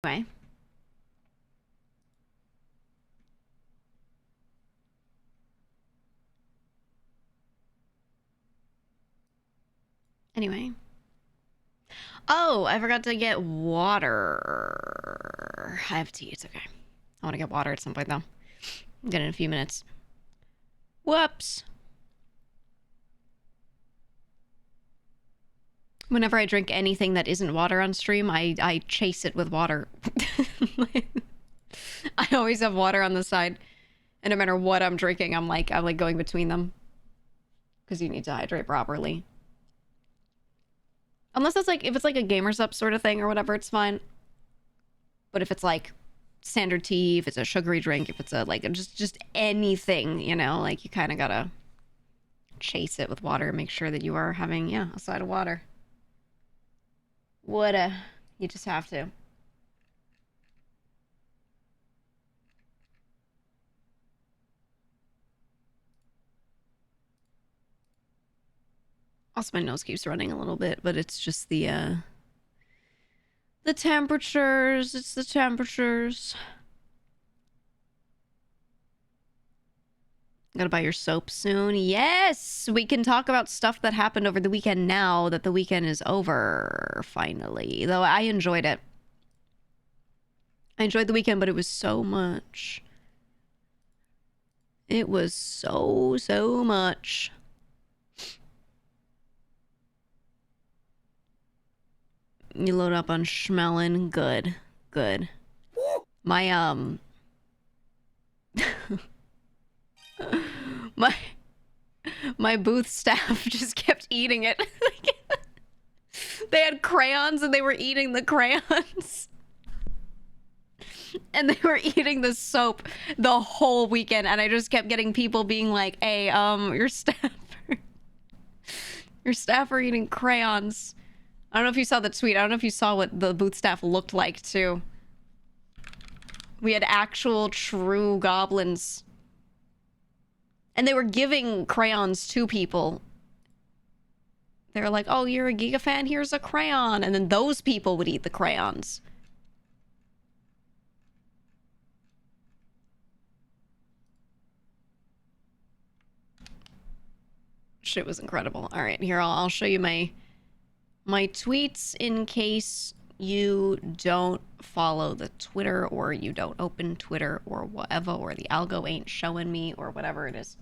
Anyway. Anyway. Oh, I forgot to get water. I have tea. It's okay. I want to get water at some point, though. I'll get it in a few minutes. Whoops. Whenever I drink anything that isn't water on stream, I chase it with water. I always have water on the side. And no matter what I'm drinking, I'm like going between them. Because you need to hydrate properly. Unless it's like, if it's like a Gamer's Up sort of thing or whatever, it's fine. But if it's like standard tea, if it's a sugary drink, if it's a like just anything, you know, like you kind of gotta chase it with water, make sure that you are having, yeah, a side of water. You just have to. Also, my nose keeps running a little bit, but it's just the temperatures. It's the temperatures. Gotta buy your soap soon. Yes! We can talk about stuff that happened over the weekend now that the weekend is over, finally. Though I enjoyed it. I enjoyed the weekend, but it was so much. It was so much. You load up on Schmelin. Good. Good. My, my booth staff just kept eating it. They had crayons and they were eating the crayons. And they were eating the soap the whole weekend. And I just kept getting people being like, hey, your staff are eating crayons. I don't know if you saw the tweet. I don't know if you saw what the booth staff looked like, too. We had actual true goblins. And they were giving crayons to people. They were like, oh, you're a GEEGA fan? Here's a crayon. And then those people would eat the crayons. Shit was incredible. All right, here, I'll show you my tweets in case you don't follow the Twitter or you don't open Twitter or whatever, or the algo ain't showing me or whatever it is.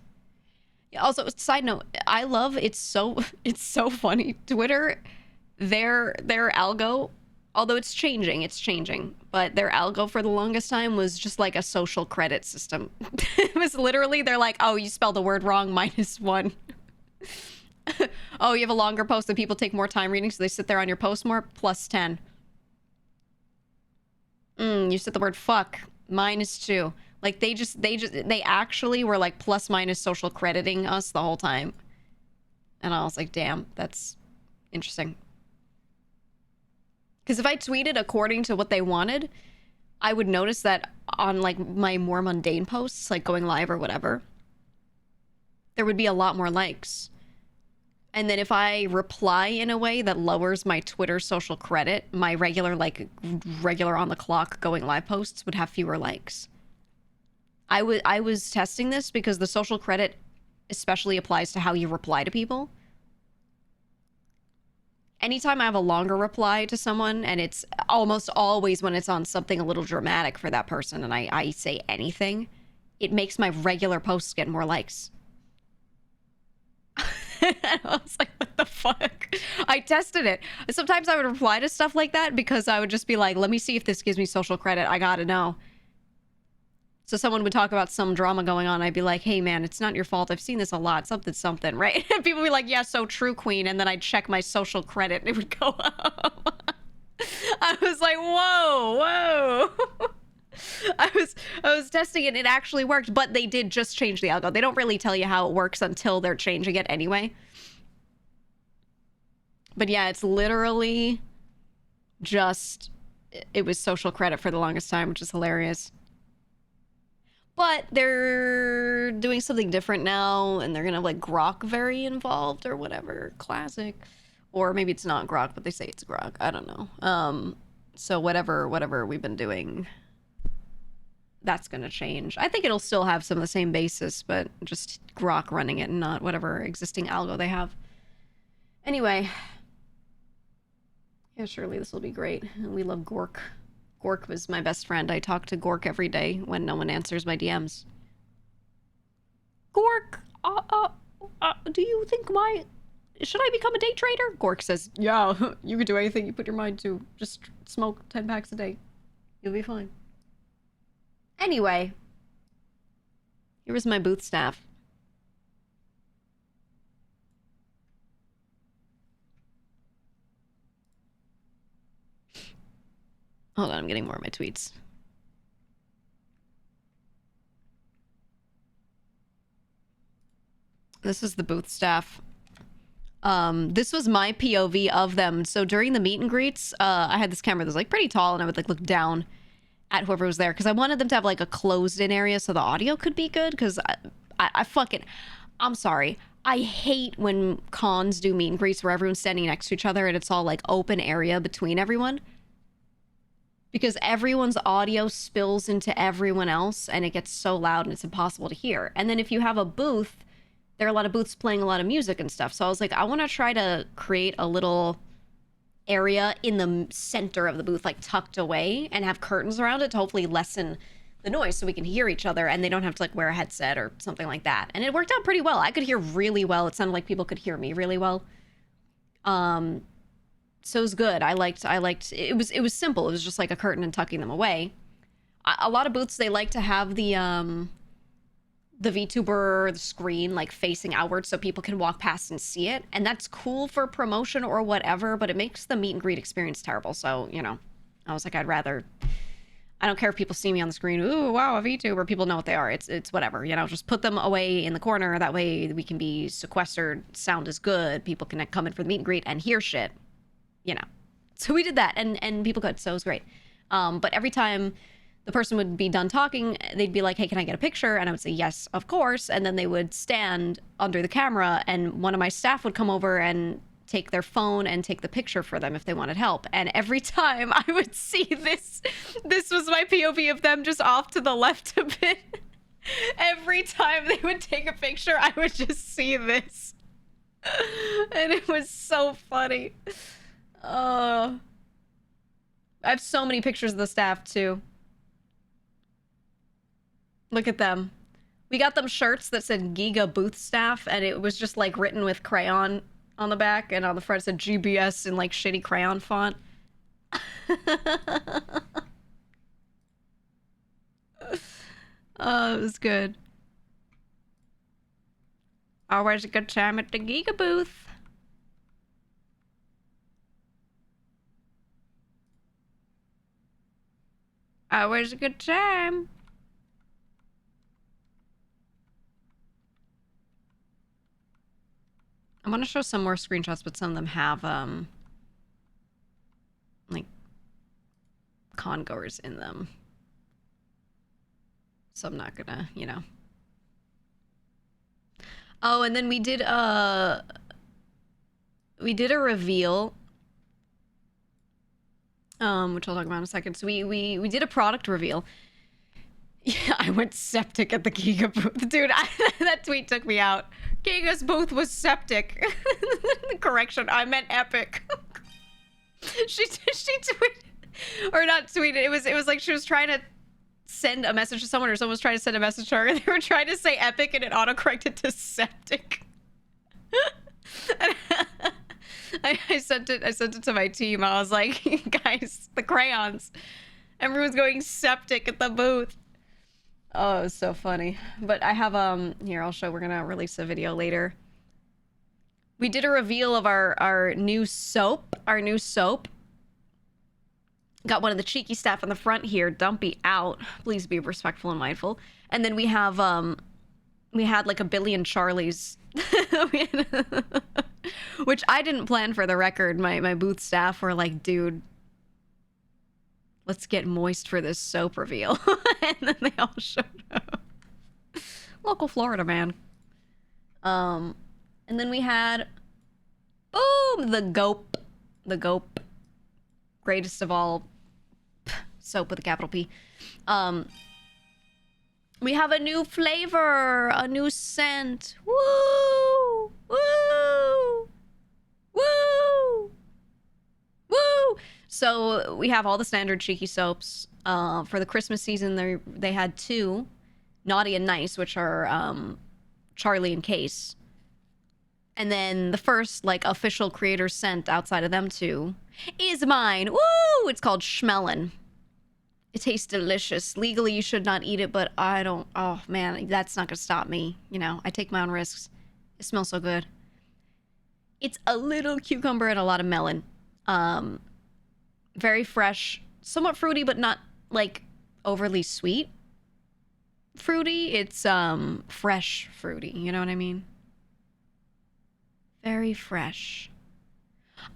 Yeah, also, side note, I love, it's so funny. Twitter, their algo, although it's changing, but their algo for the longest time was just like a social credit system. It was literally, they're like, oh, you spelled the word wrong, -1. Oh, you have a longer post and people take more time reading, so they sit there on your post more, +10. You said the word fuck, -2. Like, they actually were like ± social crediting us the whole time. And I was like, damn, that's interesting. Because if I tweeted according to what they wanted, I would notice that on like my more mundane posts, like going live or whatever, there would be a lot more likes. And then if I reply in a way that lowers my Twitter social credit, my regular on the clock going live posts would have fewer likes. I was testing this because the social credit especially applies to how you reply to people. Anytime I have a longer reply to someone, and it's almost always when it's on something a little dramatic for that person, and I say anything, it makes my regular posts get more likes. I was like, what the fuck? I tested it. Sometimes I would reply to stuff like that because I would just be like, let me see if this gives me social credit. I gotta know. So someone would talk about some drama going on. I'd be like, hey, man, it's not your fault. I've seen this a lot. Something, right? And people would be like, yeah, so true, queen. And then I'd check my social credit and it would go up. I was like, whoa. I was testing it. It actually worked, but they did just change the algo. They don't really tell you how it works until they're changing it anyway. But yeah, it's literally just, it was social credit for the longest time, which is hilarious. But they're doing something different now, and they're gonna have like Grok very involved or whatever. Classic. Or maybe it's not Grok, but they say it's Grok. I don't know. So whatever we've been doing, that's gonna change. I think it'll still have some of the same basis, but just Grok running it and not whatever existing algo they have. Anyway. Yeah, surely this will be great. We love Gork. Gork was my best friend. I talk to Gork every day when no one answers my DMs. Gork, do you think should I become a day trader? Gork says, yeah, you can do anything you put your mind to. Just smoke 10 packs a day. You'll be fine. Anyway, here was my booth staff. Hold on, I'm getting more of my tweets. This is the booth staff. This was my POV of them. So during the meet and greets, I had this camera that was like pretty tall, and I would like look down at whoever was there because I wanted them to have like a closed-in area so the audio could be good. Because I'm sorry, I hate when cons do meet and greets where everyone's standing next to each other and it's all like open area between everyone. Because everyone's audio spills into everyone else and it gets so loud and it's impossible to hear. And then if you have a booth, there are a lot of booths playing a lot of music and stuff. So I was like, I want to try to create a little area in the center of the booth, like tucked away, and have curtains around it to hopefully lessen the noise so we can hear each other and they don't have to like wear a headset or something like that. And it worked out pretty well. I could hear really well. It sounded like people could hear me really well. So it was good. I liked it was simple. It was just like a curtain and tucking them away. A lot of booths, they like to have the VTuber, the screen like facing outward so people can walk past and see it. And that's cool for promotion or whatever, but it makes the meet and greet experience terrible. So, you know, I was like, I don't care if people see me on the screen. Ooh, wow, a VTuber. People know what they are. It's whatever, you know, just put them away in the corner. That way we can be sequestered. Sound is good. People can come in for the meet and greet and hear shit. You know, so we did that and people could, so it was great. But every time the person would be done talking, they'd be like, hey, can I get a picture? And I would say, yes, of course. And then they would stand under the camera and one of my staff would come over and take their phone and take the picture for them if they wanted help. And every time I would see this was my POV of them just off to the left a bit. Every time they would take a picture, I would just see this. And it was so funny. I have so many pictures of the staff too. Look at them. We got them shirts that said GEEGA booth staff, and it was just like written with crayon on the back, and on the front it said GBS in like shitty crayon font. Oh, it was good. Always a good time at the GEEGA booth. Always a good time. I want to show some more screenshots, but some of them have, like, con-goers in them. So I'm not gonna, you know. Oh, and then we did a reveal, which I'll talk about in a second. So we did a product reveal. Yeah, I went septic at the GEEGA booth. Dude, that tweet took me out. GEEGA's booth was septic. Correction, I meant epic. she tweeted, or not tweeted, it was like she was trying to send a message to someone, or someone was trying to send a message to her, and they were trying to say epic, and it autocorrected to septic. I sent it to my team. I was like, guys, the crayons. Everyone's going septic at the booth. Oh, it was so funny. But I have, here, I'll show, we're gonna release a video later. We did a reveal of our new soap. Got one of the cheeky staff on the front here, Dumpy, out. Please be respectful and mindful. And then we have, we had like a billion Charlies. Which I didn't plan, for the record. My booth staff were like, dude, let's get moist for this soap reveal. And then they all showed up. Local Florida man. And then we had, boom, the gope. Greatest of all soap with a capital P. We have a new flavor, a new scent. Woo! Woo! Woo! Woo! So we have all the standard cheeky soaps. For the Christmas season, they had 2, Naughty and Nice, which are Charlie and Case. And then the first, like, official creator scent outside of them 2 is mine. Woo! It's called Schmellin'. It tastes delicious. Legally, you should not eat it, but I don't... Oh, man, that's not gonna stop me. You know, I take my own risks. It smells so good. It's a little cucumber and a lot of melon. Very fresh. Somewhat fruity, but not, like, overly sweet fruity. It's, fresh fruity. You know what I mean? Very fresh.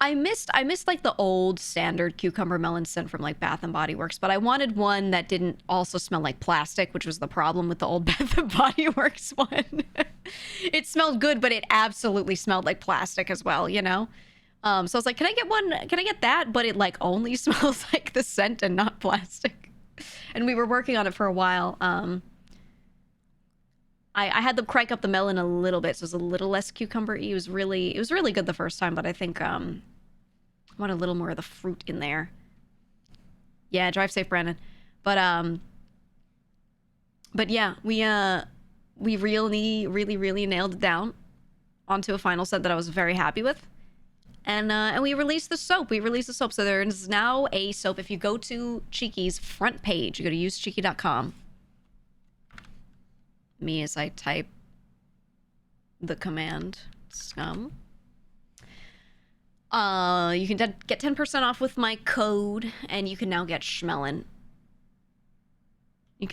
I missed like the old standard cucumber melon scent from like Bath and Body Works, but I wanted one that didn't also smell like plastic, which was the problem with the old Bath and Body Works one. It smelled good, but it absolutely smelled like plastic as well, you know? So I was like, can I get one? Can I get that? But it like only smells like the scent and not plastic. And we were working on it for a while. I had them crank up the melon a little bit, so it was a little less cucumber-y. It was really good the first time, but I think I want a little more of the fruit in there. Yeah, drive safe, Brandon. But yeah, we really nailed it down onto a final set that I was very happy with. And we released the soap. So there is now a soap. If you go to Cheeky's front page, you go to usecheeky.com. Me as I type the command scum. You can get 10% off with my code, and you can now get Schmellin'. It's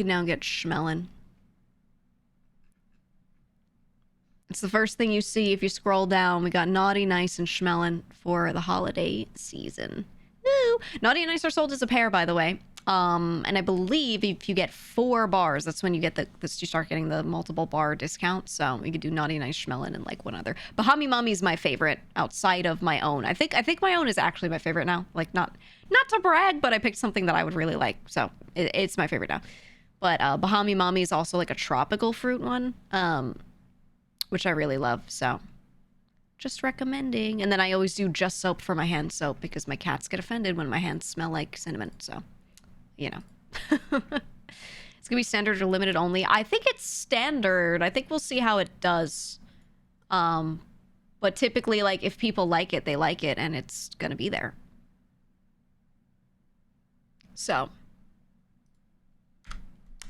the first thing you see if you scroll down. We got Naughty, Nice, and Schmellin' for the holiday season. Woo! Naughty and Nice are sold as a pair, by the way. And I believe if you get 4 bars, that's when you get you start getting the multiple bar discount. So you could do Naughty, Nice, Schmellin', and like one other. Bahami Mommy is my favorite outside of my own. I think my own is actually my favorite now. Like not to brag, but I picked something that I would really like. So it's my favorite now. But Bahami Mommy is also like a tropical fruit one, which I really love. So just recommending. And then I always do just soap for my hand soap because my cats get offended when my hands smell like cinnamon. So, you know. It's gonna be standard or limited only. I think it's standard. I think we'll see how it does. But typically, like, if people like it, they like it, and it's gonna be there. So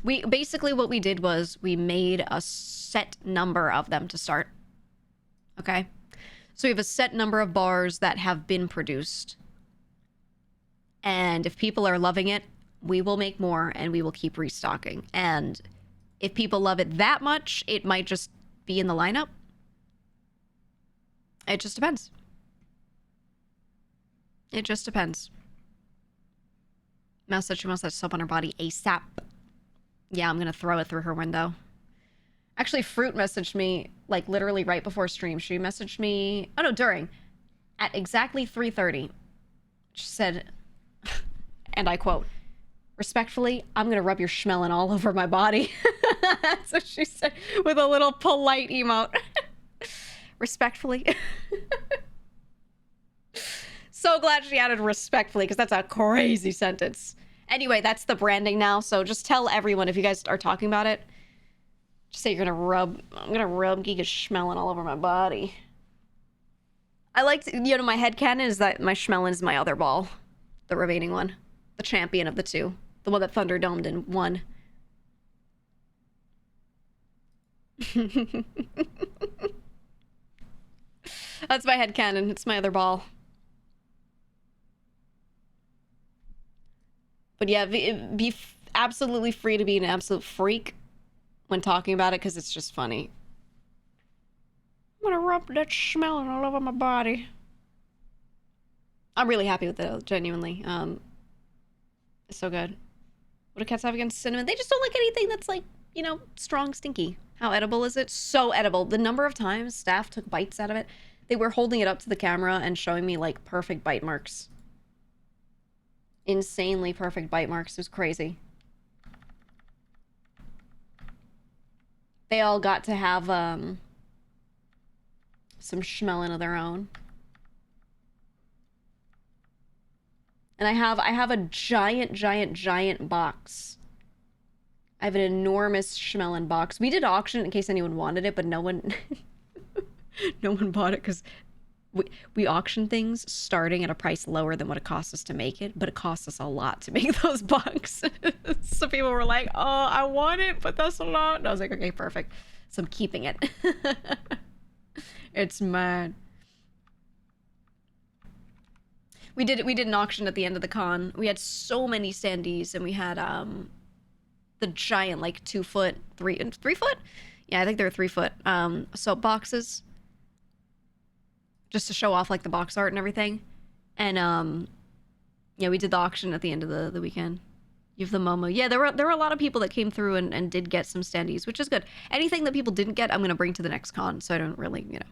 basically what we did was we made a set number of them to start. Okay? So we have a set number of bars that have been produced. And if people are loving it, we will make more and we will keep restocking. And if people love it that much, it might just be in the lineup. It just depends. It just depends. Mouse said she wants that soap on her body ASAP. Yeah, I'm gonna throw it through her window. Actually, Fruit messaged me, like, literally right before stream. She messaged me, oh no, during, at exactly 3:30. She said, and I quote, "Respectfully, I'm gonna rub your schmelling all over my body." That's what she said, with a little polite emote. Respectfully. So glad she added respectfully, because that's a crazy sentence. Anyway, that's the branding now, so just tell everyone if you guys are talking about it. Just say I'm gonna rub GEEGA schmelling all over my body. I like to, you know, my headcanon is that my schmelling is my other ball. The remaining one. The champion of the two. The one that Thunderdomed and won. That's my headcanon. It's my other ball. But yeah, be absolutely free to be an absolute freak when talking about it, because it's just funny. I'm gonna rub that schmelling all over my body. I'm really happy with it, genuinely. It's so good. What do cats have against cinnamon? They just don't like anything that's, like, you know, strong, stinky. How edible is it? So edible. The number of times staff took bites out of it, they were holding it up to the camera and showing me, like, perfect bite marks. insanely perfect bite marks. It was crazy. They all got to have some schmelling of their own. And I have a giant box. I have an enormous schmelling box. We did auction in case anyone wanted it, but no one no one bought it because we auction things starting at a price lower than what it costs us to make it, but it costs us a lot to make those boxes. So people were like, oh, I want it, but that's a lot. And I was like, okay, perfect. So I'm keeping it. It's mad. We did an auction at the end of the con. We had so many standees, and we had the giant, like 2 foot, 3 foot? Yeah, I think they were 3 foot soap boxes. Just to show off like the box art and everything. And yeah, we did the auction at the end of the weekend. You have the Momo. Yeah, there were a lot of people that came through and did get some standees, which is good. Anything that people didn't get, I'm gonna bring to the next con, so I don't really, you know,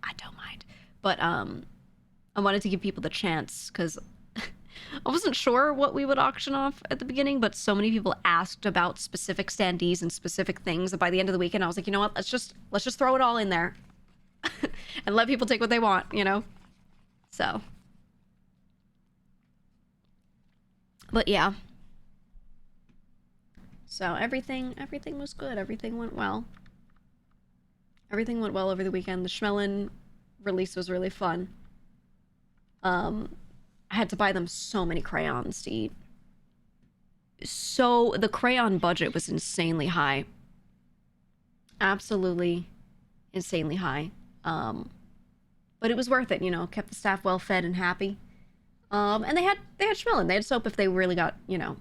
I don't mind. But I wanted to give people the chance because I wasn't sure what we would auction off at the beginning, but so many people asked about specific standees and specific things that by the end of the weekend I was like, you know what, let's just throw it all in there and let people take what they want, you know? So. But yeah. So everything was good. Everything went well. Everything went well over the weekend. The Schmelin release was really fun. I had to buy them so many crayons to eat. So the crayon budget was insanely high. Absolutely insanely high. But it was worth it, you know, kept the staff well fed and happy. And they had Schmelin. They had soap if they really got, you know,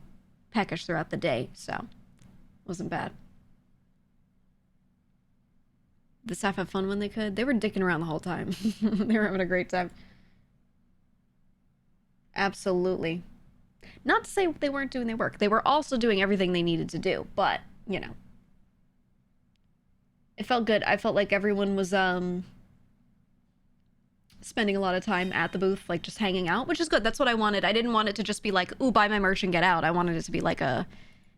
peckish throughout the day, so it wasn't bad. The staff had fun when they could. They were dicking around the whole time. They were having a great time. Absolutely. Not to say they weren't doing their work. They were also doing everything they needed to do, but, you know. It felt good. I felt like everyone was, spending a lot of time at the booth, like just hanging out, which is good. That's what I wanted. I didn't want it to just be like, ooh, buy my merch and get out. I wanted it to be like a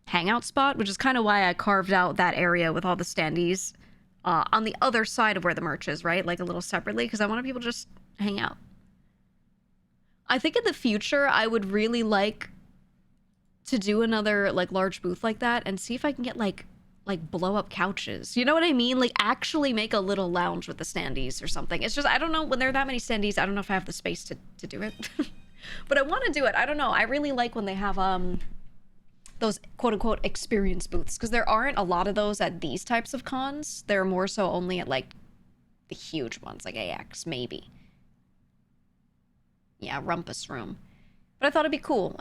hangout spot, which is kind of why I carved out that area with all the standees on the other side of where the merch is, right? Like a little separately, because I wanted people to just hang out. I think in the future, I would really like to do another like large booth like that and see if I can get like blow up couches. You know what I mean? Like actually make a little lounge with the standees or something. It's just, I don't know, when there are that many standees, I don't know if I have the space to do it. But I want to do it. I don't know. I really like when they have those quote unquote experience booths, because there aren't a lot of those at these types of cons. They're more so only at like the huge ones, like AX maybe. Yeah, Rumpus Room. But I thought it'd be cool. I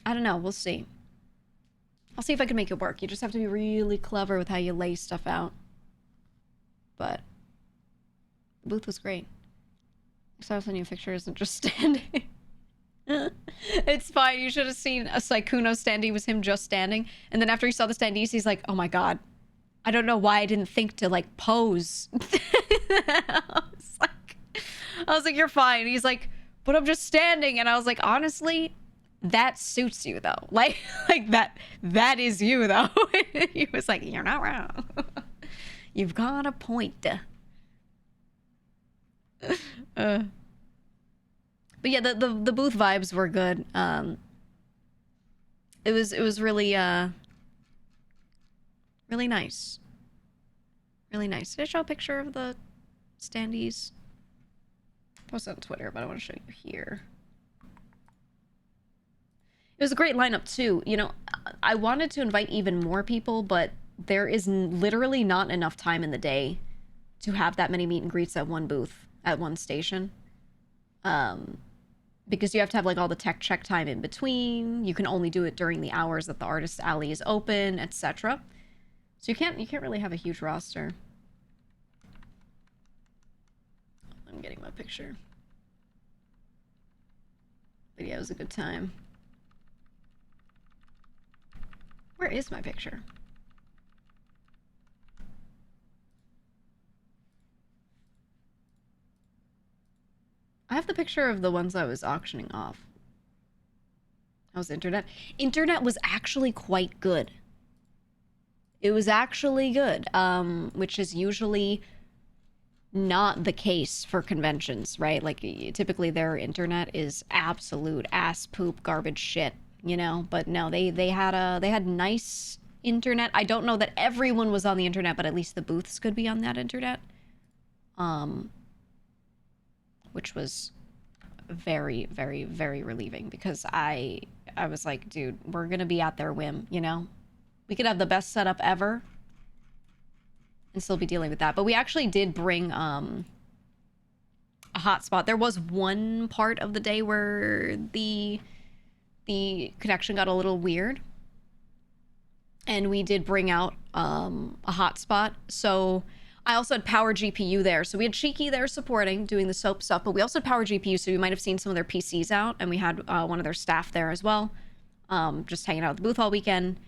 don't know. We'll see. I'll see if I can make it work. You just have to be really clever with how you lay stuff out. But the booth was great. So I was sending you pictures and just standing. It's fine. You should have seen a Sykkuno standee. Was him just standing. And then after he saw the standees, he's like, oh my god. I don't know why I didn't think to like pose. I was like, you're fine. He's like, but I'm just standing. And I was like, honestly, that suits you though. Like that is you though. He was like, you're not wrong. You've got a point. But yeah, the booth vibes were good. It was really really nice. Really nice. Did I show a picture of the standees? I posted on Twitter, but I want to show you here. It was a great lineup too. You know, I wanted to invite even more people, but there is literally not enough time in the day to have that many meet and greets at one booth, at one station. Because you have to have like all the tech check time in between. You can only do it during the hours that the artist alley is open, etc. So you can't really have a huge roster. I'm getting my picture. But yeah, it was a good time. Where is my picture? I have the picture of the ones I was auctioning off. How's internet? Internet was actually quite good. It was actually good, which is usually not the case for conventions, right? Like, typically their internet is absolute ass poop garbage shit, you know? But no, they had nice internet. I don't know that everyone was on the internet, but at least the booths could be on that internet. Which was very, very, very relieving, because I was like, dude, we're gonna be at their whim, you know? We could have the best setup ever and still be dealing with that. But we actually did bring a hotspot. There was one part of the day where the connection got a little weird, and we did bring out a hotspot. So I also had Power GPU there. So we had Cheeky there supporting, doing the soap stuff, but we also had Power GPU, so you might have seen some of their PCs out, and we had one of their staff there as well, just hanging out at the booth all weekend.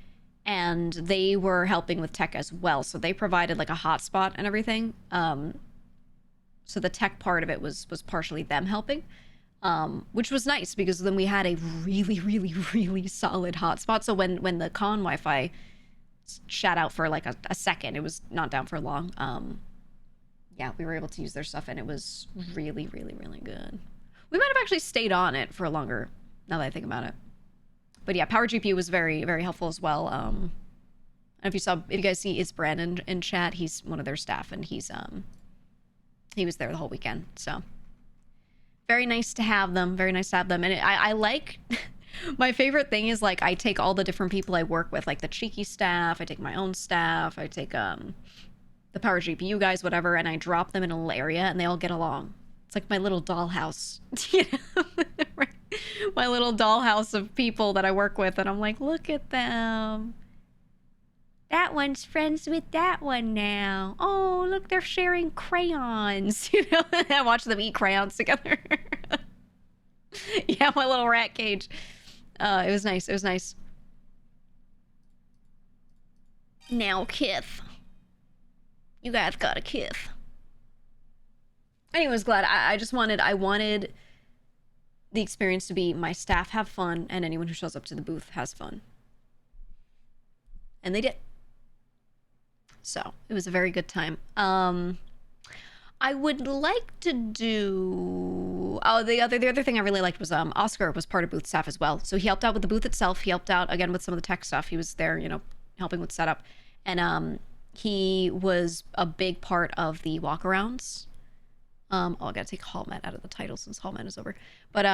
And they were helping with tech as well. So they provided like a hotspot and everything. So the tech part of it was partially them helping, which was nice, because then we had a really, really, really solid hotspot. So when the con Wi-Fi shut out for like a second, it was not down for long. Yeah, we were able to use their stuff, and it was really, really, really good. We might have actually stayed on it for longer, now that I think about it. But yeah, Power GPU was very, very helpful as well. And if you guys see, it's Brandon in chat. He's one of their staff, and he was there the whole weekend. So very nice to have them. Very nice to have them. And I like, my favorite thing is, like, I take all the different people I work with, like the Cheeky staff. I take my own staff. I take the Power GPU guys, whatever, and I drop them in a little area, and they all get along. It's like my little dollhouse, you know. My little dollhouse of people that I work with, and I'm like, look at them. That one's friends with that one now. Oh, look, they're sharing crayons. You know, I watch them eat crayons together. Yeah, my little rat cage. It was nice. It was nice. Now, Kith. You guys got a Kith. Anyways, glad. I wanted the experience to be my staff have fun, and anyone who shows up to the booth has fun. And they did. So it was a very good time. I would like to do, the other thing I really liked was Oscar was part of booth staff as well. So he helped out with the booth itself. He helped out again with some of the tech stuff. He was there, you know, helping with setup. And he was a big part of the walkarounds. I gotta take Hallmat out of the title since Hallmat is over. But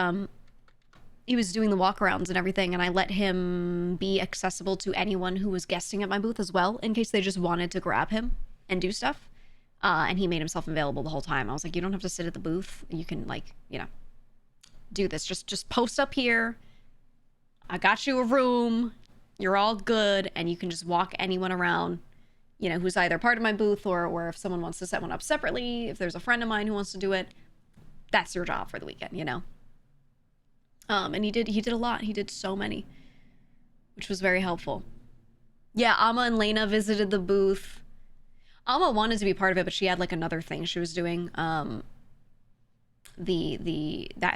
he was doing the walkarounds and everything, and I let him be accessible to anyone who was guesting at my booth as well, in case they just wanted to grab him and do stuff. And he made himself available the whole time. I was like, you don't have to sit at the booth. You can, like, you know, do this. Just post up here. I got you a room. You're all good, and you can just walk anyone around, you know, who's either part of my booth, or if someone wants to set one up separately, if there's a friend of mine who wants to do it, that's your job for the weekend, you know? And he did a lot. He did so many, which was very helpful. Yeah, Amma and Lena visited the booth. Amma wanted to be part of it, but she had like another thing she was doing that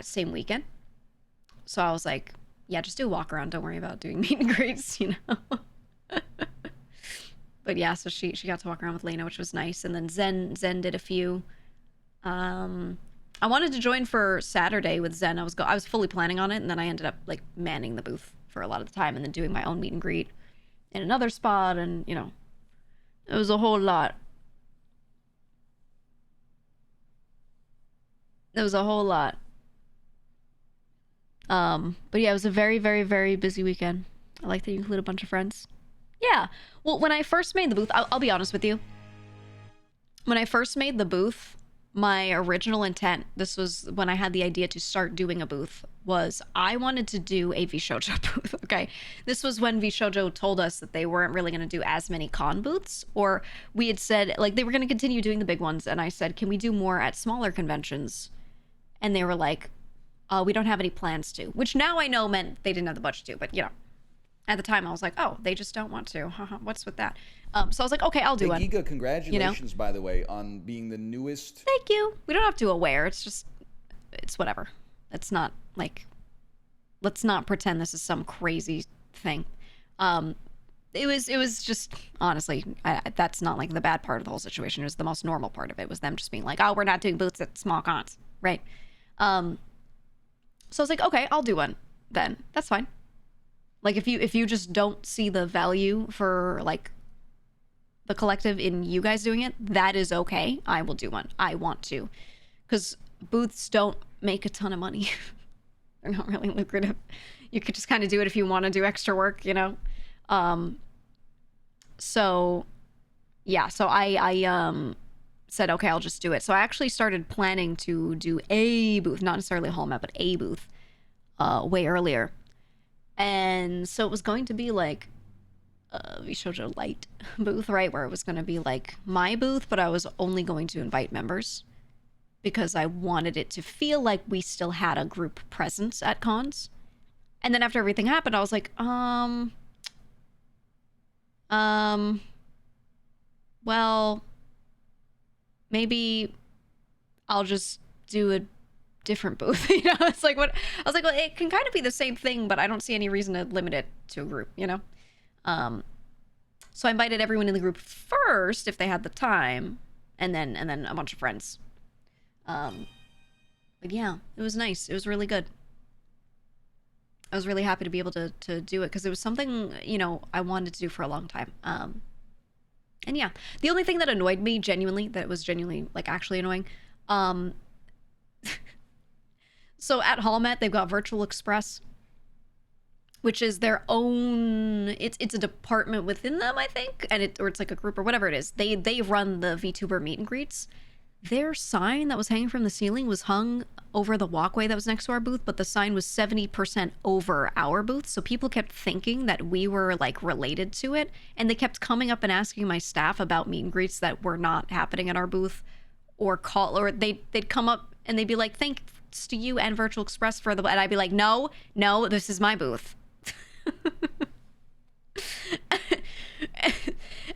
same weekend. So I was like, yeah, just do a walk around. Don't worry about doing meet and greets, you know? But yeah, so she got to walk around with Lena, which was nice. And then Zen did a few. I wanted to join for Saturday with Zen. I was fully planning on it, and then I ended up like manning the booth for a lot of the time, and then doing my own meet and greet in another spot, and you know, it was a whole lot. It was a whole lot. But yeah, it was a very, very, very busy weekend. I like that you include a bunch of friends. Yeah. Well, when I first made the booth, I'll be honest with you. When I first made the booth, my original intent, this was when I had the idea to start doing a booth, was I wanted to do a VShojo booth. Okay. This was when VShojo told us that they weren't really going to do as many con booths, or we had said like they were going to continue doing the big ones. And I said, can we do more at smaller conventions? And they were like, we don't have any plans to, which now I know meant they didn't have the budget to, but you know, at the time I was like, oh, they just don't want to. What's with that? So I was like, okay, I'll do it. GEEGA, congratulations, you know? By the way, on being the newest. Thank you. We don't have to aware. It's just it's whatever. It's not like, let's not pretend this is some crazy thing. It was just, honestly, that's not like the bad part of the whole situation. It was the most normal part of it, was them just being like, oh, we're not doing booths at small cons, right? So I was like, okay, I'll do one then. That's fine. Like, if you just don't see the value for like the collective in you guys doing it, that is okay. I will do one. I want to, because booths don't make a ton of money. They're not really lucrative. You could just kind of do it if you want to do extra work, you know? So yeah, so I said, okay, I'll just do it. So I actually started planning to do a booth, not necessarily a hall map, but a booth, way earlier. And so it was going to be like a Vishojo Light booth, right? Where it was going to be like my booth, but I was only going to invite members because I wanted it to feel like we still had a group presence at cons. And then after everything happened, I was like, well, maybe I'll just do a different booth. You know, it's like, what I was like, well, it can kind of be the same thing, but I don't see any reason to limit it to a group, you know? So I invited everyone in the group first if they had the time, and then a bunch of friends. But yeah, it was nice. It was really good. I was really happy to be able to do it because it was something, you know, I wanted to do for a long time. And yeah, the only thing that annoyed me genuinely, that was genuinely like actually annoying, so at HallMet, they've got Virtual Express, which is their own, it's a department within them, I think, and or it's like a group or whatever it is. They run the VTuber meet and greets. Their sign that was hanging from the ceiling was hung over the walkway that was next to our booth, but the sign was 70% over our booth, so people kept thinking that we were like related to it, and they kept coming up and asking my staff about meet and greets that were not happening at our booth, or they'd come up and they'd be like, thanks to you and Virtual Express for the, and I'd be like, no, this is my booth.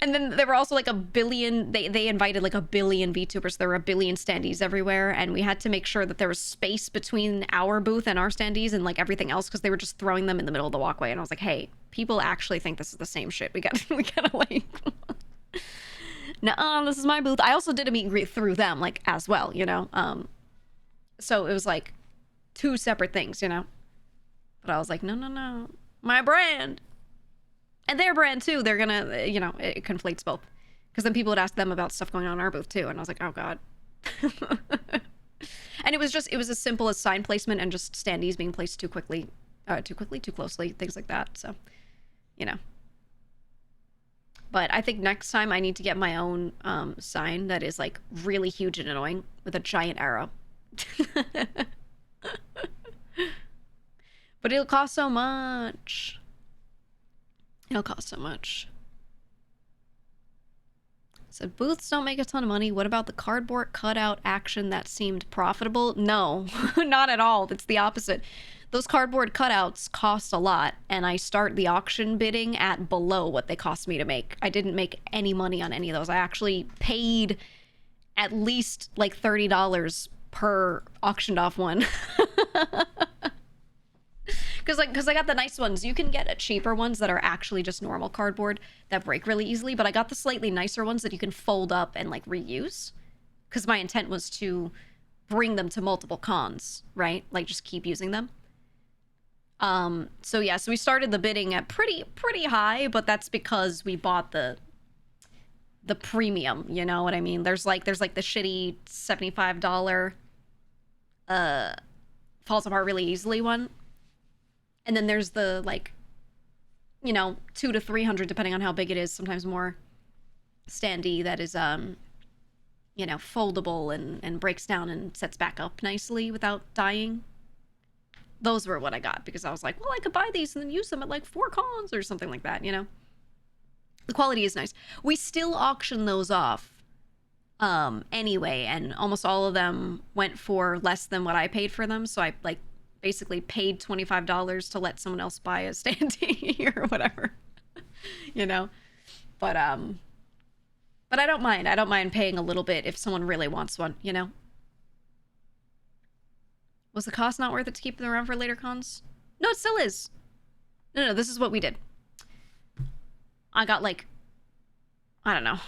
And then there were also like a billion, they invited like a billion VTubers. There were a billion standees everywhere, and we had to make sure that there was space between our booth and our standees and like everything else, because they were just throwing them in the middle of the walkway. And I was like, hey, people actually think this is the same shit. We gotta like, no, this is my booth. I also did a meet and greet through them, like, as well, you know? So it was like two separate things, you know? But I was like, no, my brand. And their brand too. They're gonna, you know, it conflates both. Because then people would ask them about stuff going on in our booth too. And I was like, oh God. And it was as simple as sign placement and just standees being placed too closely, things like that. So, you know. But I think next time I need to get my own sign that is like really huge and annoying with a giant arrow. But it'll cost so much. It'll cost so much. So booths don't make a ton of money. What about the cardboard cutout action that seemed profitable? No, not at all. It's the opposite. Those cardboard cutouts cost a lot, and I start the auction bidding at below what they cost me to make. I didn't make any money on any of those. I actually paid at least like $30 per auctioned off one. Because I got the nice ones. You can get cheaper ones that are actually just normal cardboard that break really easily, but I got the slightly nicer ones that you can fold up and like reuse. Because my intent was to bring them to multiple cons, right? Like just keep using them. So yeah, so we started the bidding at pretty high, but that's because we bought the premium, you know what I mean? There's like the shitty $75 falls apart really easily one. And then there's the, like, you know, $200 to $300, depending on how big it is, sometimes more, standee that is, you know, foldable and breaks down and sets back up nicely without dying. Those were what I got, because I was like, well, I could buy these and then use them at, like, 4 cons or something like that, you know? The quality is nice. We still auction those off, anyway, and almost all of them went for less than what I paid for them, so I, like, basically paid $25 to let someone else buy a standee or whatever, you know? But I don't mind. I don't mind paying a little bit if someone really wants one, you know? Was the cost not worth it to keep them around for later cons? No, it still is. No, this is what we did. I got like, I don't know,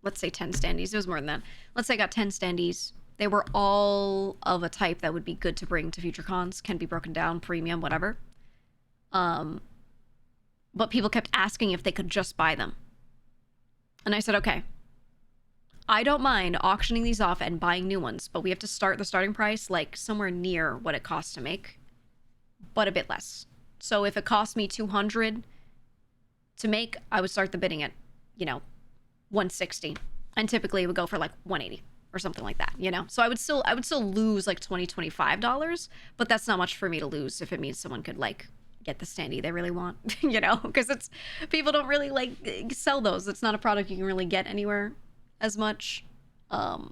let's say 10 standees. It was more than that. Let's say I got 10 standees. They were all of a type that would be good to bring to future cons, can be broken down, premium, whatever. But people kept asking if they could just buy them. And I said, okay, I don't mind auctioning these off and buying new ones, but we have to start the starting price like somewhere near what it costs to make, but a bit less. So if it cost me 200 to make, I would start the bidding at, you know, 160, and typically it would go for like 180 or something like that, you know. So I would still lose like $20-$25, but that's not much for me to lose if it means someone could like get the standee they really want, you know, because it's, people don't really like sell those. It's not a product you can really get anywhere as much. And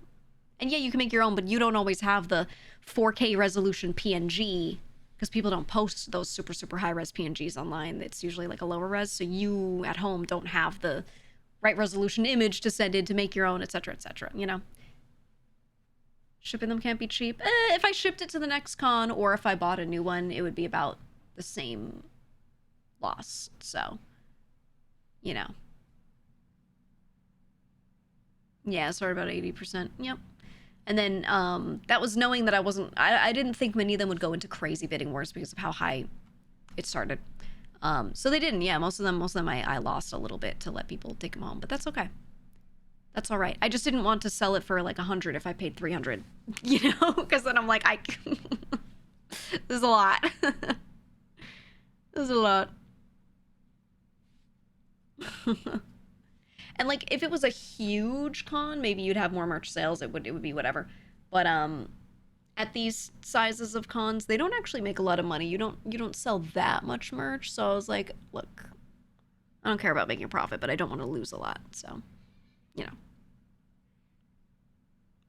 yeah, you can make your own, but you don't always have the 4K resolution PNG, because people don't post those super high res PNGs online. It's usually like a lower res, so you at home don't have the right resolution image to send in to make your own, etc., you know. Shipping them can't be cheap. If I shipped it to the next con, or if I bought a new one, it would be about the same loss. So, you know. Yeah, sorry, about 80%. Yep. And then that was knowing that I didn't think many of them would go into crazy bidding wars because of how high it started. So they didn't. Yeah, most of them I lost a little bit to let people take them home, but that's okay. That's all right. I just didn't want to sell it for like 100 if I paid 300, you know, because then I'm like, this is a lot. This is a lot. And like, if it was a huge con, maybe you'd have more merch sales. It would be whatever. But at these sizes of cons, they don't actually make a lot of money. You don't sell that much merch. So I was like, look, I don't care about making a profit, but I don't want to lose a lot. So, you know,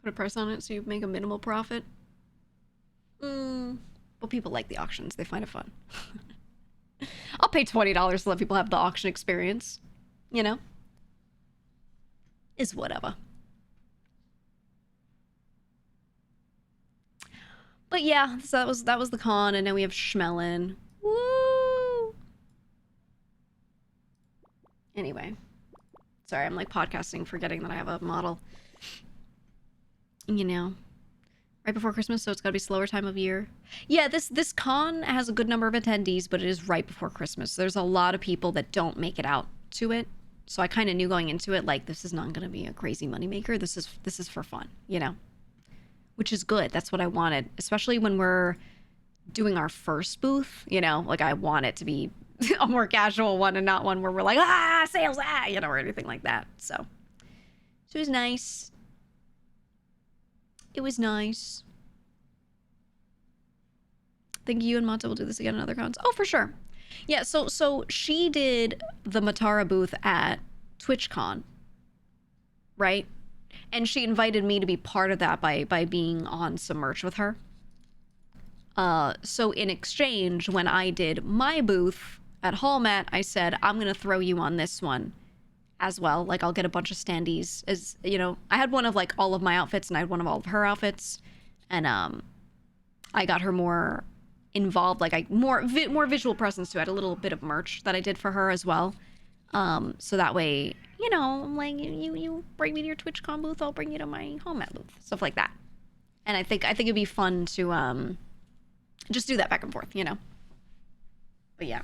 put a price on it so you make a minimal profit. Well, people like the auctions. They find it fun. I'll pay $20 to let people have the auction experience, you know? Is whatever. But yeah, so that was the con, and now we have Schmelin. Woo! Anyway. Sorry, I'm like podcasting, forgetting that I have a model. You know. Right before Christmas, so it's gotta be slower time of year. Yeah, this con has a good number of attendees, but it is right before Christmas. There's a lot of people that don't make it out to it. So I kind of knew going into it, like, this is not going to be a crazy moneymaker. This is for fun, you know? Which is good. That's what I wanted. Especially when we're doing our first booth, you know? Like, I want it to be a more casual one and not one where we're like, sales, you know, or anything like that. So it was nice. It was nice. Think you and Mata will do this again in other cons? Oh, for sure. Yeah, so she did the Matara booth at TwitchCon, right? And she invited me to be part of that by being on some merch with her. So in exchange, when I did my booth at Hallmat, I said, I'm going to throw you on this one as well. Like, I'll get a bunch of standees. As you know, I had one of like all of my outfits, and I had one of all of her outfits. And I got her more involved, like more visual presence to it. A little bit of merch that I did for her as well. So that way, you know, I'm like, you bring me to your TwitchCon booth, I'll bring you to my Hallmat booth, stuff like that. And I think it'd be fun to just do that back and forth, you know. But yeah,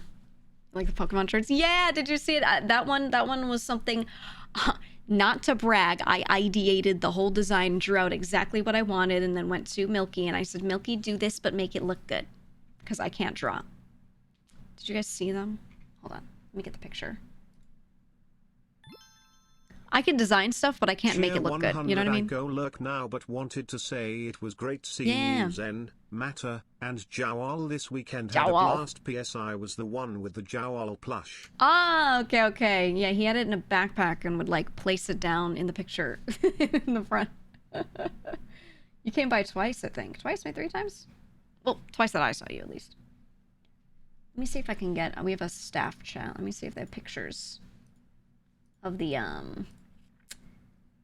like the Pokemon shirts. Yeah, did you see it? That one was something. Not to brag, I ideated the whole design, drew out exactly what I wanted, and then went to Milky and I said, Milky, do this, but make it look good. Because I can't draw. Did you guys see them? Hold on. Let me get the picture. I can design stuff, but I can't make it look good. You know what I mean? Go lurk now, but wanted to say it was great seeing you, Zen, Matter, and Jawal this weekend. Had a blast. PS, I was the one with the Jawal plush. Ah, okay. Yeah, he had it in a backpack and would like place it down in the picture in the front. You came by twice, I think. Twice, maybe 3 times? Well, twice that I saw you, at least. Let me see if I can get... We have a staff chat. Let me see if they have pictures of the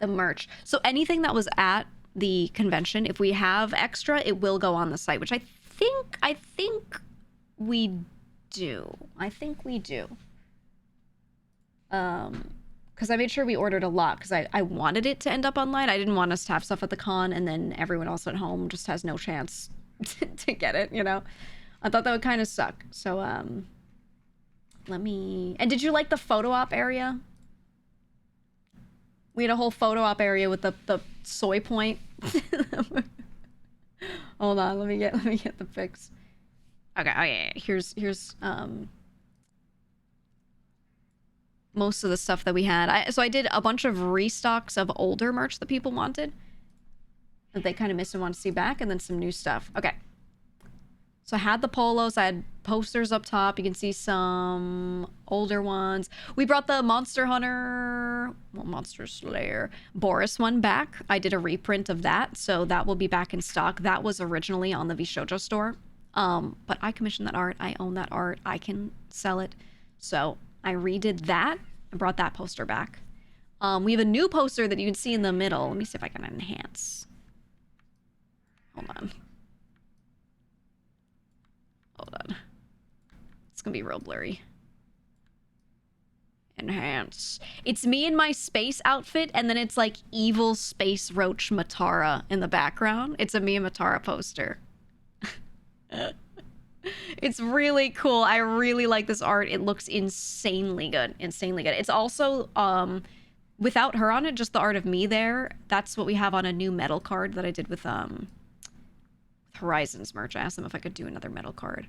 merch. So anything that was at the convention. If we have extra, it will go on the site, which I think we do. I think we do. Because I made sure we ordered a lot because I wanted it to end up online. I didn't want us to have stuff at the con and then everyone else at home just has no chance to get it, you know? I thought that would kind of suck. So, let me... And did you like the photo op area? We had a whole photo op area with the soy point. Hold on, let me get the pics. Okay, oh yeah, here's most of the stuff that we had. So I did a bunch of restocks of older merch that people wanted, that they kind of missed and want to see back, and then some new stuff. Okay. So I had the polos, I had posters up top. You can see some older ones. We brought the Monster Hunter, well, Monster Slayer, Boris one back. I did a reprint of that, so that will be back in stock. That was originally on the VShojo store. But I commissioned that art. I own that art. I can sell it. So I redid that and brought that poster back. We have a new poster that you can see in the middle. Let me see if I can enhance. Hold on. Hold on. It's gonna be real blurry. Enhance. It's me in my space outfit, and then it's like evil space roach Matara in the background. It's a me and Matara poster. It's really cool. I really like this art. It looks insanely good. Insanely good. It's also, without her on it, just the art of me there. That's what we have on a new metal card that I did with Horizons merch. I asked them if I could do another metal card.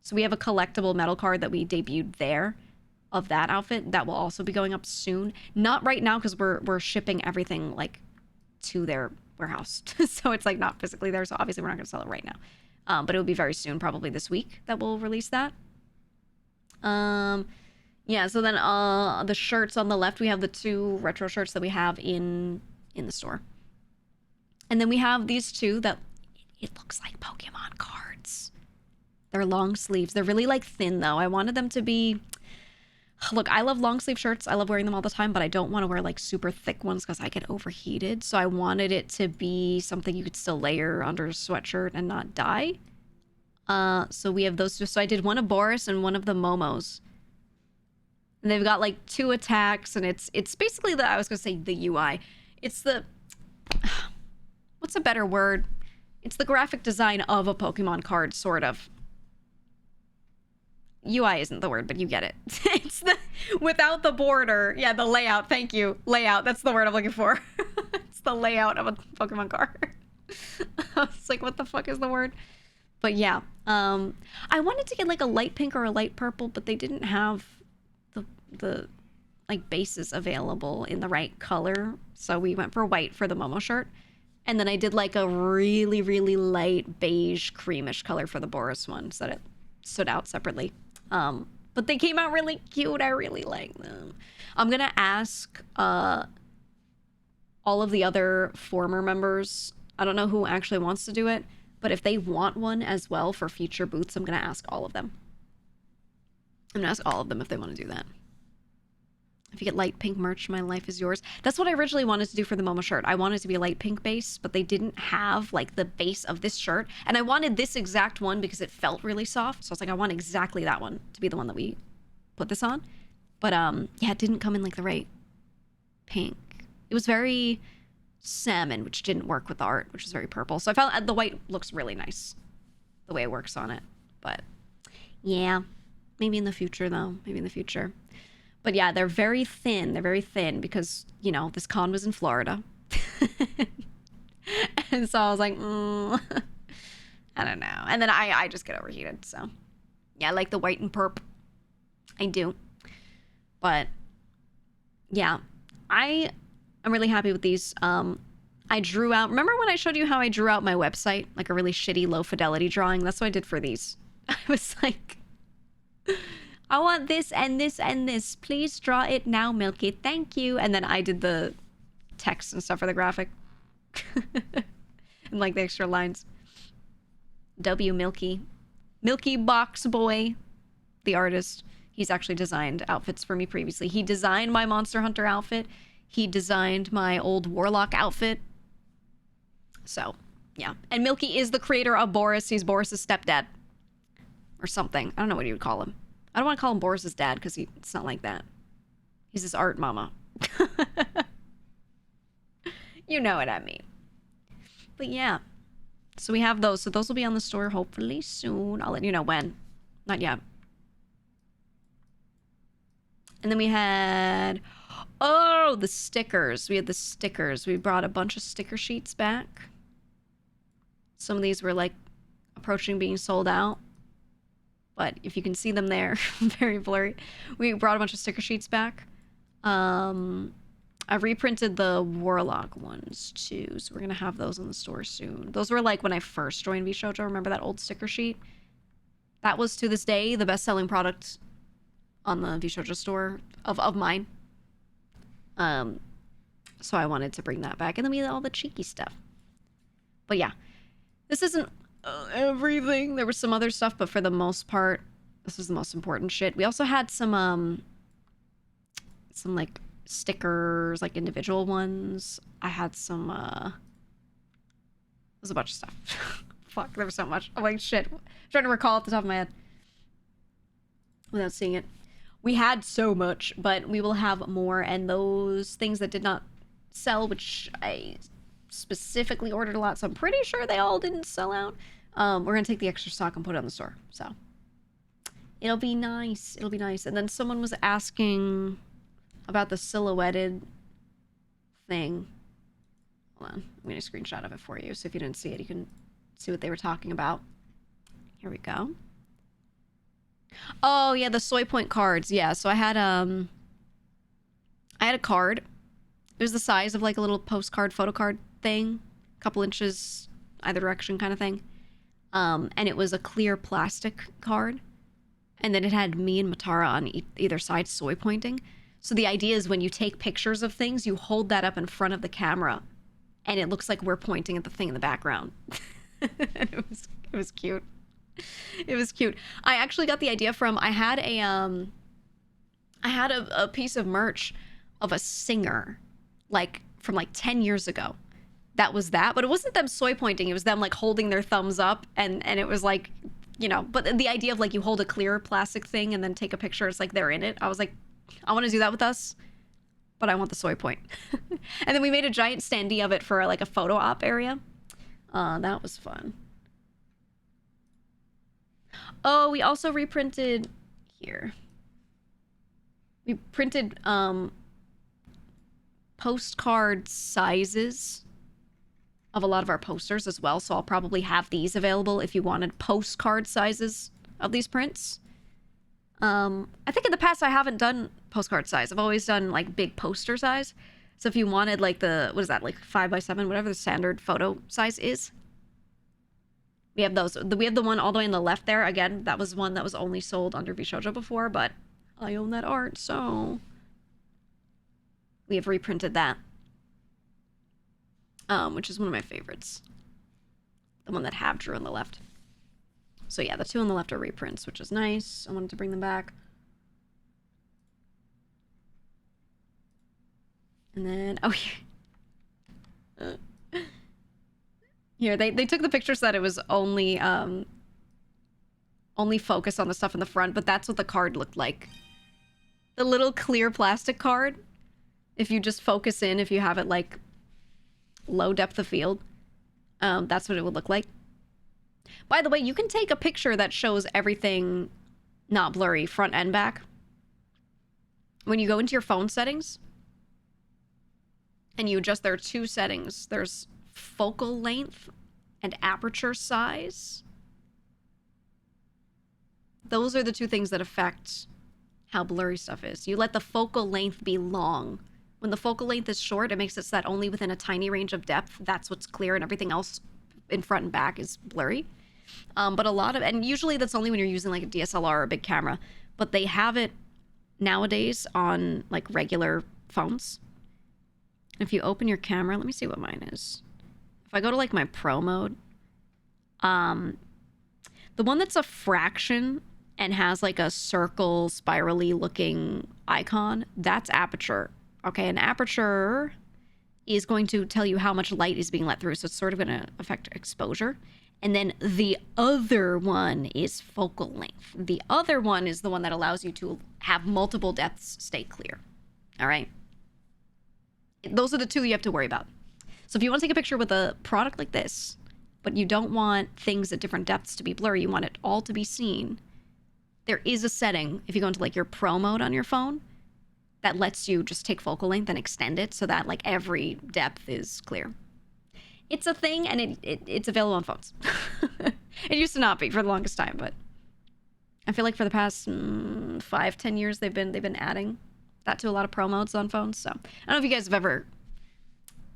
So we have a collectible metal card that we debuted there of that outfit that will also be going up soon. Not right now because we're shipping everything like to their warehouse. So it's like not physically there. So obviously we're not going to sell it right now. But it will be very soon, probably this week, that we'll release that. Yeah, so then the shirts on the left, we have the 2 retro shirts that we have in the store. And then we have these 2 that it looks like Pokemon cards. They're long sleeves. They're really like thin though. I wanted them to be... Look, I love long sleeve shirts. I love wearing them all the time, but I don't want to wear like super thick ones because I get overheated. So I wanted it to be something you could still layer under a sweatshirt and not die. So we have those 2. So I did one of Boris and one of the Momos. And they've got like 2 attacks, and it's basically I was gonna say the UI. It's the... What's a better word? It's the graphic design of a Pokemon card, sort of. UI isn't the word, but you get it. It's the without the border. Yeah, the layout. Thank you. Layout. That's the word I'm looking for. It's the layout of a Pokemon card. I was like, what the fuck is the word? But yeah, I wanted to get like a light pink or a light purple, but they didn't have the like bases available in the right color. So we went for white for the Momo shirt. And then I did like a really, really light beige creamish color for the Boris one so that it stood out separately. But they came out really cute. I really like them. I'm gonna ask all of the other former members. I don't know who actually wants to do it, but if they want one as well for future booths, I'm gonna ask all of them. I'm gonna ask all of them if they want to do that. If you get light pink merch, my life is yours. That's what I originally wanted to do for the Momo shirt. I wanted it to be a light pink base, but they didn't have like the base of this shirt. And I wanted this exact one because it felt really soft. So I was like, I want exactly that one to be the one that we put this on. But yeah, it didn't come in like the right pink. It was very salmon, which didn't work with the art, which is very purple. So I felt the white looks really nice the way it works on it. But yeah, maybe in the future though. Maybe in the future. But yeah, they're very thin. They're very thin because, you know, this con was in Florida. And so I was like, I don't know. And then I just get overheated. So yeah, I like the white and purp. I do. But yeah, I am really happy with these. I drew out, remember when I showed you how I drew out my website? Like a really shitty low fidelity drawing? That's what I did for these. I was like... I want this and this and this. Please draw it now, Milky. Thank you. And then I did the text and stuff for the graphic. And like the extra lines. W Milky. Milky Box Boy, the artist. He's actually designed outfits for me previously. He designed my Monster Hunter outfit. He designed my old Warlock outfit. So, yeah. And Milky is the creator of Boris. He's Boris's stepdad. Or something. I don't know what you would call him. I don't want to call him Boris's dad because it's not like that. He's his art mama. You know what I mean. But yeah. So we have those. So those will be on the store hopefully soon. I'll let you know when. Not yet. And then we had... Oh, the stickers. We had the stickers. We brought a bunch of sticker sheets back. Some of these were like approaching being sold out. But if you can see them there, very blurry. We brought a bunch of sticker sheets back. I reprinted the Warlock ones too, so we're gonna have those in the store soon. Those were like when I first joined VShojo. Remember that old sticker sheet? That was to this day the best-selling product on the VShojo store of mine. So I wanted to bring that back, and then we had all the cheeky stuff. But yeah, this isn't everything. There was some other stuff, but for the most part, this was the most important shit. We also had some like stickers, like individual ones. I had some there's a bunch of stuff. Fuck, there was so much. I'm like, shit. I'm trying to recall off the top of my head without seeing it. We had so much, but we will have more, and those things that did not sell, which I specifically ordered a lot, so I'm pretty sure they all didn't sell out. We're gonna take the extra stock and put it on the store, so it'll be nice. It'll be nice. And then someone was asking about the silhouetted thing. Hold on, I'm gonna screenshot of it for you, so if you didn't see it, you can see what they were talking about. Here we go. Oh yeah, the soy point cards. Yeah, so I had a card. It was the size of like a little postcard, photo card thing, a couple inches either direction kind of thing. And it was a clear plastic card, and then it had me and Matara on either side soy pointing. So the idea is when you take pictures of things, you hold that up in front of the camera, and it looks like we're pointing at the thing in the background. It was cute. It was cute. I actually got the idea from, I had a piece of merch of a singer, like from like 10 years ago. That was that, but it wasn't them soy pointing. It was them like holding their thumbs up, and it was like, you know, but the idea of like you hold a clear plastic thing and then take a picture, it's like they're in it. I was like, I want to do that with us, but I want the soy point. And then we made a giant standee of it for like a photo op area. That was fun. Oh, we also reprinted here. We printed postcard sizes of a lot of our posters as well, so I'll probably have these available if you wanted postcard sizes of these prints. I think in the past I haven't done postcard size. I've always done like big poster size. So if you wanted like the, what is that, like 5x7, whatever the standard photo size is. We have those. We have the one all the way on the left there. Again, that was one that was only sold under VShojo before, but I own that art, so we have reprinted that. Which is one of my favorites. The one that Have drew on the left. So yeah, the two on the left are reprints, which is nice. I wanted to bring them back. And then, oh, here, they took the picture so that it was only focused on the stuff in the front, but that's what the card looked like. The little clear plastic card, if you just focus in, if you have it like low depth of field, that's what it would look like. By the way, you can take a picture that shows everything not blurry, front and back. When you go into your phone settings and you adjust, there are two settings. There's focal length and aperture size. Those are the two things that affect how blurry stuff is. You let the focal length be long. When the focal length is short, it makes it so that only within a tiny range of depth, that's what's clear, and everything else in front and back is blurry. But a lot of, and usually that's only when you're using like a DSLR or a big camera, but they have it nowadays on like regular phones. If you open your camera, let me see what mine is. If I go to like my pro mode, the one that's a fraction and has like a circle spirally looking icon, that's aperture. Okay, and aperture is going to tell you how much light is being let through. So it's sort of going to affect exposure. And then the other one is focal length. The other one is the one that allows you to have multiple depths stay clear. All right. Those are the two you have to worry about. So if you want to take a picture with a product like this, but you don't want things at different depths to be blurry, you want it all to be seen, there is a setting, if you go into like your pro mode on your phone, that lets you just take focal length and extend it so that like every depth is clear. It's a thing, and it's available on phones. It used to not be for the longest time, but I feel like for the past 5-10 years they've been adding that to a lot of pro modes on phones. So I don't know if you guys have ever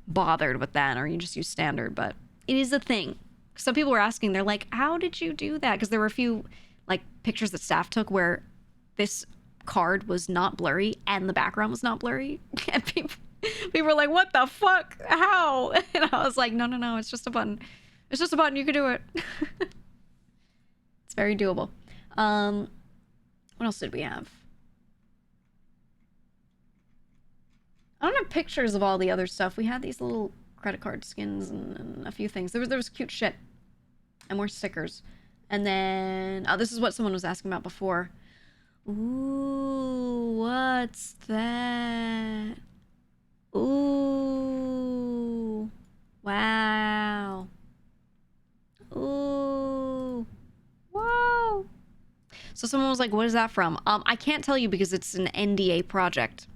bothered with that or you just use standard, but it is a thing. Some people were asking, they're like, how did you do that? Because there were a few like pictures that staff took where this card was not blurry and the background was not blurry, and people were like, what the fuck, how? And I was like, no, it's just a button, you can do it. It's very doable. What else did we have? I don't have pictures of all the other stuff. We had these little credit card skins and a few things. There was cute shit and more stickers. And then, oh, this is what someone was asking about before. Ooh, what's that? Ooh, wow. Ooh, whoa. So someone was like, what is that from? I can't tell you because it's an NDA project.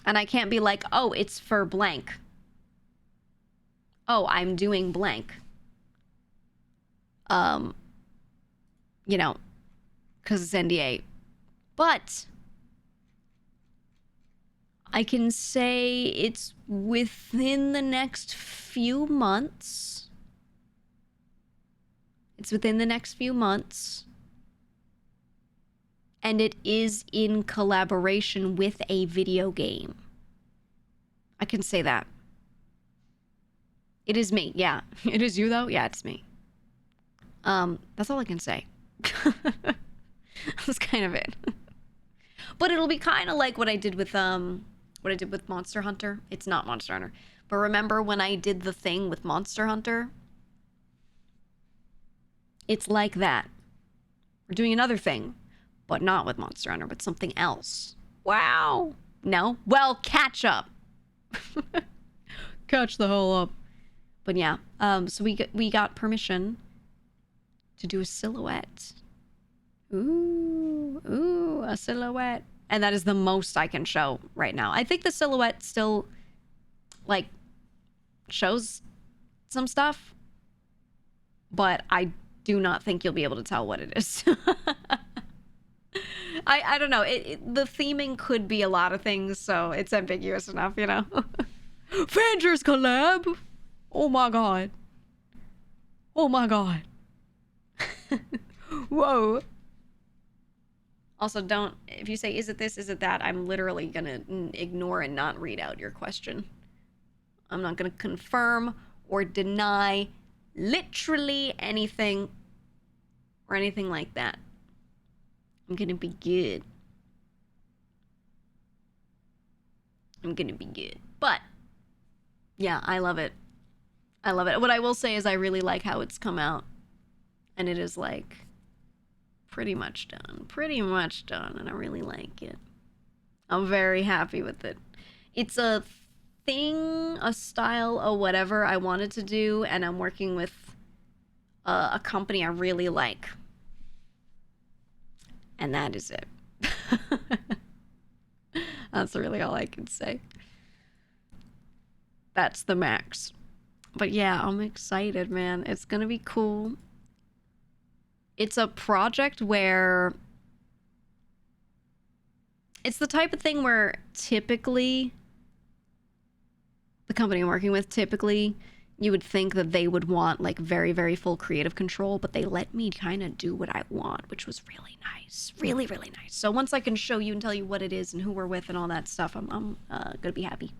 And I can't be like, oh, it's for blank. Oh, I'm doing blank. You know, because it's NDA. But I can say it's within the next few months. It's within the next few months. And it is in collaboration with a video game. I can say that. It is me, yeah. It is you, though? Yeah, it's me. That's all I can say. That's kind of it. But it'll be kind of like what I did with Monster Hunter. It's not Monster Hunter. But remember when I did the thing with Monster Hunter? It's like that. We're doing another thing, but not with Monster Hunter, but something else. Wow. No? Well, catch up. Catch the hell up. But yeah, so we got permission to do a silhouette. Ooh, a silhouette. And that is the most I can show right now. I think the silhouette still, like, shows some stuff, but I do not think you'll be able to tell what it is. I don't know. The theming could be a lot of things, so it's ambiguous enough, you know? Avengers collab! Oh my god. Oh my god. Whoa. Also, don't, if you say, is it this, is it that, I'm literally gonna ignore and not read out your question. I'm not gonna confirm or deny literally anything or anything like that. I'm gonna be good. I'm gonna be good. But, yeah, I love it. I love it. What I will say is I really like how it's come out. And it is, like, pretty much done. Pretty much done. And I really like it. I'm very happy with it. It's a thing, a style, a whatever I wanted to do. And I'm working with a company I really like. And that is it. That's really all I can say. That's the max. But yeah, I'm excited, man. It's gonna be cool. It's a project where it's the type of thing where typically the company I'm working with, typically you would think that they would want like very, very full creative control, but they let me kind of do what I want, which was really nice. Really, really nice. So once I can show you and tell you what it is and who we're with and all that stuff, I'm gonna be happy.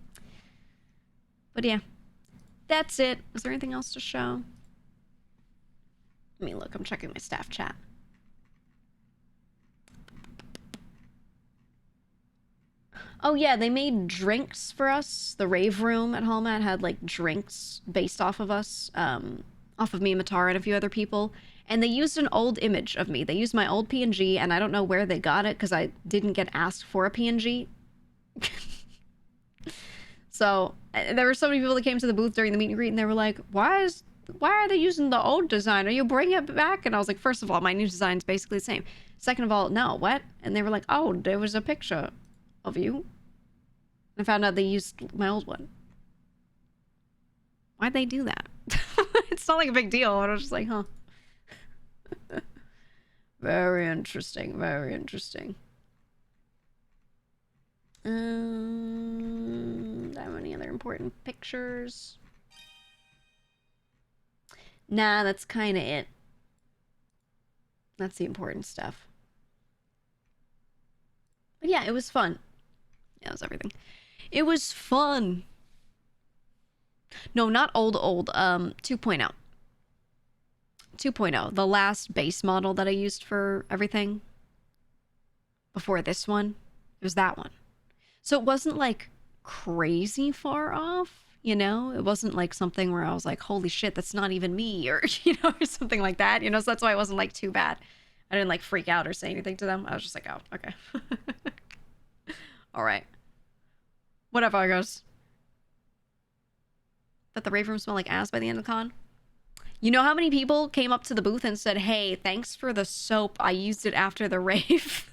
But yeah. That's it. Is there anything else to show? Let me look. I'm checking my staff chat. Oh yeah, they made drinks for us. The rave room at home had like drinks based off of us, off of me, Matara, and a few other people. And they used an old image of me. They used my old PNG, and I don't know where they got it because I didn't get asked for a PNG. So there were so many people that came to the booth during the meet and greet, and they were like, why are they using the old design? Are you bringing it back? And I was like, first of all, my new design is basically the same. Second of all, no, what? And they were like, oh, there was a picture of you. I found out they used my old one. Why'd they do that? It's not like a big deal. I was just like, huh. Very interesting. Very interesting. Do I have any other important pictures? Nah, that's kind of it. That's the important stuff. But yeah, it was fun. Yeah, that was everything. It was fun. No, not old. 2.0. 2.0. The last base model that I used for everything. Before this one. It was that one. So it wasn't like crazy far off, you know? It wasn't like something where I was like, holy shit, that's not even me, or, you know, or something like that, you know? So that's why it wasn't like too bad. I didn't like freak out or say anything to them. I was just like, oh, okay. All right. Whatever, I guess. That the rave room smelled like ass by the end of the con? You know how many people came up to the booth and said, hey, thanks for the soap. I used it after the rave.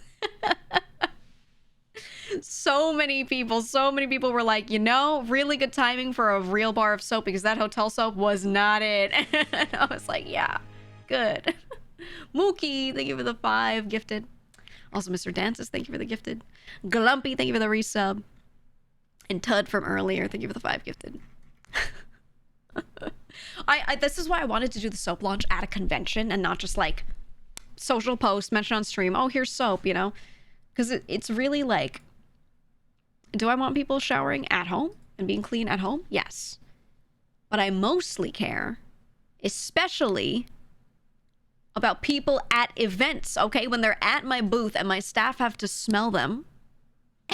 So many people were like, you know, really good timing for a real bar of soap because that hotel soap was not it. And I was like, yeah, good. Mookie, thank you for the 5 gifted. Also, Mr. Dances, thank you for the gifted. Glumpy, thank you for the resub. And Tud from earlier, thank you for the 5 gifted. This is why I wanted to do the soap launch at a convention and not just like social post, mention on stream, oh, here's soap, you know? Because it's really like, do I want people showering at home and being clean at home? Yes. But I mostly care, especially about people at events, okay? When they're at my booth and my staff have to smell them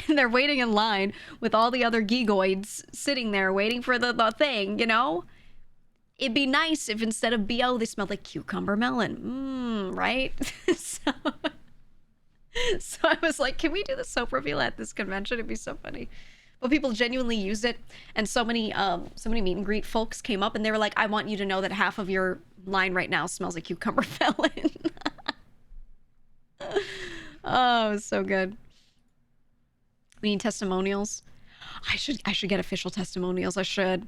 and they're waiting in line with all the other geegoids sitting there waiting for the thing, you know? It'd be nice if instead of BO, they smelled like cucumber melon. Right? So I was like, can we do the soap reveal at this convention? It'd be so funny. But people genuinely used it, and so many meet and greet folks came up and they were like, I want you to know that half of your line right now smells like cucumber melon. Oh, it was so good. We need testimonials. I should get official testimonials. I should.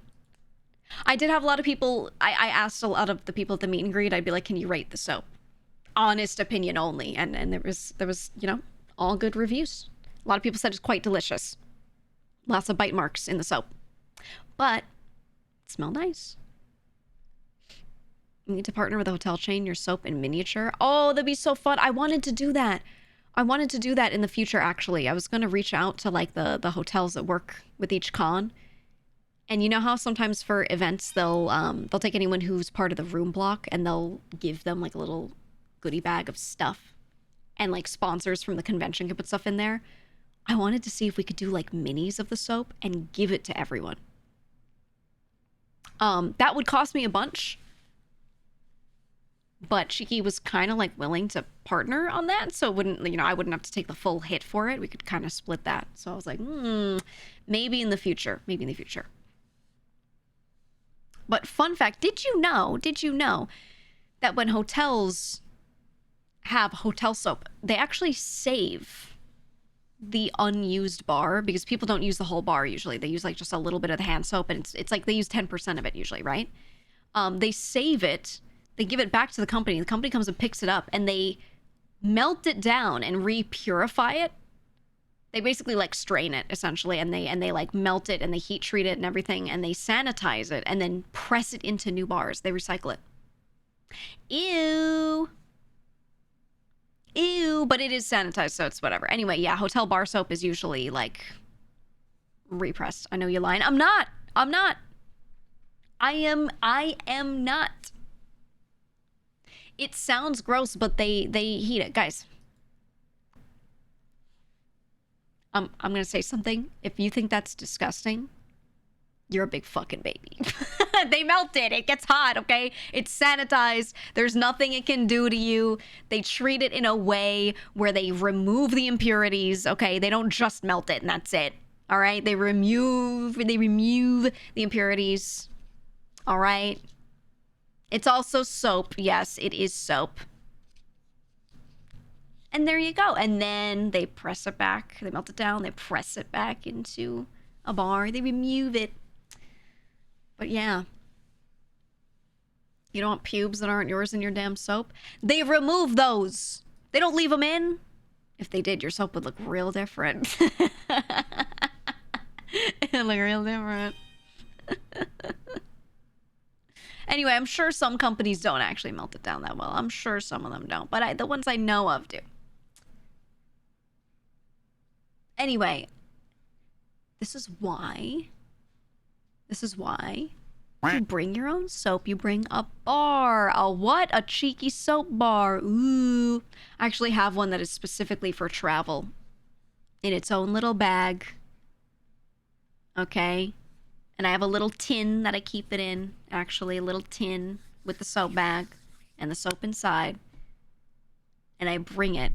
I did have a lot of people, I asked a lot of the people at the meet and greet, I'd be like, can you rate the soap? Honest opinion only, and there was, you know, all good reviews. A lot of people said it's quite delicious. Lots of bite marks in the soap, but it smelled nice. You need to partner with a hotel chain, your soap in miniature. Oh, that'd be so fun. I wanted to do that. I wanted to do that in the future, actually. I was going to reach out to like the hotels that work with each con. And you know how sometimes for events, they'll take anyone who's part of the room block and they'll give them like a little goodie bag of stuff, and like sponsors from the convention can put stuff in there. I wanted to see if we could do like minis of the soap and give it to everyone. That would cost me a bunch, but Shiki was kind of like willing to partner on that, so it wouldn't, you know, I wouldn't have to take the full hit for it. We could kind of split that. So I was like, maybe in the future. But fun fact, did you know that when hotels have hotel soap, they actually save the unused bar, because people don't use the whole bar usually. They use like just a little bit of the hand soap, and it's like they use 10% of it usually, right? They save it, they give it back to the company. The company comes and picks it up and they melt it down and re-purify it. They basically like strain it essentially, and they like melt it and they heat treat it and everything, and they sanitize it and then press it into new bars. They recycle it. Ew, but it is sanitized, so it's whatever. Anyway, yeah, hotel bar soap is usually like repressed. I know you're lying. I'm not. I am not. It sounds gross, but they heat it, guys. I'm gonna say something. If you think that's disgusting, you're a big fucking baby. They melt it. It gets hot, okay? It's sanitized. There's nothing it can do to you. They treat it in a way where they remove the impurities, okay? They don't just melt it and that's it. All right? They remove the impurities. All right? It's also soap. Yes, it is soap. And there you go. And then they press it back. They melt it down. They press it back into a bar. They remove it. But yeah. You don't want pubes that aren't yours in your damn soap? They remove those. They don't leave them in. If they did, your soap would look real different. It'd look real different. Anyway, I'm sure some companies don't actually melt it down that well. I'm sure some of them don't. But the ones I know of do. Anyway, this is why you bring your own soap. You bring a bar. A what? A cheeky soap bar. Ooh. I actually have one that is specifically for travel. In its own little bag. Okay? And I have a little tin that I keep it in. Actually, a little tin with the soap bag. And the soap inside. And I bring it.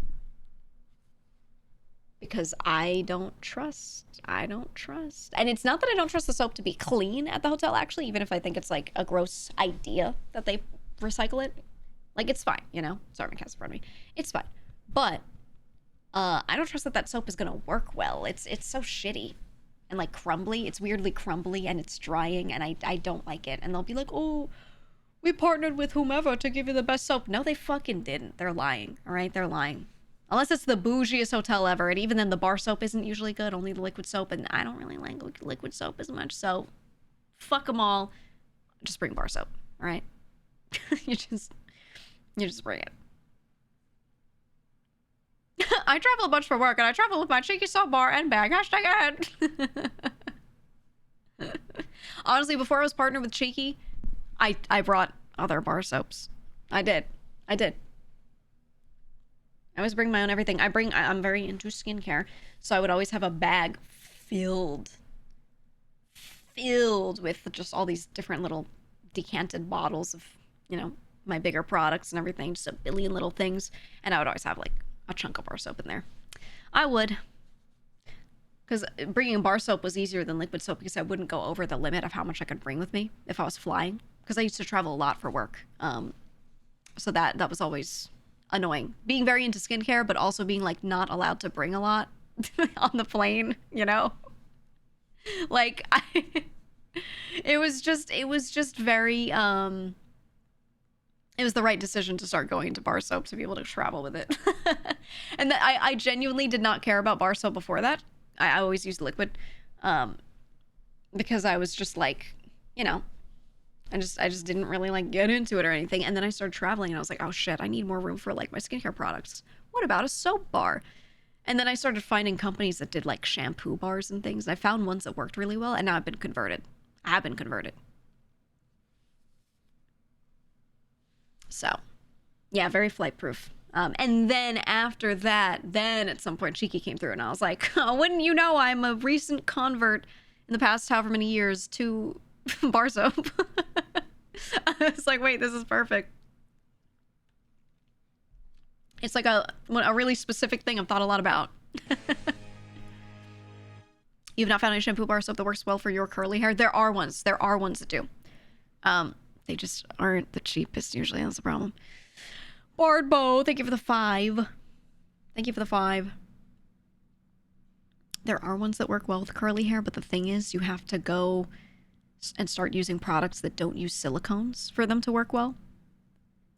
Because I don't trust. And it's not that I don't trust the soap to be clean at the hotel, actually, even if I think it's like a gross idea that they recycle it. Like, it's fine, you know? Sorry, my cat's in front of me. It's fine. But I don't trust that soap is gonna work well. It's so shitty. And like crumbly. It's weirdly crumbly and it's drying and I don't like it. And they'll be like, oh, we partnered with whomever to give you the best soap. No, they fucking didn't. They're lying, all right? They're lying. Unless it's the bougiest hotel ever, and even then the bar soap isn't usually good, only the liquid soap, and I don't really like liquid soap as much, so fuck them all. Just bring bar soap, all right? you just bring it. I travel a bunch for work, and I travel with my cheeky soap bar and bag. #ad. Honestly, before I was partnered with Cheeky, I brought other bar soaps. I did. I always bring my own everything. I'm very into skincare, so I would always have a bag filled with just all these different little decanted bottles of, you know, my bigger products and everything, just a billion little things, and I would always have like a chunk of bar soap in there. I would, because bringing bar soap was easier than liquid soap because I wouldn't go over the limit of how much I could bring with me if I was flying, because I used to travel a lot for work, so that was always annoying. Being very into skincare, but also being like not allowed to bring a lot on the plane, you know? Like it was just very it was the right decision to start going to bar soap to be able to travel with it. And that I genuinely did not care about bar soap before that. I always used liquid because I was just like, you know, I just didn't really like get into it or anything. And then I started traveling and I was like, oh shit, I need more room for like my skincare products. What about a soap bar? And then I started finding companies that did like shampoo bars and things. I found ones that worked really well, and now I've been converted. So yeah, very flight proof. And then after that, then at some point Cheeky came through and I was like, oh, wouldn't you know, I'm a recent convert in the past however many years to bar soap. I was like, wait, this is perfect. It's like a really specific thing I've thought a lot about. You've not found any shampoo bar soap that works well for your curly hair? There are ones that do. They just aren't the cheapest usually. That's the problem. Bardbo, thank you for the 5. There are ones that work well with curly hair, but the thing is, you have to go and start using products that don't use silicones for them to work well.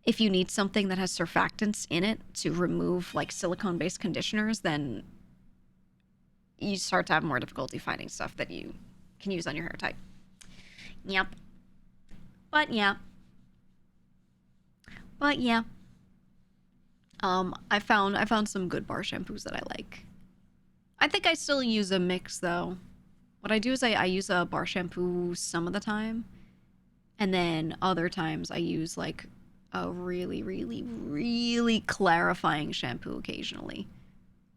If you need something that has surfactants in it to remove like silicone-based conditioners, then you start to have more difficulty finding stuff that you can use on your hair type. Yep. But yeah. I found some good bar shampoos that I like. I think I still use a mix though. What I do is I use a bar shampoo some of the time, and then other times I use like a really, really, really clarifying shampoo occasionally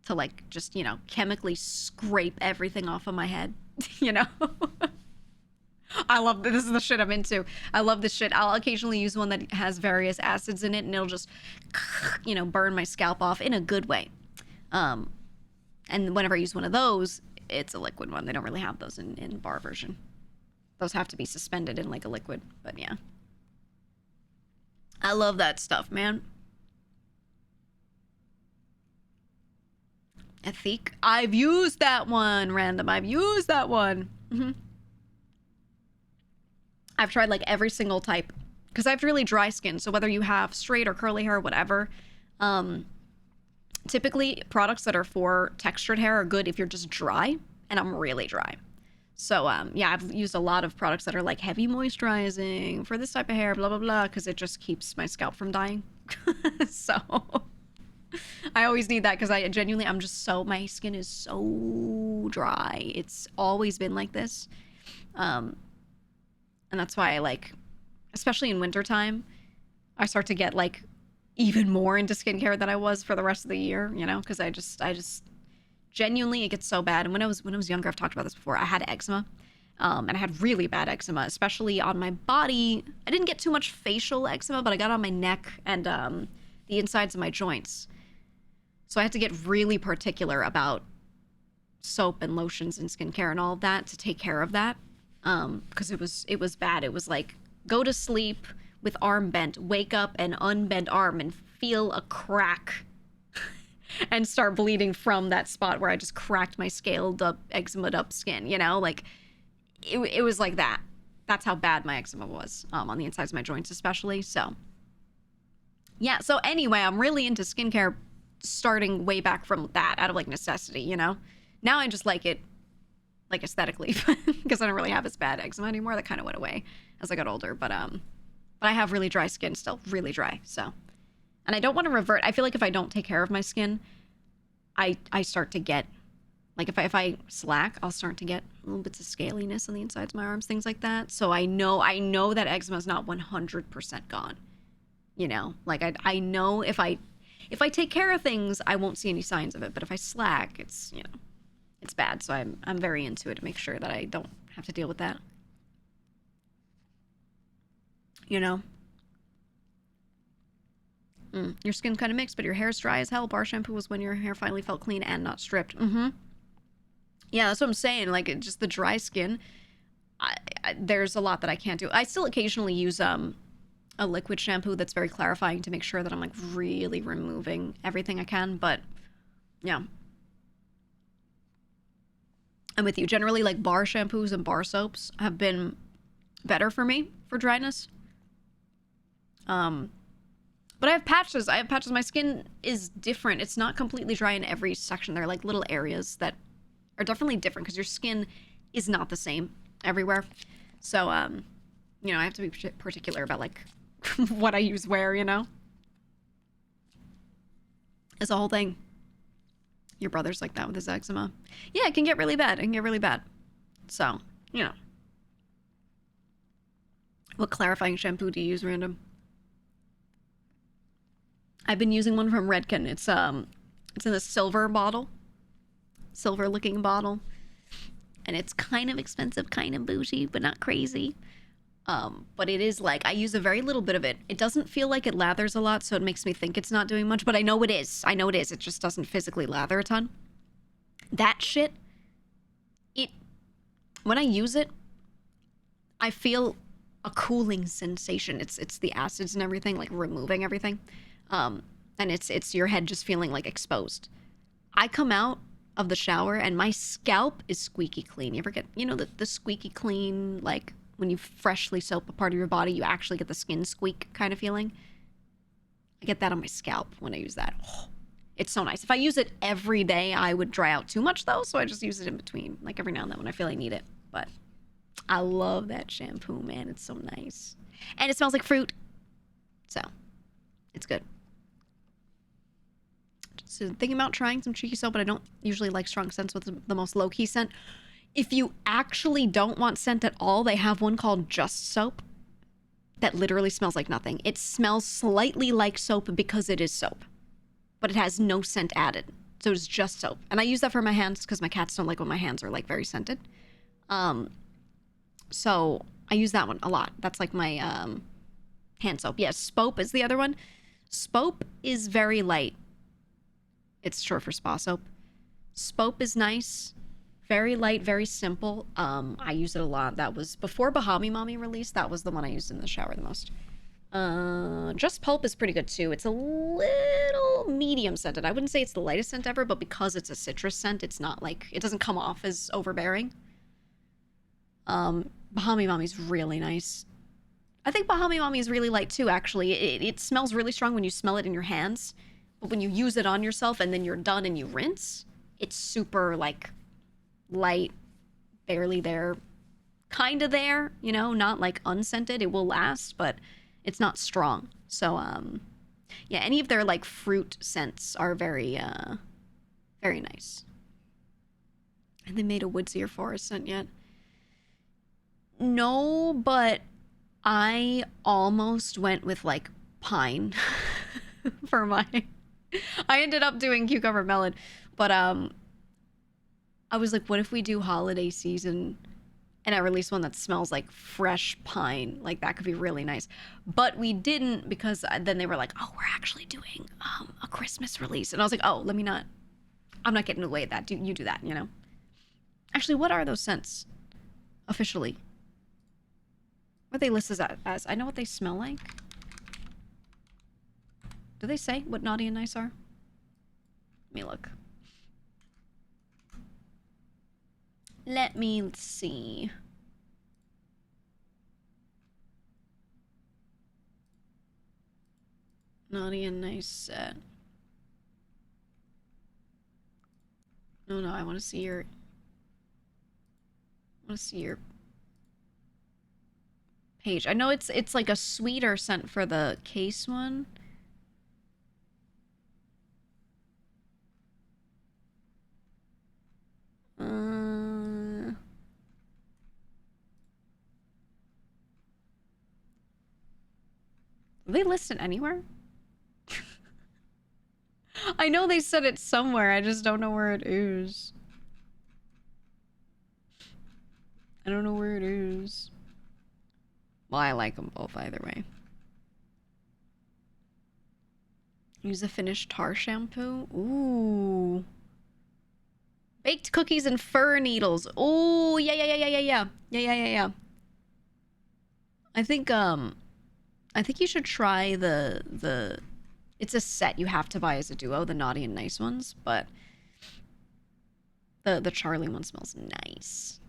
to like just, you know, chemically scrape everything off of my head, you know? I love this. Is the shit I'm into. I love this shit. I'll occasionally use one that has various acids in it, and it'll just, you know, burn my scalp off in a good way. And whenever I use one of those, it's a liquid one. They don't really have those in bar version. Those have to be suspended in like a liquid, but yeah. I love that stuff, man. Ethique. I've used that one, random. I've used that one. I've tried like every single type because I have really dry skin. So whether you have straight or curly hair or whatever, typically products that are for textured hair are good if you're just dry, and I'm really dry. So yeah, I've used a lot of products that are like heavy moisturizing for this type of hair, blah, blah, blah, because it just keeps my scalp from dying. So I always need that because I genuinely, my skin is so dry. It's always been like this. And that's why I like, especially in wintertime, I start to get like even more into skincare than I was for the rest of the year, you know, because I just genuinely, it gets so bad. And when I was younger, I've talked about this before, I had eczema, and I had really bad eczema, especially on my body. I didn't get too much facial eczema, but I got on my neck and the insides of my joints. So I had to get really particular about soap and lotions and skincare and all of that to take care of that. Because it was bad. It was like, go to sleep with arm bent, wake up and unbent arm and feel a crack and start bleeding from that spot where I just cracked my scaled up, eczemaed up skin, you know? Like, it was like that. That's how bad my eczema was, on the insides of my joints especially, so. Yeah, so anyway, I'm really into skincare starting way back from that, out of, like, necessity, you know? Now I just like it, like, aesthetically, because I don't really have as bad eczema anymore. That kind of went away as I got older, but I have really dry skin still, really dry, so. And I don't want to revert. I feel like if I don't take care of my skin, I start to get, like, if I slack, I'll start to get little bits of scaliness on the insides of my arms, things like that. So I know that eczema is not 100% gone, you know? Like, I know if I take care of things, I won't see any signs of it, but if I slack, it's, you know, it's bad. So I'm very into it to make sure that I don't have to deal with that. You know? Your skin's kind of mixed, but your hair's dry as hell. Bar shampoo was when your hair finally felt clean and not stripped. Yeah, that's what I'm saying. Like, just the dry skin, there's a lot that I can't do. I still occasionally use a liquid shampoo that's very clarifying to make sure that I'm, like, really removing everything I can. But, yeah. I'm with you. Generally, like, bar shampoos and bar soaps have been better for me for dryness. But I have patches. My skin is different. It's not completely dry in every section. There are, like, little areas that are definitely different because your skin is not the same everywhere. So, you know, I have to be particular about, like, what I use where, you know? It's a whole thing. Your brother's like that with his eczema. Yeah, it can get really bad. So, you know. What clarifying shampoo do you use, random? I've been using one from Redken. It's in a silver looking bottle, and it's kind of expensive, kind of bougie, but not crazy. But it is, like, I use a very little bit of it. It doesn't feel like it lathers a lot, so it makes me think it's not doing much, but I know it is. It just doesn't physically lather a ton. That shit, when I use it, I feel a cooling sensation. It's the acids and everything, like, removing everything. And it's your head just feeling, like, exposed. I come out of the shower and my scalp is squeaky clean. You ever get, you know, the squeaky clean, like, when you freshly soap a part of your body, you actually get the skin squeak kind of feeling? I get that on my scalp when I use that. Oh, it's so nice. If I use it every day, I would dry out too much, though, so I just use it in between, like, every now and then when I feel I need it. But I love that shampoo, man. It's so nice. And it smells like fruit. So, it's good. So thinking about trying some cheeky soap, but I don't usually like strong scents with the most low-key scent. If you actually don't want scent at all, they have one called Just Soap that literally smells like nothing. It smells slightly like soap because it is soap, but it has no scent added. So it's just soap. And I use that for my hands because my cats don't like when my hands are like very scented. So I use that one a lot. That's like my hand soap. Yes, Spope is the other one. Spope is very light. It's short for spa soap. Spope is nice. Very light, very simple. I use it a lot. That was before Bahami Mommy released. That was the one I used in the shower the most. Just Pulp is pretty good too. It's a little medium scented. I wouldn't say it's the lightest scent ever, but because it's a citrus scent, it's not like, it doesn't come off as overbearing. Bahami Mommy's really nice. I think Bahami Mommy is really light too, actually. It smells really strong when you smell it in your hands, but when you use it on yourself and then you're done and you rinse, it's super like light, barely there, kind of there, you know, not like unscented. It will last, but it's not strong. So yeah, any of their like fruit scents are very very nice. And they made a woodsy or forest scent yet? No, but I almost went with like pine for my I ended up doing cucumber melon, but I was like, what if we do holiday season and I release one that smells like fresh pine? Like that could be really nice. But we didn't because then they were like, oh, we're actually doing a Christmas release. And I was like, oh, I'm not getting away with that. You do that, you know? Actually, what are those scents officially? What are they listed as? I know what they smell like. Do they say what naughty and nice are? Let me look. Let me see. Naughty and nice set. No, I want to see your... page. I know it's like a sweeter scent for the case one. Are they listed anywhere? I know they said it somewhere. I just don't know where it is. I don't know where it is. Well, I like them both either way. Use a finished tar shampoo. Ooh. Baked cookies and fir needles. Ooh, yeah. I think you should try the it's a set you have to buy as a duo, the naughty and nice ones, but the Charlie one smells nice.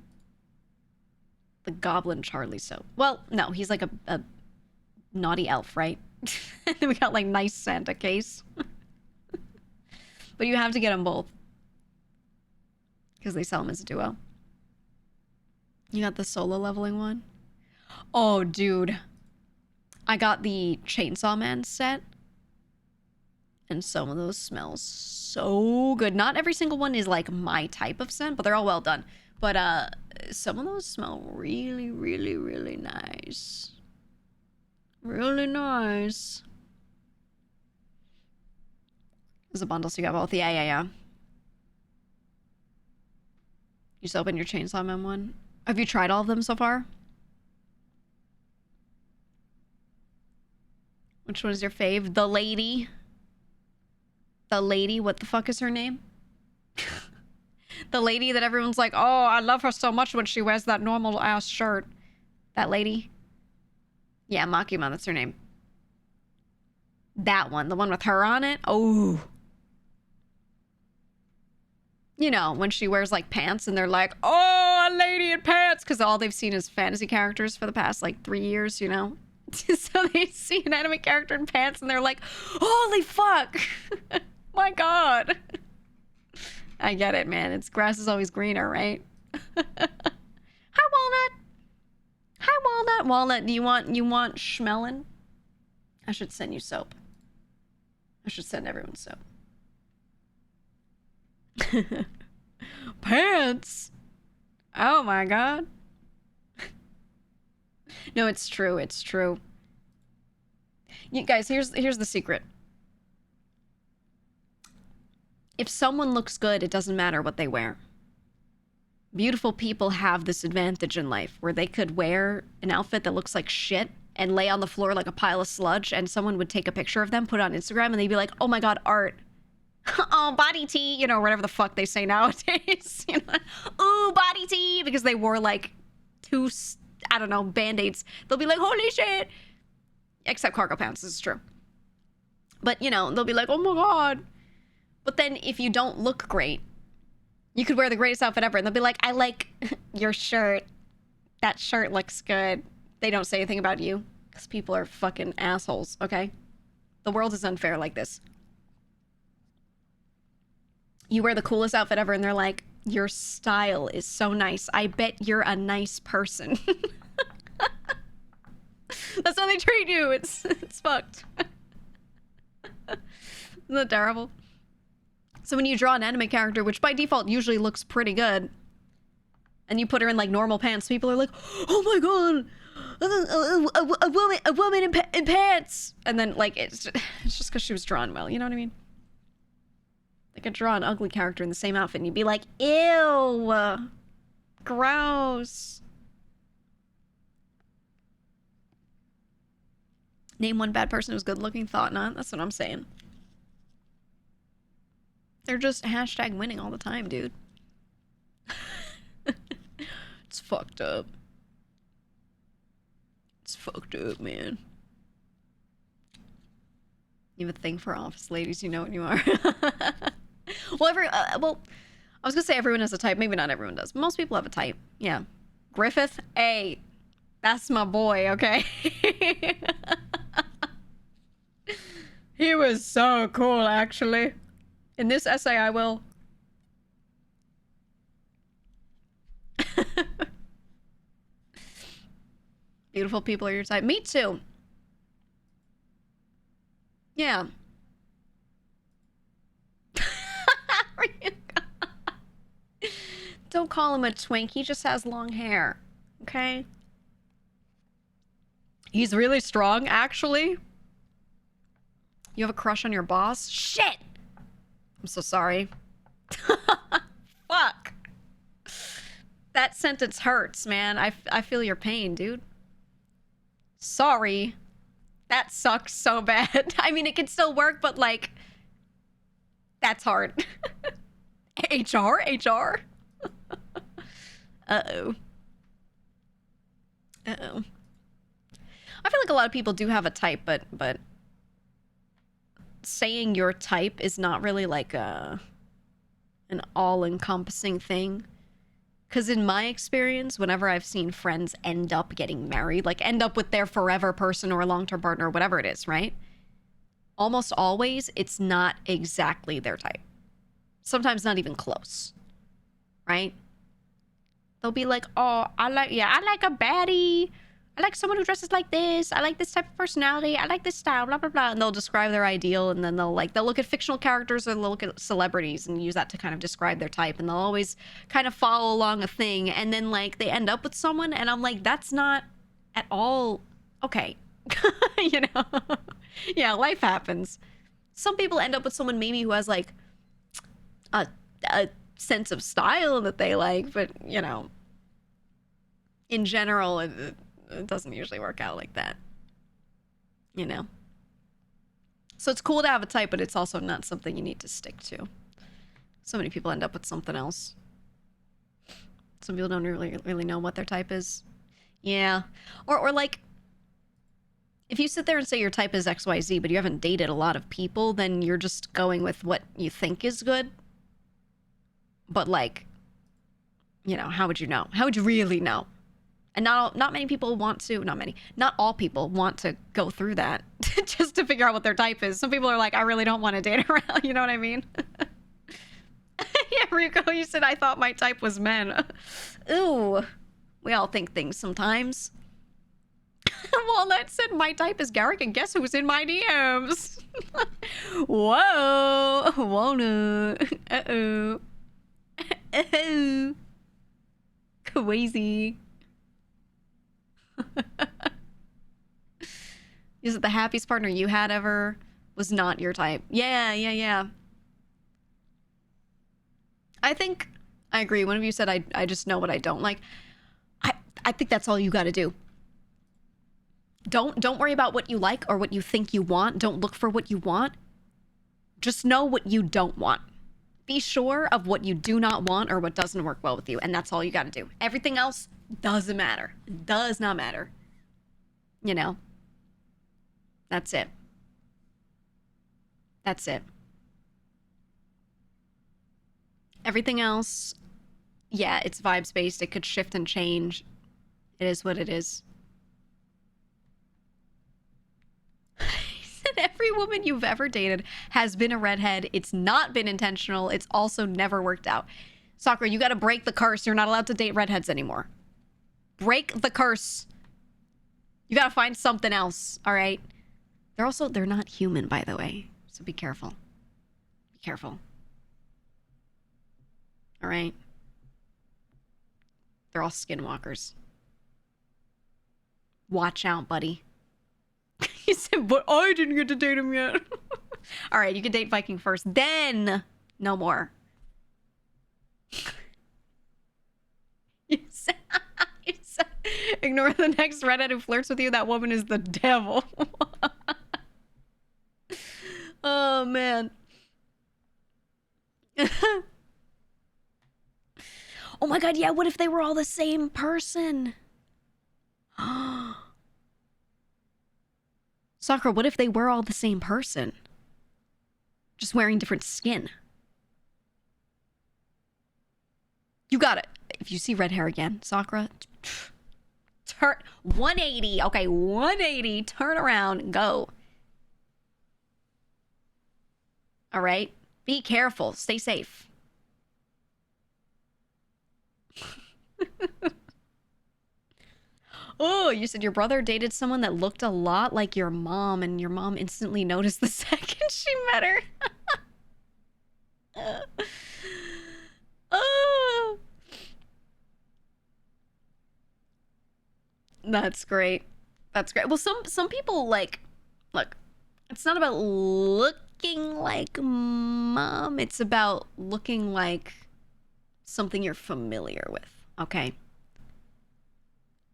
The Goblin Charlie soap. Well, no, he's like a naughty elf, right? We got like nice Santa case. But you have to get them both. Because they sell them as a duo. You got the solo leveling one? Oh, dude. I got the Chainsaw Man set. And some of those smell so good. Not every single one is like my type of scent, but they're all well done. But some of those smell really, really, really nice. Really nice. There's a bundle, so you got both. Yeah. You just open your Chainsaw Man one. Have you tried all of them so far? Which one is your fave? The lady. The lady, what the fuck is her name? The lady that everyone's like, oh, I love her so much when she wears that normal ass shirt. That lady? Yeah, Makima, that's her name. That one, the one with her on it. Oh. You know, when she wears like pants and they're like, oh, a lady in pants. Because all they've seen is fantasy characters for the past like 3 years, you know? So they see an anime character in pants and they're like, holy fuck. My God. I get it, man. It's grass is always greener, right? Hi, Walnut. Hi, Walnut. Walnut, do you want schmelling? I should send you soap. I should send everyone soap. Pants. Oh my God. No, it's true. It's true. You guys, here's the secret. if someone looks good, it doesn't matter what they wear. Beautiful people have this advantage in life where they could wear an outfit that looks like shit and lay on the floor like a pile of sludge, and someone would take a picture of them, put it on Instagram, and they'd be like, oh my god, art. Oh, body tea, you know, whatever the fuck they say nowadays. You know? Ooh, body tea, because they wore like 2, I don't know, band-aids. They'll be like, holy shit. Except cargo pants, this is true. But, you know, they'll be like, oh my god. But then if you don't look great, you could wear the greatest outfit ever, and they'll be like, I like your shirt. That shirt looks good. They don't say anything about you, because people are fucking assholes, okay? The world is unfair like this. You wear the coolest outfit ever, and they're like, your style is so nice. I bet you're a nice person. That's how they treat you. It's fucked. Isn't that terrible? So when you draw an anime character, which by default usually looks pretty good, and you put her in like normal pants, people are like, oh my god, a woman in pants. And then like, it's just because she was drawn well, you know what I mean? They could draw an ugly character in the same outfit and you'd be like, ew, gross. Name one bad person who's good looking. Thought not. That's what I'm saying. They're just hashtag winning all the time, dude. It's fucked up. It's fucked up, man. You have a thing for office ladies, you know what you are. Well, I was gonna say everyone has a type. Maybe not everyone does. Most people have a type. Yeah. Griffith, hey, that's my boy, okay? He was so cool, actually. In this essay, I will. Beautiful people are your type. Me too. Yeah. Don't call him a twink. He just has long hair. Okay? He's really strong, actually. You have a crush on your boss? Shit! I'm so sorry. Fuck. That sentence hurts, man. I feel your pain, dude. Sorry. That sucks so bad. I mean, it can still work, but like, that's hard. HR? Uh-oh. Uh-oh. I feel like a lot of people do have a type, but saying your type is not really like an all-encompassing thing. Because in my experience, whenever I've seen friends end up getting married, like end up with their forever person or a long-term partner or whatever it is, right? Almost always, it's not exactly their type. Sometimes not even close, right? They'll be like, oh, I like a baddie. I like someone who dresses like this. I like this type of personality. I like this style, blah, blah, blah. And they'll describe their ideal, and then they'll look at fictional characters or they'll look at celebrities and use that to kind of describe their type. And they'll always kind of follow along a thing. And then like they end up with someone and I'm like, that's not at all okay. You know? Yeah, life happens. Some people end up with someone maybe who has like a sense of style that they like, but you know, in general, it doesn't usually work out like that, you know? So it's cool to have a type, but it's also not something you need to stick to. So many people end up with something else. Some people don't really know what their type is. Yeah. Or like, if you sit there and say your type is XYZ, but you haven't dated a lot of people, then you're just going with what you think is good. But like, you know, how would you know? How would you really know? And not many people want to, not all people want to go through that just to figure out what their type is. Some people are like, I really don't want to date around, you know what I mean? Yeah, Ryuko, you said I thought my type was men. Ooh, we all think things sometimes. Walnut said my type is Garrick, and guess who's in my DMs? Whoa, Walnut. Uh-oh. Uh-oh. Crazy. Is it the happiest partner you had ever was not your type? Yeah. I think I agree. One of you said I just know what I don't like. I think that's all you got to do. Don't worry about what you like or what you think you want. Don't look for what you want. Just know what you don't want. Be sure of what you do not want or what doesn't work well with you, and that's all you got to do. Everything else doesn't matter. It does not matter. You know? That's it. That's it. Everything else, yeah, it's vibes based. It could shift and change. It is what it is. He said every woman you've ever dated has been a redhead. It's not been intentional. It's also never worked out. Sakura, you got to break the curse. You're not allowed to date redheads anymore. Break the curse. You got to find something else, all right? They're not human, by the way. So be careful. Be careful. All right? They're all skinwalkers. Watch out, buddy. He said, but I didn't get to date him yet. All right, you can date Viking first. Then, no more. You said, ignore the next redhead who flirts with you. That woman is the devil. Oh, man. Oh my god, yeah, what if they were all the same person? Sakura, what if they were all the same person? Just wearing different skin. You got it. If you see red hair again, Sakura, turn 180. Okay, 180. Turn around. Go. All right? Be careful. Stay safe. Oh, you said your brother dated someone that looked a lot like your mom, and your mom instantly noticed the second she met her. Oh. That's great. That's great. Well, some people like, look, it's not about looking like mom. It's about looking like something you're familiar with, okay?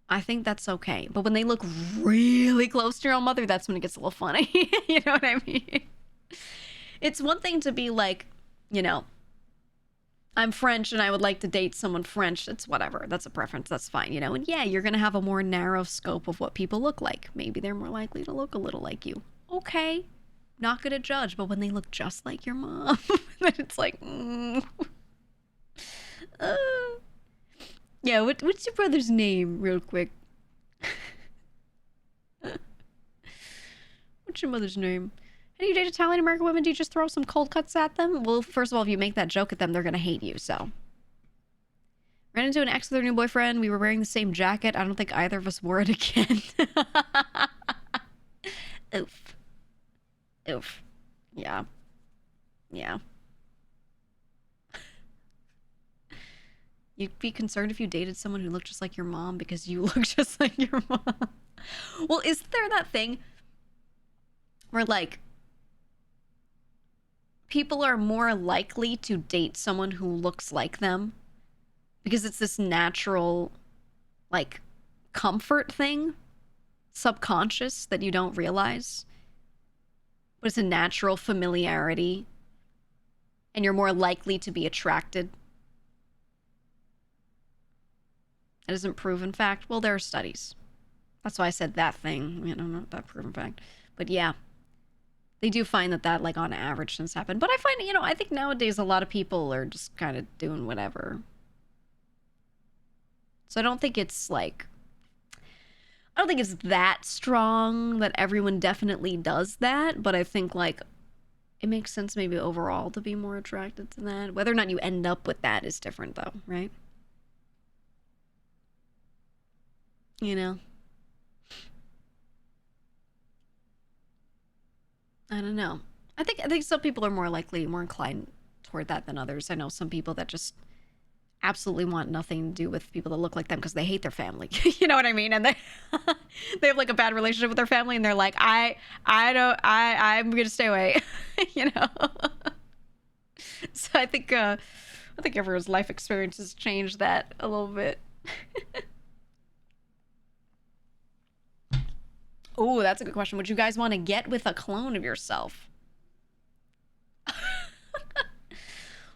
I think that's okay. But when they look really close to your own mother, that's when it gets a little funny. You know what I mean? It's one thing to be like, you know, I'm French and I would like to date someone French. It's whatever. That's a preference. That's fine, you know? And yeah, you're going to have a more narrow scope of what people look like. Maybe they're more likely to look a little like you. Okay. Not going to judge. But when they look just like your mom, then it's like, yeah, what's your brother's name, real quick? What's your mother's name? How do you date Italian American women? Do you just throw some cold cuts at them? Well, first of all, if you make that joke at them, they're gonna hate you, so. Ran into an ex with her new boyfriend. We were wearing the same jacket. I don't think either of us wore it again. Oof. Oof. Yeah. Yeah. You'd be concerned if you dated someone who looked just like your mom because you look just like your mom. Well, isn't there that thing where, like, people are more likely to date someone who looks like them because it's this natural, like, comfort thing, subconscious, that you don't realize, but it's a natural familiarity, and you're more likely to be attracted. It isn't proven fact. Well, there are studies. That's why I said that thing. You know, not that proven fact. But yeah, they do find that like on average things happen. But I find, you know, I think nowadays a lot of people are just kind of doing whatever. So I don't think it's like, I don't think it's that strong that everyone definitely does that. But I think like it makes sense maybe overall to be more attracted to that. Whether or not you end up with that is different though, right? You know, I don't know. I think some people are more inclined toward that than others. I know some people that just absolutely want nothing to do with people that look like them because they hate their family. You know what I mean? And they they have like a bad relationship with their family, and they're like, I'm gonna stay away. You know. So I think I think everyone's life experiences changed that a little bit. Oh, that's a good question. Would you guys want to get with a clone of yourself? Well,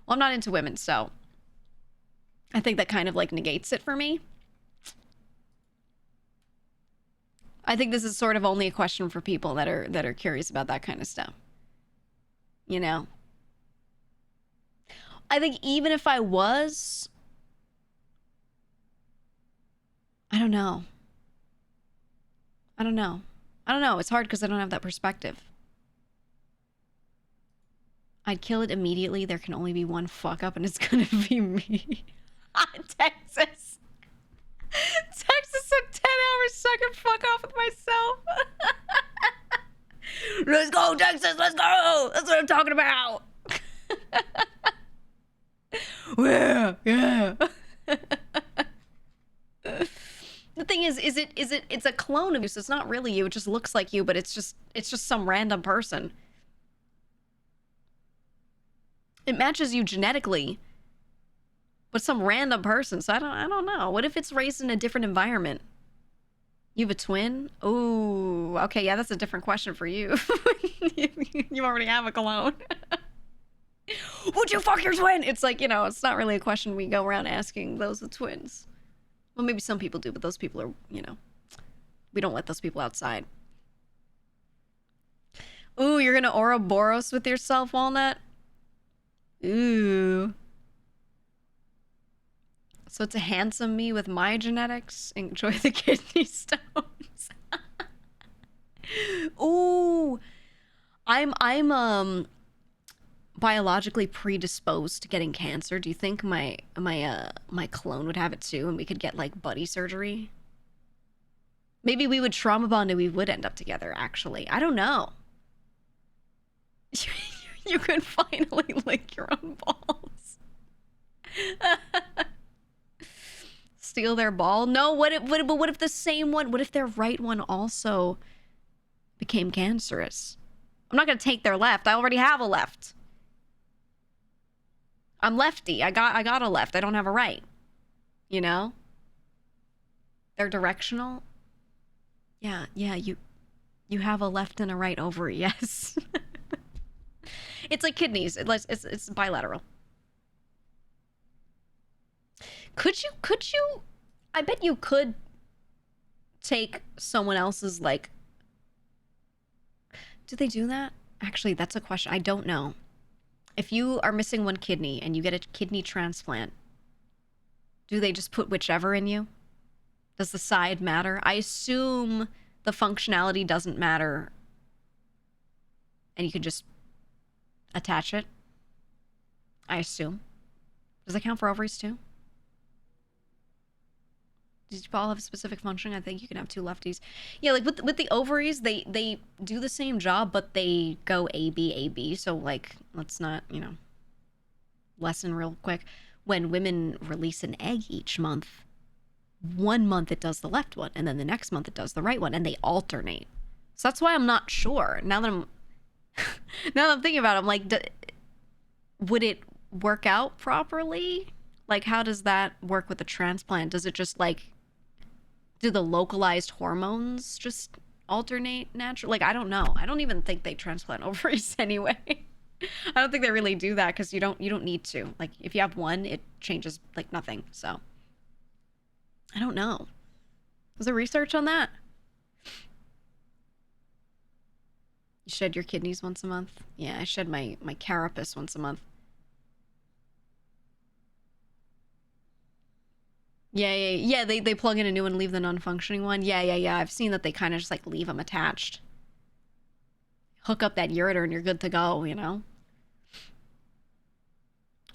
I'm not into women, so I think that kind of like negates it for me. I think this is sort of only a question for people that are curious about that kind of stuff. You know? I think even if I was, I don't know. It's hard because I don't have that perspective. I'd kill it immediately. There can only be one fuck up, and it's gonna be me. Texas. Texas said 10 hours so I can fuck off with myself. Let's go, Texas, let's go. That's what I'm talking about. Yeah. The thing is it's a clone of you, so it's not really you. It just looks like you, but it's just some random person. It matches you genetically, but some random person. So I don't know. What if it's raised in a different environment? You have a twin? Oh, okay, yeah, that's a different question for you. You already have a clone. Would you fuck your twin? It's like, you know, it's not really a question we go around asking those with twins. Well, maybe some people do, but those people are, you know, we don't let those people outside. Ooh, you're gonna Ouroboros with yourself, Walnut? Ooh. So it's a handsome me with my genetics. Enjoy the kidney stones. Ooh. I'm biologically predisposed to getting cancer. Do you think my clone would have it too, and we could get like buddy surgery? Maybe we would trauma bond and we would end up together, actually. I don't know. You could finally lick your own balls. Steal their ball? No, what if the same one, what if their right one also became cancerous? I'm not gonna take their left. I already have a left. I'm lefty. I got a left. I don't have a right. You know? They're directional. Yeah, you have a left and a right ovary, yes. It's like kidneys. It's bilateral. Could you I bet you could take someone else's, like, do they do that? Actually, that's a question. I don't know. If you are missing one kidney and you get a kidney transplant, do they just put whichever in you? Does the side matter? I assume the functionality doesn't matter and you can just attach it. I assume. Does that count for ovaries too? Does your ball have a specific function? I think you can have two lefties. Yeah, like with the ovaries, they do the same job, but they go AB, AB. So, like, let's not, you know, lesson real quick. When women release an egg each month, 1 month it does the left one, and then the next month it does the right one, and they alternate. So that's why I'm not sure. Now that I'm thinking about it, I'm like, would it work out properly? Like, how does that work with the transplant? Does it just, like, do the localized hormones just alternate naturally? Like, I don't know. I don't even think they transplant ovaries anyway. I don't think they really do that because you don't need to. Like, if you have one, it changes, like, nothing. So, I don't know. Was there research on that? You shed your kidneys once a month? Yeah, I shed my carapace once a month. Yeah, they plug in a new one and leave the non-functioning one. Yeah. I've seen that they kind of just, like, leave them attached. Hook up that ureter and you're good to go, you know?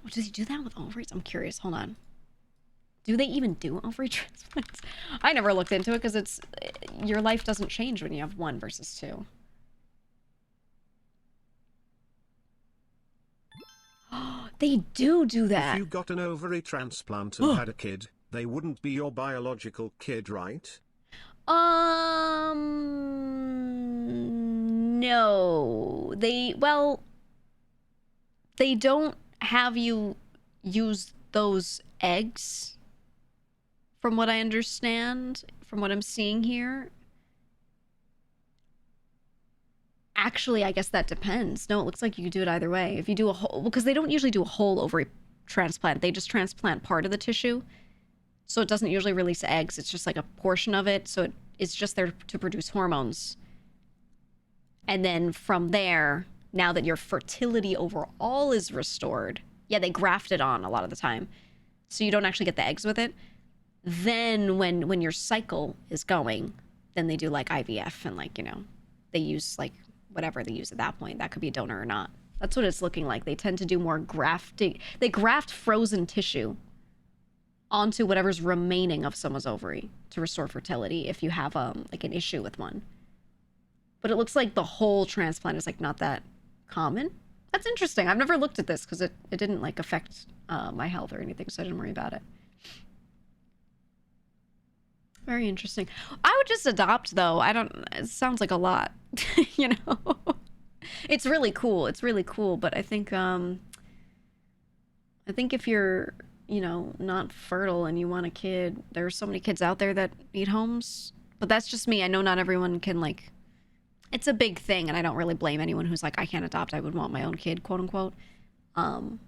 Does he do that with ovaries? I'm curious. Hold on. Do they even do ovary transplants? I never looked into it because your life doesn't change when you have one versus two. They do that. If you got an ovary transplant and had a kid, they wouldn't be your biological kid, right? No. They don't have you use those eggs, from what I understand, from what I'm seeing here. Actually, I guess that depends. No, it looks like you could do it either way. If you do a whole, because they don't usually do a whole ovary transplant. They just transplant part of the tissue. So it doesn't usually release eggs. It's just like a portion of it. So it's just there to produce hormones. And then from there, now that your fertility overall is restored, yeah, they graft it on a lot of the time. So you don't actually get the eggs with it. Then when your cycle is going, then they do like IVF and like, you know, they use like whatever they use at that point. That could be a donor or not. That's what it's looking like. They tend to do more grafting. They graft frozen tissue onto whatever's remaining of someone's ovary to restore fertility if you have like an issue with one. But it looks like the whole transplant is like not that common. That's interesting. I've never looked at this because it didn't like affect my health or anything, so I didn't worry about it. Very interesting. I would just adopt though. It sounds like a lot, you know? It's really cool. It's really cool. But I think if you're, you know, not fertile and you want a kid, there are so many kids out there that need homes. But that's just me. I know not everyone can like, it's a big thing. And I don't really blame anyone who's like, I can't adopt. I would want my own kid, quote unquote. I'm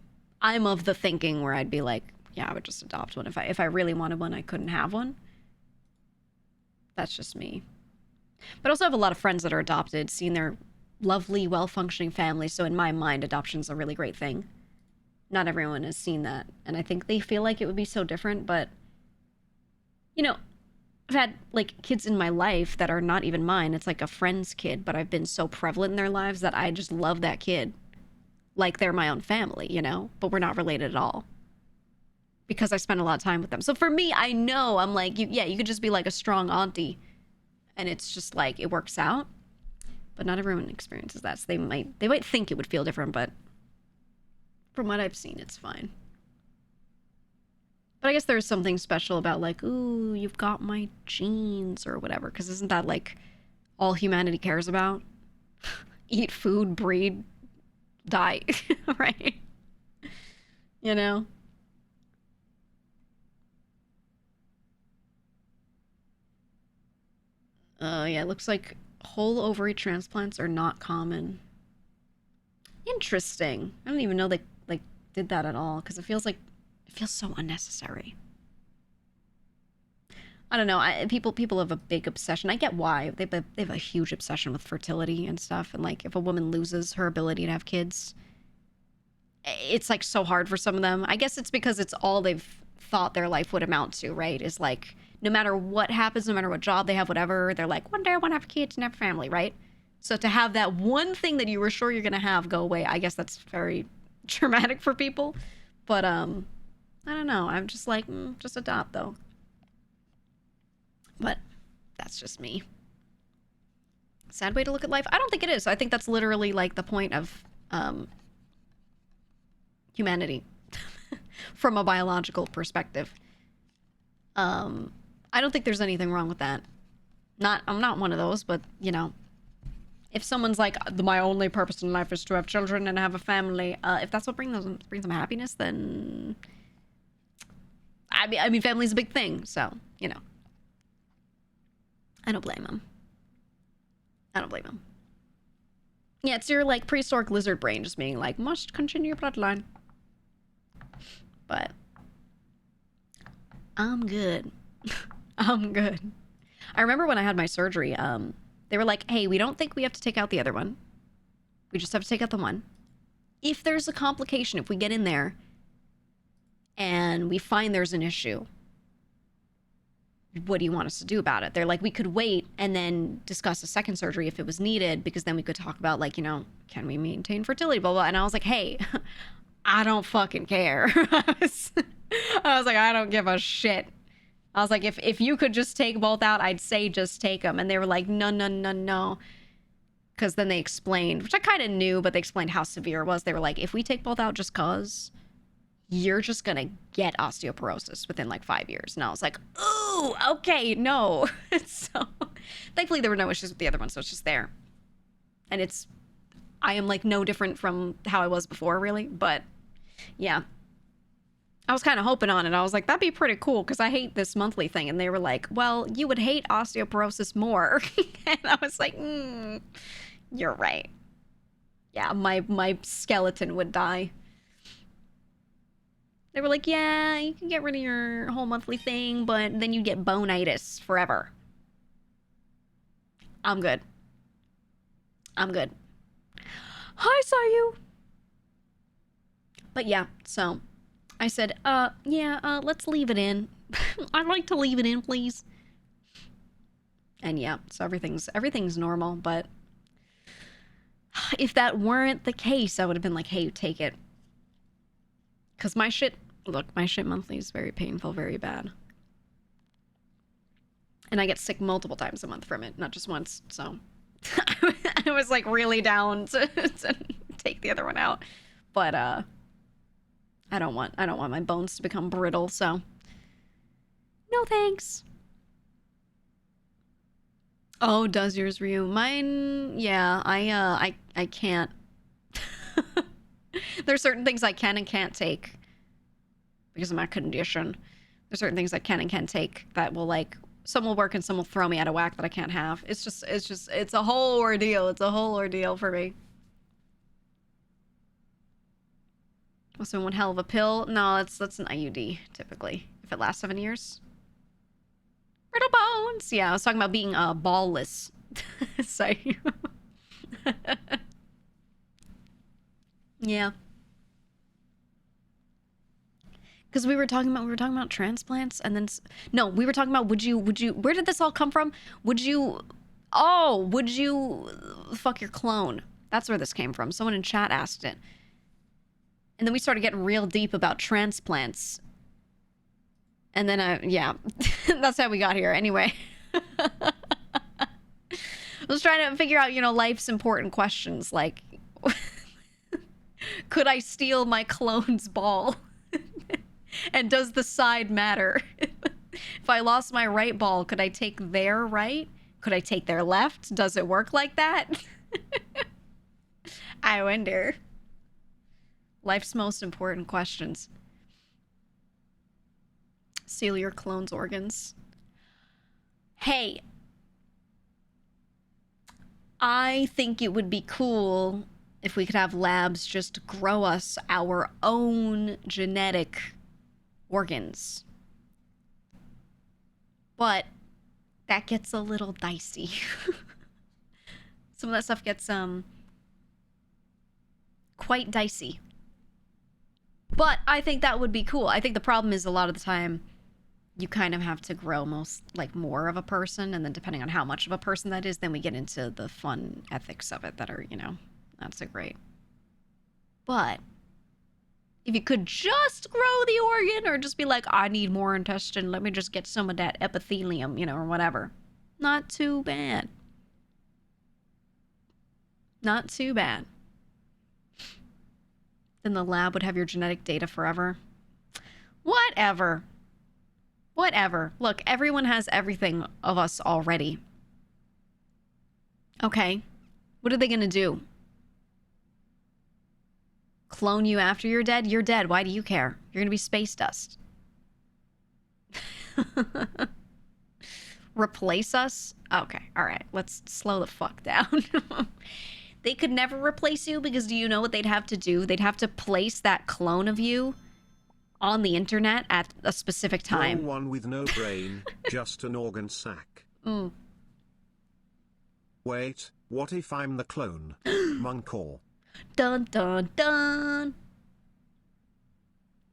of the thinking where I'd be like, yeah, I would just adopt one. If I really wanted one, I couldn't have one. That's just me. But I also have a lot of friends that are adopted, seen their lovely, well-functioning families. So in my mind, adoption's a really great thing. Not everyone has seen that. And I think they feel like it would be so different. But, you know, I've had, like, kids in my life that are not even mine. It's like a friend's kid. But I've been so prevalent in their lives that I just love that kid. Like they're my own family, you know? But we're not related at all. Because I spend a lot of time with them. So for me, I know I'm like, you could just be like a strong auntie. And it's just like, it works out. But not everyone experiences that. So they might think it would feel different, but from what I've seen, it's fine. But I guess there's something special about like, ooh, you've got my genes or whatever. Because isn't that like all humanity cares about? Eat food, breed, die, right? You know? Yeah, it looks like whole ovary transplants are not common. Interesting. I don't even know they like did that at all because it feels so unnecessary. I don't know. People have a big obsession. I get why. They have a huge obsession with fertility and stuff. And like, if a woman loses her ability to have kids, it's like so hard for some of them. I guess it's because it's all they've thought their life would amount to, right? Is like, no matter what happens, no matter what job they have, whatever, they're like, one day I want to have kids and have a family, right? So to have that one thing that you were sure you're going to have go away, I guess that's very traumatic for people. But I don't know. I'm just like, just adopt though. But that's just me. Sad way to look at life? I don't think it is. I think that's literally like the point of humanity from a biological perspective. I don't think there's anything wrong with that. I'm not one of those, but you know, if someone's like, my only purpose in life is to have children and have a family, if that's what brings them happiness, then I mean, family's a big thing, so you know, I don't blame them. Yeah, it's your like prehistoric lizard brain just being like, must continue your bloodline. But I'm good. I'm good. I remember when I had my surgery, they were like, hey, we don't think we have to take out the other one. We just have to take out the one. If there's a complication, if we get in there and we find there's an issue, what do you want us to do about it? They're like, we could wait and then discuss a second surgery if it was needed, because then we could talk about like, you know, can we maintain fertility, blah, blah. And I was like, hey, I don't fucking care. I was like, I don't give a shit. I was like, if you could just take both out, I'd say just take them. And they were like, no. Because then they explained, which I kind of knew, but they explained how severe it was. They were like, if we take both out just cause, you're just going to get osteoporosis within like 5 years. And I was like, ooh, okay, no. So thankfully there were no issues with the other one, so it's just there. And I am like no different from how I was before, really. But yeah. I was kind of hoping on it. I was like, that'd be pretty cool because I hate this monthly thing. And they were like, well, you would hate osteoporosis more. And I was like, you're right. Yeah, my skeleton would die. They were like, yeah, you can get rid of your whole monthly thing, but then you get bone-itis forever. I'm good. I'm good. Hi, Sayu. But yeah, so I said, let's leave it in. I'd like to leave it in, please. And yeah, so everything's normal, but if that weren't the case, I would have been like, hey, take it. Because my shit monthly is very painful, very bad. And I get sick multiple times a month from it, not just once, so I was like really down to take the other one out. But I don't want my bones to become brittle, so no thanks. Oh, does yours, Ryu? Mine, yeah, I can't. There's certain things I can and can't take because of my condition. There's certain things I can and can't take that will, like, some will work and some will throw me out of whack that I can't have. It's a whole ordeal. It's a whole ordeal for me. Also, one hell of a pill. No, that's an IUD, typically, if it lasts 7 years. Brittle bones. Yeah, I was talking about being ballless. So yeah. Because we were talking about transplants, and then no, we were talking about would you where did this all come from? Would you fuck your clone? That's where this came from. Someone in chat asked it. And then we started getting real deep about transplants. And then yeah, that's how we got here. Anyway, I was trying to figure out, life's important questions like, could I steal my clone's ball? And does the side matter? If I lost my right ball, could I take their right? Could I take their left? Does it work like that? I wonder. Life's most important questions. Steal your clone's organs. Hey, I think it would be cool if we could have labs just grow us our own genetic organs. But that gets a little dicey. Some of that stuff gets quite dicey. But I think that would be cool. I think the problem is a lot of the time you kind of have to grow more of a person, and then depending on how much of a person that is, then we get into the fun ethics of it that are, not so great. But if you could just grow the organ, or just be like, I need more intestine, let me just get some of that epithelium, or whatever. Not too bad. Not too bad. Then the lab would have your genetic data forever. Whatever. Whatever. Look, everyone has everything of us already. Okay. What are they gonna do? Clone you after you're dead? You're dead. Why do you care? You're gonna be space dust. Replace us? Okay, alright. Let's slow the fuck down. They could never replace you because do you know what they'd have to do? They'd have to place that clone of you on the internet at a specific time. No one with no brain, just an organ sack. Wait, what if I'm the clone? Munkor. Dun dun dun.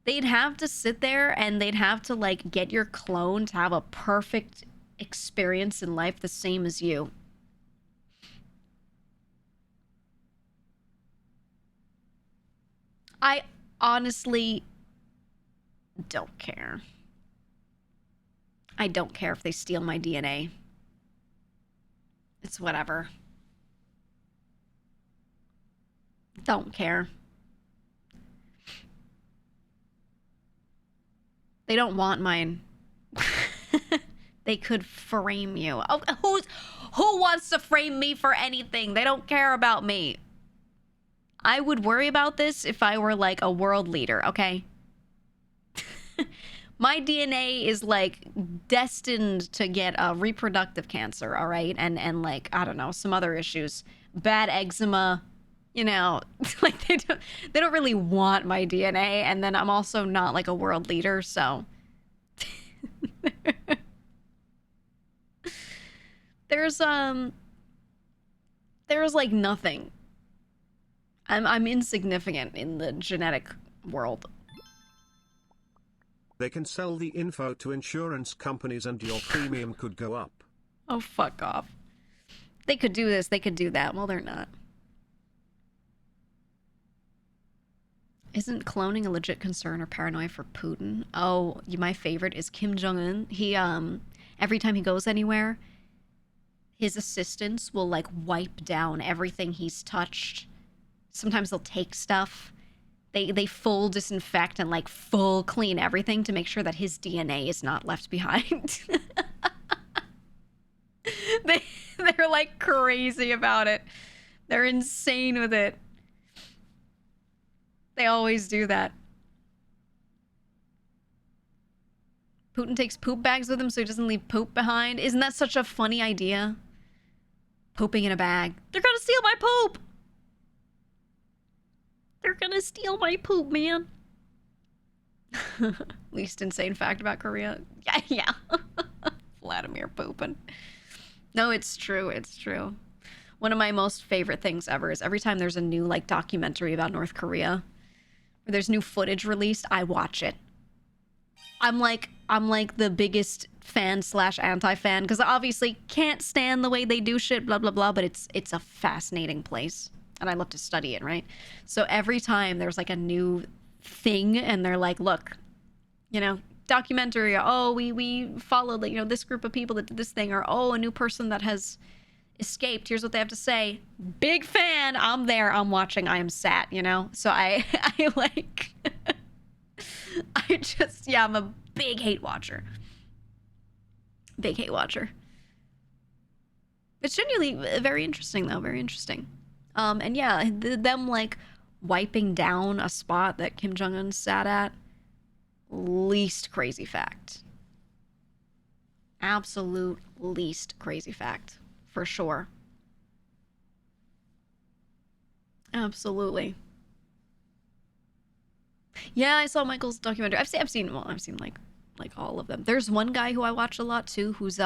They'd have to sit there and they'd have to get your clone to have a perfect experience in life the same as you. I honestly don't care. I don't care if they steal my DNA. It's whatever. Don't care. They don't want mine. They could frame you. Oh, who wants to frame me for anything? They don't care about me. I would worry about this if I were a world leader, okay? My DNA is like destined to get a reproductive cancer, all right? And like, I don't know, some other issues. Bad eczema, you know, like they don't really want my DNA, and then I'm also not like a world leader, so there's like nothing. I'm insignificant in the genetic world. They can sell the info to insurance companies and your premium could go up. Oh, fuck off. They could do this, they could do that. Well, they're not. Isn't cloning a legit concern or paranoia for Putin? Oh, my favorite is Kim Jong-un. He, every time he goes anywhere, his assistants will, like, wipe down everything he's touched. Sometimes they'll take stuff. They full disinfect and, like, full clean everything to make sure that his DNA is not left behind. They're, like, crazy about it. They're insane with it. They always do that. Putin takes poop bags with him so he doesn't leave poop behind. Isn't that such a funny idea? Pooping in a bag. They're gonna steal my poop! They're gonna steal my poop, man. Least insane fact about Korea. Yeah. Vladimir pooping. No, it's true. It's true. One of my most favorite things ever is every time there's a new, like, documentary about North Korea, or there's new footage released, I watch it. I'm like the biggest fan / anti-fan, because I obviously can't stand the way they do shit, blah, blah, blah, but it's a fascinating place, and I love to study it, right? So every time there's, like, a new thing, and they're like, look, you know, documentary, oh, we followed, you know, this group of people that did this thing, or, oh, a new person that has escaped, here's what they have to say. Big fan, I'm there, I'm watching, I am sat, you know? So I like, I'm a big hate watcher. Big hate watcher. It's genuinely very interesting, though, very interesting. And yeah, them, like, wiping down a spot that Kim Jong-un sat at, least crazy fact. Absolute least crazy fact. For sure. Absolutely. Yeah, I saw Michael's documentary. I've seen like all of them. There's one guy who I watch a lot too, who's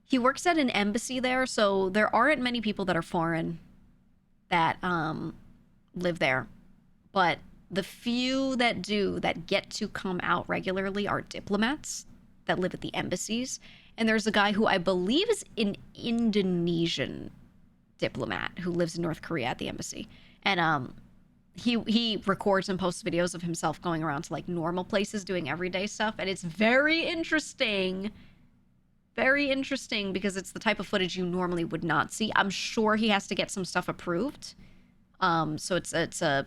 he works at an embassy there, so there aren't many people that are foreign that live there. But the few that do, that get to come out regularly, are diplomats that live at the embassies. And there's a guy who I believe is an Indonesian diplomat who lives in North Korea at the embassy. And he records and posts videos of himself going around to, like, normal places doing everyday stuff. And it's very interesting. Very interesting, because it's the type of footage you normally would not see. I'm sure he has to get some stuff approved. So it's a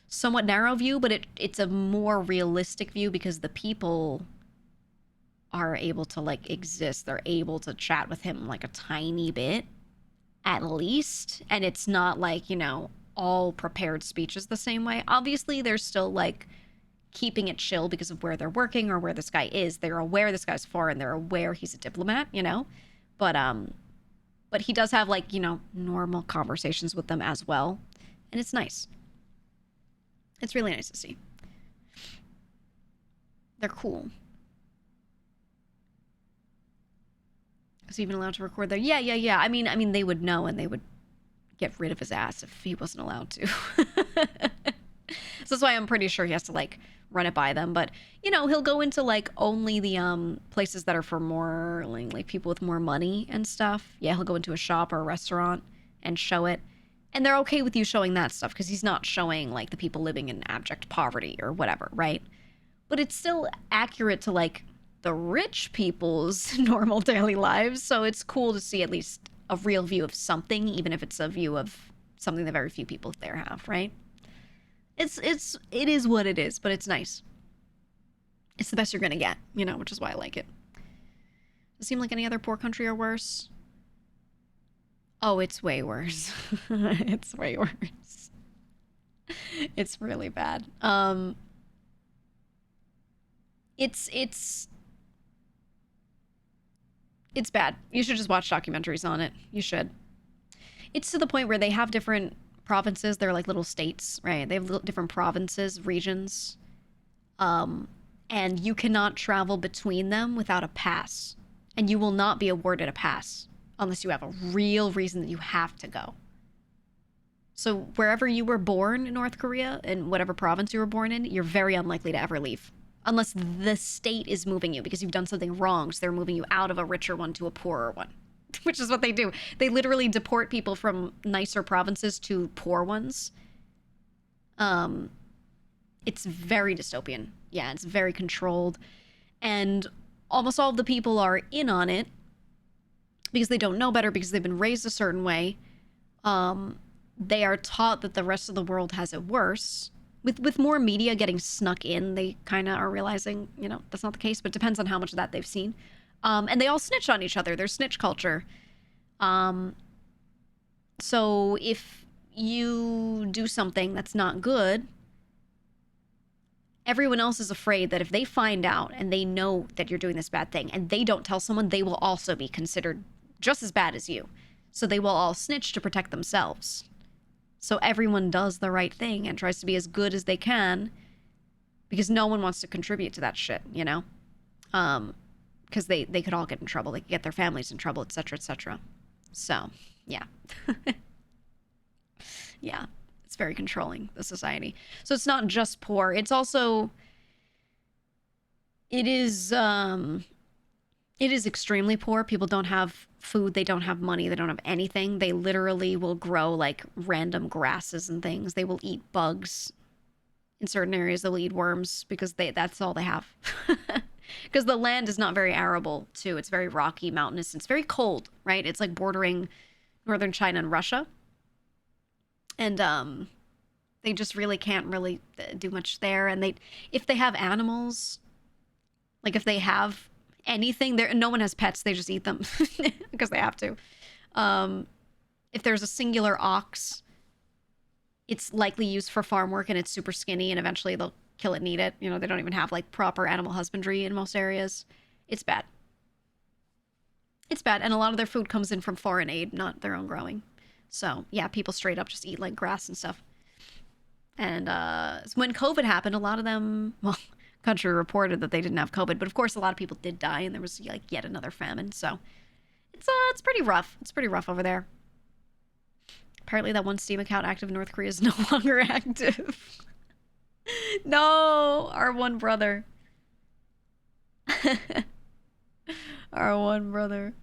somewhat narrow view, but it's a more realistic view because the people are able to, like, exist. They're able to chat with him, like, a tiny bit, at least. And it's not, like, you know, all prepared speeches the same way. Obviously, they're still, like, keeping it chill because of where they're working or where this guy is. They're aware this guy's foreign. They're aware he's a diplomat, you know? But he does have, like, you know, normal conversations with them as well. And it's nice. It's really nice to see. They're cool. Is he even allowed to record there? Yeah. I mean, they would know, and they would get rid of his ass if he wasn't allowed to. So that's why I'm pretty sure he has to, like, run it by them. But, you know, he'll go into, like, only the places that are for more, like people with more money and stuff. Yeah, he'll go into a shop or a restaurant and show it. And they're okay with you showing that stuff because he's not showing, like, the people living in abject poverty or whatever, right? But it's still accurate to, like, the rich people's normal daily lives. So it's cool to see at least a real view of something, even if it's a view of something that very few people there have, right? It is what it is, but it's nice. It's the best you're gonna get, you know, which is why I like it. Does it seem like any other poor country are worse? Oh, it's way worse. It's way worse. It's really bad. It's bad. You should just watch documentaries on it. You should. It's to the point where they have different provinces. They're like little states, right? They have different provinces, regions. And you cannot travel between them without a pass. And you will not be awarded a pass unless you have a real reason that you have to go. So wherever you were born in North Korea, in whatever province you were born in, you're very unlikely to ever leave. Unless the state is moving you because you've done something wrong, so they're moving you out of a richer one to a poorer one. Which is what they do. They literally deport people from nicer provinces to poor ones. It's very dystopian. Yeah, it's very controlled. And almost all of the people are in on it because they don't know better, because they've been raised a certain way. They are taught that the rest of the world has it worse. With more media getting snuck in, they kind of are realizing, that's not the case, but it depends on how much of that they've seen. And they all snitch on each other. There's snitch culture. So if you do something that's not good, everyone else is afraid that if they find out and they know that you're doing this bad thing and they don't tell someone, they will also be considered just as bad as you. So they will all snitch to protect themselves. So everyone does the right thing and tries to be as good as they can because no one wants to contribute to that shit, because they could all get in trouble. They could get their families in trouble, etc., etc. So, yeah. Yeah, it's very controlling, the society. So it's not just poor. It's also... It is extremely poor. People don't have food. They don't have money. They don't have anything. They literally will grow, like, random grasses and things. They will eat bugs. In certain areas, they'll eat worms because that's all they have. Because the land is not very arable, too. It's very rocky, mountainous. It's very cold, right? It's like bordering northern China and Russia. And they just really can't really do much there. And if they have animals, like if they have anything, no one has pets. They just eat them because they have to. If there's a singular ox, it's likely used for farm work and it's super skinny, and eventually they'll kill it and eat it. They don't even have like proper animal husbandry in most areas. It's bad. It's bad. And a lot of their food comes in from foreign aid, not their own growing. So yeah, people straight up just eat like grass and stuff. And when COVID happened, a lot of them, country reported that they didn't have COVID, but of course a lot of people did die, and there was like yet another famine. So it's pretty rough. It's pretty rough over there. Apparently that one Steam account active in North Korea is no longer active. No, our one brother. Our one brother.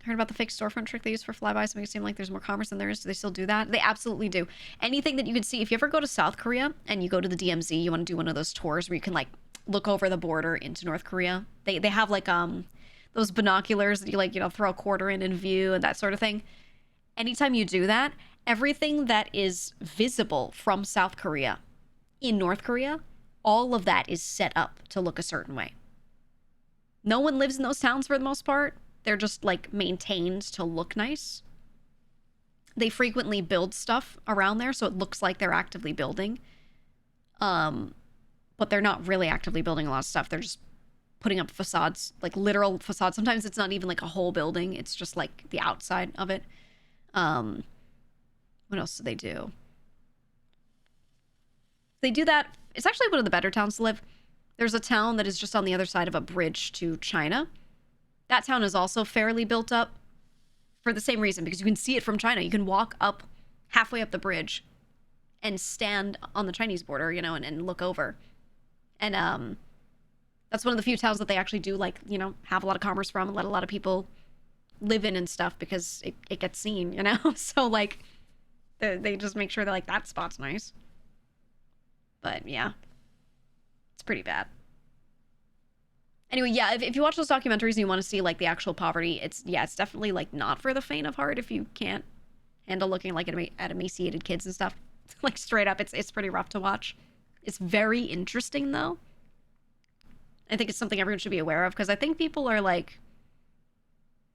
Heard about the fake storefront trick they use for flybys to make it seem like there's more commerce than there is. Do they still do that? They absolutely do. Anything that you can see, if you ever go to South Korea and you go to the DMZ, you want to do one of those tours where you can like look over the border into North Korea. They have like those binoculars that you like, throw a quarter in and view and that sort of thing. Anytime you do that, everything that is visible from South Korea in North Korea, all of that is set up to look a certain way. No one lives in those towns for the most part. They're just like maintained to look nice. They frequently build stuff around there so it looks like they're actively building. But they're not really actively building a lot of stuff. They're just putting up facades, like literal facades. Sometimes it's not even like a whole building. It's just like the outside of it. What else do they do? They do that. It's actually one of the better towns to live. There's a town that is just on the other side of a bridge to China. That town is also fairly built up for the same reason, because you can see it from China. You can walk up halfway up the bridge and stand on the Chinese border, and look over. And that's one of the few towns that they actually do like, have a lot of commerce from and let a lot of people live in and stuff, because it gets seen, So like they just make sure that like that spot's nice. But yeah, it's pretty bad. Anyway, yeah, if you watch those documentaries and you want to see like the actual poverty, it's definitely like not for the faint of heart if you can't handle looking like at emaciated kids and stuff. Like straight up, it's pretty rough to watch. It's very interesting though. I think it's something everyone should be aware of, because I think people are like,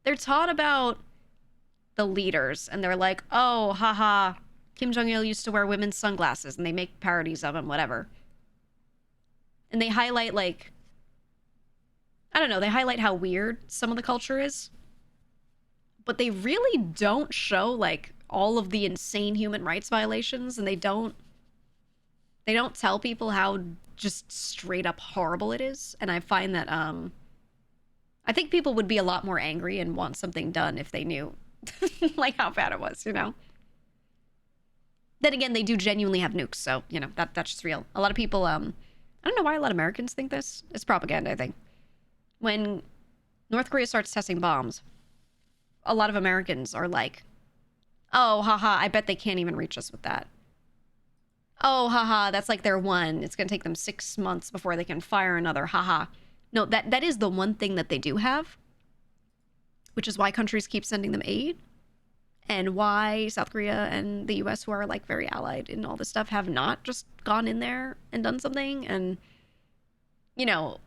they're taught about the leaders and they're like, oh, haha, Kim Jong-il used to wear women's sunglasses, and they make parodies of him, whatever. And they highlight, like, I don't know, they highlight how weird some of the culture is. But they really don't show, like, all of the insane human rights violations, and they don't tell people how just straight up horrible it is. And I find that I think people would be a lot more angry and want something done if they knew like how bad it was, you know. Then again, they do genuinely have nukes, so you know that's just real. A lot of people I don't know why a lot of Americans think this. It's propaganda, I think. When North Korea starts testing bombs, a lot of Americans are like, oh, haha, I bet they can't even reach us with that. Oh, haha, that's like their one. It's going to take them 6 months before they can fire another, haha. No, that is the one thing that they do have, which is why countries keep sending them aid, and why South Korea and the US, who are like very allied in all this stuff, have not just gone in there and done something. And, you know,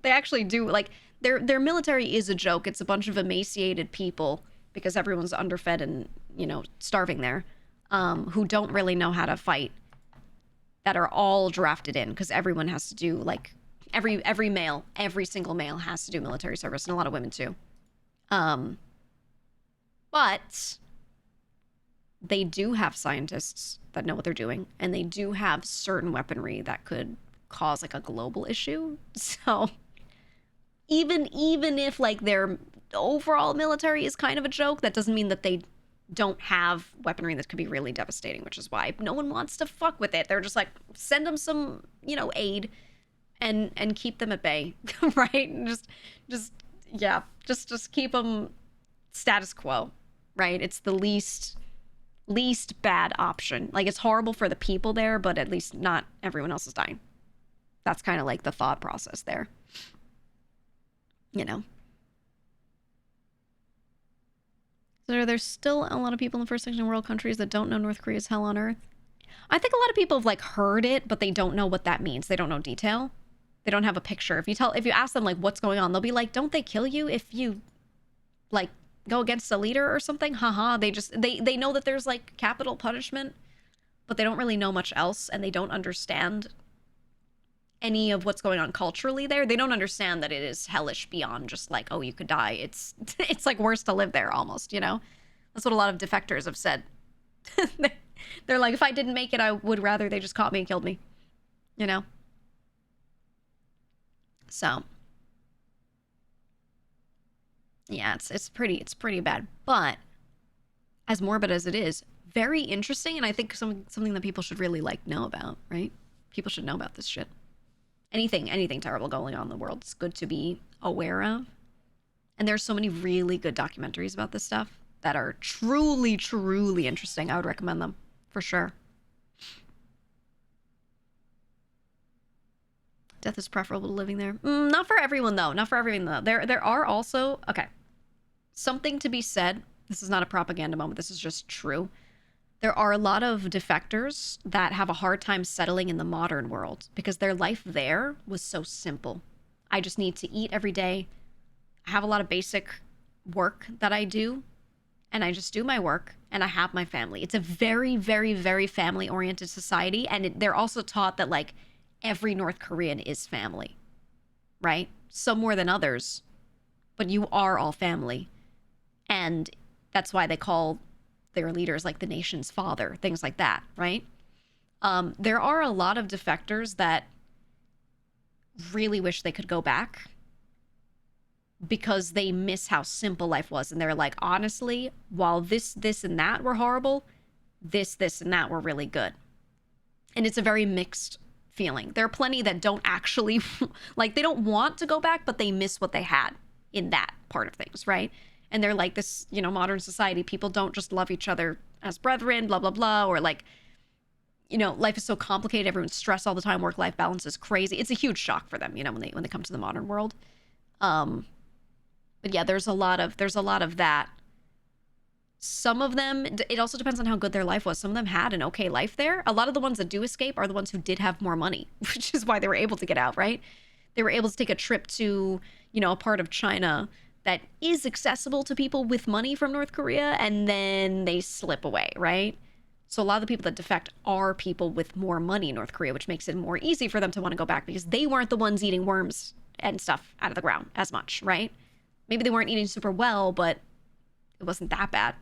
they actually do, like, their military is a joke. It's a bunch of emaciated people because everyone's underfed and, you know, starving there, who don't really know how to fight, that are all drafted in because everyone has to do, like, every single male has to do military service, and a lot of women too. But they do have scientists that know what they're doing, and they do have certain weaponry that could cause like a global issue. So even if like their overall military is kind of a joke, that doesn't mean that they don't have weaponry that could be really devastating, which is why no one wants to fuck with it. They're just like, send them some, you know, aid and keep them at bay, right? Just keep them status quo, right? It's the least bad option. Like, it's horrible for the people there, but at least not everyone else is dying. That's kind of like the thought process there, you know. So there's still a lot of people in first section world countries that don't know North Korea is hell on earth. I think a lot of people have like heard it, but they don't know what that means. They don't know detail. They don't have a picture. If you ask them like what's going on, they'll be like, don't they kill you if you like go against a leader or something? Haha. They know that there's like capital punishment, but they don't really know much else, and they don't understand any of what's going on culturally there. They don't understand that it is hellish beyond just like, oh, you could die. It's like worse to live there almost, you know? That's what a lot of defectors have said. They're like, if I didn't make it, I would rather they just caught me and killed me, you know? So yeah, it's pretty bad, but as morbid as it is, very interesting, and I think something that people should really like know about, right? People should know about this shit. Anything terrible going on in the world, it's good to be aware of. And there's so many really good documentaries about this stuff that are truly interesting. I would recommend them for sure. Death is preferable to living there. Not for everyone though. There are also, okay, something to be said. This is not a propaganda moment. This is just true. There are a lot of defectors that have a hard time settling in the modern world because their life there was so simple. I just need to eat every day. I have a lot of basic work that I do, and I just do my work, and I have my family. It's a very family-oriented society, and they're also taught that, like, every North Korean is family, right? Some more than others, but you are all family. And that's why they call their leaders like the nation's father, things like that, right? There are a lot of defectors that really wish they could go back because they miss how simple life was. And they're like, honestly, while this, and that were horrible, this, and that were really good. And it's a very mixed feeling. There are plenty that don't actually, like, they don't want to go back, but they miss what they had in that part of things, right? And they're like, this, you know, modern society, people don't just love each other as brethren, blah, blah, blah. Or like, you know, life is so complicated. Everyone's stressed all the time. Work-life balance is crazy. It's a huge shock for them, you know, when they come to the modern world. But yeah, there's a lot of that. Some of them, it also depends on how good their life was. Some of them had an okay life there. A lot of the ones that do escape are the ones who did have more money, which is why they were able to get out, right? They were able to take a trip to, you know, a part of China that is accessible to people with money from North Korea, and then they slip away, right? So a lot of the people that defect are people with more money in North Korea, which makes it more easy for them to want to go back because they weren't the ones eating worms and stuff out of the ground as much, right? Maybe they weren't eating super well, but it wasn't that bad.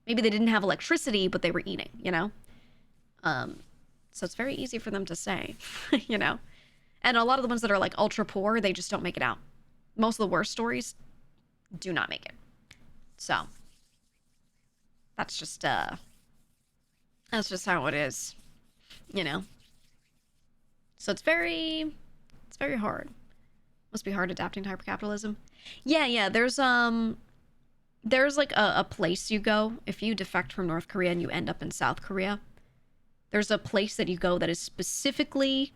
Maybe they didn't have electricity, but they were eating, you know? So it's very easy for them to say, you know? And a lot of the ones that are like ultra poor, they just don't make it out. Most of the worst stories do not make it. So that's just how it is, you know? So it's very hard. Must be hard adapting to hypercapitalism. Yeah, there's like a place you go if you defect from North Korea and you end up in South Korea. There's a place that you go that is specifically,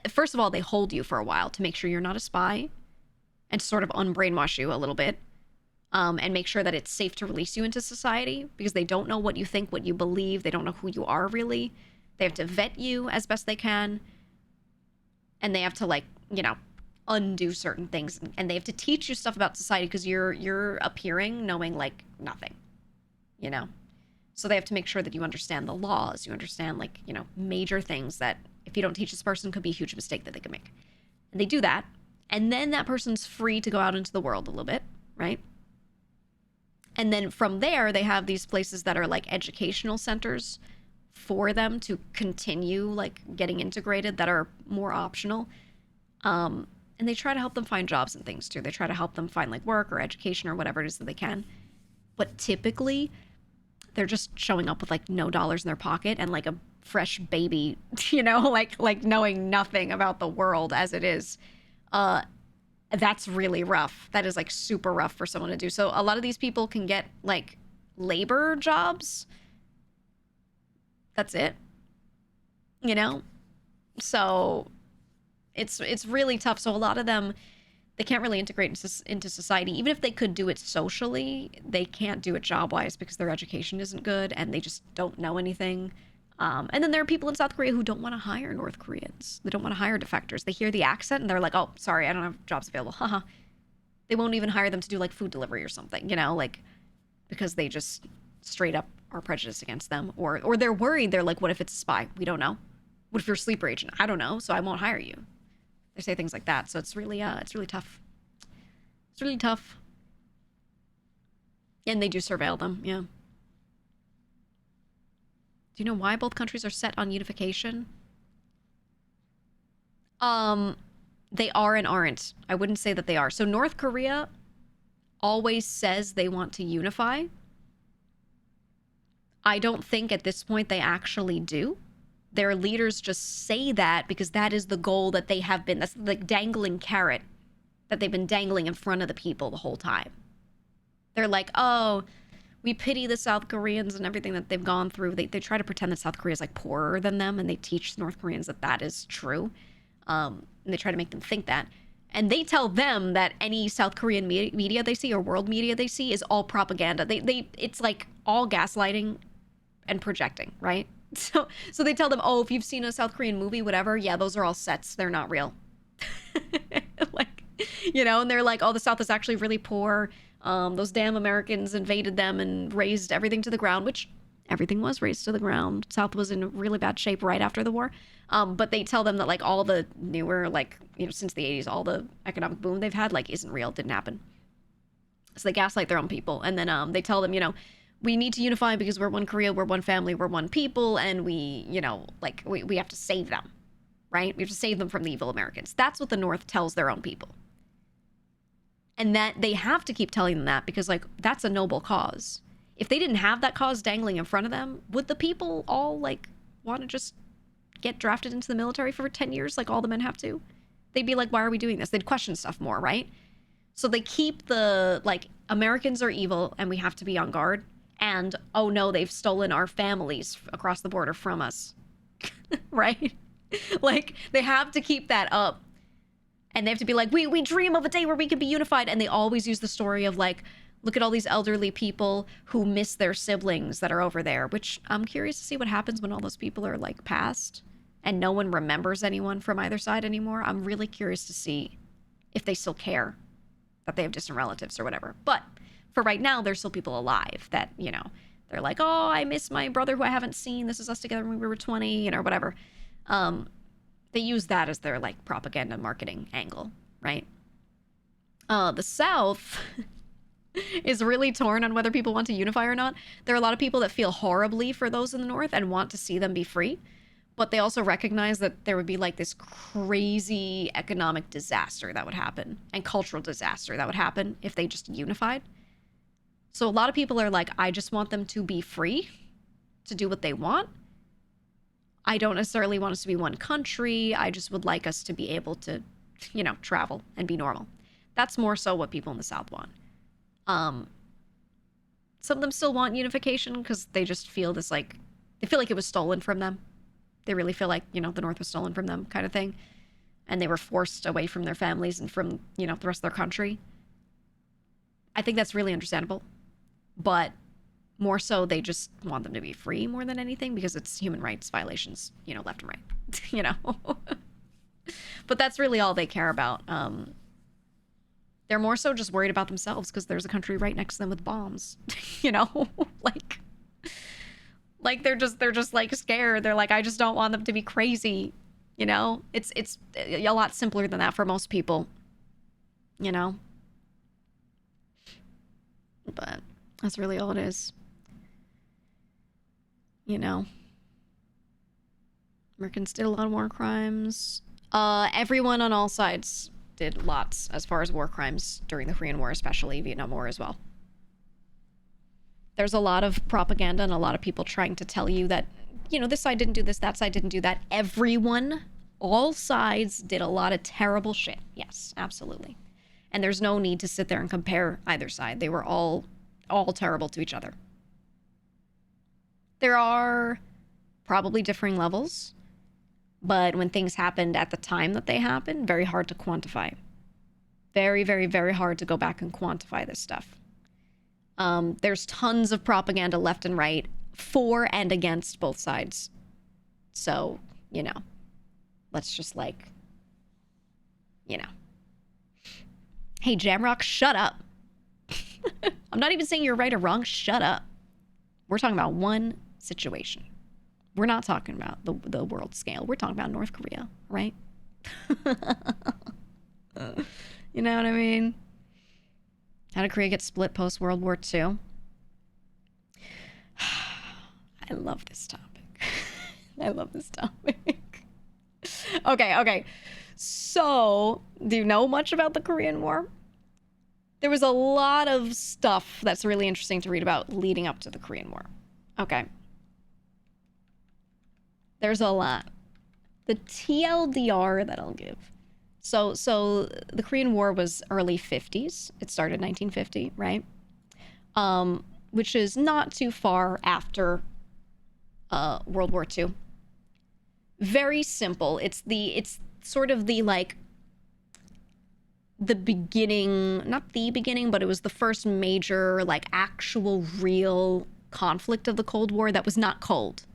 first of all, they hold you for a while to make sure you're not a spy and sort of unbrainwash you a little bit, and make sure that it's safe to release you into society because they don't know what you think, what you believe. They don't know who you are really. They have to vet you as best they can. And they have to, like, you know, undo certain things. And they have to teach you stuff about society because you're appearing knowing, like, nothing, you know? So they have to make sure that you understand the laws. You understand, like, you know, major things that if you don't teach this person could be a huge mistake that they could make. And they do that. And then that person's free to go out into the world a little bit, right? And then from there, they have these places that are like educational centers for them to continue like getting integrated that are more optional. And they try to help them find jobs and things too. They try to help them find like work or education or whatever it is that they can. But typically, they're just showing up with like no dollars in their pocket and like a fresh baby, you know, like knowing nothing about the world as it is. That's really rough. That is like super rough for someone to do. So a lot of these people can get like labor jobs. That's it. You know? So it's really tough. So a lot of them, they can't really integrate into society. Even if they could do it socially, they can't do it job-wise because their education isn't good and they just don't know anything. And then there are people in South Korea who don't want to hire North Koreans. They don't want to hire defectors. They hear the accent and they're like, oh, sorry, I don't have jobs available. Haha. They won't even hire them to do like food delivery or something, you know, like because they just straight up are prejudiced against them. Or they're worried. They're like, what if it's a spy? We don't know. What if you're a sleeper agent? I don't know, so I won't hire you. They say things like that. So it's really tough. It's really tough. And they do surveil them, yeah. Do you know why both countries are set on unification? They are and aren't. I wouldn't say that they are. So North Korea always says they want to unify. I don't think at this point they actually do. Their leaders just say that because that is the goal that they have been. That's the dangling carrot that they've been dangling in front of the people the whole time. They're like, oh, we pity the South Koreans and everything that they've gone through. They try to pretend that South Korea is like poorer than them, and they teach North Koreans that that is true. And they try to make them think that. And they tell them that any South Korean media they see or world media they see is all propaganda. It's like all gaslighting and projecting, right? So they tell them, oh, if you've seen a South Korean movie, whatever, yeah, those are all sets. They're not real. Like, you know, and they're like, oh, the South is actually really poor. Those damn Americans invaded them and razed everything to the ground, which everything was razed to the ground. South was in really bad shape right after the war. But they tell them that like all the newer, like, you know, since the 80s, all the economic boom they've had, like, isn't real, didn't happen. So they gaslight their own people. And then they tell them, you know, we need to unify because we're one Korea, we're one family, we're one people, and we, you know, like, we have to save them, right? We have to save them from the evil Americans. That's what the North tells their own people. And that they have to keep telling them that because, like, that's a noble cause. If they didn't have that cause dangling in front of them, would the people all, like, want to just get drafted into the military for 10 years like all the men have to? They'd be like, why are we doing this? They'd question stuff more, right? So they keep the, like, Americans are evil and we have to be on guard. And, oh no, they've stolen our families across the border from us. Right? Like, they have to keep that up. And they have to be like, we dream of a day where we can be unified. And they always use the story of, like, look at all these elderly people who miss their siblings that are over there, which I'm curious to see what happens when all those people are, like, passed and no one remembers anyone from either side anymore. I'm really curious to see if they still care that they have distant relatives or whatever. But for right now, there's still people alive that, you know, They're like, oh, I miss my brother who I haven't seen. This is us together when we were 20, whatever. They use that as their like propaganda marketing angle, right? The South is really torn on whether people want to unify or not. There are a lot of people that feel horribly for those in the North and want to see them be free, but they also recognize that there would be like this crazy economic disaster that would happen and cultural disaster that would happen if they just unified. So a lot of people are like, I just want them to be free to do what they want. I don't necessarily want us to be one country. I just would like us to be able to, travel and be normal. That's more so what people in the South want. Some of them still want unification because they just feel this like, they feel like it was stolen from them. They really feel like, the North was stolen from them kind of thing. And they were forced away from their families and from, the rest of their country. I think that's really understandable. But more so, they just want them to be free more than anything because it's human rights violations, left and right, But that's really all they care about. They're more so just worried about themselves because there's a country right next to them with bombs, like they're just like scared. They're like, I just don't want them to be crazy, It's a lot simpler than that for most people, But that's really all it is. Americans did a lot of war crimes. Everyone on all sides did lots as far as war crimes during the Korean War, especially Vietnam War as well. There's a lot of propaganda and a lot of people trying to tell you that, this side didn't do this, that side didn't do that. Everyone, all sides did a lot of terrible shit. Yes, absolutely. And there's no need to sit there and compare either side. They were all terrible to each other. There are probably differing levels, but when things happened at the time that they happened, very hard to quantify. Very, very, very hard to go back and quantify this stuff. There's tons of propaganda left and right for and against both sides. So, let's just Hey, Jamrock, shut up. I'm not even saying you're right or wrong. Shut up. We're talking about one situation. We're not talking about the world scale. We're talking about North Korea, right? You know what I mean? How did Korea get split post-World War II? I love this topic. I love this topic. Okay. So, do you know much about the Korean War? There was a lot of stuff that's really interesting to read about leading up to the Korean War. Okay. There's a lot. The TLDR that I'll give. So the Korean War was early 50s. It started 1950, right? Which is not too far after World War II. Very simple. It's sort of the beginning, not the beginning, but it was the first major, actual real conflict of the Cold War that was not cold,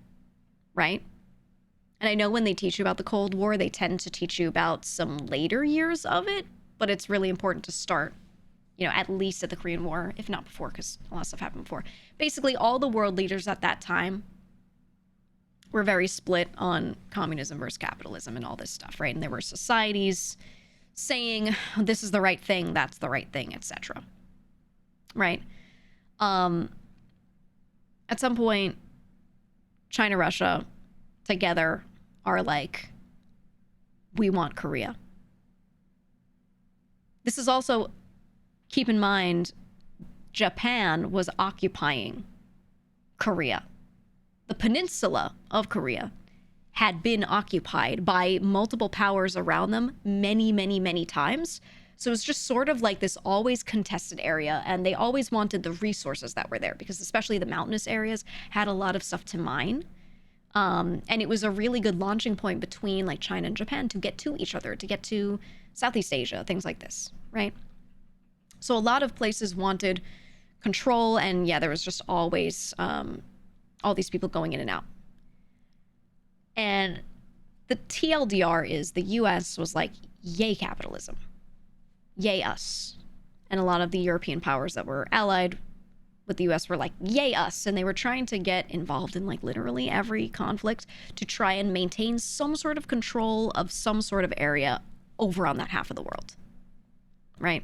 right? And I know when they teach you about the Cold War, they tend to teach you about some later years of it, but it's really important to start, at least at the Korean War, if not before, because a lot of stuff happened before. Basically, all the world leaders at that time were very split on communism versus capitalism and all this stuff, right? And there were societies saying, this is the right thing, that's the right thing, etc. Right? At some point, China, Russia, together are like, we want Korea. This is also, keep in mind, Japan was occupying Korea. The peninsula of Korea had been occupied by multiple powers around them many, many, many times. So it was just sort of like this always contested area, and they always wanted the resources that were there because especially the mountainous areas had a lot of stuff to mine. And it was a really good launching point between China and Japan to get to each other, to get to Southeast Asia, things like this, right? So a lot of places wanted control, and there was just always all these people going in and out. And the TLDR is the US was like, yay capitalism, yay us. And a lot of the European powers that were allied But the US were like, yay us. And they were trying to get involved in like literally every conflict to try and maintain some sort of control of some sort of area over on that half of the world. Right?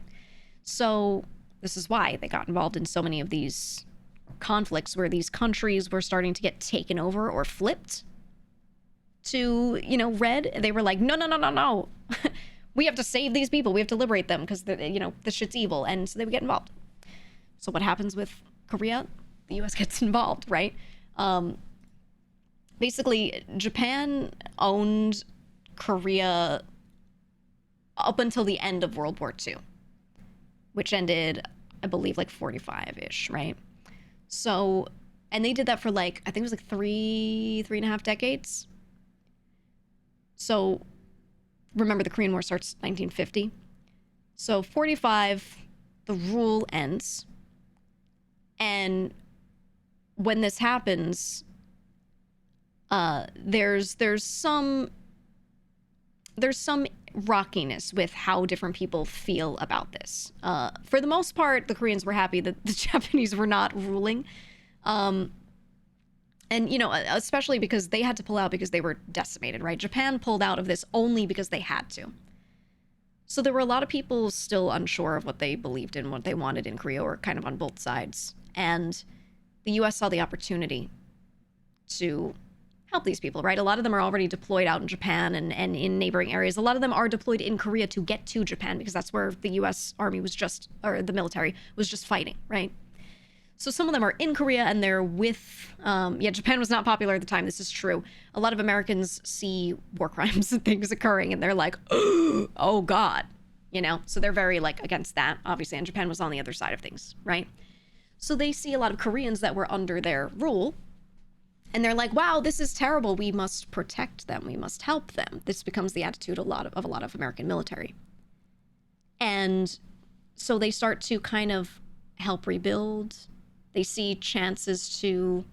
So this is why they got involved in so many of these conflicts where these countries were starting to get taken over or flipped to, you know, red. They were like, no. We have to save these people. We have to liberate them because, you know, this shit's evil. And so they would get involved. So what happens with Korea? The US gets involved, right? Basically, Japan owned Korea up until the end of World War II, which ended, I believe, like 45-ish, right? So, and they did that for like, I think it was like three and a half decades. So, remember the Korean War starts 1950. So 45, the rule ends. And when this happens, there's some rockiness with how different people feel about this. For the most part, the Koreans were happy that the Japanese were not ruling. And, you know, especially because they had to pull out because they were decimated, right? Japan pulled out of this only because they had to. So there were a lot of people still unsure of what they believed in, what they wanted in Korea, or kind of on both sides. And the US saw the opportunity to help these people, right? A lot of them are already deployed out in Japan and in neighboring areas. A lot of them are deployed in Korea to get to Japan because that's where the US Army was just, or the military was just fighting, right? So some of them are in Korea and they're with, Japan was not popular at the time. This is true. A lot of Americans see war crimes and things occurring and they're like, oh God, you know? So they're very like against that, obviously. And Japan was on the other side of things, right? So they see a lot of Koreans that were under their rule and they're like, wow, this is terrible. We must protect them. We must help them. This becomes the attitude of a lot of American military. And so they start to kind of help rebuild. They see chances to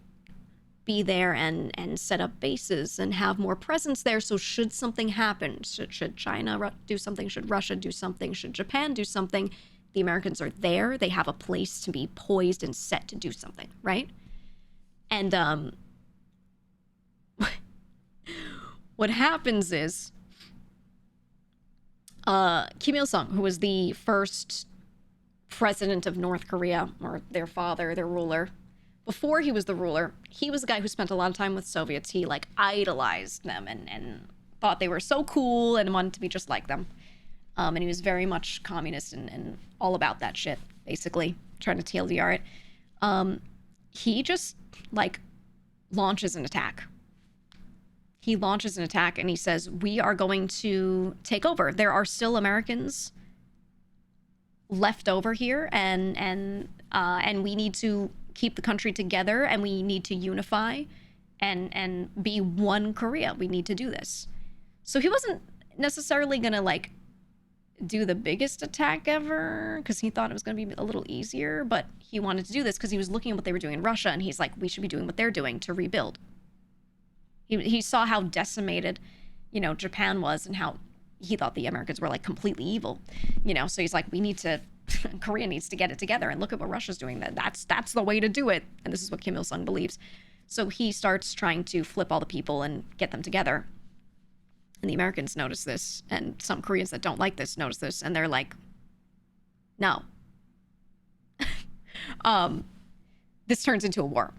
be there and set up bases and have more presence there. So should something happen, should China do something, should Russia do something, should Japan do something, the Americans are there. They have a place to be poised and set to do something, right? And what happens is Kim Il-sung, who was the first president of North Korea, or their father, their ruler, before he was the ruler, he was a guy who spent a lot of time with Soviets. He like idolized them and thought they were so cool and wanted to be just like them. And he was very much communist and all about that shit, basically, trying to TLDR it. He just like launches an attack. He launches an attack and he says, we are going to take over. There are still Americans left over here and we need to keep the country together and we need to unify and be one Korea. We need to do this. So he wasn't necessarily gonna like do the biggest attack ever because he thought it was gonna be a little easier, but he wanted to do this because he was looking at what they were doing in Russia and he's like, we should be doing what they're doing to rebuild. He saw how decimated, you know, Japan was and how he thought the Americans were like completely evil, you know? So he's like, Korea needs to get it together and look at what Russia's doing. That's the way to do it. And this is what Kim Il-sung believes. So he starts trying to flip all the people and get them together. And the Americans notice this, and some Koreans that don't like this notice this, and they're like, no. This turns into a war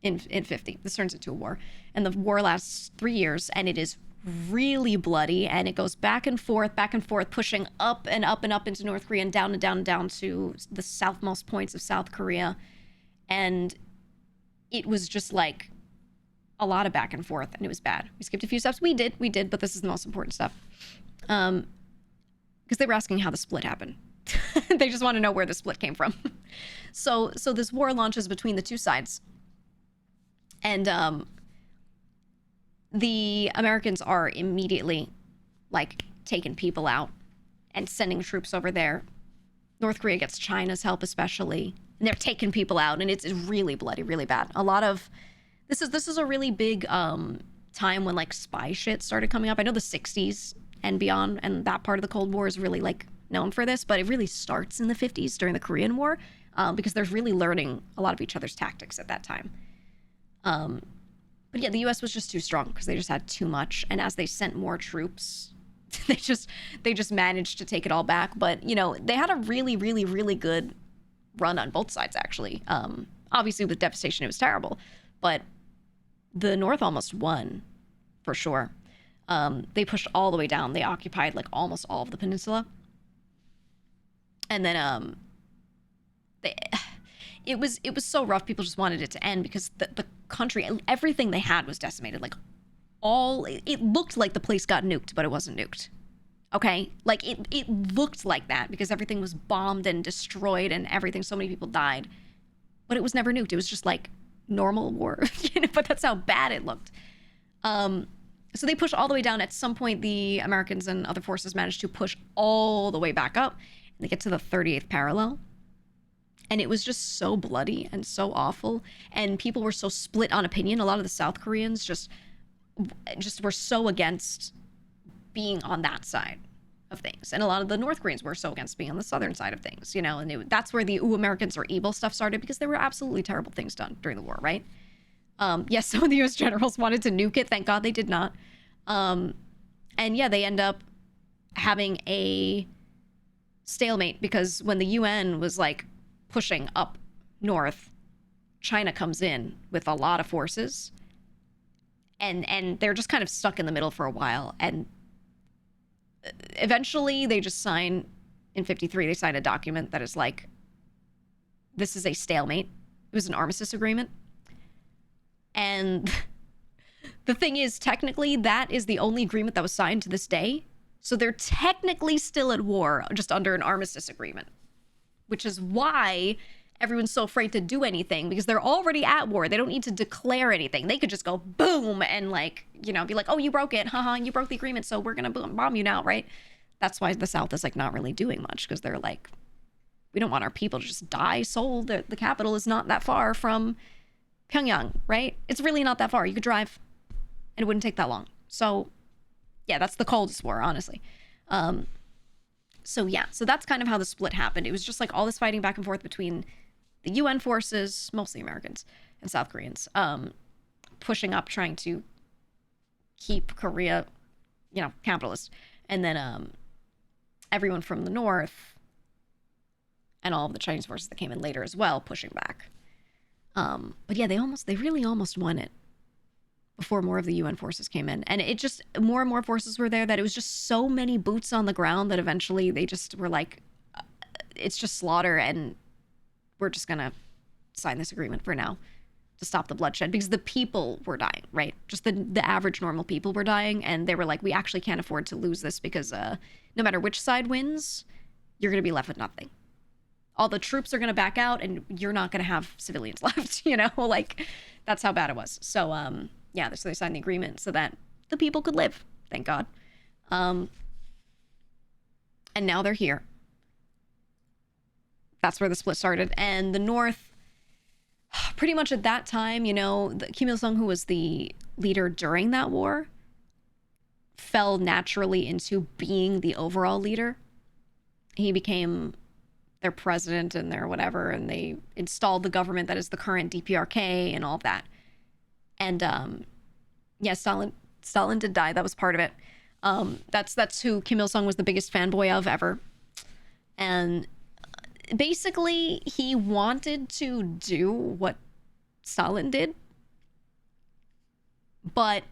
in 50. This turns into a war. And the war lasts 3 years, and it is really bloody, and it goes back and forth, pushing up and up and up into North Korea and down and down and down to the southmost points of South Korea. And it was just like a lot of back and forth, and it was bad. We skipped a few steps. We did, but this is the most important stuff. Because they were asking how the split happened. They just want to know where the split came from. So this war launches between the two sides. And the Americans are immediately like taking people out and sending troops over there. North Korea gets China's help especially, and they're taking people out, and it's really bloody, really bad. A lot of this is a really big time when like spy shit started coming up. I know the 60s and beyond and that part of the Cold War is really like known for this, but it really starts in the 50s during the Korean War. because they're really learning a lot of each other's tactics at that time. But yeah, the U.S. was just too strong because they just had too much. And as they sent more troops, they just managed to take it all back. But, you know, they had a really, really, really good run on both sides, actually. Obviously, with devastation, it was terrible. But the North almost won, for sure. They pushed all the way down. They occupied, like, almost all of the peninsula. And then it was so rough. People just wanted it to end because the country, everything they had was decimated. Like, it looked like the place got nuked, but it wasn't nuked. Okay? Like, it looked like that because everything was bombed and destroyed and everything. So many people died. But it was never nuked. It was just like normal war. But that's how bad it looked. So they pushed all the way down. At some point, the Americans and other forces managed to push all the way back up. And they get to the 38th parallel. And it was just so bloody and so awful. And people were so split on opinion. A lot of the South Koreans just were so against being on that side of things. And a lot of the North Koreans were so against being on the southern side of things, you know. And that's where the Americans are evil stuff started, because there were absolutely terrible things done during the war, right? Yes, some of the U.S. generals wanted to nuke it. Thank God they did not. And yeah, they end up having a stalemate because when the UN was like pushing up north, China comes in with a lot of forces, and they're just kind of stuck in the middle for a while. And eventually they just sign, in 53, they sign a document that is like, this is a stalemate. It was an armistice agreement. And the thing is, technically, that is the only agreement that was signed to this day. So they're technically still at war, just under an armistice agreement, which is why everyone's so afraid to do anything, because they're already at war. They don't need to declare anything. They could just go boom and, like, you know, be like, oh, you broke it. Haha, you broke the agreement, so we're going to bomb you now, right? That's why the South is, like, not really doing much, because they're like, we don't want our people to just die. Seoul, the capital, is not that far from Pyongyang, right? It's really not that far. You could drive, and it wouldn't take that long. So, yeah, that's the coldest war, honestly. So, yeah, so that's kind of how the split happened. It was just, like, all this fighting back and forth between the UN forces, mostly Americans and South Koreans, pushing up, trying to keep Korea, you know, capitalist. And then everyone from the North and all of the Chinese forces that came in later as well, pushing back. But yeah, they really almost won it before more of the UN forces came in. And it just, more and more forces were there, that it was just so many boots on the ground that eventually they just were like, it's just slaughter, and we're just going to sign this agreement for now to stop the bloodshed, because the people were dying, right? Just the average normal people were dying. And they were like, we actually can't afford to lose this, because no matter which side wins, you're going to be left with nothing. All the troops are going to back out, and you're not going to have civilians left, you know? Like, that's how bad it was. So, yeah, so they signed the agreement so that the people could live, thank God. And now they're here. That's where the split started. And the North, pretty much at that time, you know, Kim Il-sung, who was the leader during that war, fell naturally into being the overall leader. He became their president and their whatever, and they installed the government that is the current DPRK and all of that. And yeah, Stalin did die. That was part of it. That's who Kim Il-sung was the biggest fanboy of ever. And basically, he wanted to do what Stalin did, but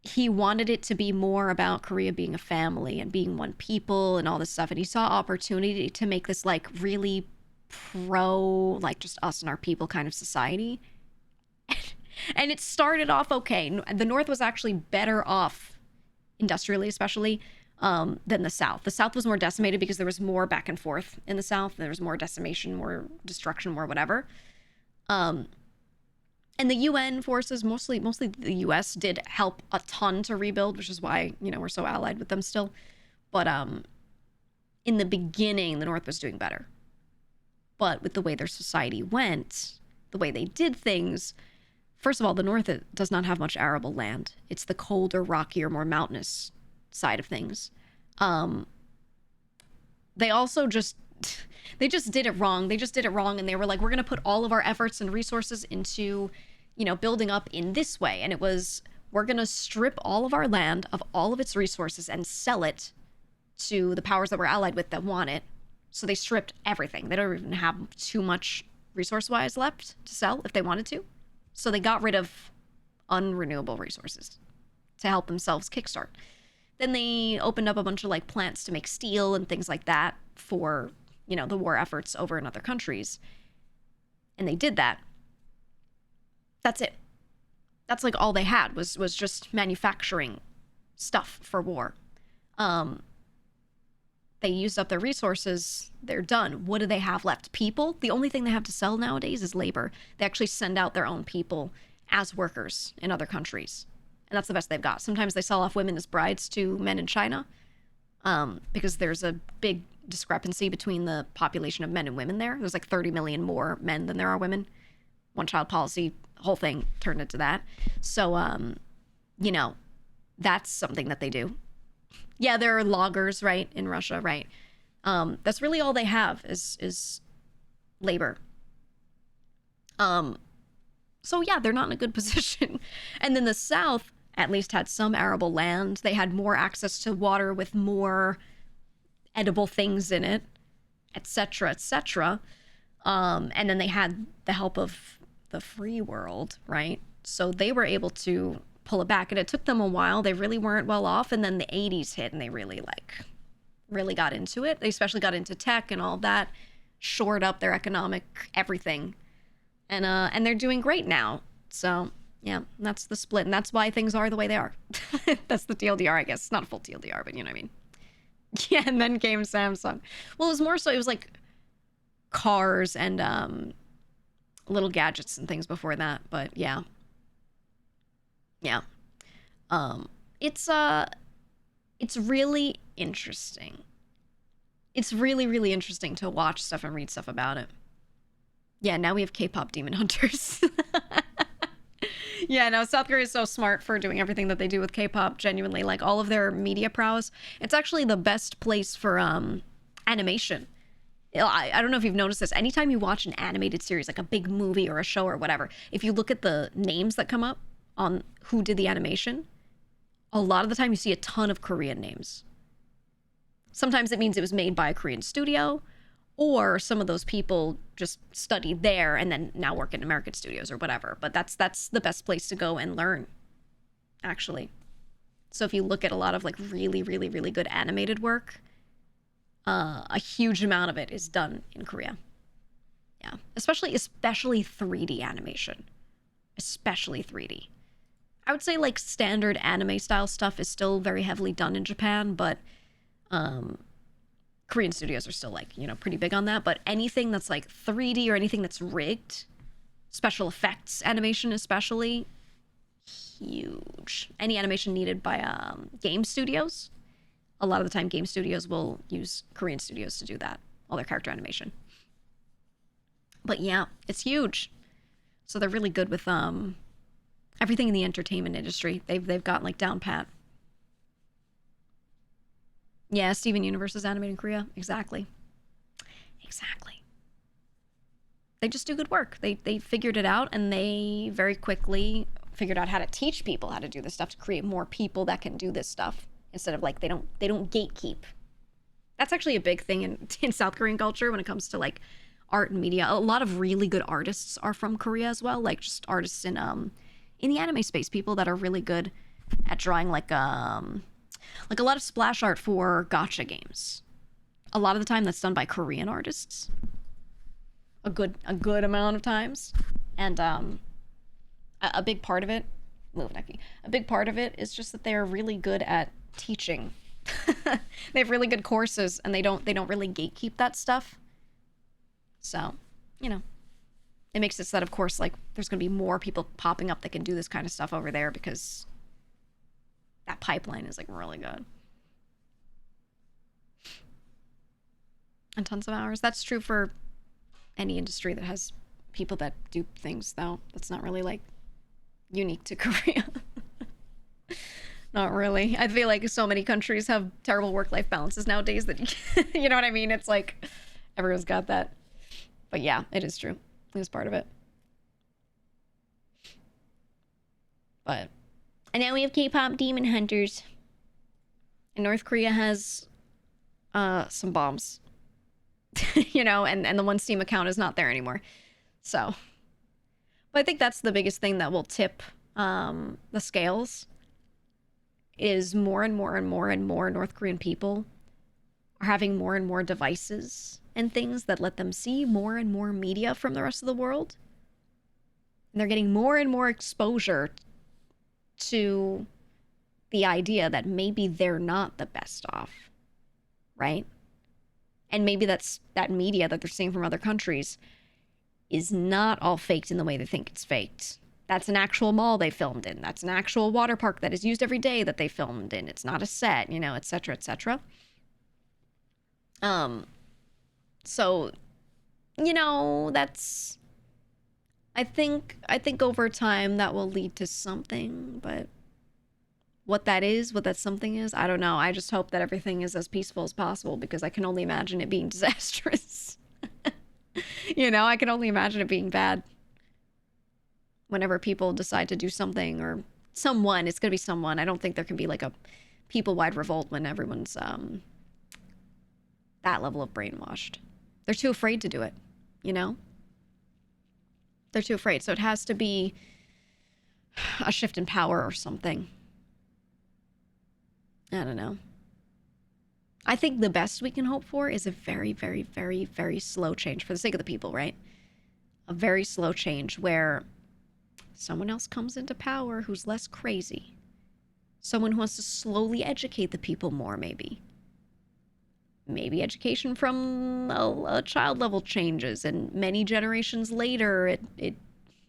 he wanted it to be more about Korea being a family and being one people and all this stuff. And he saw opportunity to make this, like, really pro, like, just us and our people kind of society. And it started off okay. The North was actually better off, industrially especially, than the South. The South was more decimated because there was more back and forth in the South. There was more decimation, more destruction, more whatever. And the UN forces, mostly the US, did help a ton to rebuild, which is why, you know, we're so allied with them still. But in the beginning, the North was doing better. But with the way their society went, the way they did things, first of all, the North does not have much arable land. It's the colder, rockier, more mountainous side of things. They also just they just did it wrong. They just did it wrong, and they were like, we're going to put all of our efforts and resources into, you know, building up in this way. And it was, we're going to strip all of our land of all of its resources and sell it to the powers that we're allied with that want it. So they stripped everything. They don't even have too much resource-wise left to sell if they wanted to. So they got rid of unrenewable resources to help themselves kickstart. Then they opened up a bunch of like plants to make steel and things like that for, you know, the war efforts over in other countries. And they did that. That's it. That's like all they had was just manufacturing stuff for war. They used up their resources. They're done. What do they have left? People? The only thing they have to sell nowadays is labor. They actually send out their own people as workers in other countries. And that's the best they've got. Sometimes they sell off women as brides to men in China, because there's a big discrepancy between the population of men and women there. There's like 30 million more men than there are women. One-child policy, whole thing turned into that. So, you know, that's something that they do. Yeah, there are loggers, right, in Russia, right? That's really all they have is labor. So yeah, they're not in a good position. And then the South at least had some arable land. They had more access to water with more edible things in it, etc., etc. And then they had the help of the free world, right? So they were able to pull it back, and it took them a while. They really weren't well off, and then the 80s hit, and they really got into it. They especially got into tech and all that, shored up their economic everything, and they're doing great now. So yeah, that's the split, and that's why things are the way they are. That's the TLDR, I guess. It's not a full TLDR, but you know what I mean. Yeah, and then came Samsung. Well, it was more so, it was like cars and little gadgets and things before that, but yeah. Yeah. It's really interesting. It's really, really interesting to watch stuff and read stuff about it. Yeah, now we have K-pop demon hunters. Yeah, no, South Korea is so smart for doing everything that they do with K-pop, genuinely. Like, all of their media prowess. It's actually the best place for animation. I don't know if you've noticed this. Anytime you watch an animated series, like a big movie or a show or whatever, if you look at the names that come up on who did the animation, a lot of the time you see a ton of Korean names. Sometimes it means it was made by a Korean studio, or some of those people just studied there and then now work in American studios or whatever. But that's the best place to go and learn, actually. So if you look at a lot of like really, really, really good animated work, a huge amount of it is done in Korea. Yeah, especially 3D animation, especially 3D. I would say like standard anime style stuff is still very heavily done in Japan, but Korean studios are still like, you know, pretty big on that. But anything that's like 3D or anything that's rigged, special effects animation especially, huge. Any animation needed by game studios, a lot of the time game studios will use Korean studios to do that, all their character animation. But yeah, it's huge. So they're really good with everything in the entertainment industry. They've got like down pat. Yeah, Steven Universe is animated in Korea. Exactly. They just do good work. They figured it out, and they very quickly figured out how to teach people how to do this stuff, to create more people that can do this stuff, instead of like they don't gatekeep. That's actually a big thing in South Korean culture when it comes to like art and media. A lot of really good artists are from Korea as well, like just artists in the anime space, people that are really good at drawing like a lot of splash art for gacha games. A lot of the time that's done by Korean artists. A good amount of times. And a big part of it, a big part of it is just that they're really good at teaching. They have really good courses, and they don't really gatekeep that stuff. So, you know, it makes it so that, of course, like, there's going to be more people popping up that can do this kind of stuff over there, because that pipeline is, like, really good. And tons of hours. That's true for any industry that has people that do things, though. That's not really, like, unique to Korea. Not really. I feel like so many countries have terrible work-life balances nowadays that, you know what I mean? It's like Everyone's got that. But yeah, it is true. It is part of it. But, and now we have K-pop demon hunters. And North Korea has some bombs. You know, and the one Steam account is not there anymore. So, but I think that's the biggest thing that will tip the scales, is more and more and more and more North Korean people are having more and more devices and things that let them see more and more media from the rest of the world. And they're getting more and more exposure to the idea that maybe they're not the best off, right? And maybe that media that they're seeing from other countries is not all faked in the way they think it's faked. That's an actual mall they filmed in. That's an actual water park that is used every day that they filmed in. It's not a set, you know, etc., etc. So, you know, that's, I think over time that will lead to something, but what that something is, I don't know. I just hope that everything is as peaceful as possible, because I can only imagine it being disastrous. You know, I can only imagine it being bad whenever people decide to do something, or someone, it's going to be someone. I don't think there can be like a people-wide revolt when everyone's that level of brainwashed. They're too afraid to do it, you know? They're too afraid. So it has to be a shift in power or something. I don't know. I think the best we can hope for is a very, very, very, very slow change for the sake of the people, right? A very slow change where someone else comes into power who's less crazy. Someone who wants to slowly educate the people more, maybe. Maybe education from a child level changes, and many generations later it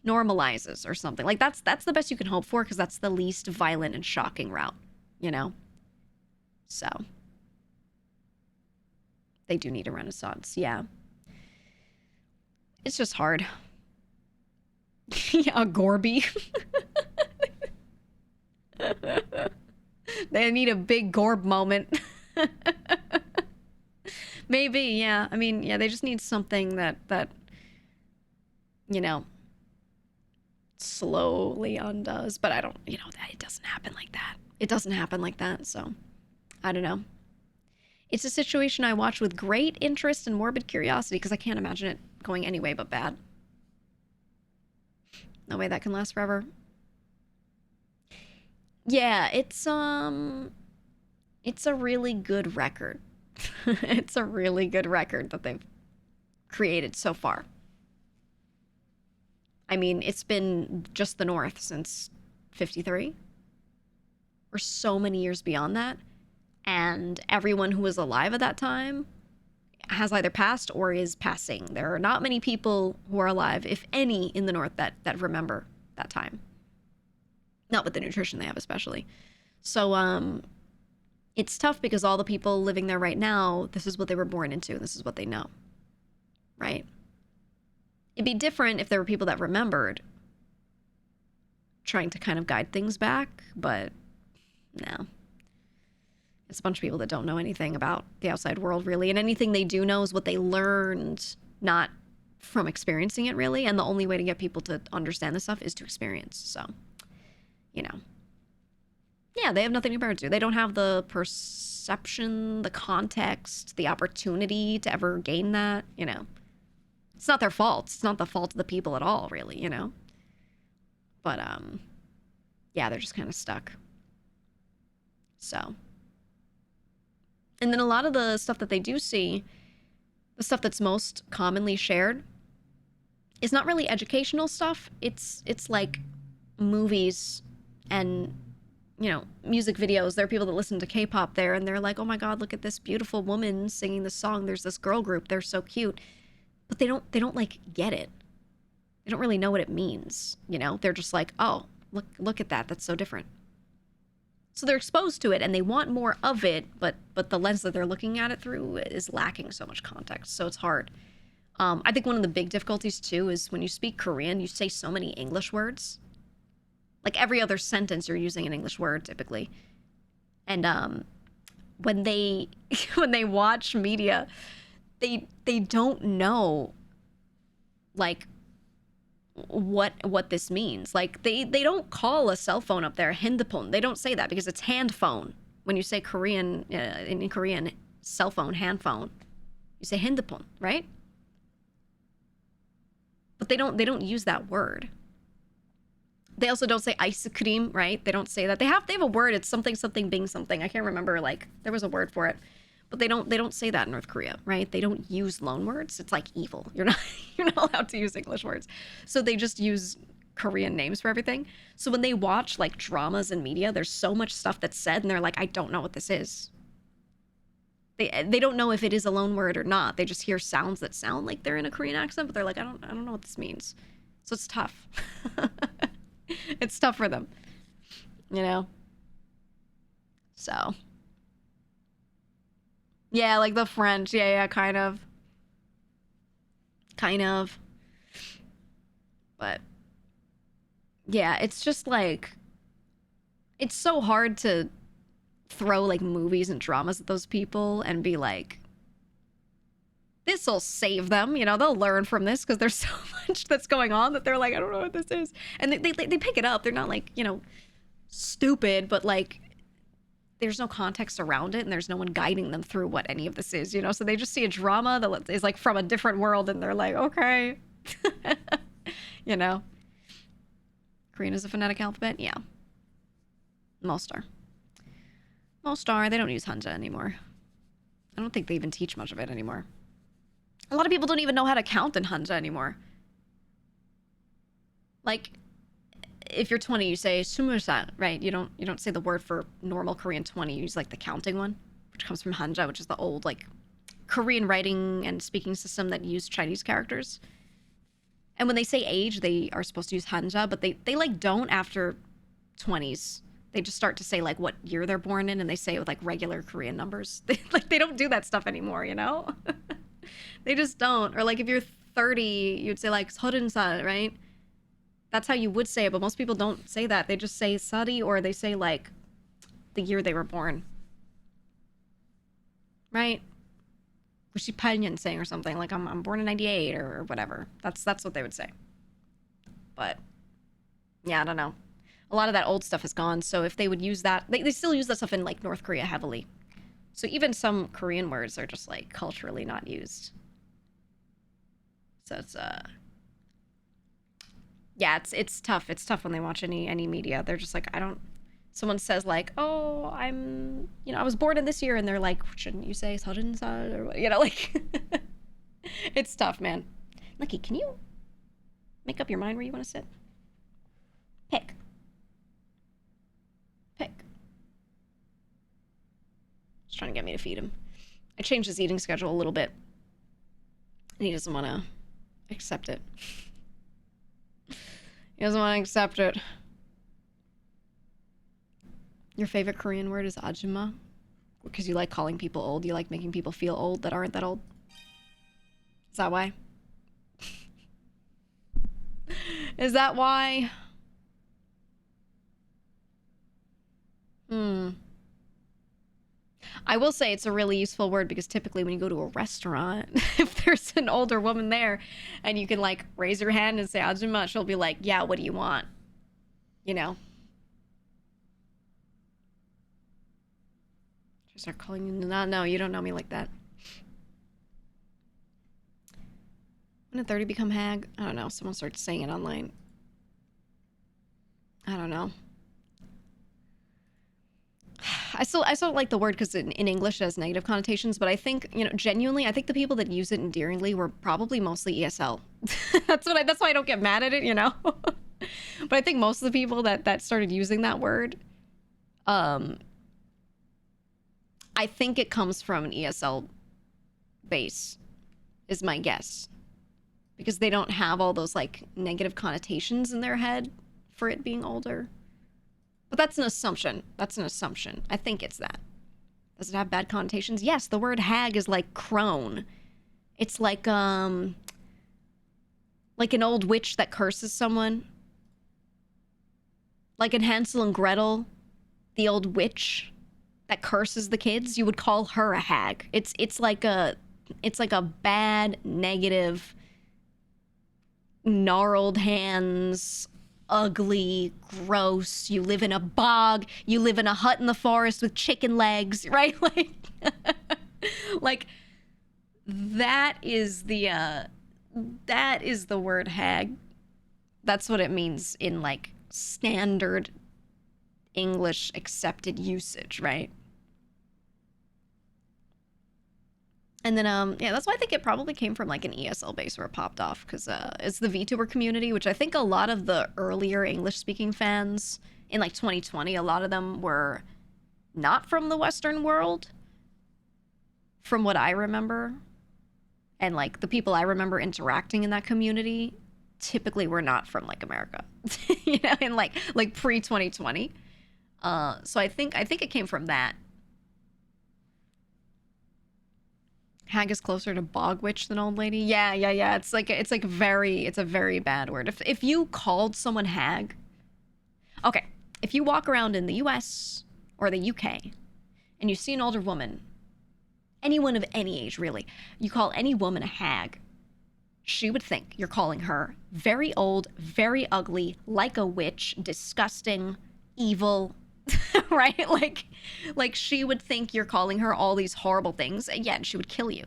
normalizes or something. Like that's the best you can hope for, because that's the least violent and shocking route, you know? So they do need a renaissance, yeah. It's just hard. Yeah, a Gorby. They need a big Gorb moment. Maybe, yeah. I mean, yeah, they just need something that you know, slowly undoes. But I don't, you know, that it doesn't happen like that. It doesn't happen like that, so I don't know. It's a situation I watch with great interest and morbid curiosity, because I can't imagine it going any way but bad. No way that can last forever. Yeah, it's a really good record. It's a really good record that they've created so far. I mean, it's been just the North since 53. Or so many years beyond that. And everyone who was alive at that time has either passed or is passing. There are not many people who are alive, if any, in the North that remember that time. Not with the nutrition they have, especially. So, it's tough, because all the people living there right now, this is what they were born into, and this is what they know. Right? It'd be different if there were people that remembered, trying to kind of guide things back, but no. It's a bunch of people that don't know anything about the outside world, really. And anything they do know is what they learned, not from experiencing it, really. And the only way to get people to understand this stuff is to experience. So, you know. Yeah, they have nothing to compare it to. They don't have the perception, the context, the opportunity to ever gain that, you know. It's not their fault. It's not the fault of the people at all, really, you know. But, yeah, they're just kind of stuck. So. And then a lot of the stuff that they do see, the stuff that's most commonly shared, is not really educational stuff. It's like movies and, you know, music videos. There are people that listen to K-pop there, and they're like, oh my God, look at this beautiful woman singing this song. There's this girl group. They're so cute. But they don't like get it. They don't really know what it means, you know? They're just like, oh, look at that. That's so different. So they're exposed to it, and they want more of it, but the lens that they're looking at it through is lacking so much context, so it's hard. I think one of the big difficulties, too, is when you speak Korean, you say so many English words. Like, every other sentence you're using an English word, typically. And when they when they watch media, they don't know like what this means. Like they don't call a cell phone up there 핸드폰. They don't say that because it's hand phone. When you say Korean in Korean, cell phone, hand phone, you say 핸드폰, right? But they don't use that word. They also don't say ice cream, right? They don't say that. They have a word. It's something being something. I can't remember. Like there was a word for it, but they don't say that in North Korea, right? They don't use loan words. It's like evil. You're not allowed to use English words, so they just use Korean names for everything. So when they watch like dramas and media, there's so much stuff that's said, and they're like, I don't know what this is. They don't know if it is a loan word or not. They just hear sounds that sound like they're in a Korean accent, but they're like, I don't know what this means. So it's tough. It's tough for them, you know? So. Yeah, like the French. Yeah, kind of. Kind of. But. Yeah, it's just like. It's so hard to throw like movies and dramas at those people and be like, this'll save them, you know, they'll learn from this because there's so much that's going on that they're like, I don't know what this is. And they pick it up. They're not like, you know, stupid, but like there's no context around it and there's no one guiding them through what any of this is, you know? So they just see a drama that is like from a different world and they're like, okay. You know? Korean is a phonetic alphabet? Yeah. Most are. They don't use Hanja anymore. I don't think they even teach much of it anymore. A lot of people don't even know how to count in Hanja anymore. Like, if you're 20, you say 20살, right? You don't say the word for normal Korean 20. You use like the counting one, which comes from Hanja, which is the old like Korean writing and speaking system that used Chinese characters. And when they say age, they are supposed to use Hanja, but they like don't after 20s. They just start to say like what year they're born in, and they say it with like regular Korean numbers. They don't do that stuff anymore, you know? They just don't. Or like if you're 30, you'd say like 30살, right? That's how you would say it, but most people don't say that. They just say sari, or they say like the year they were born. Right? 98년생 or something. Like I'm born in 98 or whatever. That's what they would say. But yeah, I don't know. A lot of that old stuff is gone. So if they would use that, they still use that stuff in like North Korea heavily. So even some Korean words are just like culturally not used. So it's yeah, it's tough. It's tough when they watch any media. They're just like, someone says like, oh, I was born in this year, and they're like, shouldn't you say 30살 or what? You know, like it's tough, man. Lucky, can you make up your mind where you want to sit? Pick. He's trying to get me to feed him. I changed his eating schedule a little bit, and he doesn't want to accept it. He doesn't want to accept it. Your favorite Korean word is ajumma? Because you like calling people old? You like making people feel old that aren't that old? Is that why? Is that why? I will say it's a really useful word because typically when you go to a restaurant, if there's an older woman there and you can like raise your hand and say ajumma, she'll be like, yeah, what do you want? You know? She'll start calling you, no, you don't know me like that. When did 30 become hag? I don't know. Someone starts saying it online. I don't know. I still like the word because in English it has negative connotations, but I think, you know, genuinely, I think the people that use it endearingly were probably mostly ESL. That's why I don't get mad at it, you know? But I think most of the people that started using that word, I think it comes from an ESL base, is my guess. Because they don't have all those, like, negative connotations in their head for it being older. But that's an assumption. I think it's that. Does it have bad connotations? Yes, the word hag is like crone. It's like an old witch that curses someone. Like in Hansel and Gretel, the old witch that curses the kids, you would call her a hag. It's like a It's like a bad, negative, gnarled hands, ugly, gross. You live in a bog. You live in a hut in the forest with chicken legs, right? Like that is the word hag. That's what it means in like standard English accepted usage, right? And then, yeah, that's why I think it probably came from like an ESL base where it popped off, because it's the VTuber community, which I think a lot of the earlier English-speaking fans in like 2020, a lot of them were not from the Western world, from what I remember. And like the people I remember interacting in that community typically were not from like America, you know, in like pre-2020. So I think it came from that. Hag is closer to bog witch than old lady. Yeah. It's a very bad word. If you called someone hag, okay, if you walk around in the US or the UK and you see an older woman, anyone of any age really, you call any woman a hag, she would think you're calling her very old, very ugly, like a witch, disgusting, evil, right? Like she would think you're calling her all these horrible things, and yeah, and she would kill you.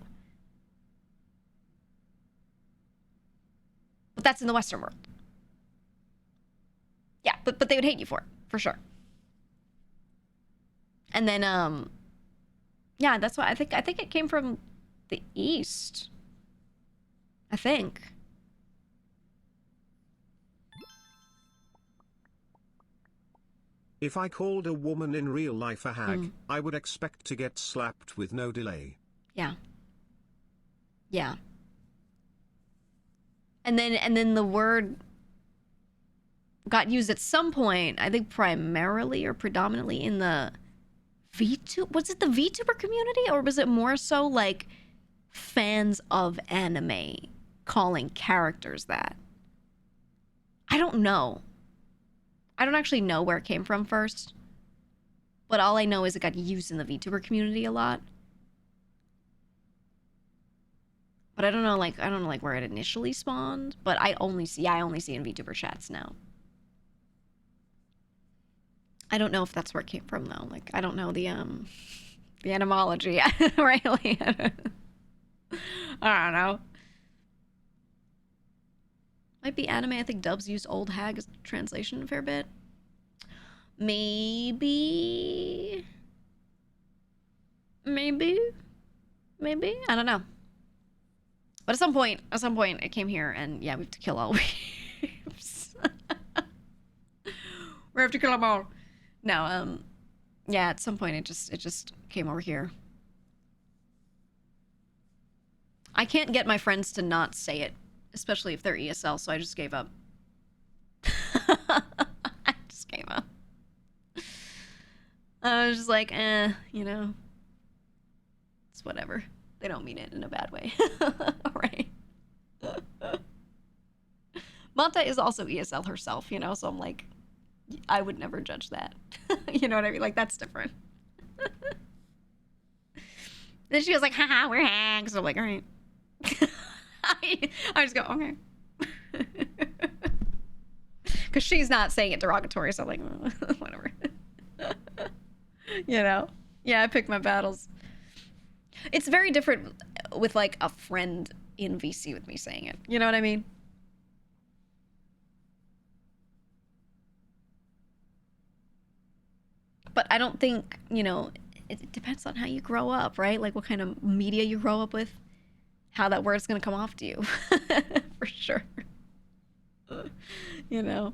But that's in the Western world. Yeah, but they would hate you for it, for sure. And then yeah, that's why I think it came from the East. I think. If I called a woman in real life a hag, I would expect to get slapped with no delay. Yeah. Yeah. And then the word got used at some point, I think primarily or predominantly in the was it the VTuber community, or was it more so like fans of anime calling characters that? I don't know. I don't actually know where it came from first, but all I know is it got used in the VTuber community a lot. But I don't know where it initially spawned, but I only see in VTuber chats now. I don't know if that's where it came from though. Like I don't know the etymology, right? Like, I don't know. Might be anime. I think dubs use old hag as translation a fair bit. Maybe. I don't know. But at some point it came here, and yeah, we have to kill all weeps. We have to kill them all. No, yeah, at some point it just came over here. I can't get my friends to not say it, especially if they're ESL, so I just gave up. I just gave up. I was just like, you know, it's whatever. They don't mean it in a bad way. Right. Manta is also ESL herself, you know, so I'm like, I would never judge that. You know what I mean? Like, that's different. Then she was like, haha, we're hags. So I'm like, all right. I just go, okay. Because she's not saying it derogatory, so I'm like, whatever. You know? Yeah, I pick my battles. It's very different with like a friend in VC with me saying it. You know what I mean? But I don't think, you know, it depends on how you grow up, right? Like what kind of media you grow up with, how that word's going to come off to you. For sure. You know.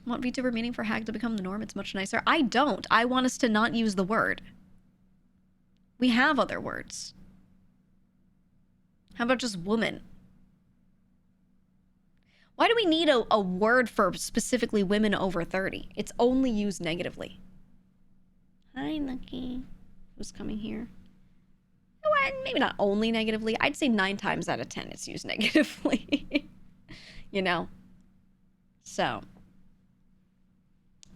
Want VTuber meaning for hag to become the norm? It's much nicer. I don't. I want us to not use the word. We have other words. How about just woman? Why do we need a word for specifically women over 30? It's only used negatively. Hi, Nucky. Who's coming here? Well, maybe not only negatively. I'd say 9 times out of 10 it's used negatively. You know? So.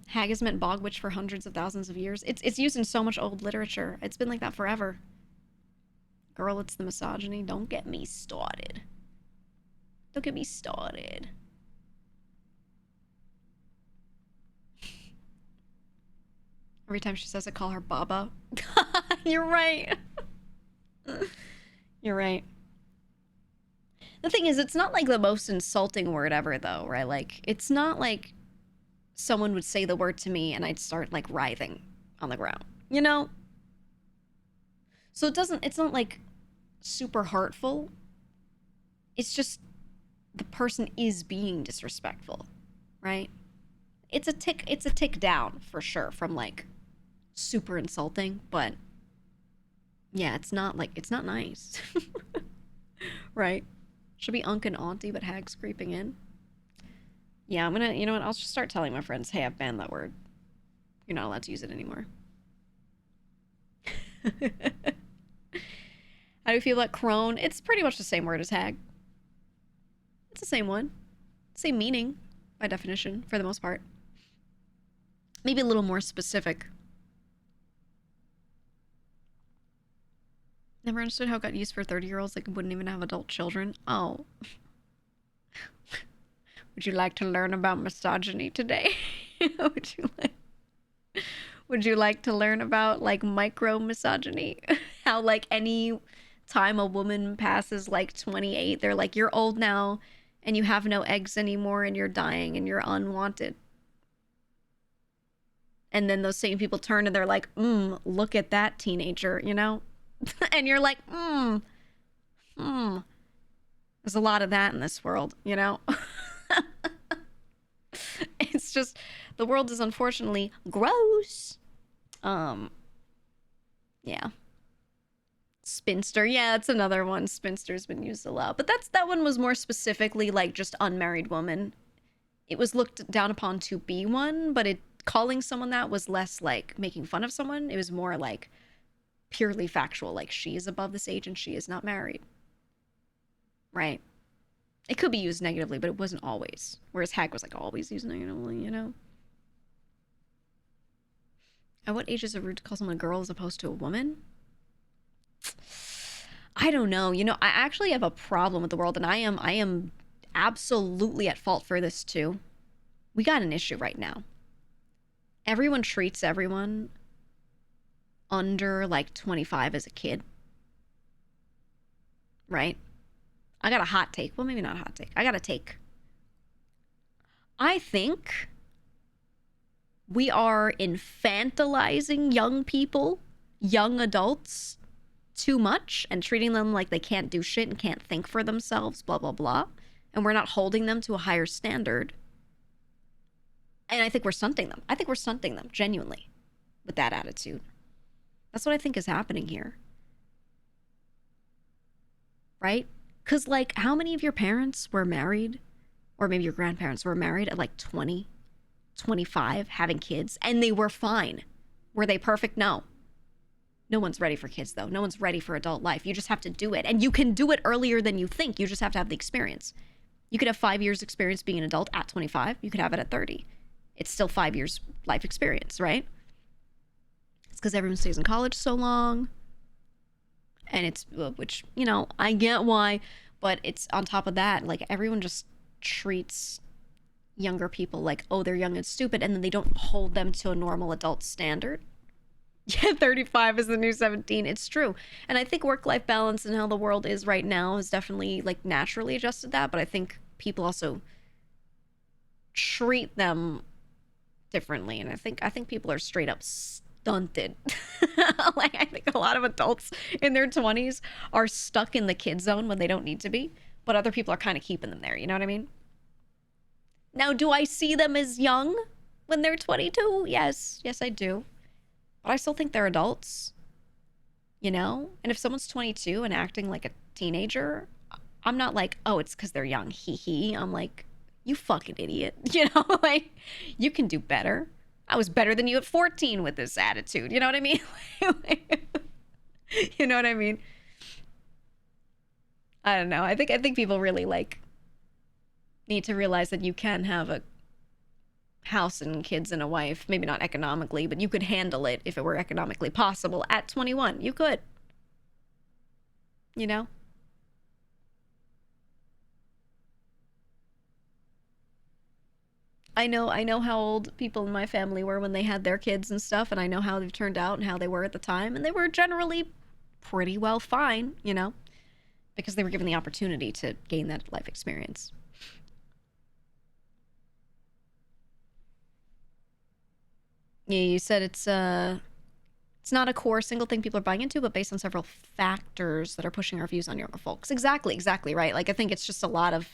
Hag has meant bog witch for hundreds of thousands of years. It's used in so much old literature. It's been like that forever. Girl, it's the misogyny. Don't get me started. Don't get me started. Every time she says it, call her Baba. You're right. You're right. The thing is, it's not like the most insulting word ever, though, right? Like, it's not like someone would say the word to me and I'd start, like, writhing on the ground, you know? So it's not, like, super hurtful. It's just the person is being disrespectful, right? It's a tick down, for sure, from, like, super insulting, but yeah, it's not nice. Right? Should be Unc and Auntie, but Hag's creeping in. Yeah, I'm gonna, you know what, I'll just start telling my friends, hey, I've banned that word. You're not allowed to use it anymore. How do you feel about crone? It's pretty much the same word as hag. It's the same one. Same meaning, by definition, for the most part. Maybe a little more specific. Never understood how it got used for 30-year-olds that wouldn't even have adult children. Oh. Would you like to learn about misogyny today? Would you like to learn about, like, micro misogyny? How, like, any time a woman passes, like, 28, they're like, you're old now, and you have no eggs anymore, and you're dying, and you're unwanted. And then those same people turn and they're like, look at that teenager, you know? And you're like, There's a lot of that in this world, you know? It's just, the world is unfortunately gross. Yeah. Spinster, yeah, it's another one. Spinster's been used a lot. But that one was more specifically, like, just unmarried woman. It was looked down upon to be one, but calling someone that was less, like, making fun of someone. It was more, like, purely factual, like, she is above this age and she is not married. Right? It could be used negatively, but it wasn't always. Whereas hag was, like, always used negatively, you know? At what age is it rude to call someone a girl as opposed to a woman? I don't know. You know, I actually have a problem with the world, and I am absolutely at fault for this too. We got an issue right now. Everyone treats everyone under, like, 25 as a kid. Right? I got a hot take. Well, maybe not a hot take. I got a take. I think we are infantilizing young people, young adults, too much and treating them like they can't do shit and can't think for themselves, blah, blah, blah. And we're not holding them to a higher standard. And I think we're stunting them. I think we're stunting them, genuinely, with that attitude. That's what I think is happening here. Right? Because, like, how many of your parents were married, or maybe your grandparents were married at, like, 20, 25, having kids, and they were fine? Were they perfect? No. No one's ready for kids, though. No one's ready for adult life. You just have to do it. And you can do it earlier than you think. You just have to have the experience. You could have 5 years experience being an adult at 25. You could have it at 30. It's still 5 years life experience, right? It's because everyone stays in college so long. And it's, which, you know, I get why, but it's on top of that, like, everyone just treats younger people like, oh, they're young and stupid, and then they don't hold them to a normal adult standard. Yeah, 35 is the new 17. It's true. And I think work-life balance and how the world is right now has definitely, like, naturally adjusted that, but I think people also treat them differently, and I think people are straight up stunted. Like, I think a lot of adults in their 20s are stuck in the kid zone when they don't need to be, but other people are kind of keeping them there, you know what I mean? Now, do I see them as young when they're 22? Yes, I do. But I still think they're adults, you know? And if someone's 22 and acting like a teenager, I'm not like, oh, it's because they're young, hee. I'm like, you fucking idiot, you know? Like, you can do better. I was better than you at 14 with this attitude, you know what I mean? You know what I mean? I don't know. I think people really, like, need to realize that you can have a house and kids and a wife, maybe not economically, but you could handle it if it were economically possible at 21. You could. you know? I know how old people in my family were when they had their kids and stuff, and I know how they've turned out and how they were at the time, and they were generally pretty well fine, you know, because they were given the opportunity to gain that life experience. Yeah, you said it's not a core single thing people are buying into, but based on several factors that are pushing our views on younger folks. Exactly right. Like I think it's just a lot of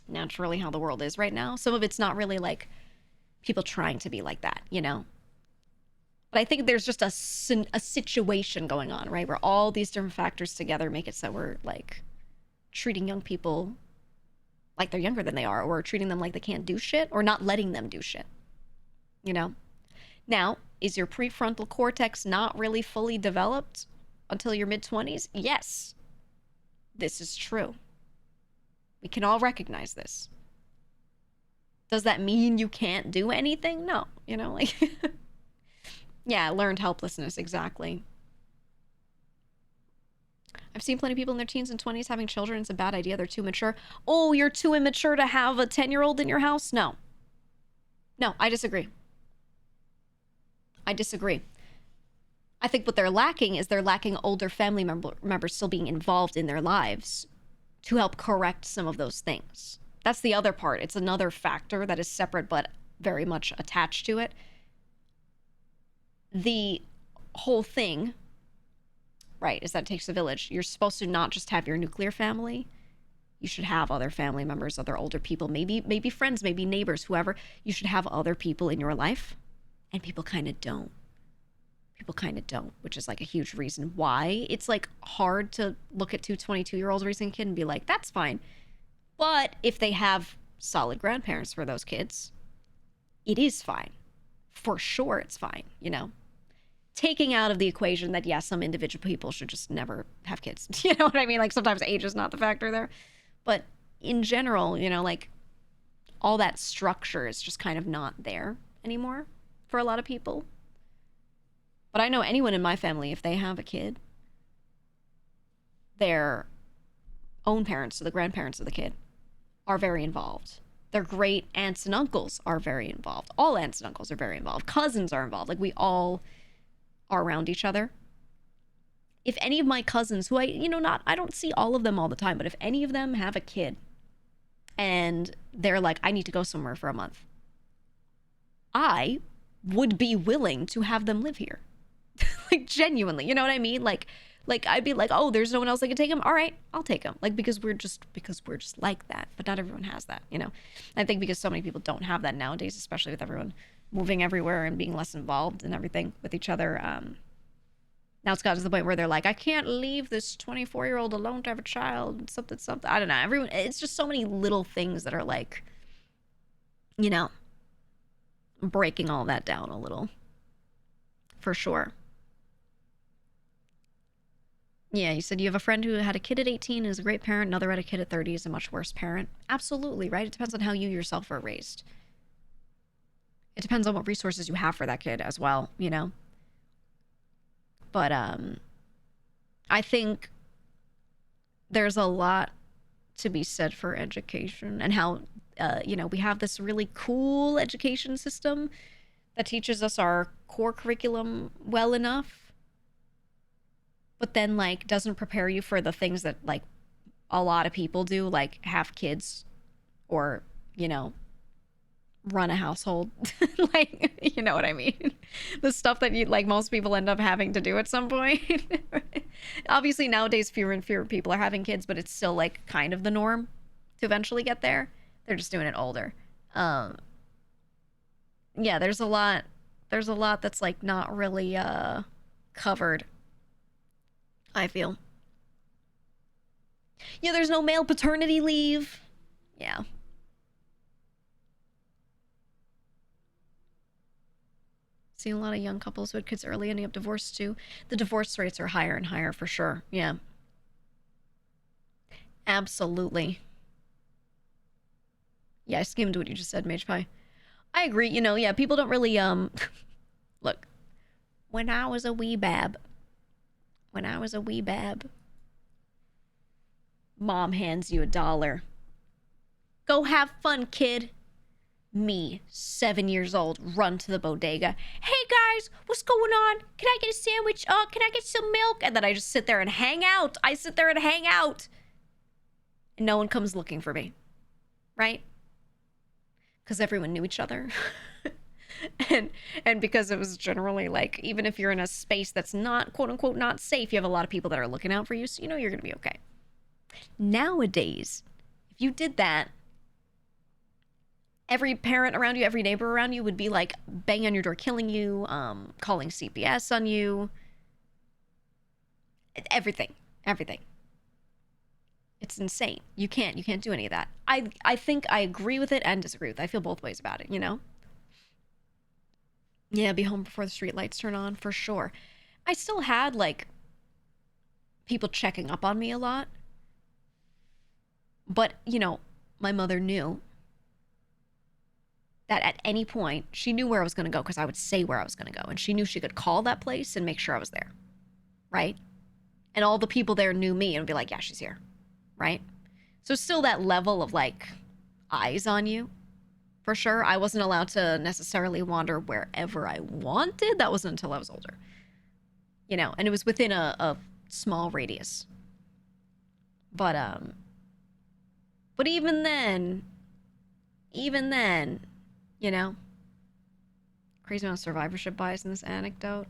naturally how the world is right now. Some of it's not really like people trying to be like that, you know? But I think there's just a situation going on, right? Where all these different factors together make it so we're like treating young people like they're younger than they are, or treating them like they can't do shit, or not letting them do shit, you know? Now, is your prefrontal cortex not really fully developed until your mid-20s? Yes. This is true. We can all recognize this. Does that mean you can't do anything? No. You know, like, yeah, learned helplessness, exactly. I've seen plenty of people in their teens and 20s having children. It's a bad idea. They're too mature. Oh, you're too immature to have a 10-year-old in your house? No. No, I disagree. I disagree. I think what they're lacking is they're lacking older family members still being involved in their lives to help correct some of those things. That's the other part. It's another factor that is separate but very much attached to it. The whole thing, right, is that it takes a village. You're supposed to not just have your nuclear family. You should have other family members, other older people, maybe friends, maybe neighbors, whoever. You should have other people in your life. And people kind of don't. People kind of don't, which is like a huge reason why it's like hard to look at two 22-year-olds raising a kid and be like, that's fine. But if they have solid grandparents for those kids, it is fine. For sure it's fine, you know? Taking out of the equation that, yeah, some individual people should just never have kids. You know what I mean? Like sometimes age is not the factor there. But in general, you know, like all that structure is just kind of not there anymore for a lot of people. But I know anyone in my family, if they have a kid, their own parents, so the grandparents of the kid, are very involved. Their great aunts and uncles are very involved. All aunts and uncles are very involved. Cousins are involved. Like we all are around each other. If any of my cousins, who I don't see all of them all the time, but if any of them have a kid and they're like, I need to go somewhere for a month, I would be willing to have them live here. Like genuinely, you know what I mean? Like I'd be like, oh, there's no one else that can take him. All right, I'll take him. Like because we're just like that. But not everyone has that, you know. I think because so many people don't have that nowadays, especially with everyone moving everywhere and being less involved and everything with each other. Now it's got to the point where they're like, I can't leave this 24-year-old alone to have a child. Something. I don't know. Everyone. It's just so many little things that are like, you know, breaking all that down a little, for sure. Yeah, you said you have a friend who had a kid at 18 and is a great parent, another had a kid at 30 is a much worse parent. Absolutely, right? It depends on how you yourself were raised. It depends on what resources you have for that kid as well, you know? But I think there's a lot to be said for education and how you know, we have this really cool education system that teaches us our core curriculum well enough, but then like doesn't prepare you for the things that like a lot of people do, like have kids or, you know, run a household. Like, you know what I mean? The stuff that you like most people end up having to do at some point. Obviously nowadays fewer and fewer people are having kids, but it's still like kind of the norm to eventually get there. They're just doing it older. Yeah, there's a lot that's like not really covered, I feel. Yeah, there's no male paternity leave. Yeah. Seeing a lot of young couples who had kids early ending up divorced too. The divorce rates are higher and higher for sure. Yeah. Absolutely. Yeah, I skimmed what you just said, Mage Pie. I agree, you know, yeah, people don't really, look, when I was a wee bab, Mom hands you $1. Go have fun, kid. Me, 7 years old, run to the bodega. Hey guys, what's going on? Can I get a sandwich? Can I get some milk? And then I just sit there and hang out. I sit there and hang out. And no one comes looking for me. Right? Because everyone knew each other. and because it was generally like, even if you're in a space that's not, quote unquote, not safe, you have a lot of people that are looking out for you, so you know you're gonna be okay. Nowadays, if you did that, every parent around you, every neighbor around you would be like banging on your door, killing you, calling CPS on you. Everything. It's insane. You can't do any of that. I think I agree with it and disagree with it. I feel both ways about it, you know? Yeah, be home before the street lights turn on, for sure. I still had, like, people checking up on me a lot. But, you know, my mother knew that at any point, she knew where I was going to go because I would say where I was going to go. And she knew she could call that place and make sure I was there. Right? And all the people there knew me and would be like, yeah, she's here. Right? So still that level of, like, eyes on you. For sure. I wasn't allowed to necessarily wander wherever I wanted. That wasn't until I was older. You know, and it was within a small radius. But even then, you know, crazy amount of survivorship bias in this anecdote.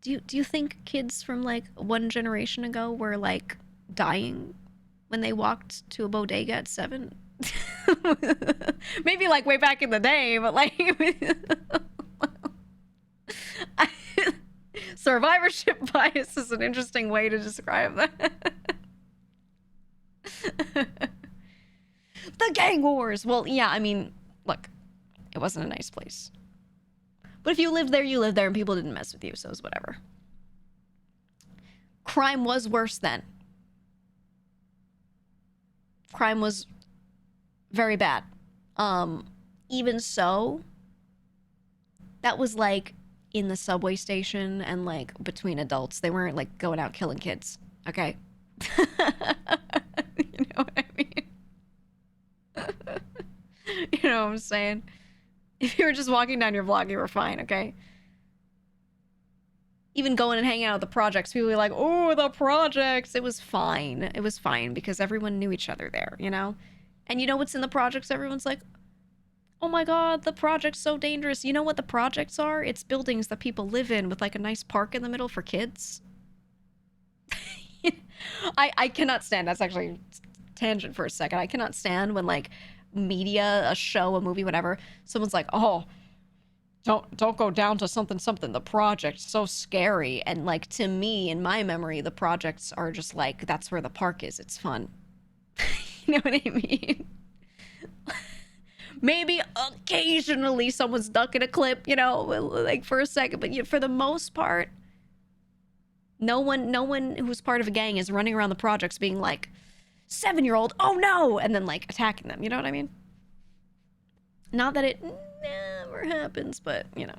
Do you think kids from like one generation ago were like dying when they walked to a bodega at 7? Maybe like way back in the day, but like survivorship bias is an interesting way to describe that. The gang wars. Well, yeah, I mean, look, it wasn't a nice place. But if you lived there, you lived there, and people didn't mess with you, so it was whatever. Crime was worse then. Crime was very bad. Even so, that was like in the subway station and like between adults. They weren't like going out killing kids. Okay? You know what I mean? You know what I'm saying? If you were just walking down your block, you were fine, okay? Even going and hanging out at the projects, people were like, oh, the projects. It was fine. It was fine because everyone knew each other there, you know? And you know what's in the projects? Everyone's like, oh my god, the project's so dangerous. You know what the projects are? It's buildings that people live in with like a nice park in the middle for kids. I cannot stand, that's actually tangent for a second. I cannot stand when like media, a show, a movie, whatever, someone's like, oh, don't go down to something, the project's so scary. And like, to me, in my memory, the projects are just like, that's where the park is. It's fun. You know what I mean? Maybe occasionally someone's ducking a clip, you know, like for a second, but for the most part, no one who's part of a gang is running around the projects being like, 7-year-old, oh no, and then like attacking them, you know what I mean? Not that it never happens, but you know,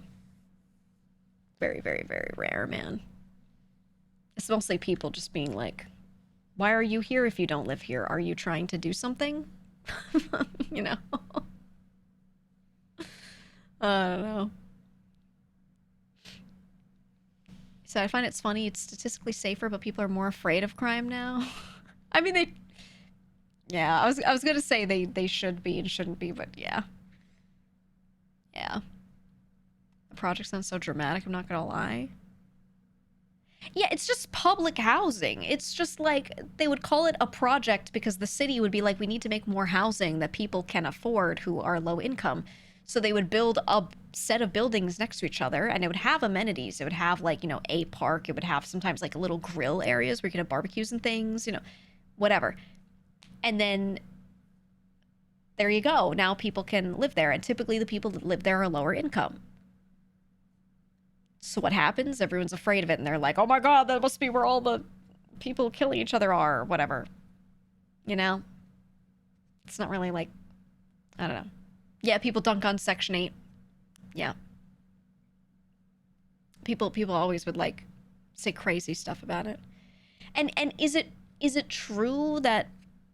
very, very, very rare, man. It's mostly people just being like, why are you here if you don't live here? Are you trying to do something? You know? I don't know. So I find it's funny, it's statistically safer, but people are more afraid of crime now. I mean, yeah, I was gonna say they should be and shouldn't be, but yeah. Yeah. The project sounds so dramatic, I'm not gonna lie. Yeah, it's just public housing. It's just like, they would call it a project because the city would be like, we need to make more housing that people can afford who are low income. So they would build a set of buildings next to each other, and it would have amenities. It would have like, you know, a park. It would have sometimes like little grill areas where you could have barbecues and things, you know, whatever. And then there you go. Now people can live there, and typically the people that live there are lower income. So what happens? Everyone's afraid of it, and they're like, oh my god, that must be where all the people killing each other are, or whatever. You know? It's not really like, I don't know. Yeah, people dunk on Section 8. Yeah. People always would like say crazy stuff about it. And is it true that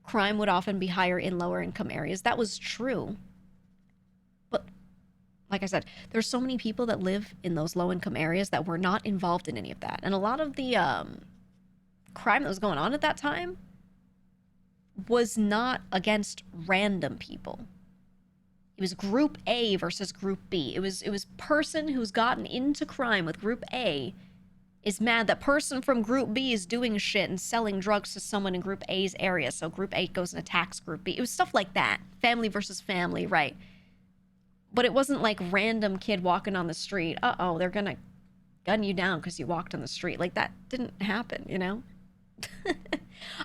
crime would often be higher in lower income areas. That was true. But like I said, there's so many people that live in those low income areas that were not involved in any of that. And a lot of the crime that was going on at that time was not against random people. It was Group A versus Group B. It was person who's gotten into crime with Group A is mad that person from Group B is doing shit and selling drugs to someone in Group A's area, so Group A goes and attacks Group B. It was stuff like that. Family versus family, right? But it wasn't like random kid walking on the street. Uh-oh, they're gonna gun you down because you walked on the street. Like, that didn't happen, you know?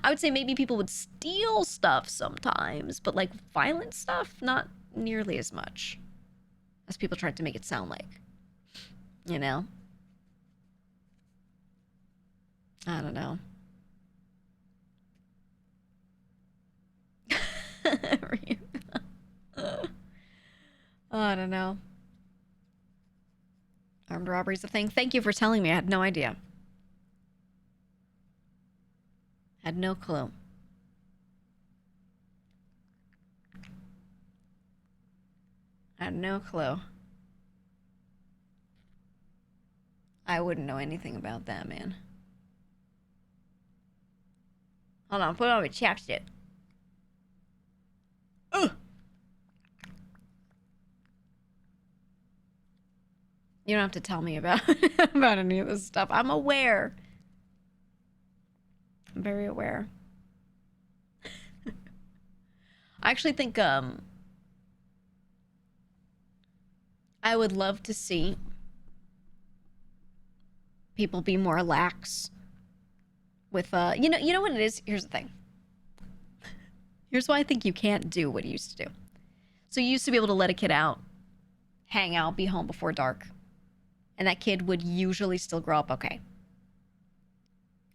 I would say maybe people would steal stuff sometimes, but like violent stuff, not nearly as much as people tried to make it sound like, you know? I don't know. I don't know. Armed robbery's a thing. Thank you for telling me. I had no idea. Had no clue. Had no clue. I wouldn't know anything about that, man. Hold on, put on my chapstick. Ugh. You don't have to tell me about about any of this stuff. I'm aware. I'm very aware. I actually think I would love to see people be more lax with you know what it is? Here's the thing. Here's why I think you can't do what you used to do. So you used to be able to let a kid out, hang out, be home before dark. And that kid would usually still grow up okay.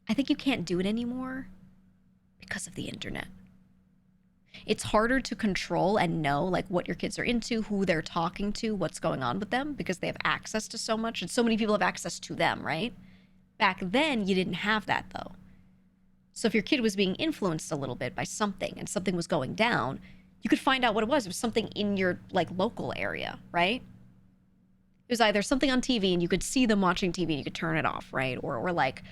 I think you can't do it anymore because of the internet. It's harder to control and know like what your kids are into, who they're talking to, what's going on with them, because they have access to so much and so many people have access to them, right? Back then, you didn't have that though. So if your kid was being influenced a little bit by something and something was going down, you could find out what it was. It was something in your like local area, right? It was either something on TV and you could see them watching TV and you could turn it off, right? Or like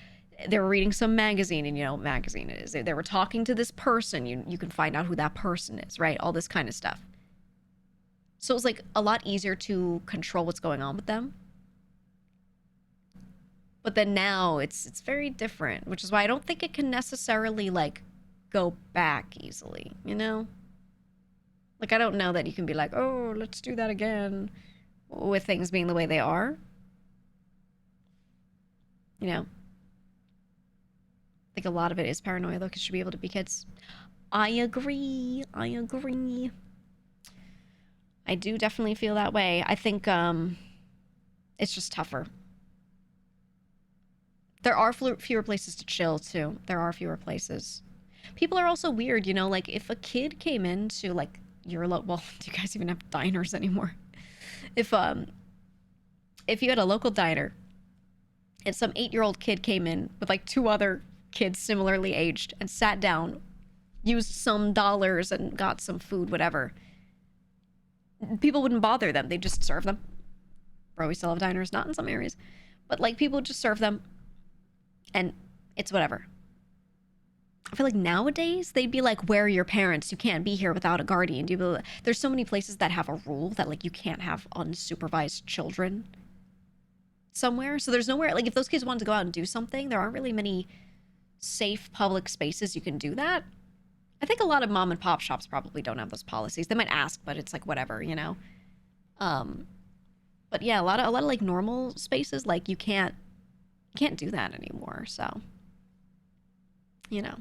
they were reading some magazine and you know what magazine it is. They were talking to this person. You can find out who that person is, right? All this kind of stuff. So it was like a lot easier to control what's going on with them. But then now it's very different, which is why I don't think it can necessarily like go back easily, you know? Like I don't know that you can be like, oh, let's do that again. With things being the way they are. You know? I think a lot of it is paranoia, though, because you should be able to be kids. I agree. I agree. I do definitely feel that way. I think it's just tougher. There are fewer places to chill, too. There are fewer places. People are also weird, you know? Like, if a kid came into, like, your well, do you guys even have diners anymore? If you had a local diner and some 8-year-old kid came in with like 2 other kids similarly aged and sat down, used some dollars and got some food, whatever, people wouldn't bother them. They'd just serve them. Bro, we still have diners, not in some areas, but like people would just serve them and it's whatever. I feel like nowadays they'd be like, where are your parents? You can't be here without a guardian. There's so many places that have a rule that like you can't have unsupervised children somewhere. So there's nowhere, like if those kids wanted to go out and do something, there aren't really many safe public spaces you can do that. I think a lot of mom and pop shops probably don't have those policies. They might ask, but it's like whatever, you know? But yeah, a lot of like normal spaces, like you can't do that anymore. So, you know.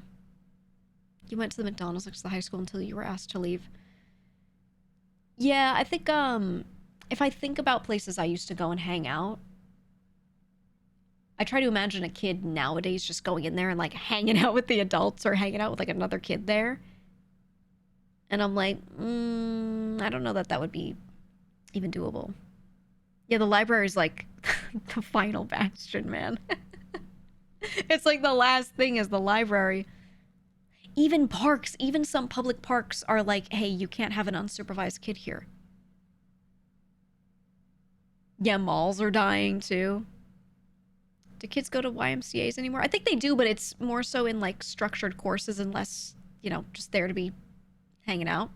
You went to the McDonald's next to the high school until you were asked to leave. Yeah, I think if I think about places I used to go and hang out, I try to imagine a kid nowadays just going in there and like hanging out with the adults or hanging out with like another kid there. And I'm like, I don't know that that would be even doable. Yeah, the library is like the final bastion, man. It's like the last thing is the library. Even parks, even some public parks are like, hey, you can't have an unsupervised kid here. Yeah, malls are dying too. Do kids go to YMCAs anymore? I think they do, but it's more so in like structured courses and less, you know, just there to be hanging out.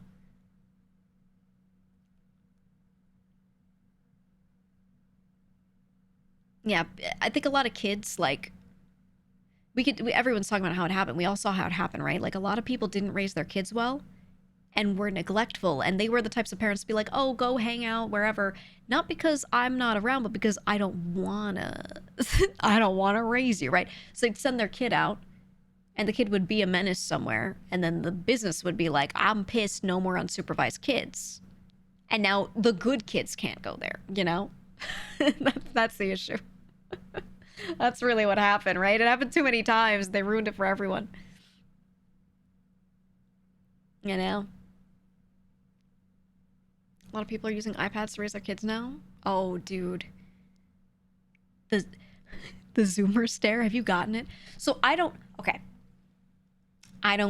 Yeah, I think a lot of kids, like, everyone's talking about how it happened. We all saw how it happened, right? Like, a lot of people didn't raise their kids well and were neglectful, and they were the types of parents to be like, oh, go hang out wherever, not because I'm not around, but because I don't wanna I don't want to raise you, right? So they'd send their kid out, and the kid would be a menace somewhere, and then the business would be like, I'm pissed, no more unsupervised kids. And now the good kids can't go there, you know? That's the issue. That's really what happened, right? It happened too many times. They ruined it for everyone. You know? A lot of people are using iPads to raise their kids now. Oh, dude. The Zoomer stare, have you gotten it? So I don't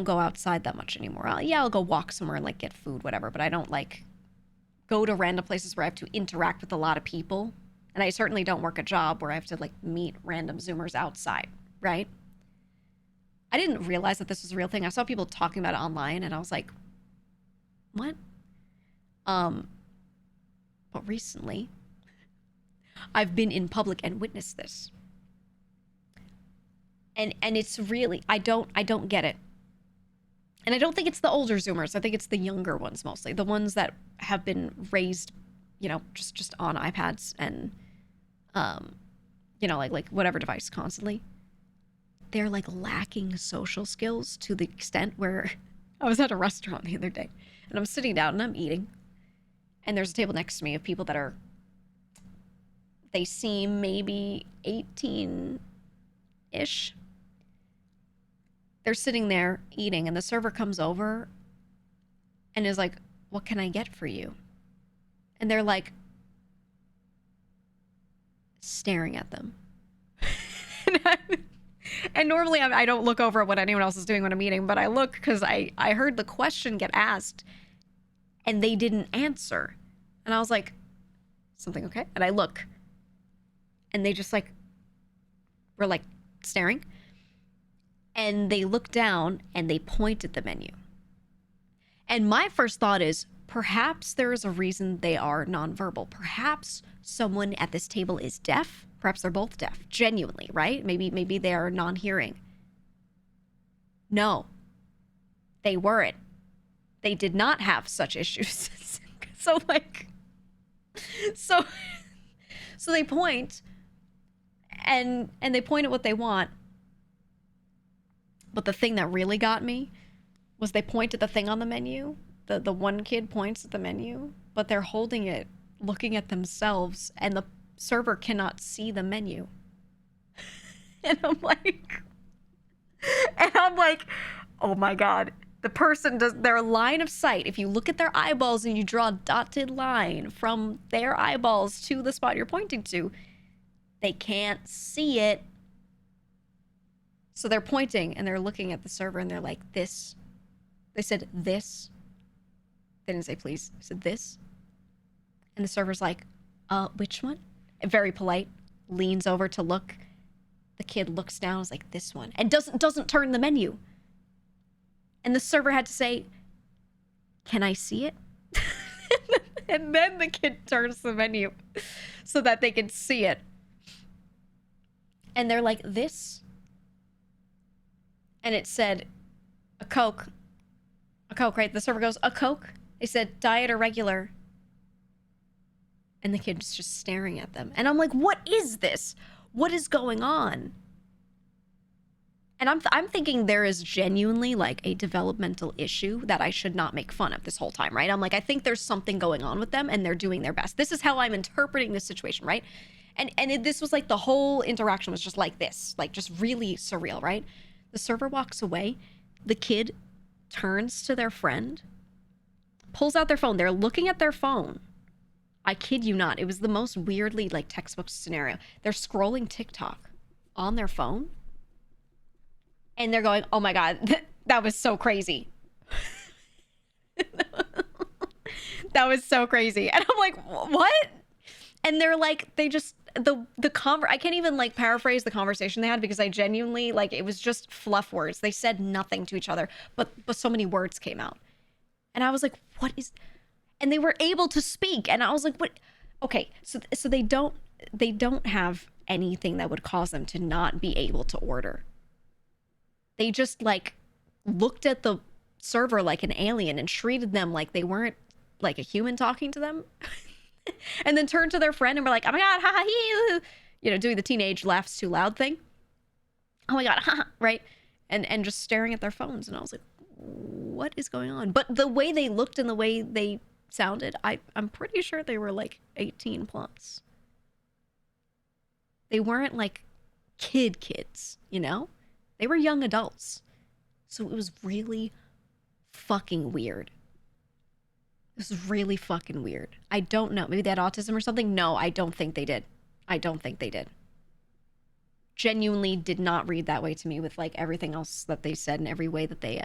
go outside that much anymore. I'll go walk somewhere and like get food, whatever, but I don't like go to random places where I have to interact with a lot of people. And I certainly don't work a job where I have to like meet random Zoomers outside, right? I didn't realize that this was a real thing. I saw people talking about it online and I was like, what? But recently I've been in public and witnessed this. And it's really, I don't get it. And I don't think it's the older Zoomers. I think it's the younger ones mostly. The ones that have been raised, you know, just on iPads and, you know, like whatever device constantly. They're like lacking social skills to the extent where I was at a restaurant the other day and I'm sitting down and I'm eating. And there's a table next to me of people that are, they seem maybe 18-ish. They're sitting there eating and the server comes over and is like, what can I get for you? And they're like staring at them. And normally I don't look over at what anyone else is doing when I'm eating, but I look because I heard the question get asked and they didn't answer. And I was like, something okay? And I look and they just like were like staring. And they look down and they point at the menu. And my first thought is, perhaps there is a reason they are nonverbal. Perhaps someone at this table is deaf. Perhaps they're both deaf, genuinely, right? Maybe they are non-hearing. No, they weren't. They did not have such issues. So they point and they point at what they want. But the thing that really got me was they point at the thing on the menu. The one kid points at the menu, but they're holding it, looking at themselves, and the server cannot see the menu. And I'm like, oh my God. The person does their line of sight. If you look at their eyeballs and you draw a dotted line from their eyeballs to the spot you're pointing to, they can't see it. So they're pointing and they're looking at the server and they're like, this. They said, this. They didn't say please. They said, this. And the server's like, which one? And very polite, leans over to look. The kid looks down, is like, this one. And doesn't turn the menu. And the server had to say, can I see it? And then the kid turns the menu so that they can see it. And they're like, this. And it said, a Coke. A Coke, right? The server goes, a Coke? They said, diet or regular? And the kid's just staring at them. And I'm like, what is this? What is going on? And I'm thinking there is genuinely like a developmental issue that I should not make fun of this whole time, right? I'm like, I think there's something going on with them and they're doing their best. This is how I'm interpreting this situation, right? And this was like the whole interaction was just like this, like just really surreal, right? The server walks away. The kid turns to their friend, pulls out their phone. They're looking at their phone. I kid you not. It was the most weirdly like textbook scenario. They're scrolling TikTok on their phone. And they're going, oh my God, That was so crazy. That was so crazy. And I'm like, what? And they're like, they just, I can't even like paraphrase the conversation they had because I genuinely, like, it was just fluff words. They said nothing to each other, but so many words came out. And I was like, what is, and they were able to speak. And I was like, what? Okay. So they don't have anything that would cause them to not be able to order. They just like looked at the server like an alien and treated them like they weren't like a human talking to them. And then turned to their friend and were like, oh my God, ha ha, you know, doing the teenage laughs too loud thing. Oh my God, ha ha, right? And just staring at their phones. And I was like, what is going on? But the way they looked and the way they sounded, I'm pretty sure they were like 18 plus. They weren't like kids, you know? They were young adults. So it was really fucking weird. This is really fucking weird. I don't know. Maybe they had autism or something? No, I don't think they did. I don't think they did. Genuinely did not read that way to me with like everything else that they said and every way that they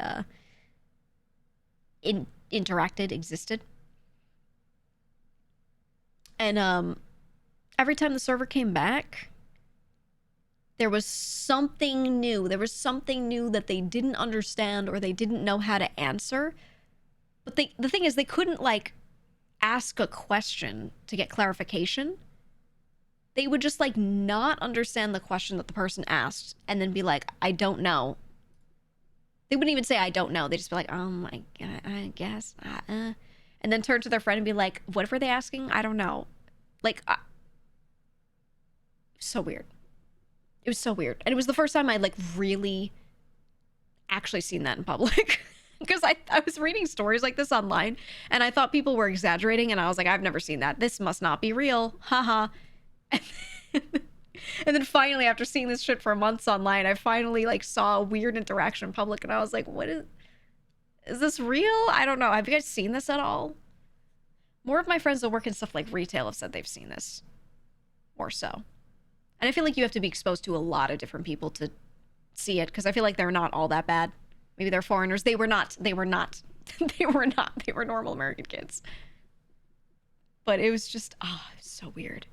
interacted, existed. And every time the server came back, there was something new. There was something new that they didn't understand or they didn't know how to answer. But the thing is, they couldn't, like, ask a question to get clarification. They would just, like, not understand the question that the person asked and then be like, I don't know. They wouldn't even say, I don't know. They'd just be like, oh my God, I guess. And then turn to their friend and be like, what were they asking? I don't know. Like, so weird. It was so weird. And it was the first time I'd, like, really actually seen that in public. Because I was reading stories like this online and I thought people were exaggerating and I was like, I've never seen that. This must not be real. Haha. And then finally, after seeing this shit for months online, I finally like saw a weird interaction in public and I was like, what is this real? I don't know. Have you guys seen this at all? More of my friends that work in stuff like retail have said they've seen this. More so. And I feel like you have to be exposed to a lot of different people to see it because I feel like they're not all that bad. Maybe they're foreigners. They were not. They were normal American kids. But it was just, it was so weird.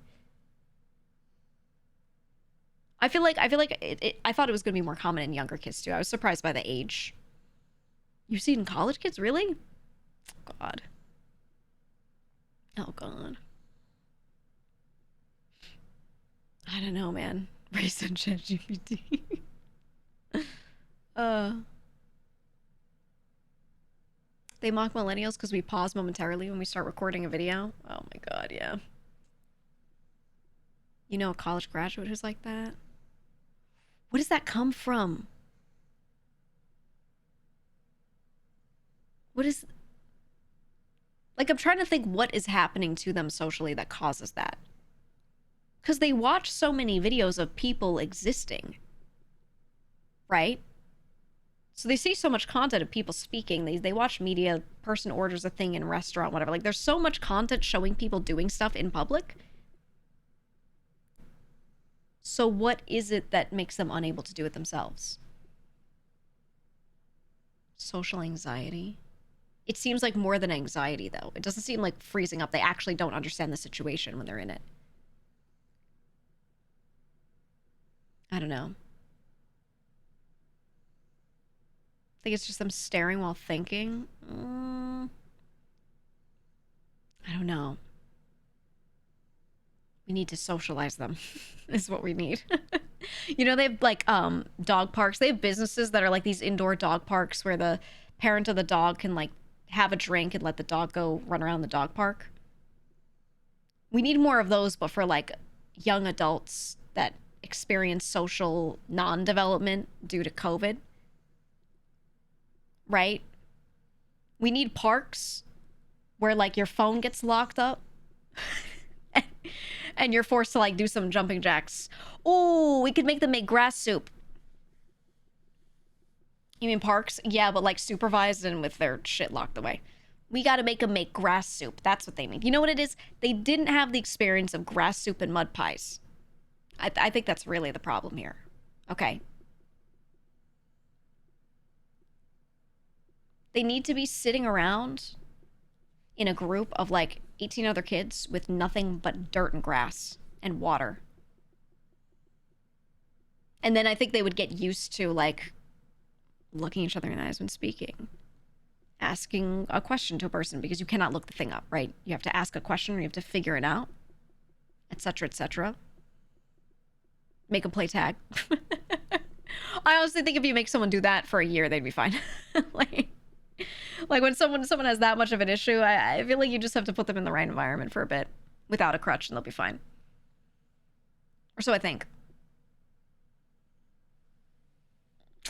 I feel like I thought it was going to be more common in younger kids too. I was surprised by the age. You see it in college kids? Really? God. Oh, God. I don't know, man. Race and ChatGPT. They mock millennials because we pause momentarily when we start recording a video. Oh my God, yeah. You know a college graduate who's like that? What does that come from? What is... Like, I'm trying to think what is happening to them socially that causes that. Because they watch so many videos of people existing. Right? So they see so much content of people speaking. They watch media, person orders a thing in a restaurant, whatever. Like, there's so much content showing people doing stuff in public. So what is it that makes them unable to do it themselves? Social anxiety. It seems like more than anxiety, though. It doesn't seem like freezing up. They actually don't understand the situation when they're in it. I don't know. I think it's just them staring while thinking. I don't know. We need to socialize them is what we need. You know, they have like dog parks. They have businesses that are like these indoor dog parks where the parent of the dog can like have a drink and let the dog go run around the dog park. We need more of those, but for like young adults that experience social non-development due to COVID. Right? We need parks where like your phone gets locked up and you're forced to like do some jumping jacks. Oh, we could make them make grass soup. You mean parks? Yeah, but like supervised and with their shit locked away. We got to make them make grass soup. That's what they mean. You know what it is? They didn't have the experience of grass soup and mud pies. I think that's really the problem here. Okay. They need to be sitting around in a group of like 18 other kids with nothing but dirt and grass and water. And then I think they would get used to like looking each other in the eyes when speaking. Asking a question to a person, because you cannot look the thing up, right? You have to ask a question or you have to figure it out, etc., etc. Make them play tag. I honestly think if you make someone do that for a year, they'd be fine. like when someone has that much of an issue, I feel like you just have to put them in the right environment for a bit without a crutch and they'll be fine. Or so I think.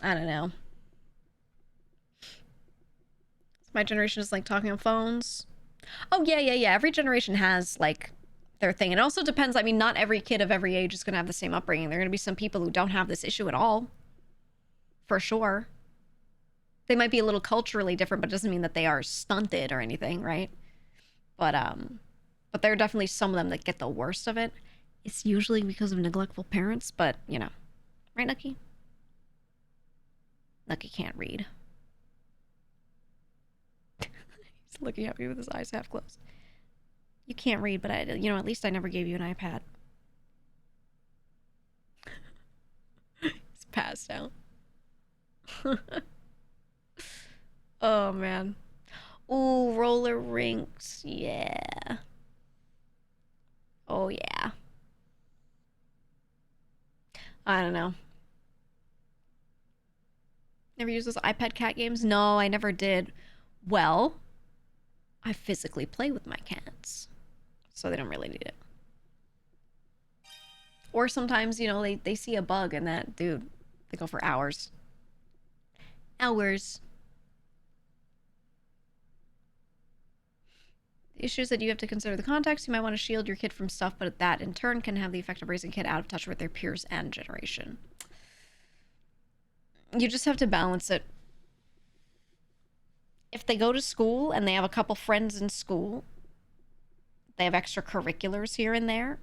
I don't know. My generation is like talking on phones. Oh, yeah. Every generation has like their thing. It also depends. I mean, not every kid of every age is going to have the same upbringing. There are going to be some people who don't have this issue at all. For sure. They might be a little culturally different, but it doesn't mean that they are stunted or anything, right? But there are definitely some of them that get the worst of it. It's usually because of neglectful parents, but, you know. Right, Nucky? Nucky can't read. He's looking at me with his eyes half closed. You can't read, but at least I never gave you an iPad. He's passed out. Oh, man. Ooh, roller rinks. Yeah. Oh, yeah. I don't know. Never used those iPad cat games? No, I never did. Well, I physically play with my cats, so they don't really need it. Or sometimes, they see a bug and that, dude, they go for hours. Hours. The issue is that you have to consider the context. You might want to shield your kid from stuff, but that in turn can have the effect of raising a kid out of touch with their peers and generation. You just have to balance it. If they go to school and they have a couple friends in school, they have extracurriculars here and there,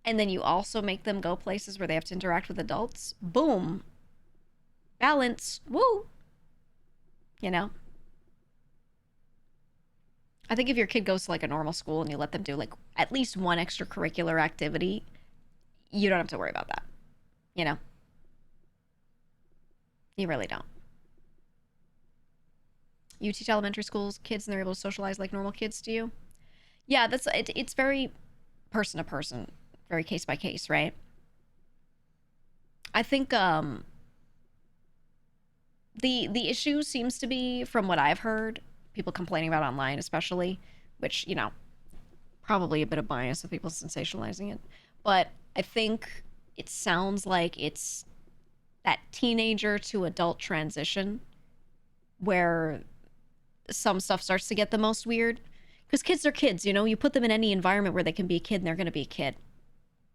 and then you also make them go places where they have to interact with adults, boom. Balance. Woo! I think if your kid goes to like a normal school and you let them do like at least one extracurricular activity, you don't have to worry about that. You really don't. You teach elementary schools kids and they're able to socialize like normal kids, do you? Yeah, it's very person to person, very case by case, right? I think the issue seems to be, from what I've heard, people complaining about online especially, which, probably a bit of bias of people sensationalizing it, but I think it sounds like it's that teenager to adult transition where some stuff starts to get the most weird. Because kids are kids, you put them in any environment where they can be a kid and they're going to be a kid.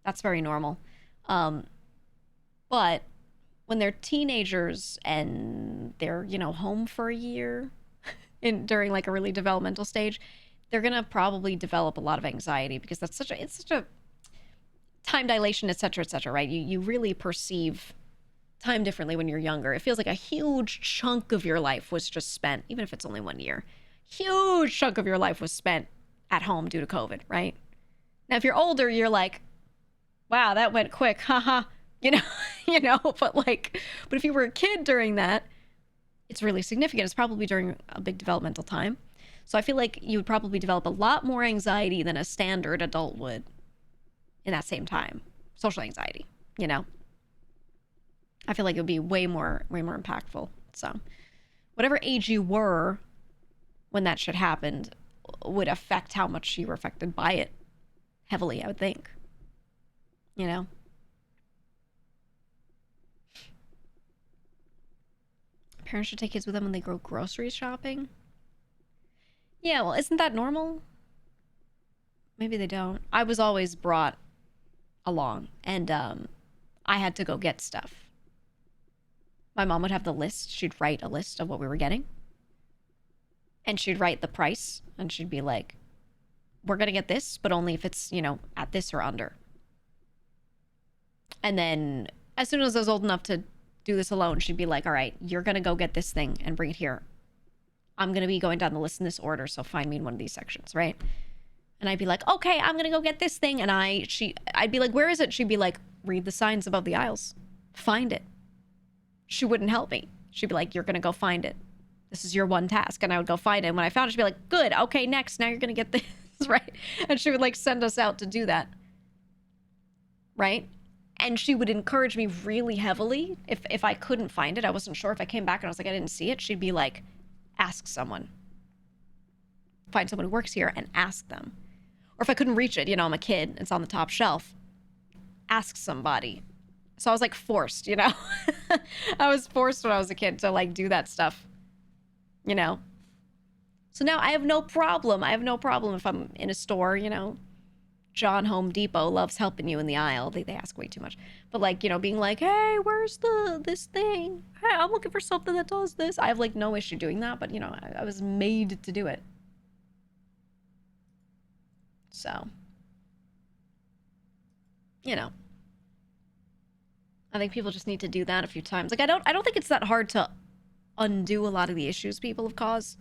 That's very normal. But when they're teenagers and they're, home for a year during like a really developmental stage, they're going to probably develop a lot of anxiety because it's such a time dilation, et cetera, right? You really perceive time differently when you're younger. It feels like a huge chunk of your life was just spent, even if it's only 1 year, huge chunk of your life was spent at home due to COVID, right? Now, if you're older, you're like, wow, that went quick, haha, but if you were a kid during that, it's really significant. It's probably during a big developmental time. So I feel like you would probably develop a lot more anxiety than a standard adult would in that same time. Social anxiety, I feel like it would be way more impactful. So whatever age you were when that shit happened would affect how much you were affected by it heavily, I would think. Parents should take kids with them when they go grocery shopping. Yeah, well, isn't that normal? Maybe they don't. I was always brought along, and I had to go get stuff. My mom would have the list. She'd write a list of what we were getting. And she'd write the price. And she'd be like, we're going to get this, but only if it's, at this or under. And then as soon as I was old enough to do this alone, she'd be like, all right, you're going to go get this thing and bring it here. I'm going to be going down the list in this order, so find me in one of these sections, right? And I'd be like, okay, I'm going to go get this thing. And I'd be like, where is it? She'd be like, read the signs above the aisles. Find it. She wouldn't help me. She'd be like, you're going to go find it. This is your one task. And I would go find it. And when I found it, she'd be like, good. Okay, next. Now you're going to get this, right? And she would like send us out to do that. Right? And she would encourage me really heavily. If I couldn't find it, I wasn't sure. If I came back and I was like, I didn't see it, she'd be like, ask someone. Find someone who works here and ask them. Or if I couldn't reach it, you know, I'm a kid, it's on the top shelf, ask somebody. So I was like forced, you know? I was forced when I was a kid to like do that stuff, you know? So now I have no problem. I have no problem if I'm in a store, you know? John Home Depot loves helping you in the aisle. They ask way too much. But like, you know, being like, hey, where's this thing? Hey, I'm looking for something that does this. I have like no issue doing that, but you know, I was made to do it. So, you know, I think people just need to do that a few times. Like, I don't think it's that hard to undo a lot of the issues people have caused.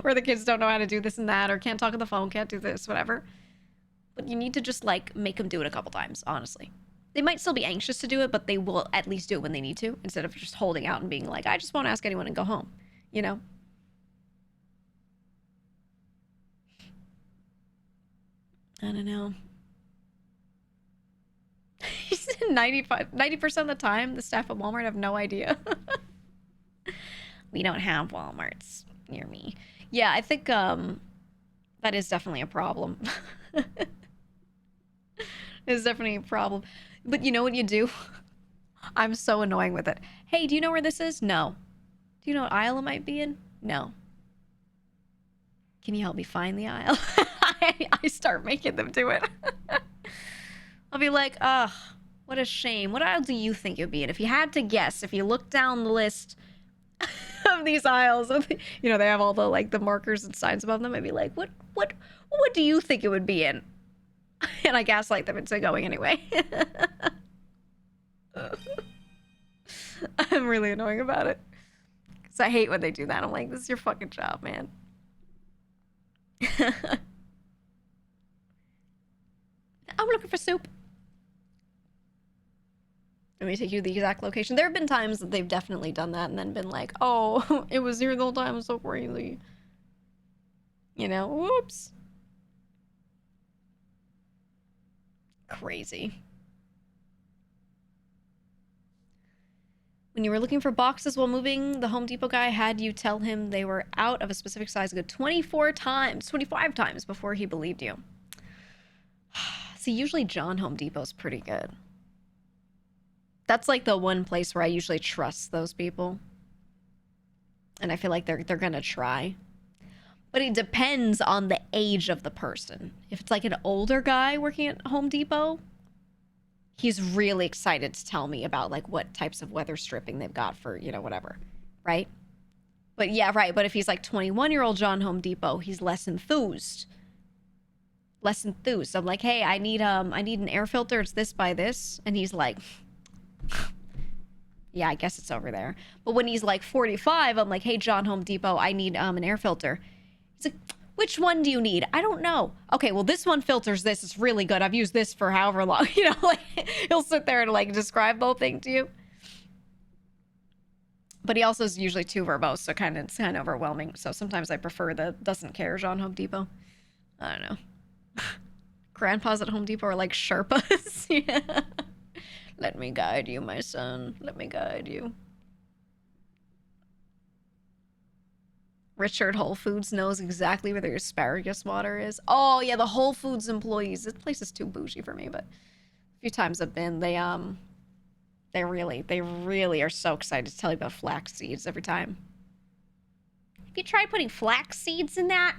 Where the kids don't know how to do this and that, or can't talk on the phone, can't do this, whatever. But you need to just, like, make them do it a couple times, honestly. They might still be anxious to do it, but they will at least do it when they need to, instead of just holding out and being like, I just won't ask anyone and go home, you know? I don't know. 90% of the time, the staff at Walmart have no idea. We don't have Walmarts near me. Yeah, I think, that is definitely a problem. It's definitely a problem. But you know what you do? I'm so annoying with it. Hey, do you know where this is? No. Do you know what aisle it might be in? No. Can you help me find the aisle? I start making them do it. I'll be like, ugh, what a shame. What aisle do you think it would be in? If you had to guess, if you look down the list of these aisles, you know, they have all the, like, the markers and signs above them, I'd be like, what do you think it would be in? And I gaslight them into going anyway. I'm really annoying about it. Because I hate when they do that. I'm like, this is your fucking job, man. I'm looking for soup. Let me take you to the exact location. There have been times that they've definitely done that and then been like, oh, it was here the whole time. So crazy. You know, whoops. Crazy. When you were looking for boxes while moving, the Home Depot guy had you tell him they were out of a specific size a good 25 times before he believed you. See, usually John Home Depot's pretty good. That's like the one place where I usually trust those people. And I feel like they're gonna try. But it depends on the age of the person. If it's like an older guy working at Home Depot, he's really excited to tell me about like what types of weather stripping they've got for, you know, whatever, right? But yeah, right. But if he's like 21-year-old John Home Depot, he's less enthused. I'm like, hey, I need an air filter. It's this by this. And he's like, yeah, I guess it's over there. But when he's like 45, I'm like, hey, John Home Depot, I need an air filter. He's like, which one do you need? I don't know. Okay, well, this one filters this. It's really good. I've used this for however long. You know, like, he'll sit there and, like, describe the whole thing to you. But he also is usually too verbose, so it's kind of overwhelming. So sometimes I prefer the doesn't care John Home Depot. I don't know. Grandpas at Home Depot are like Sherpas. Yeah. Let me guide you, my son. Let me guide you. Richard Whole Foods knows exactly where the asparagus water is. Oh, yeah, the Whole Foods employees. This place is too bougie for me, but a few times I've been, they really are so excited to tell you about flax seeds every time. Have you tried putting flax seeds in that?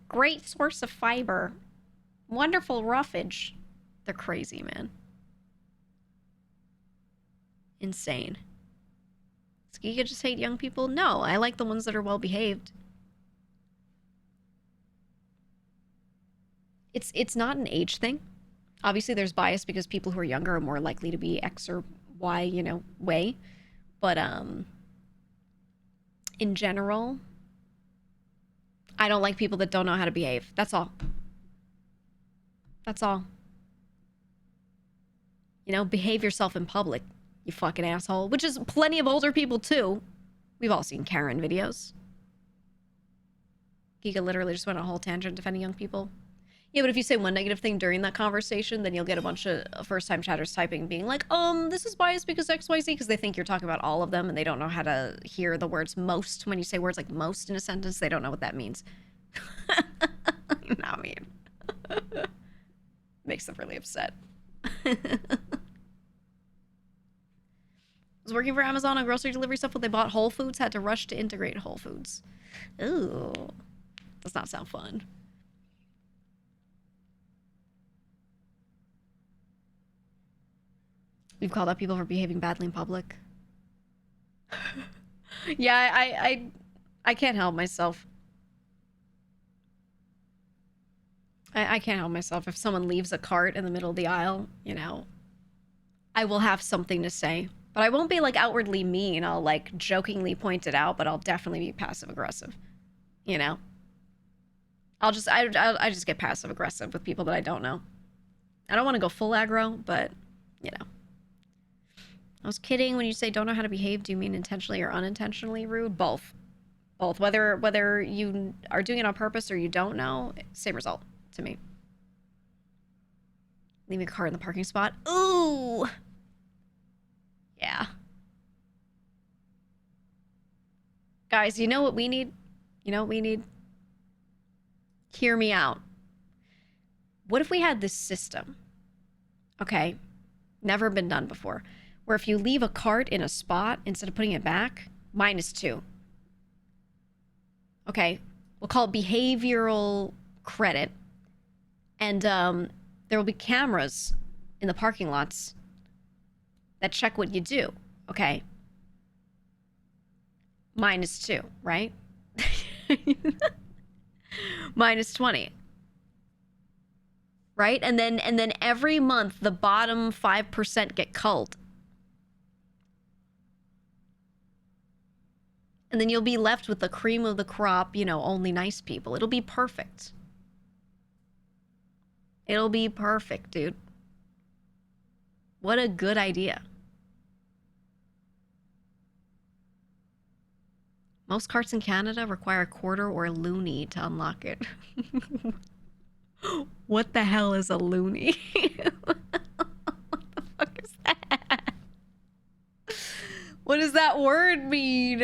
Great source of fiber. Wonderful roughage. They're crazy, man. Insane. Does GEEGA just hate young people? No, I like the ones that are well behaved. It's not an age thing. Obviously, there's bias because people who are younger are more likely to be X or Y, you know, way. But In general, I don't like people that don't know how to behave. That's all. That's all. You know, behave yourself in public, you fucking asshole. Which is plenty of older people, too. We've all seen Karen videos. GEEGA literally just went on a whole tangent defending young people. Yeah, but if you say one negative thing during that conversation, then you'll get a bunch of first-time chatters typing, being like, this is biased because XYZ, because they think you're talking about all of them, and they don't know how to hear the words most. When you say words like most in a sentence, they don't know what that means. I mean, makes them really upset. I was working for Amazon on grocery delivery stuff when they bought Whole Foods, had to rush to integrate Whole Foods. Ooh, does not sound fun. We've called out people for behaving badly in public. Yeah, I can't help myself. I can't help myself. If someone leaves a cart in the middle of the aisle, you know, I will have something to say. But I won't be, like, outwardly mean. I'll, like, jokingly point it out, but I'll definitely be passive-aggressive. You know? I just get passive-aggressive with people that I don't know. I don't want to go full aggro, but, you know. I was kidding when you say don't know how to behave. Do you mean intentionally or unintentionally rude? Both. Both. Whether you are doing it on purpose or you don't know, same result to me. Leaving a car in the parking spot. Ooh! Yeah. Guys, you know what we need? You know what we need? Hear me out. What if we had this system? Okay. Never been done before. Where if you leave a cart in a spot, instead of putting it back, -2. Okay. We'll call it behavioral credit. And there will be cameras in the parking lots that check what you do. Okay. -2, right? -20. Right? And then every month the bottom 5% get culled. And then you'll be left with the cream of the crop, you know, only nice people. It'll be perfect. It'll be perfect, dude. What a good idea. Most carts in Canada require a quarter or a loonie to unlock it. What the hell is a loonie? What the fuck is that? What does that word mean?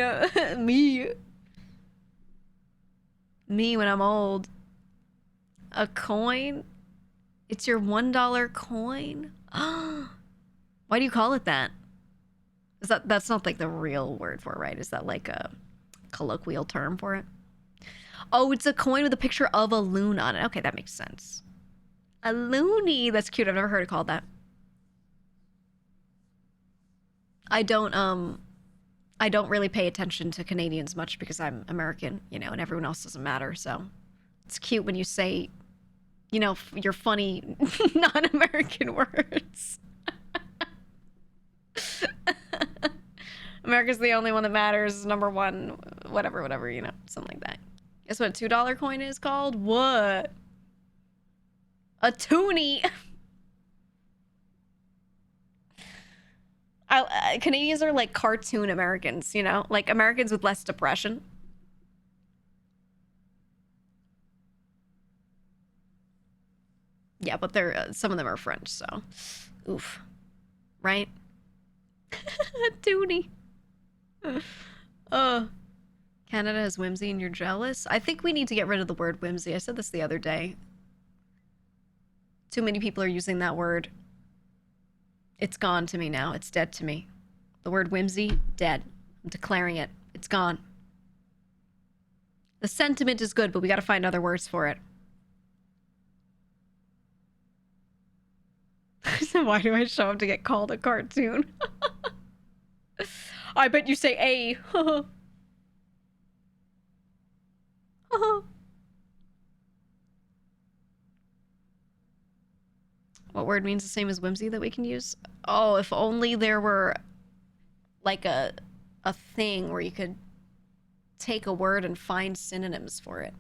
Me when I'm old. A coin? It's your $1 coin? Why do you call it that? That's not like the real word for it, right? Is that like a colloquial term for it? Oh, it's a coin with a picture of a loon on it. Okay, that makes sense. A loonie. That's cute. I've never heard it called that. I don't really pay attention to Canadians much because I'm American, you know, and everyone else doesn't matter. So it's cute when you say, you know, your funny non-American words. America's the only one that matters. #1, whatever, you know, something like that. Guess what a $2 coin is called? What? A toonie. Canadians are like cartoon Americans, you know? Like Americans with less depression. Yeah, but they're some of them are French, so oof. Right? Toonie. Canada has whimsy and you're jealous? I think we need to get rid of the word whimsy. I said this the other day. Too many people are using that word. It's gone to me now. It's dead to me. The word whimsy, dead. I'm declaring it. It's gone. The sentiment is good, but we gotta find other words for it. So why do I show up to get called a cartoon? I bet you say A. What word means the same as whimsy that we can use? Oh, if only there were like a thing where you could take a word and find synonyms for it.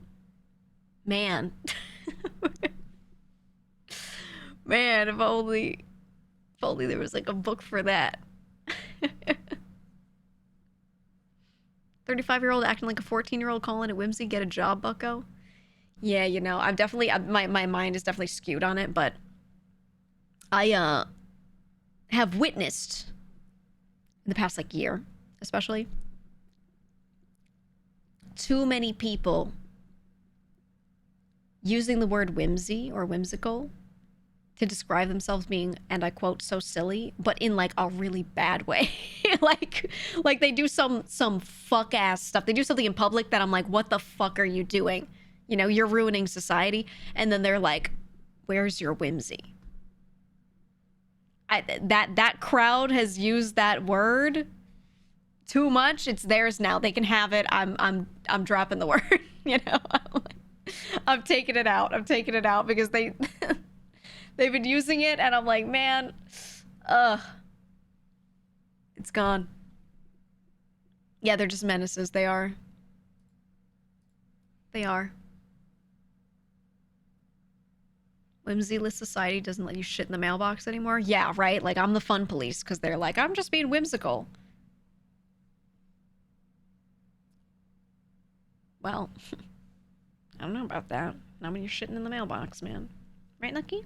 Man. Man, if only there was like a book for that. 35-year-old acting like a 14-year-old, calling it whimsy. Get a job, bucko. Yeah, you know, I'm definitely, my mind is definitely skewed on it, but I have witnessed in the past like year, especially, too many people using the word whimsy or whimsical to describe themselves being, and I quote, so silly, but in like a really bad way. like they do some fuck ass stuff. They do something in public that I'm like, what the fuck are you doing? You know, you're ruining society. And then they're like, where's your whimsy? That crowd has used that word too much. It's theirs now. They can have it. I'm dropping the word. You know, I'm taking it out. I'm taking it out because they've been using it, and I'm like, man, it's gone. Yeah, they're just menaces. They are. They are. Whimsyless society doesn't let you shit in the mailbox anymore. Yeah, right? Like, I'm the fun police because they're like, I'm just being whimsical. Well, I don't know about that. Not when you're shitting in the mailbox, man. Right, Nucky?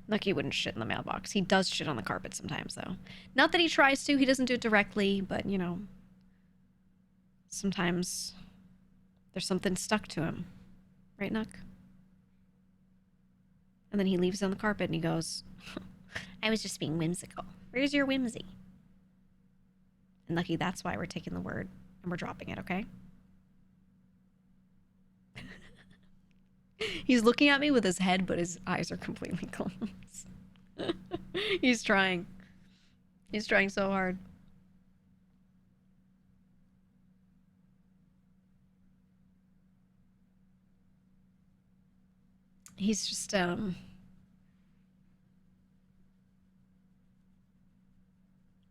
Nucky wouldn't shit in the mailbox. He does shit on the carpet sometimes, though. Not that he tries to. He doesn't do it directly, but, you know, sometimes there's something stuck to him. Right, Nuck? And then he leaves it on the carpet and he goes, I was just being whimsical. Where's your whimsy? And Lucky, that's why we're taking the word and we're dropping it, okay? He's looking at me with his head, but his eyes are completely closed. He's trying. He's trying so hard. He's just, what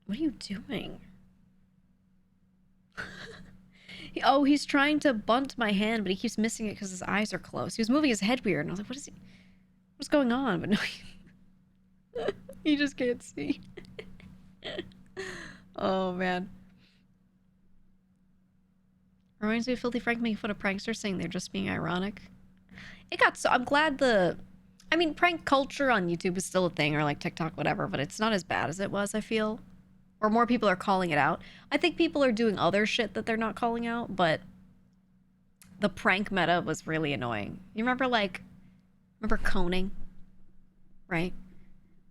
are you doing? Oh, he's trying to bunt my hand, but he keeps missing it because his eyes are closed. He was moving his head weird, and I was like, what's going on? But no, he just can't see. Oh, man. Reminds me of Filthy Frank making fun of pranksters, saying they're just being ironic. It got so... I'm glad I mean, prank culture on YouTube is still a thing, or like TikTok, whatever, but it's not as bad as it was, I feel. Or more people are calling it out. I think people are doing other shit that they're not calling out, but the prank meta was really annoying. You remember, remember coning? Right?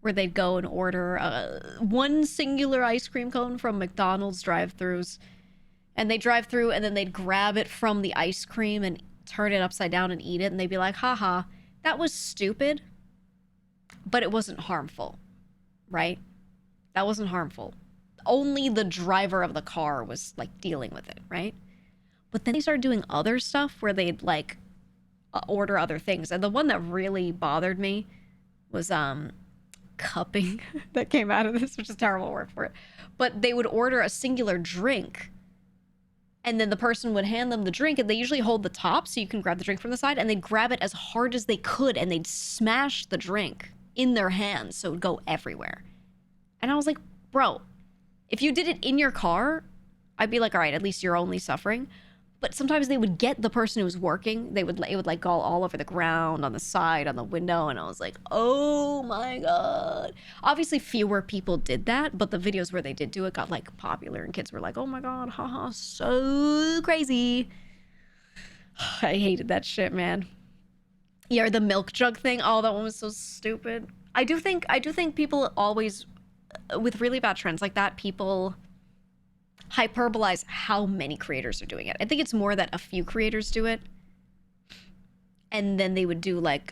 Where they'd go and order one singular ice cream cone from McDonald's drive-thrus, and they'd drive through, and then they'd grab it from the ice cream and turn it upside down and eat it, and they'd be like, haha, that was stupid, but it wasn't harmful, right? That wasn't harmful. Only the driver of the car was, like, dealing with it, right? But then they started doing other stuff where they'd, like, order other things. And the one that really bothered me was, cupping that came out of this, which is a terrible word for it. But they would order a singular drink, and then the person would hand them the drink, and they usually hold the top so you can grab the drink from the side, and they'd grab it as hard as they could, and they'd smash the drink in their hands so it would go everywhere. And I was like, bro, if you did it in your car, I'd be like, all right, at least you're only suffering. But sometimes they would get the person who was working. It would like go all over the ground, on the side, on the window. And I was like, oh my God. Obviously, fewer people did that. But the videos where they did do it got like popular. And kids were like, oh my God, haha, so crazy. I hated that shit, man. Yeah, or the milk jug thing. Oh, that one was so stupid. I do think people always... with really bad trends like that, people hyperbolize how many creators are doing it. I think it's more that a few creators do it, and then they would do like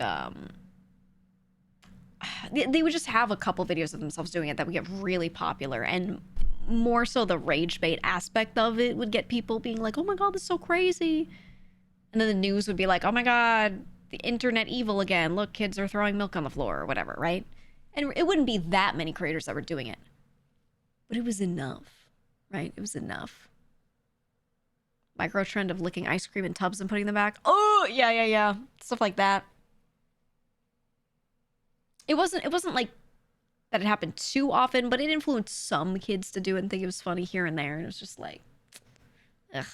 they would just have a couple videos of themselves doing it that would get really popular, and more so the rage bait aspect of it would get people being like, oh my God, this is so crazy. And then the news would be like, oh my God, the internet evil again, look, kids are throwing milk on the floor or whatever, right? And it wouldn't be that many creators that were doing it. But it was enough, right? It was enough. Micro trend of licking ice cream in tubs and putting them back. Oh, yeah. Stuff like that. It wasn't like that it happened too often, but it influenced some kids to do it and think it was funny here and there. And it was just like, ugh.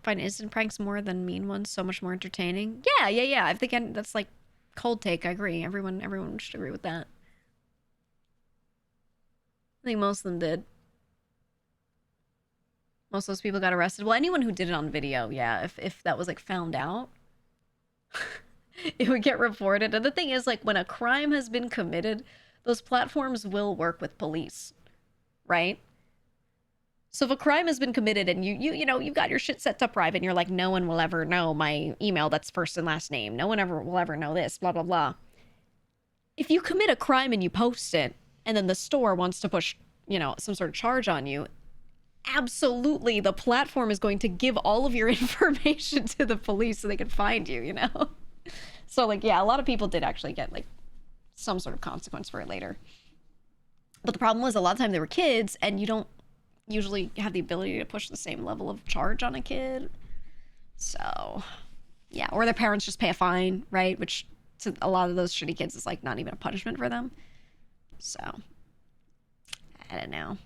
Find instant pranks more than mean ones so much more entertaining. Yeah. I think that's like cold take. I agree. Everyone should agree with that. I think most of them did. Most of those people got arrested. Well, anyone who did it on video, yeah. If that was like found out, it would get reported. And the thing is, like, when a crime has been committed, those platforms will work with police, right? So if a crime has been committed and you know, you've got your shit set to private and you're like, no one will ever know my email that's first and last name. No one will ever know this, blah, blah, blah. If you commit a crime and you post it and then the store wants to push, you know, some sort of charge on you, absolutely the platform is going to give all of your information to the police so they can find you, you know? So, like, yeah, a lot of people did actually get, like, some sort of consequence for it later. But the problem was a lot of time they were kids and you don't usually have the ability to push the same level of charge on a kid. So, yeah. Or their parents just pay a fine, right? Which to a lot of those shitty kids is, like, not even a punishment for them. So, I don't know.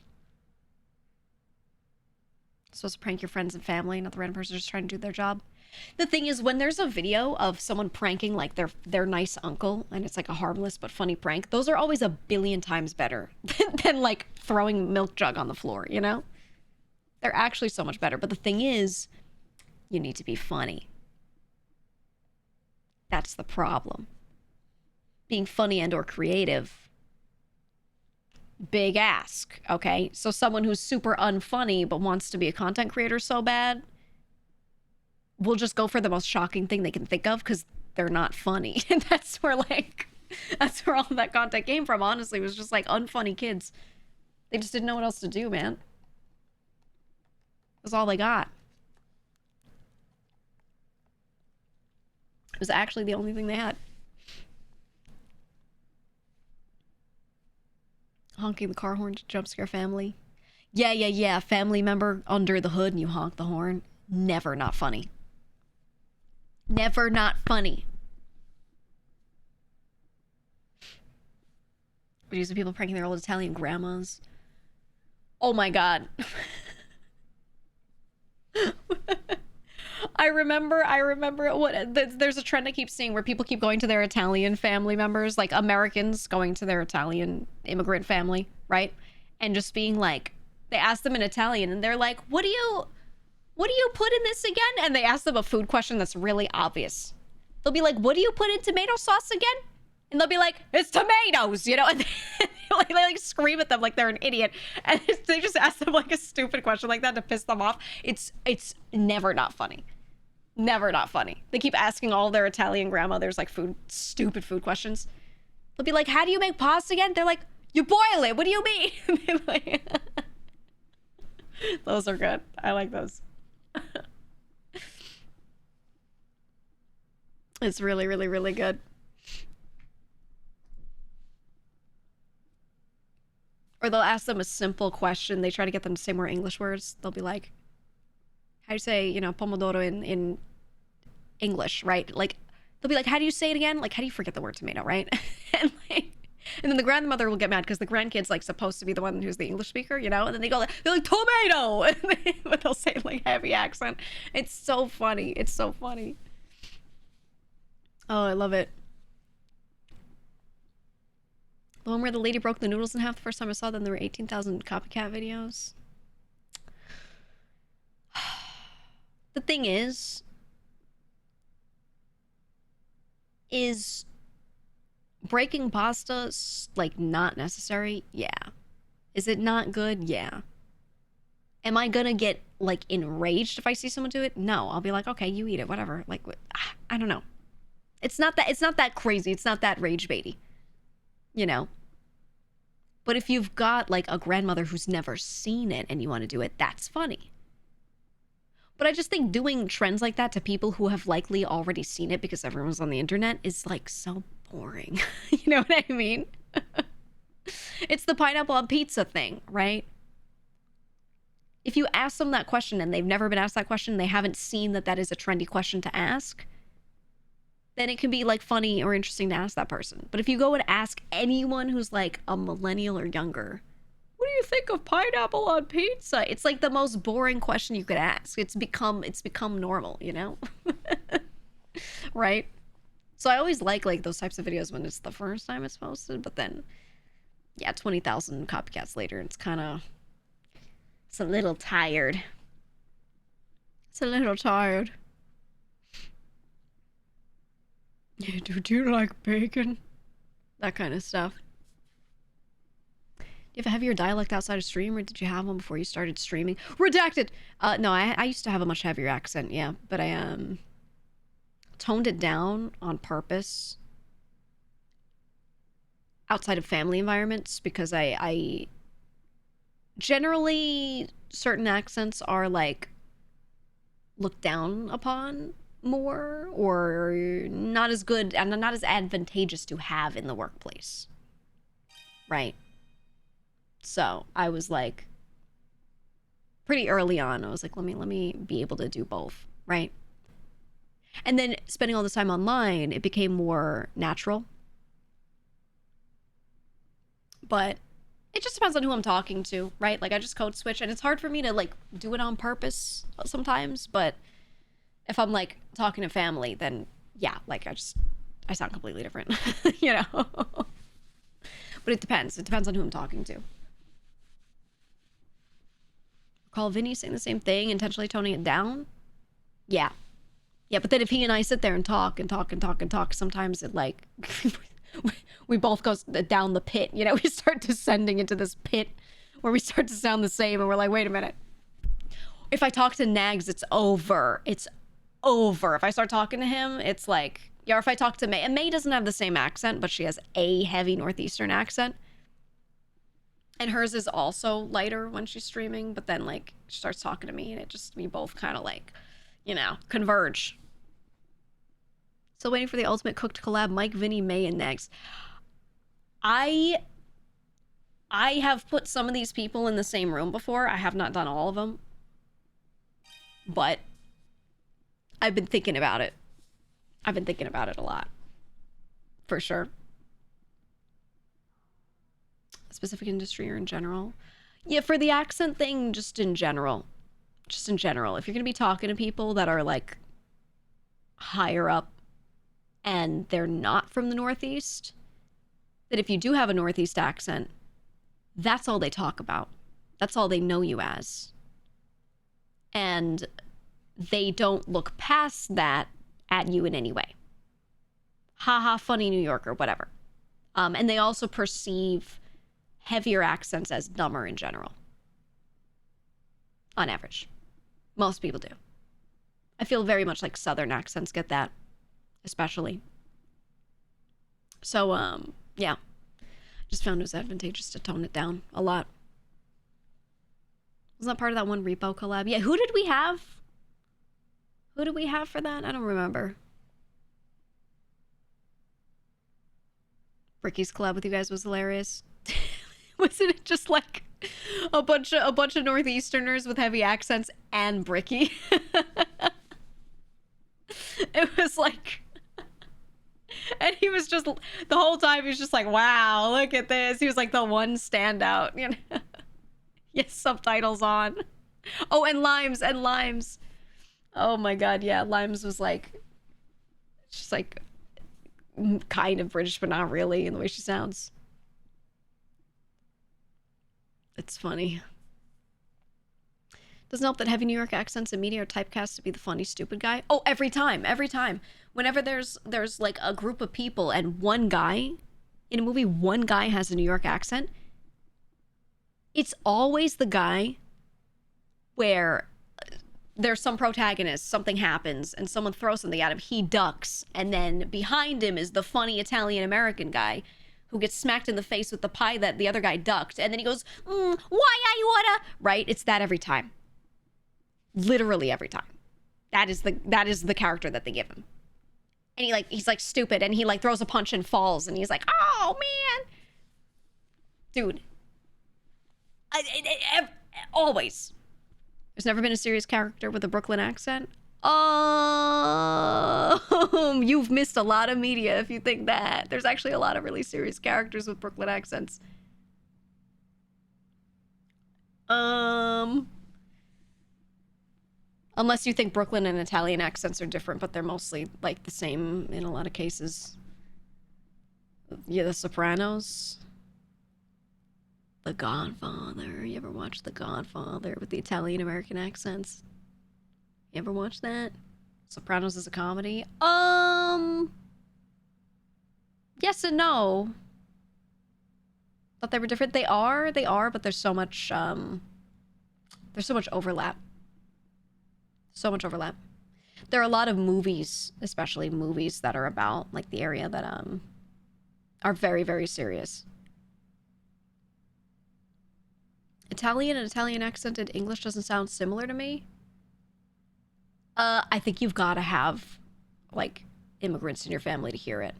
Supposed to prank your friends and family, not the random person just trying to do their job. The thing is, when there's a video of someone pranking like their nice uncle and it's like a harmless but funny prank, those are always a billion times better than like throwing milk jug on the floor, you know? They're actually so much better. But the thing is, you need to be funny. That's the problem. Being funny and or creative, big ask, okay? So someone who's super unfunny but wants to be a content creator so bad will just go for the most shocking thing they can think of because they're not funny. And that's where all that content came from, honestly. It was just like unfunny kids. They just didn't know what else to do, man. That's all they got. It was actually the only thing they had. Honking the car horn to jump scare family. Yeah. Family member under the hood and you honk the horn. Never not funny. Never not funny. Videos of people pranking their old Italian grandmas. Oh my god. I remember there's a trend I keep seeing where people keep going to their Italian family members, like Americans going to their Italian immigrant family, right? And just being like, they ask them in Italian and they're like, what do you put in this again? And they ask them a food question that's really obvious. They'll be like, what do you put in tomato sauce again? And they'll be like, it's tomatoes, you know? And they like scream at them like they're an idiot. And they just ask them like a stupid question like that to piss them off. It's never not funny. Never not funny. They keep asking all their Italian grandmothers like stupid food questions. They'll be like, how do you make pasta again? They're like, you boil it. What do you mean? Like, those are good. I like those. It's really, really, really good. Or they'll ask them a simple question. They try to get them to say more English words. They'll be like, how do you say, you know, pomodoro in English, right? Like, they'll be like, how do you say it again? Like, how do you forget the word tomato, right? and then the grandmother will get mad because the grandkid's like supposed to be the one who's the English speaker, you know? And then they're like, tomato! But they'll say it like heavy accent. It's so funny. It's so funny. Oh, I love it. The one where the lady broke the noodles in half the first time I saw them, there were 18,000 copycat videos. The thing is breaking pasta like not necessary? Yeah. Is it not good? Yeah. Am I gonna get like enraged if I see someone do it? No. I'll be like, okay, you eat it, whatever. Like, I don't know. It's not that crazy. It's not that rage baity, you know? But if you've got like a grandmother who's never seen it and you want to do it, that's funny. But I just think doing trends like that to people who have likely already seen it because everyone's on the internet is like so boring. You know what I mean? It's the pineapple on pizza thing, right? If you ask them that question and they've never been asked that question, they haven't seen that that is a trendy question to ask, then it can be like funny or interesting to ask that person. But if you go and ask anyone who's like a millennial or younger, what do you think of pineapple on pizza? It's like the most boring question you could ask. It's become normal, you know? Right? So I always like those types of videos when it's the first time it's posted, but then yeah, 20,000 copycats later, it's a little tired. It's a little tired. Yeah, do you like bacon? That kind of stuff. Do you have a heavier dialect outside of stream, or did you have one before you started streaming? Redacted! No, I used to have a much heavier accent, yeah, but I toned it down on purpose outside of family environments, because I generally, certain accents are like looked down upon more, or not as good and not as advantageous to have in the workplace, right? So I was like, pretty early on, I was like, let me be able to do both, right? And then spending all this time online, it became more natural. But it just depends on who I'm talking to, right? Like, I just code switch, and it's hard for me to like do it on purpose sometimes, but if I'm like talking to family, then yeah, like I sound completely different, you know? But it depends on who I'm talking to. Recall Vinny saying the same thing, intentionally toning it down? Yeah, but then if he and I sit there and talk, sometimes it like we both go down the pit, you know? We start descending into this pit where we start to sound the same, and we're like, wait a minute. If I talk to Nags, it's over. It's over. If I start talking to him, it's like, yeah, or if I talk to May, and May doesn't have the same accent, but she has a heavy Northeastern accent. And hers is also lighter when she's streaming, but then like she starts talking to me, and we both kind of like, you know, converge. So waiting for the ultimate cooked collab, Mike, Vinny, May, and Nags. I have put some of these people in the same room before. I have not done all of them, but I've been thinking about it. I've been thinking about it a lot, for sure. Specific industry or in general? Yeah, for the accent thing, just in general. Just in general. If you're going to be talking to people that are like higher up and they're not from the Northeast, that if you do have a Northeast accent, that's all they talk about. That's all they know you as. And they don't look past that at you in any way. Haha, funny New Yorker, whatever. And they also perceive heavier accents as dumber in general. On average. Most people do. I feel very much like Southern accents get that, especially. So, yeah. Just found it was advantageous to tone it down a lot. Was that part of that one repo collab? Yeah, who did we have? Who did we have for that? I don't remember. Ricky's collab with you guys was hilarious. Wasn't it just like a bunch of Northeasterners with heavy accents and Bricky? It was like, and he was just, the whole time he was just like, wow, look at this. He was like the one standout, you know? Yes, subtitles on. Oh, and Limes. Oh my god, yeah, Limes was like, she's like kind of British, but not really in the way she sounds. It's funny. Doesn't help that heavy New York accents in media are typecast to be the funny, stupid guy. Oh, every time. Whenever there's like a group of people and one guy, in a movie, one guy has a New York accent, it's always the guy where there's some protagonist, something happens, and someone throws something at him, he ducks, and then behind him is the funny Italian-American guy who gets smacked in the face with the pie that the other guy ducked, and then he goes, why I wanna, right? It's that every time. Literally every time. That is the character that they give him. And he's like stupid, and he like throws a punch and falls, and he's like, oh man. Dude. Always. There's never been a serious character with a Brooklyn accent? You've missed a lot of media if you think that. There's actually a lot of really serious characters with Brooklyn accents. Unless you think Brooklyn and Italian accents are different, but they're mostly, like, the same in a lot of cases. Yeah, The Sopranos. The Godfather. You ever watch The Godfather with the Italian-American accents? You ever watch that? Sopranos is a comedy? Yes and no. Thought they were different. They are, but there's so much overlap. So much overlap. There are a lot of movies, especially movies that are about, like, the area that, are very, very serious. Italian and Italian accented English doesn't sound similar to me. I think you've got to have, like, immigrants in your family to hear it.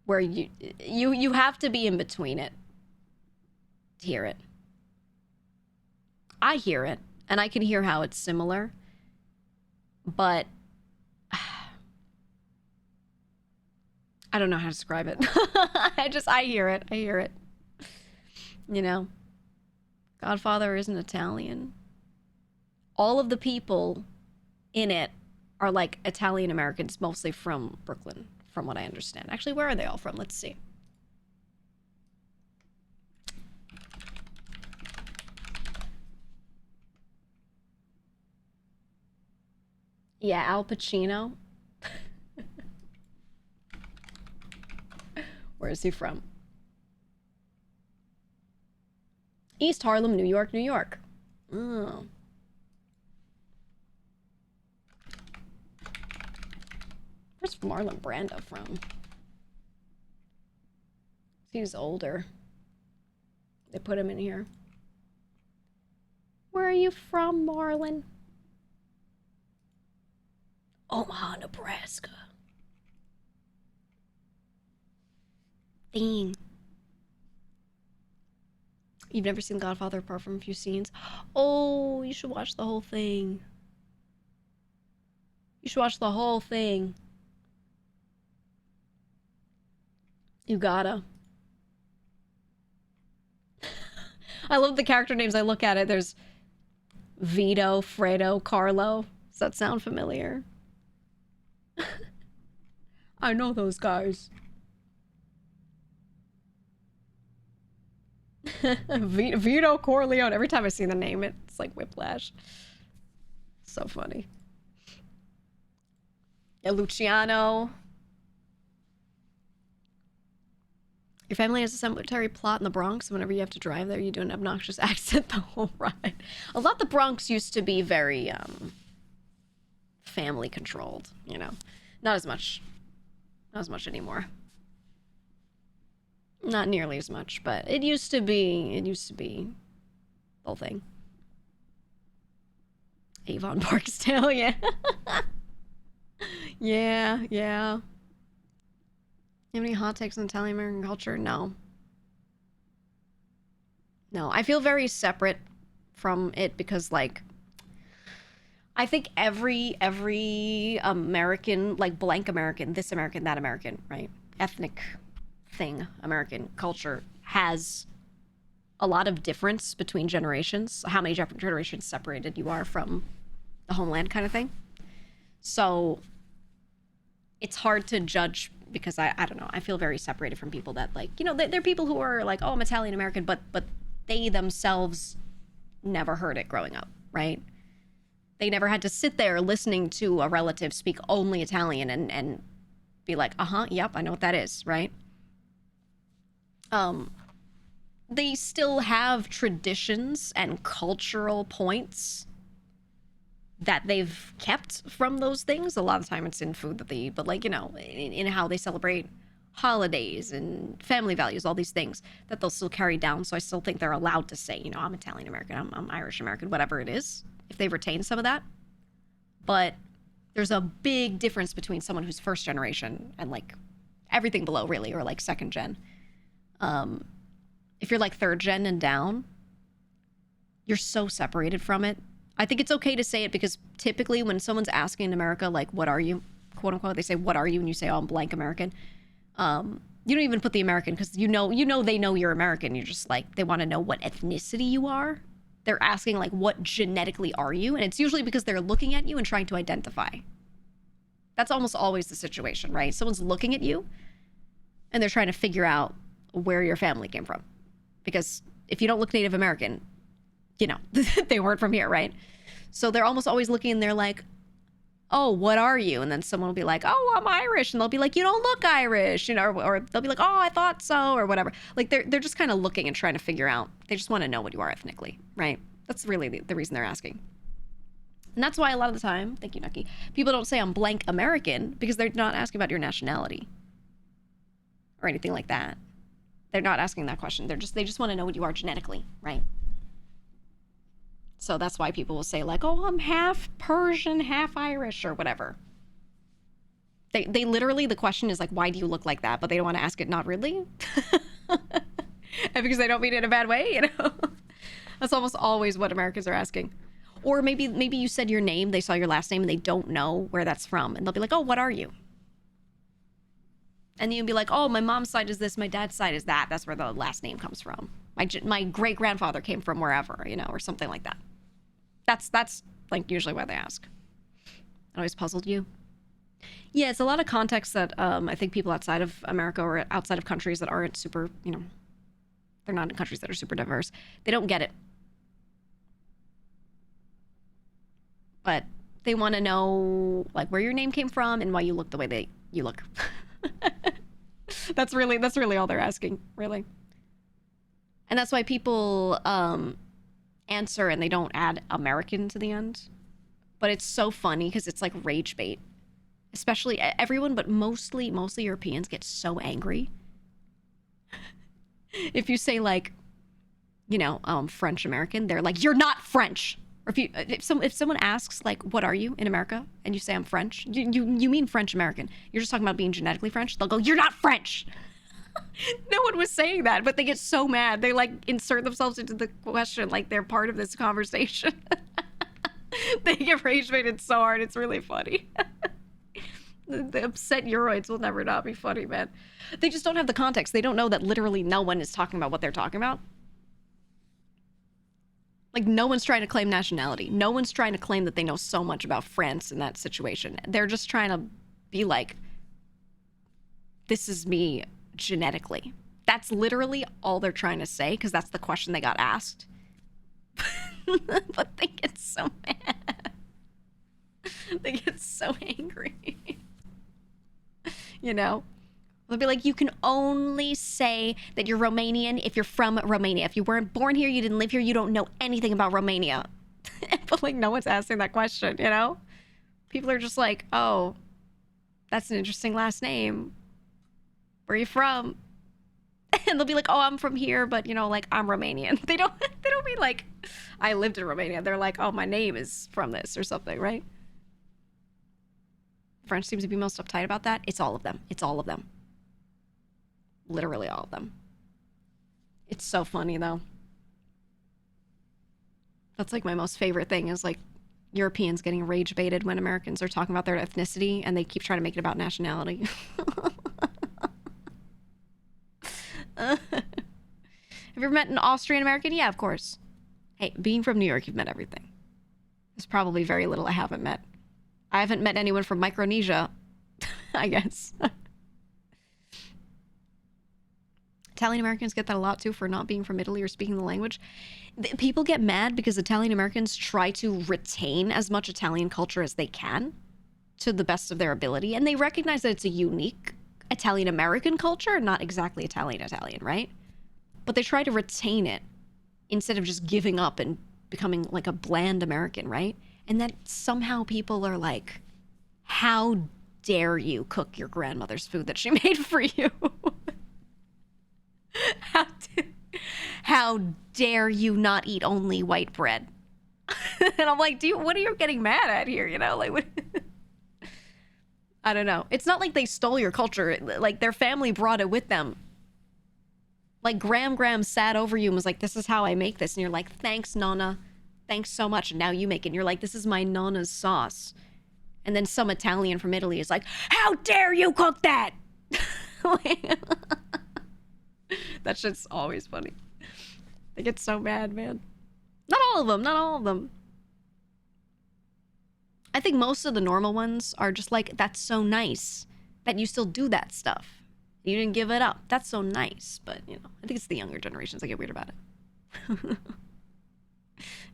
Where you have to be in between it to hear it. I hear it, and I can hear how it's similar, but I don't know how to describe it. I hear it. You know? Godfather isn't Italian. All of the people in it are, like, Italian Americans, mostly from Brooklyn, from what I understand. Actually, where are they all from? Let's see. Yeah, Al Pacino. Where is he from? East Harlem, New York, New York. Oh. Where's Marlon Brando from? He's older. They put him in here. Where are you from, Marlon? Omaha, Nebraska. Dang. You've never seen Godfather apart from a few scenes? Oh, you should watch the whole thing. You should watch the whole thing. You gotta. I love the character names. I look at it. There's Vito, Fredo, Carlo. Does that sound familiar? I know those guys. Vito Corleone. Every time I see the name, it's like whiplash. So funny. Yeah, Luciano. Your family has a cemetery plot in the Bronx. Whenever you have to drive there, you do an obnoxious accent the whole ride. A lot of the Bronx used to be very family controlled, you know. Not as much anymore. Not nearly as much, but it used to be the whole thing. Avon Barksdale, yeah. Yeah. You have any hot takes on Italian American culture? No. I feel very separate from it because, like, I think every American, like, blank American, this American, that American, right? Ethnic thing, American culture has a lot of difference between generations, how many generations separated you are from the homeland kind of thing. So it's hard to judge because I don't know, I feel very separated from people that, like, you know, they're people who are like, oh, I'm Italian American, but they themselves never heard it growing up, right? They never had to sit there listening to a relative speak only Italian and be like, yep, I know what that is, right? They still have traditions and cultural points that they've kept from those things. A lot of the time it's in food that they eat, but, like, you know, in how they celebrate holidays and family values, all these things that they'll still carry down. So I still think they're allowed to say, you know, I'm Italian American, I'm Irish American, whatever it is, if they retain some of that. But there's a big difference between someone who's first generation and, like, everything below, really, or, like, second gen, If you're like third gen and down, you're so separated from it. I think it's okay to say it because typically when someone's asking in America, like, what are you, quote unquote, they say, what are you? And you say, oh, I'm blank American. You don't even put the American because you know they know you're American. You're just like, they want to know what ethnicity you are. They're asking like, what genetically are you? And it's usually because they're looking at you and trying to identify. That's almost always the situation, right? Someone's looking at you and they're trying to figure out where your family came from. Because if you don't look Native American, you know, they weren't from here, right? So they're almost always looking and they're like, oh, what are you? And then someone will be like, oh, I'm Irish. And they'll be like, you don't look Irish, you know, or they'll be like, oh, I thought so, or whatever. Like they're just kind of looking and trying to figure out. They just want to know what you are ethnically, right? That's really the reason they're asking. And that's why a lot of the time, thank you, Nucky, people don't say I'm blank American because they're not asking about your nationality or anything like that. They're not asking that question. They just want to know what you are genetically, right? So that's why people will say like, oh, I'm half Persian, half Irish or whatever. They literally, the question is like, why do you look like that? But they don't want to ask it, not really. And because they don't mean it in a bad way, you know? That's almost always what Americans are asking. Or maybe you said your name, they saw your last name and they don't know where that's from. And they'll be like, oh, what are you? And you'd be like, oh, my mom's side is this, my dad's side is that. That's where the last name comes from. My great-grandfather came from wherever, you know, or something like that. That's like usually why they ask. It always puzzled you. Yeah, it's a lot of context that I think people outside of America or outside of countries that aren't super, you know, they're not in countries that are super diverse. They don't get it. But they want to know like where your name came from and why you look the way you look. That's really all they're asking, really. And that's why people answer and they don't add American to the end. But it's so funny because it's like rage bait. Especially everyone, but mostly Europeans get so angry. If you say like, you know, French American, they're like, you're not French. Or if someone asks like, what are you in America? And you say I'm French, you mean French American. You're just talking about being genetically French. They'll go, you're not French. No one was saying that, but they get so mad. They like insert themselves into the question like they're part of this conversation. They get rage baited so hard. It's really funny. The upset Euroids will never not be funny, man. They just don't have the context. They don't know that literally no one is talking about what they're talking about. Like, no one's trying to claim nationality. No one's trying to claim that they know so much about France in that situation. They're just trying to be like, this is me genetically. That's literally all they're trying to say, because that's the question they got asked. But they get so mad. They get so angry. You know? They'll be like, you can only say that you're Romanian if you're from Romania. If you weren't born here, you didn't live here, you don't know anything about Romania. But like, no one's asking that question, you know? People are just like, oh, that's an interesting last name. Where are you from? And they'll be like, oh, I'm from here, but you know, like, I'm Romanian. They don't mean like, I lived in Romania. They're like, oh, my name is from this or something, right? French seems to be most uptight about that. It's all of them. It's all of them. Literally all of them. It's so funny, though. That's like my most favorite thing is like Europeans getting rage baited when Americans are talking about their ethnicity and they keep trying to make it about nationality. Have you ever met an Austrian American? Yeah, of course. Hey, being from New York, you've met everything. There's probably very little I haven't met. I haven't met anyone from Micronesia, I guess. Italian Americans get that a lot too for not being from Italy or speaking the language. People get mad because Italian Americans try to retain as much Italian culture as they can to the best of their ability. And they recognize that it's a unique Italian American culture, not exactly Italian, right? But they try to retain it instead of just giving up and becoming like a bland American, right? And then somehow people are like, how dare you cook your grandmother's food that she made for you? How dare you not eat only white bread? And I'm like, what are you getting mad at here? You know, like, what? I don't know. It's not like they stole your culture. Like, their family brought it with them. Like Graham sat over you and was like, this is how I make this. And you're like, thanks, Nonna. Thanks so much. And now you make it. And you're like, this is my Nonna's sauce. And then some Italian from Italy is like, how dare you cook that? That shit's always funny. They get so mad, man. Not all of them. Not all of them. I think most of the normal ones are just like, that's so nice that you still do that stuff. You didn't give it up. That's so nice. But, you know, I think it's the younger generations that get weird about it.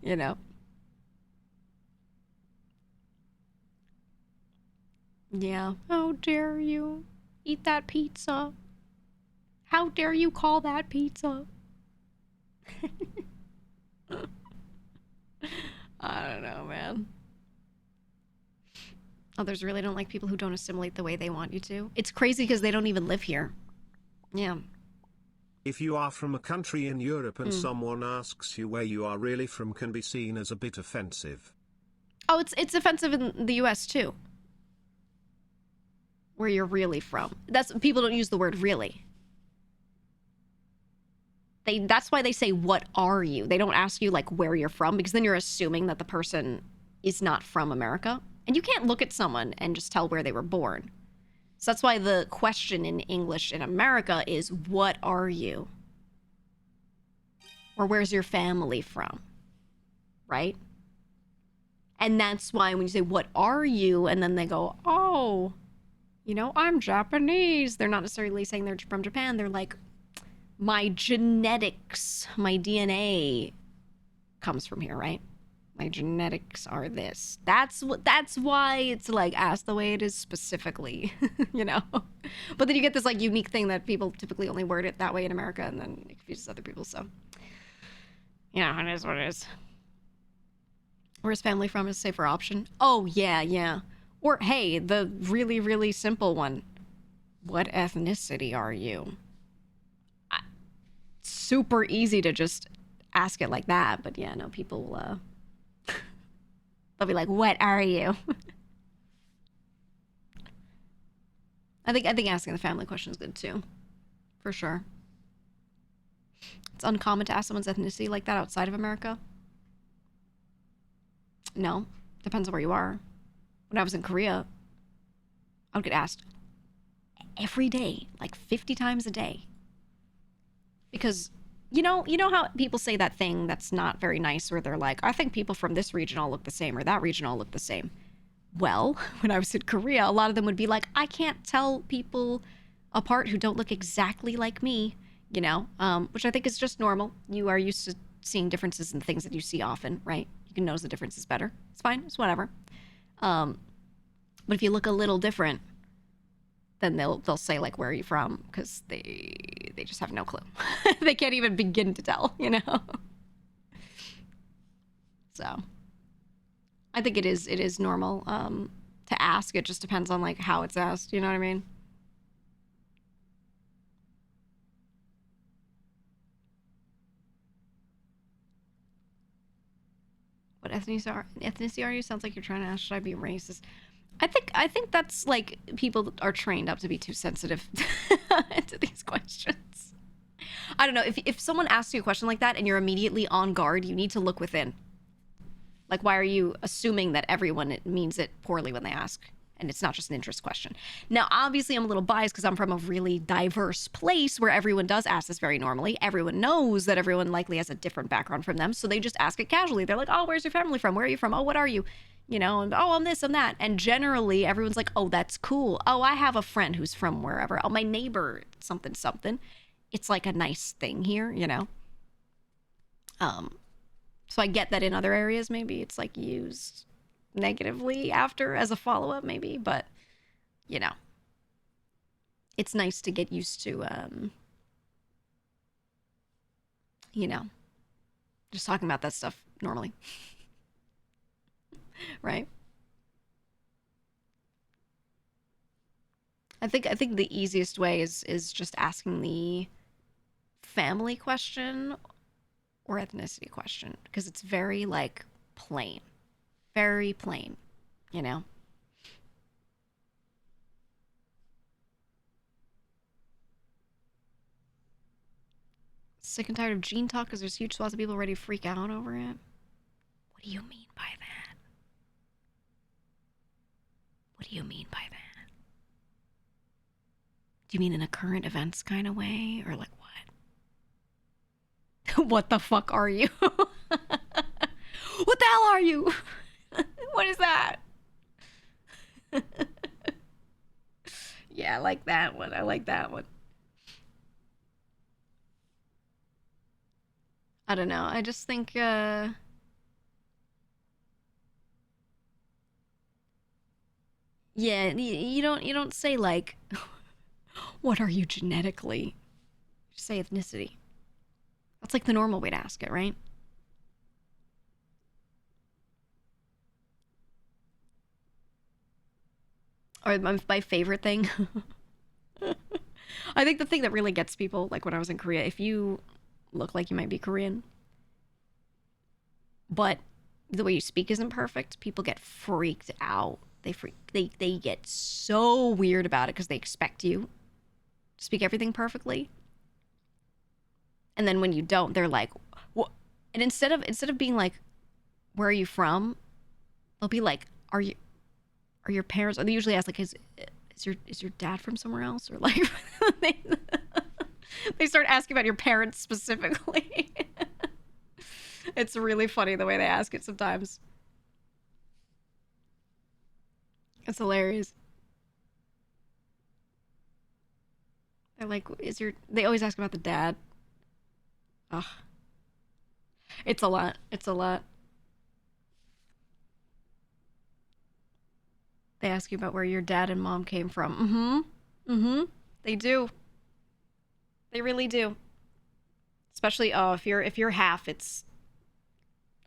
You know? Yeah. How dare you eat that pizza? How dare you call that pizza? I don't know, man. Others really don't like people who don't assimilate the way they want you to. It's crazy because they don't even live here. Yeah. If you are from a country in Europe and someone asks you where you are really from, can be seen as a bit offensive. Oh, it's offensive in the US too. Where you're really from. That's people don't use the word really. That's why they say, what are you? They don't ask you like where you're from, because then you're assuming that the person is not from America. And you can't look at someone and just tell where they were born. So that's why the question in English in America is, what are you? Or where's your family from? Right? And that's why when you say, what are you? And then they go, oh, you know, I'm Japanese. They're not necessarily saying they're from Japan. They're like, my genetics, my DNA comes from here, right? My genetics are this. That's why it's like asked the way it is specifically, you know? But then you get this like unique thing that people typically only word it that way in America, and then it confuses other people, so. Yeah, it is what it is. Where's family from is a safer option. Oh, yeah. Or, hey, the really, really simple one. What ethnicity are you? Super easy to just ask it like that, but yeah, no, people, they'll be like, what are you? I think asking the family question is good too. For sure. It's uncommon to ask someone's ethnicity like that outside of America. No. Depends on where you are. When I was in Korea, I would get asked every day, like 50 times a day. Because you know how people say that thing that's not very nice where they're like, I think people from this region all look the same, or that region all look the same. Well, when I was in Korea, a lot of them would be like, I can't tell people apart who don't look exactly like me, you know, which I think is just normal. You are used to seeing differences in things that you see often, right? You can notice the differences better. It's fine. It's whatever. But if you look a little different, then they'll say like, where are you from? Because they just have no clue. They can't even begin to tell, you know? So I think it is normal to ask. It just depends on like how it's asked, you know what I mean? What ethnicity are you? Sounds like you're trying to ask, should I be racist? I think that's like people are trained up to be too sensitive to these questions. I don't know. If someone asks you a question like that and you're immediately on guard, you need to look within. Like, why are you assuming that everyone means it poorly when they ask? And it's not just an interest question. Now, obviously, I'm a little biased because I'm from a really diverse place where everyone does ask this very normally. Everyone knows that everyone likely has a different background from them, so they just ask it casually. They're like, oh, where's your family from? Where are you from? Oh, what are you? You know, and oh, I'm this, I'm that. And generally, everyone's like, oh, that's cool. Oh, I have a friend who's from wherever. Oh, my neighbor, something, something. It's like a nice thing here, you know? So I get that in other areas, maybe it's like used negatively after as a follow-up, maybe, but, you know, it's nice to get used to, you know, just talking about that stuff normally. Right? I think the easiest way is just asking the family question or ethnicity question, because it's very like plain, very plain, you know? sick and tired of gene talk because there's huge swaths of people ready to freak out over it. What do you mean by that? What do you mean by that? Do you mean in a current events kind of way? Or like what? What the fuck are you? What the hell are you? What is that? Yeah, I like that one. I like that one. I don't know. I just think, yeah, you don't say like, what are you genetically? You just say ethnicity. That's like the normal way to ask it, right? Or my favorite thing. I think the thing that really gets people, like when I was in Korea, if you look like you might be Korean, but the way you speak isn't perfect, people get freaked out. They get so weird about it because they expect you to speak everything perfectly. And then when you don't, they're like, what? And instead of being like, where are you from? They'll be like, are your parents, or they usually ask like, is your dad from somewhere else? Or like they start asking about your parents specifically. It's really funny the way they ask it sometimes. It's hilarious. They're like, they always ask about the dad. Ugh. It's a lot. It's a lot. They ask you about where your dad and mom came from. They do. They really do. Especially, if you're half, it's...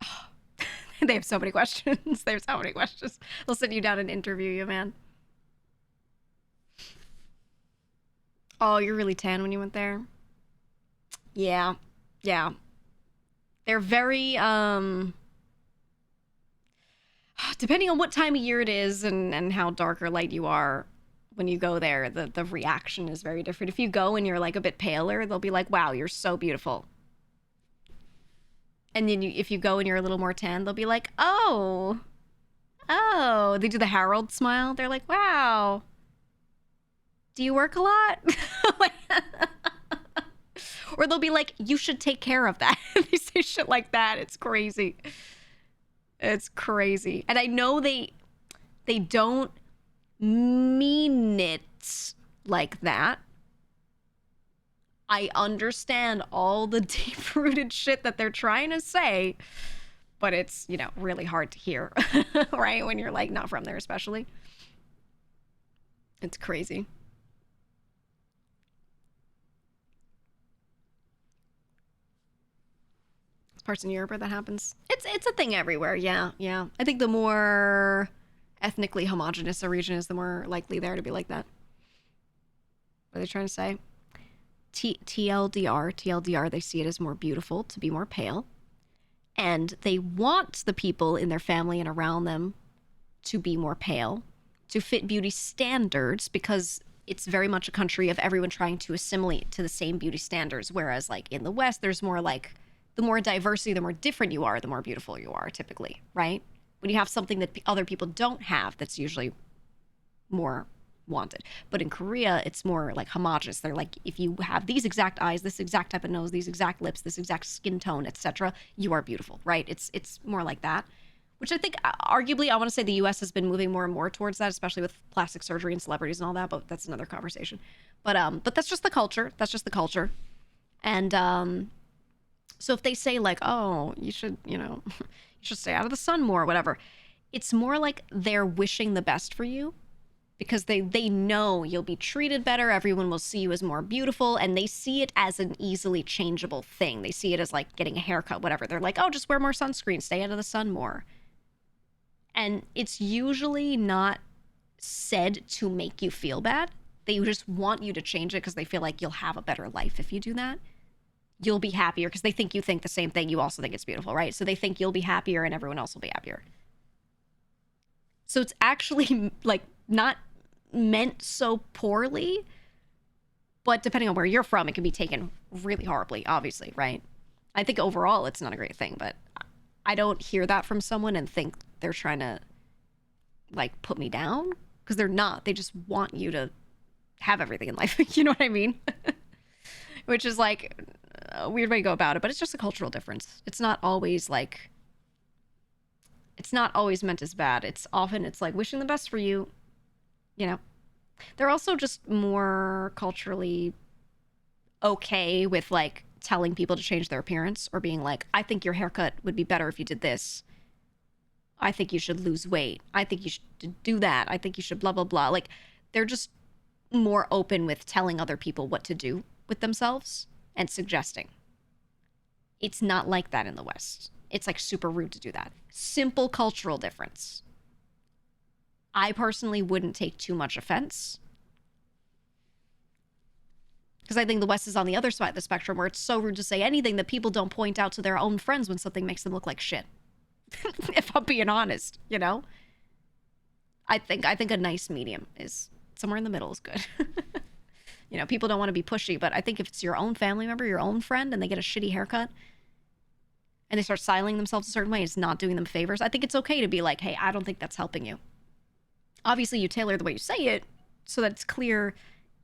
Oh. They have so many questions. They have so many questions. They'll sit you down and interview you, man. Oh, you're really tan when you went there? Yeah. Yeah. They're very, depending on what time of year it is and how dark or light you are, when you go there, the reaction is very different. If you go and you're like a bit paler, they'll be like, wow, you're so beautiful. And then if you go and you're a little more tan, they'll be like, oh, they do the Harold smile. They're like, wow, do you work a lot? Or they'll be like, you should take care of that. They say shit like that. It's crazy. It's crazy. And I know they don't mean it like that. I understand all the deep-rooted shit that they're trying to say, but it's, really hard to hear, right? When you're like not from there, especially. It's crazy. Parts in Europe where that happens. It's a thing everywhere. Yeah. I think the more ethnically homogenous a region is, the more likely there to be like that. What are they trying to say? TLDR, they see it as more beautiful to be more pale. And they want the people in their family and around them to be more pale, to fit beauty standards, because it's very much a country of everyone trying to assimilate to the same beauty standards. Whereas like in the West, there's more like, the more diversity, the more different you are, the more beautiful you are, typically, right? When you have something that other people don't have, that's usually more wanted. But in Korea, it's more like homogenous. They're like, if you have these exact eyes, this exact type of nose, these exact lips, this exact skin tone, etc., you are beautiful, right? It's more like that, which I think arguably I want to say the US has been moving more and more towards that, especially with plastic surgery and celebrities and all that, but that's another conversation. But that's just the culture. That's just the culture. And so if they say like, oh, you should, you should stay out of the sun more, whatever, it's more like they're wishing the best for you, because they know you'll be treated better. Everyone will see you as more beautiful, and they see it as an easily changeable thing. They see it as like getting a haircut, whatever. They're like, oh, just wear more sunscreen, stay out of the sun more. And it's usually not said to make you feel bad. They just want you to change it because they feel like you'll have a better life if you do that. You'll be happier because they think you think the same thing. You also think it's beautiful, right? So they think you'll be happier and everyone else will be happier. So it's actually like not meant so poorly, But depending on where you're from, it can be taken really horribly, obviously, right? I think overall it's not a great thing, but I don't hear that from someone and think they're trying to, like, put me down, because they're not. They just want you to have everything in life. You know what I mean? Which is, like, a weird way to go about it, but it's just a cultural difference. It's not always, like, it's not always meant as bad. It's like wishing the best for you, you know? They're also just more culturally okay with, like, telling people to change their appearance, or being like, I think your haircut would be better if you did this. I think you should lose weight. I think you should do that. I think you should blah, blah, blah. Like, they're just more open with telling other people what to do with themselves and suggesting. It's not like that in the West. It's, like, super rude to do that. Simple cultural difference. I personally wouldn't take too much offense, because I think the West is on the other side of the spectrum, where it's so rude to say anything that people don't point out to their own friends when something makes them look like shit. If I'm being honest, you know? I think a nice medium is somewhere in the middle is good. You know, people don't want to be pushy, but I think if it's your own family member, your own friend, and they get a shitty haircut, and they start styling themselves a certain way, it's not doing them favors, I think it's okay to be like, hey, I don't think that's helping you. Obviously, you tailor the way you say it so that it's clear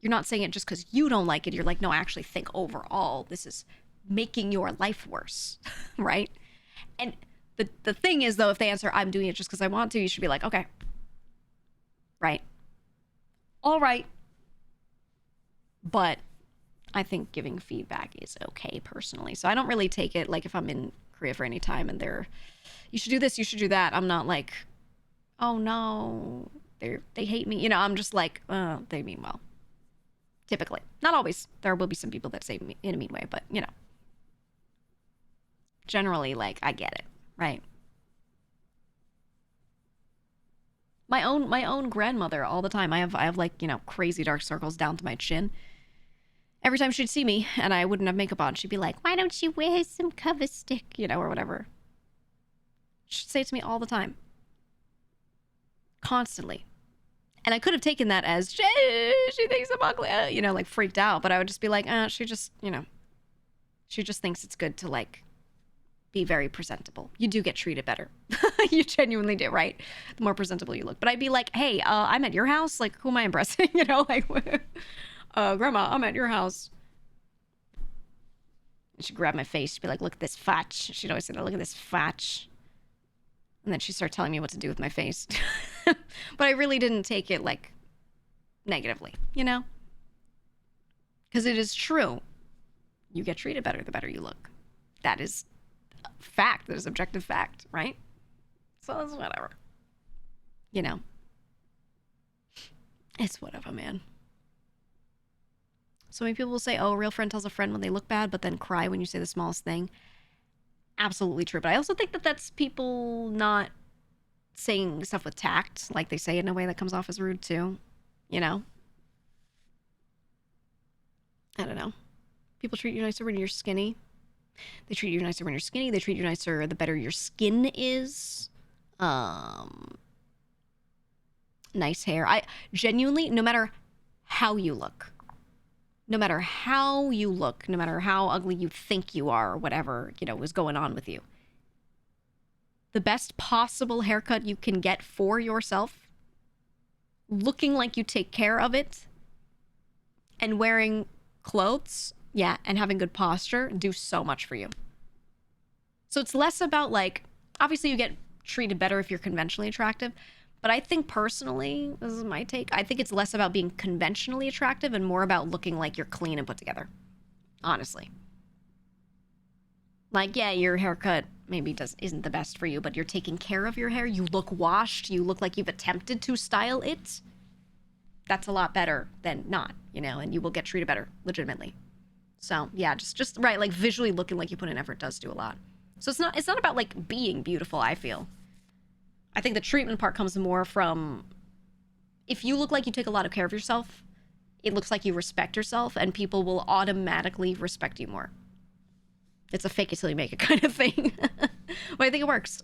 you're not saying it just because you don't like it. You're like, no, I actually think overall this is making your life worse, right? And the thing is, though, if they answer, I'm doing it just because I want to, you should be like, okay, right, all right. But I think giving feedback is okay, personally. So I don't really take it, like, if I'm in Korea for any time and they're, you should do this, you should do that, I'm not like, oh no, they hate me. You know, I'm just like, they mean well. Typically. Not always. There will be some people that say me in a mean way, but, you know. Generally, like, I get it, right? My own grandmother, all the time, I have like, you know, crazy dark circles down to my chin. Every time she'd see me and I wouldn't have makeup on, she'd be like, why don't you wear some cover stick, you know, or whatever. She'd say it to me all the time. Constantly. And I could have taken that as, she thinks I'm ugly, you know, like, freaked out. But I would just be like, she just, you know, she just thinks it's good to, like, be very presentable. You do get treated better. You genuinely do, right? The more presentable you look. But I'd be like, hey, I'm at your house. Like, who am I impressing? You know, like, Grandma, I'm at your house. And she'd grab my face. She'd be like, look at this fotch. She'd always say, look at this fotch. And then she'd start telling me what to do with my face. But I really didn't take it, like, negatively, you know? Because it is true. You get treated better the better you look. That is fact. That is objective fact, right? So it's whatever. You know? It's whatever, man. So many people will say, oh, a real friend tells a friend when they look bad, but then cry when you say the smallest thing. Absolutely true. But I also think that that's people not saying stuff with tact, like they say it in a way that comes off as rude too, you know? I don't know. People treat you nicer when you're skinny. They treat you nicer when you're skinny. They treat you nicer the better your skin is. Nice hair. I genuinely, no matter how you look, no matter how ugly you think you are, or whatever, you know, is going on with you, the best possible haircut you can get for yourself, looking like you take care of it, and wearing clothes, yeah, and having good posture, do so much for you. So it's less about, like, obviously you get treated better if you're conventionally attractive, but I think personally, this is my take, I think it's less about being conventionally attractive and more about looking like you're clean and put together. Honestly. Like, yeah, your haircut maybe isn't the best for you, but you're taking care of your hair. You look washed. You look like you've attempted to style it. That's a lot better than not, you know, and you will get treated better, legitimately. So, yeah, just right, like, visually looking like you put in effort does do a lot. So it's not about, like, being beautiful, I feel. I think the treatment part comes more from, if you look like you take a lot of care of yourself, it looks like you respect yourself, and people will automatically respect you more. It's a fake it till you make it kind of thing. But I think it works.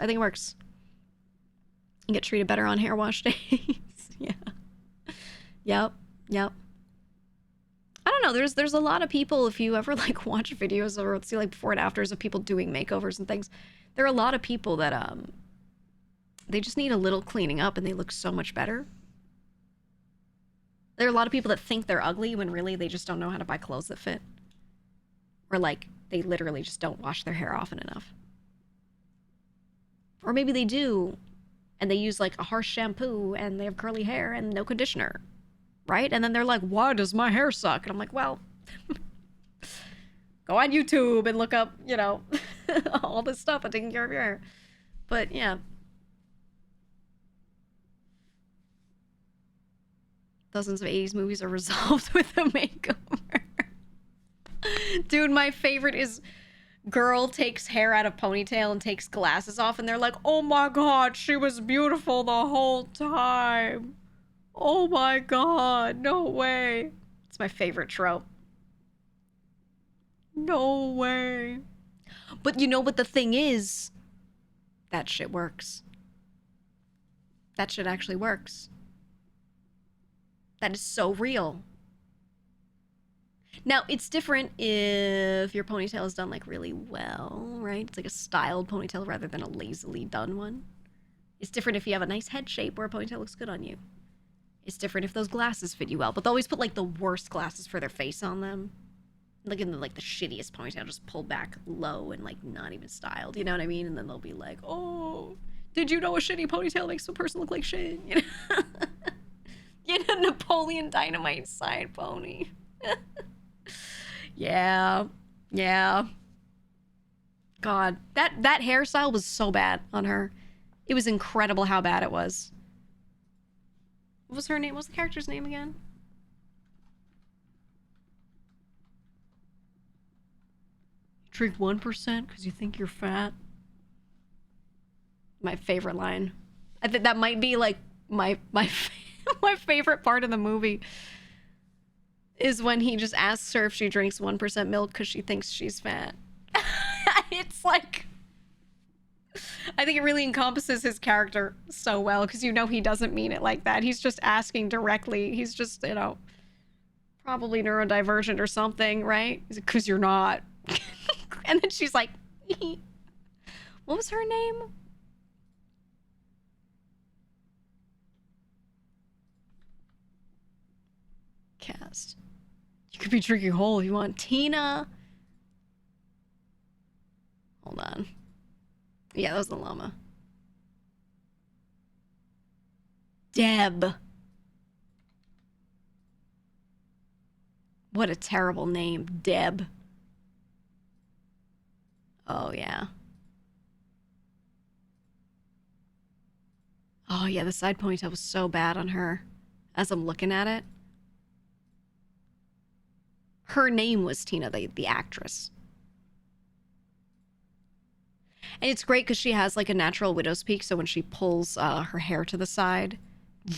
You get treated better on hair wash days. Yeah. Yep. I don't know. know, there's a lot of people, if you ever like watch videos or see like before and afters of people doing makeovers and things, there are a lot of people that they just need a little cleaning up and they look so much better. There are a lot of people that think they're ugly when really they just don't know how to buy clothes that fit. Or like they literally just don't wash their hair often enough. Or maybe they do and they use like a harsh shampoo and they have curly hair and no conditioner. Right? And then they're like, why does my hair suck? And I'm like, well, go on YouTube and look up, you know, all this stuff on taking care of your hair. But yeah. Dozens of 80s movies are resolved with a makeover. Dude, my favorite is girl takes hair out of ponytail and takes glasses off and they're like, oh my god, she was beautiful the whole time. Oh my god, no way. It's my favorite trope. No way. But you know what the thing is? That shit works. That shit actually works. That is so real. Now, it's different if your ponytail is done like really well, right? It's like a styled ponytail rather than a lazily done one. It's different if you have a nice head shape where a ponytail looks good on you. It's different if those glasses fit you well, but they always put like the worst glasses for their face on them. Like in the shittiest ponytail, just pulled back low and like not even styled, you know what I mean? And then they'll be like, oh, did you know a shitty ponytail makes a person look like shit? You know? Get a Napoleon Dynamite side pony. Yeah. God, that hairstyle was so bad on her. It was incredible how bad it was. What was her name? What was the character's name again? Drink 1% because you think you're fat. My favorite line. I think that might be like my my favorite part of the movie is when he just asks her if she drinks 1% milk because she thinks she's fat. It's like, I think it really encompasses his character so well because you know he doesn't mean it like that. He's just asking directly. He's just, you know, probably neurodivergent or something, right? Because you're not. And then she's like, what was her name? Cast. You could be drinking whole if you want. Tina. Hold on. Yeah, that was the llama. Deb. What a terrible name. Deb. Oh, yeah. Oh, yeah, the side ponytail was so bad on her. As I'm looking at it. Her name was Tina, the actress. And it's great because she has like a natural widow's peak, so when she pulls her hair to the side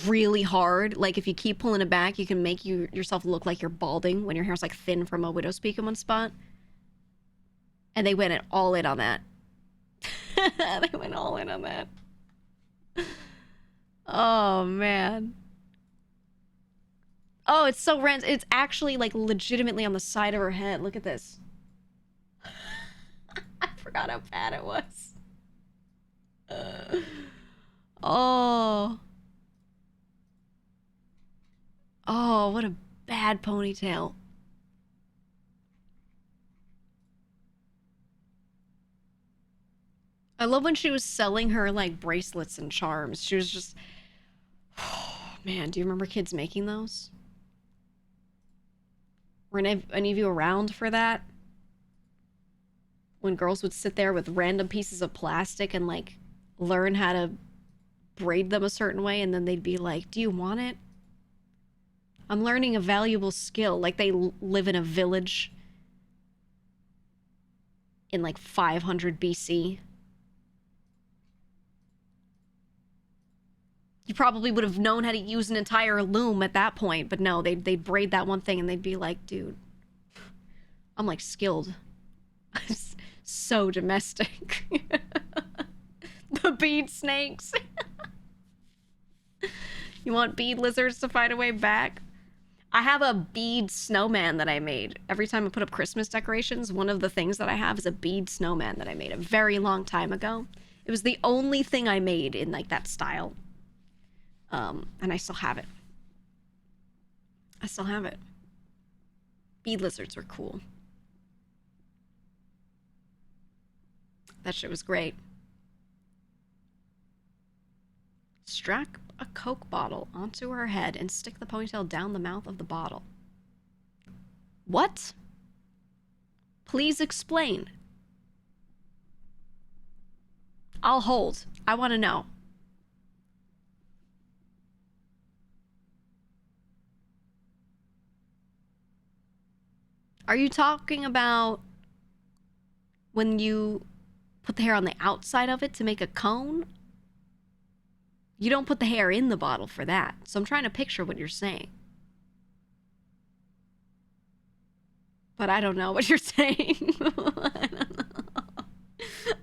really hard, like if you keep pulling it back, you can make yourself look like you're balding when your hair's like thin from a widow's peak in one spot. And they went all in on that. They went all in on that. Oh, man. Oh, it's so random. It's actually like legitimately on the side of her head. Look at this. I forgot how bad it was. Oh. Oh, what a bad ponytail. I love when she was selling her like bracelets and charms. She was just, oh, man, do you remember kids making those? Were any of you around for that? When girls would sit there with random pieces of plastic and like learn how to braid them a certain way, and then they'd be like, do you want it? I'm learning a valuable skill. Like they live in a village in like 500 BC. You probably would have known how to use an entire loom at that point, but no, they'd braid that one thing and they'd be like, dude, I'm like skilled. So domestic. The bead snakes. You want bead lizards to find a way back? I have a bead snowman that I made. Every time I put up Christmas decorations, one of the things that I have is a bead snowman that I made a very long time ago. It was the only thing I made in like that style. And I still have it. I still have it. Bead lizards were cool. That shit was great. Strap a Coke bottle onto her head and stick the ponytail down the mouth of the bottle. What? Please explain. I'll hold. I want to know. Are you talking about when you put the hair on the outside of it to make a cone? You don't put the hair in the bottle for that. So I'm trying to picture what you're saying. But I don't know what you're saying. I don't know.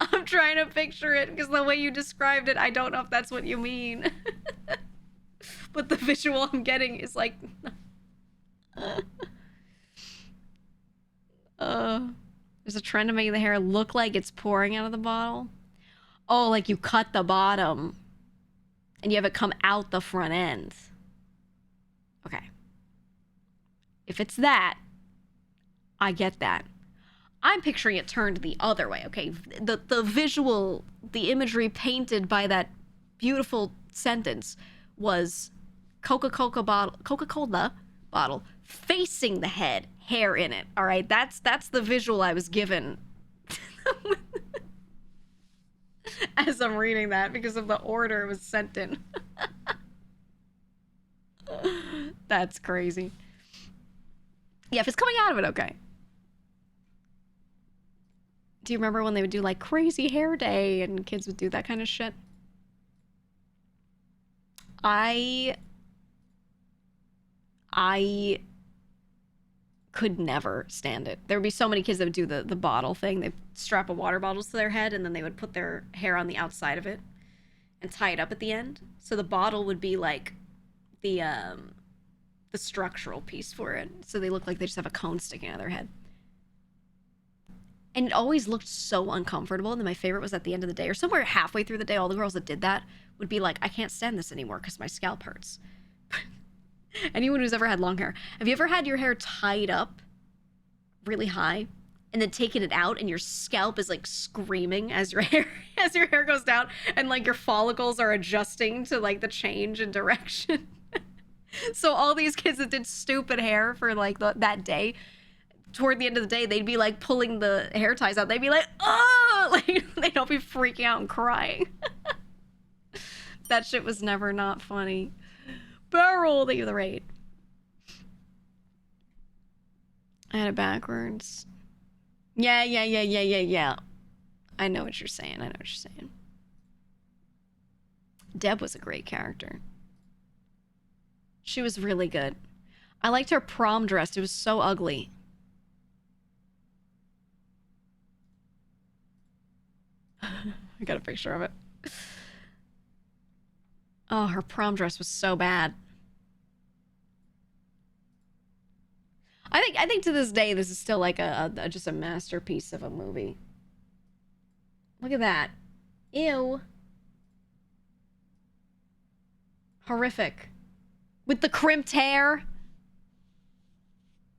I'm trying to picture it because the way you described it, I don't know if that's what you mean. But the visual I'm getting is like... there's a trend to make the hair look like it's pouring out of the bottle. Oh, like you cut the bottom and you have it come out the front end. Okay. If it's that, I get that. I'm picturing it turned the other way, okay? The visual, the imagery painted by that beautiful sentence was Coca-Cola bottle facing the head, hair in it, all right? That's the visual I was given as I'm reading that because of the order it was sent in. That's crazy. Yeah, if it's coming out of it, okay. Do you remember when they would do like crazy hair day and kids would do that kind of shit? I could never stand it. There would be so many kids that would do the bottle thing. They'd strap a water bottle to their head and then they would put their hair on the outside of it and tie it up at the end. So the bottle would be like the structural piece for it. So they look like they just have a cone sticking out of their head. And it always looked so uncomfortable. And then my favorite was at the end of the day or somewhere halfway through the day, all the girls that did that would be like, I can't stand this anymore because my scalp hurts. Anyone who's ever had long hair. Have you ever had your hair tied up really high and then taken it out and your scalp is like screaming as your hair goes down and like your follicles are adjusting to like the change in direction? So all these kids that did stupid hair for like that day, toward the end of the day, they'd be like pulling the hair ties out. They'd be like, oh, like they'd all be freaking out and crying. That shit was never not funny. Barrel, thank you the raid. I had it backwards. Yeah. I know what you're saying. Deb was a great character. She was really good. I liked her prom dress. It was so ugly. I got a picture of it. Oh, her prom dress was so bad. I think to this day, this is still like just a masterpiece of a movie. Look at that. Ew. Horrific. With the crimped hair.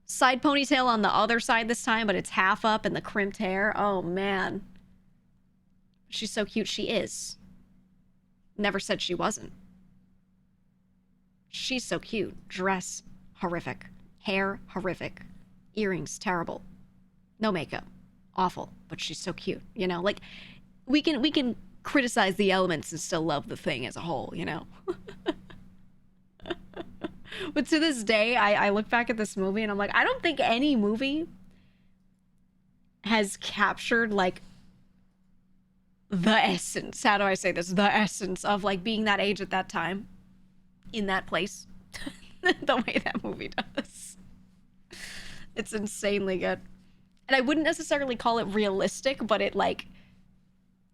Side ponytail on the other side this time, but it's half up and the crimped hair. Oh, man. She's so cute. She is. Never said she wasn't. She's so cute. Dress, horrific. Hair, horrific. Earrings, terrible. No makeup. Awful. But she's so cute. You know, like, we can criticize the elements and still love the thing as a whole, you know? But to this day, I look back at this movie and I'm like, I don't think any movie has captured, like, the essence. How do I say this? The essence of, like, being that age at that time. In that place. The way that movie does. It's insanely good. And I wouldn't necessarily call it realistic, but it, like,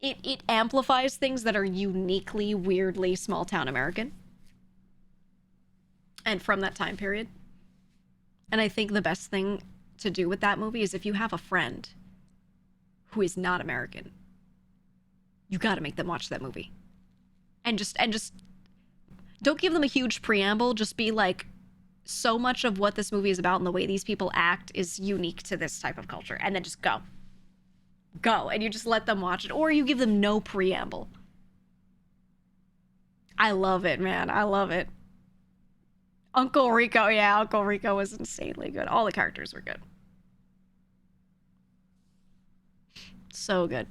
it amplifies things that are uniquely, weirdly small-town American. And from that time period. And I think the best thing to do with that movie is if you have a friend who is not American, you got to make them watch that movie. And just don't give them a huge preamble. Just be like, so much of what this movie is about and the way these people act is unique to this type of culture. And then just go. And you just let them watch it. Or you give them no preamble. I love it, man. I love it. Uncle Rico. Yeah, Uncle Rico was insanely good. All the characters were good. So good.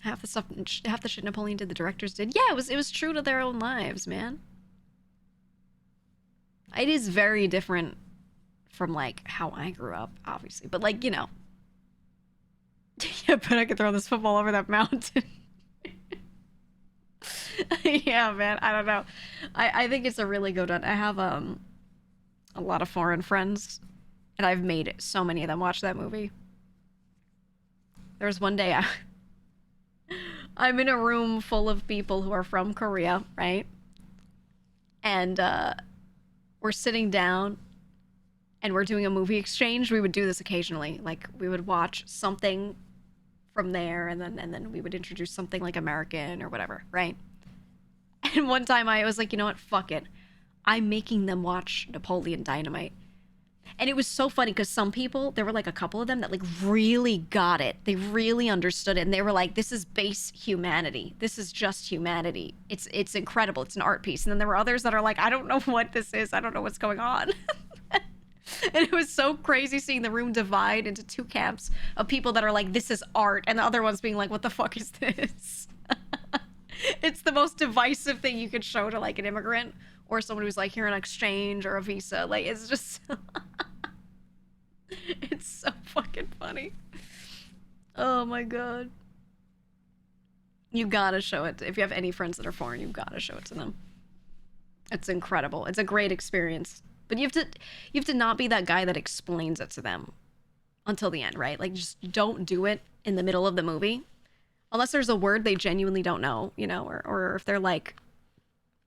Half the shit Napoleon did, the directors did. Yeah, it was true to their own lives, man. It is very different from, like, how I grew up, obviously. But, like, you know. Yeah, but I could throw this football over that mountain. Yeah, man, I don't know. I think it's a really good one. I have a lot of foreign friends, and I've made so many of them watch that movie. There was one day I'm in a room full of people who are from Korea, right? And we're sitting down and we're doing a movie exchange. We would do this occasionally. Like, we would watch something from there and then we would introduce something like American or whatever, right? And one time I was like, you know what? Fuck it. I'm making them watch Napoleon Dynamite. And it was so funny because some people, there were like a couple of them that like really got it. They really understood it. And they were like, this is base humanity. This is just humanity. It's incredible. It's an art piece. And then there were others that are like, I don't know what this is. I don't know what's going on. And it was so crazy seeing the room divide into two camps of people that are like, this is art. And the other ones being like, what the fuck is this? It's the most divisive thing you could show to like an immigrant or someone who's like here on exchange or a visa. Like, it's just, it's so fucking funny. Oh my God. You gotta show it. If you have any friends that are foreign, you gotta show it to them. It's incredible. It's a great experience. But you have to not be that guy that explains it to them until the end, right? Like, just don't do it in the middle of the movie. Unless there's a word they genuinely don't know, you know, or if they're like,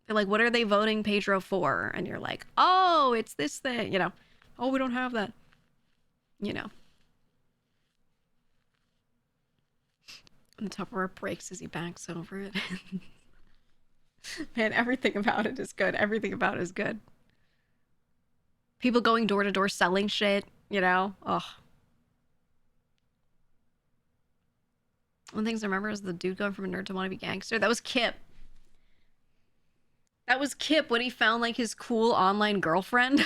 what are they voting Pedro for? And you're like, oh, it's this thing, you know. Oh, we don't have that. You know. And the Tupperware breaks as he backs over it. Man, everything about it is good. Everything about it is good. People going door to door selling shit, you know? Ugh. One of the things I remember is the dude going from a nerd to wannabe gangster. That was Kip. That was Kip when he found like his cool online girlfriend.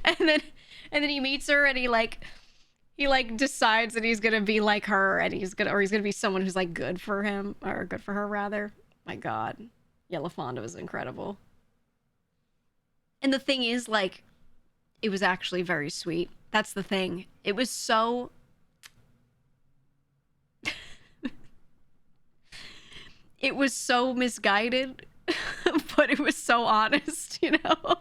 and then he meets her and he decides that he's gonna be like her and he's gonna be someone who's like good for him or good for her rather. My God. Yellow Fonda was incredible. And the thing is, like, it was actually very sweet. That's the thing. It was so it was so misguided, but it was so honest, you know?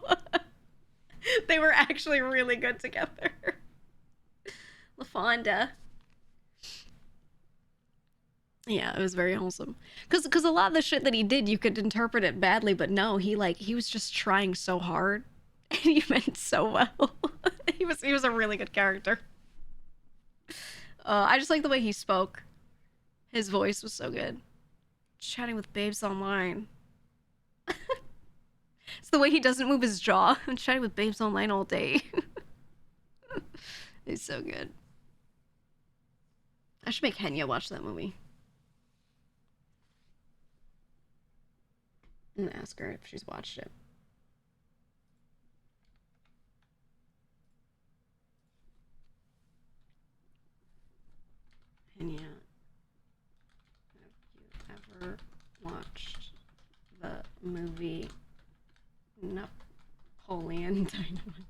They were actually really good together. LaFonda. Yeah, it was very wholesome. Because a lot of the shit that he did, you could interpret it badly, but no, he was just trying so hard. And he meant so well. He was a really good character. I just like the way he spoke. His voice was so good. Chatting with babes online. It's the way he doesn't move his jaw. I'm chatting with babes online all day. It's so good. I should make Henya watch that movie. And ask her if she's watched it. Henya, have you ever watched the movie Napoleon Dynamite?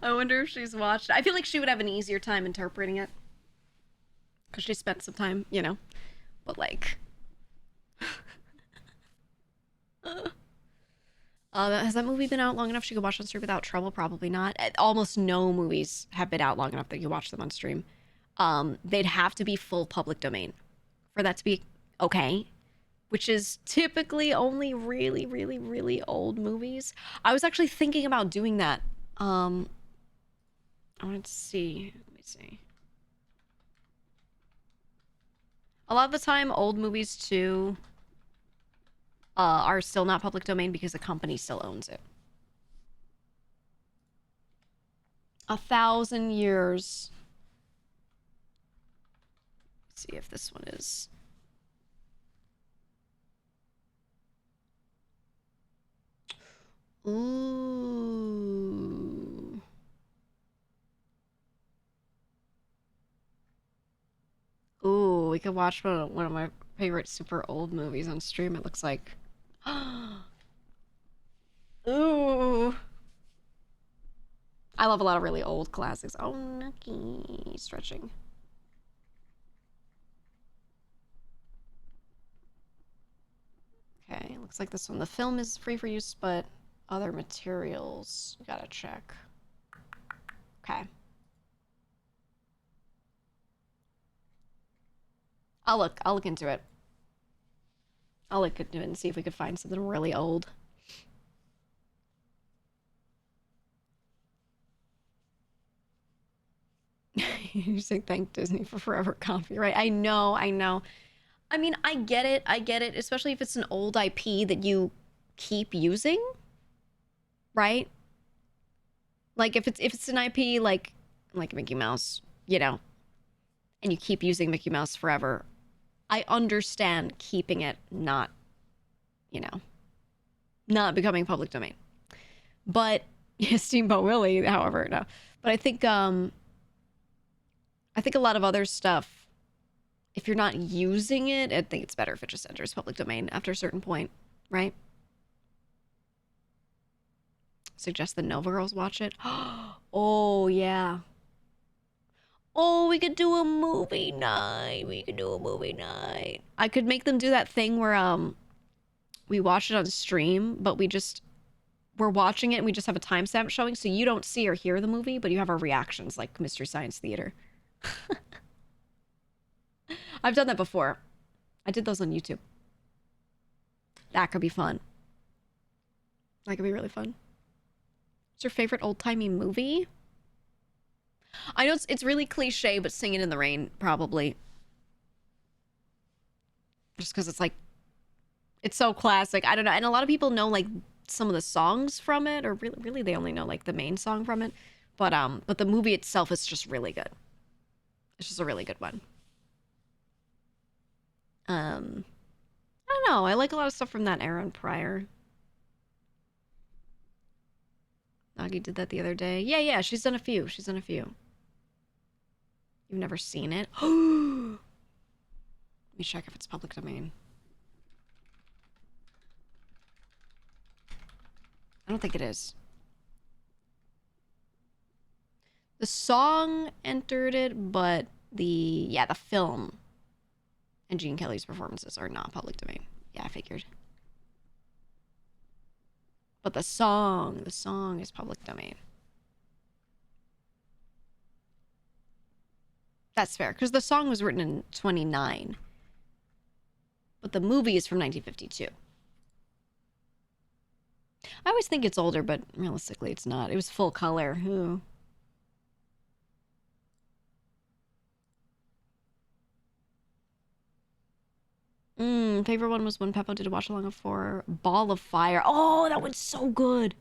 I wonder if she's watched it. I feel like she would have an easier time interpreting it. Because she spent some time, you know. But like... has that movie been out long enough she could watch on stream without trouble? Probably not. Almost no movies have been out long enough that you watch them on stream. they'd have to be full public domain for that to be okay, which is typically only really, really, really old movies. I was actually thinking about doing that. I wanted to see. Let me see. A lot of the time, old movies too are still not public domain because the company still owns it. 1,000 years. Let's see if this one is. Ooh. Ooh, we could watch one of my favorite super old movies on stream, it looks like. Ooh. I love a lot of really old classics. Oh, Nucky. Stretching. Okay, looks like this one. The film is free for use, but other materials, gotta check. Okay. I'll look into it. I'll look into it and see if we could find something really old. You say thank Disney for forever copyright. I know. I mean, I get it, especially if it's an old IP that you keep using, right? Like if it's an IP like Mickey Mouse, you know, and you keep using Mickey Mouse forever, I understand keeping it not, you know, not becoming public domain. But Steamboat Willie, however, no. But I think a lot of other stuff, if you're not using it, I think it's better if it just enters public domain after a certain point, right? Suggest the Nova Girls watch it. Oh, yeah. Oh, we could do a movie night. I could make them do that thing where we watch it on stream, but we're watching it and we just have a timestamp showing, so you don't see or hear the movie, but you have our reactions like Mystery Science Theater. I've done that before. I did those on YouTube. That could be fun. That could be really fun. What's your favorite old-timey movie? I know it's really cliche, but Singing in the Rain, probably. Just because it's like, it's so classic. I don't know. And a lot of people know like some of the songs from it, or really they only know like the main song from it. But the movie itself is just really good. It's just a really good one. I don't know. I like a lot of stuff from that era and prior. Nagi did that the other day. Yeah, she's done a few. You've never seen it? Let me check if it's public domain. I don't think it is. The song entered it, but the film and Gene Kelly's performances are not public domain. Yeah, I figured. But the song is public domain. That's fair, because the song was written in 29. But the movie is from 1952. I always think it's older, but realistically it's not. It was full color. Ooh. Favorite one was when Peppo did a watch along for Ball of Fire. Oh, that one's so good.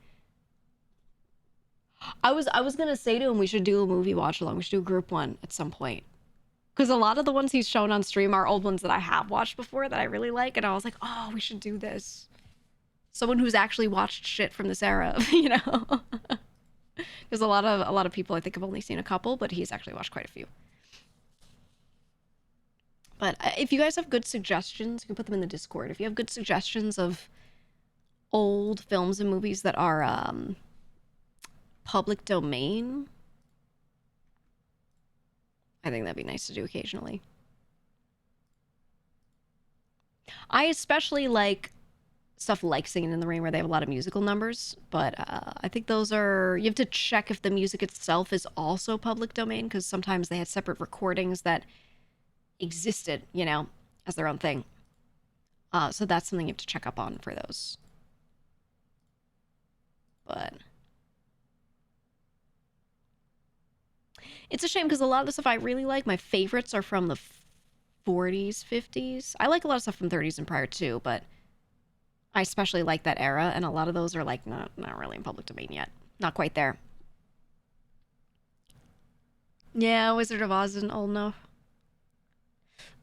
I was gonna say to him we should do a movie watch along. We should do a group one at some point. Because a lot of the ones he's shown on stream are old ones that I have watched before that I really like, and I was like, oh, we should do this. Someone who's actually watched shit from this era, you know? Because a lot of people I think have only seen a couple, but he's actually watched quite a few. But if you guys have good suggestions, you can put them in the Discord. If you have good suggestions of old films and movies that are public domain, I think that'd be nice to do occasionally. I especially like stuff like Singing in the Rain where they have a lot of musical numbers, but I think those are, you have to check if the music itself is also public domain, because sometimes they had separate recordings that existed, you know, as their own thing. So that's something you have to check up on for those. But it's a shame because a lot of the stuff I really like, my favorites are from the 40s, 50s. I like a lot of stuff from 30s and prior too, but I especially like that era, and a lot of those are like not really in public domain yet. Not quite there. Yeah, Wizard of Oz isn't old enough.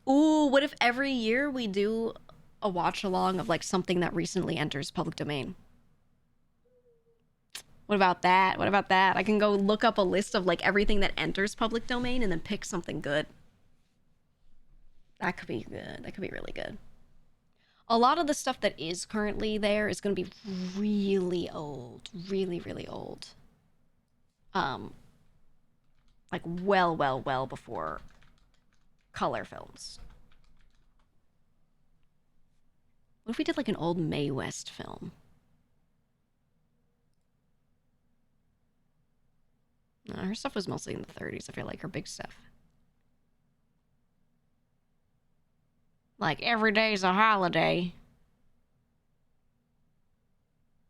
Ooh, what if every year we do a watch along of like something that recently enters public domain? What about that? What about that? I can go look up a list of like everything that enters public domain and then pick something good. That could be good. That could be really good. A lot of the stuff that is currently there is going to be really old. Really, really old. Like well before color films. What if we did like an old Mae West film? No, her stuff was mostly in the 30s. I feel like her big stuff. Like, every day's a holiday.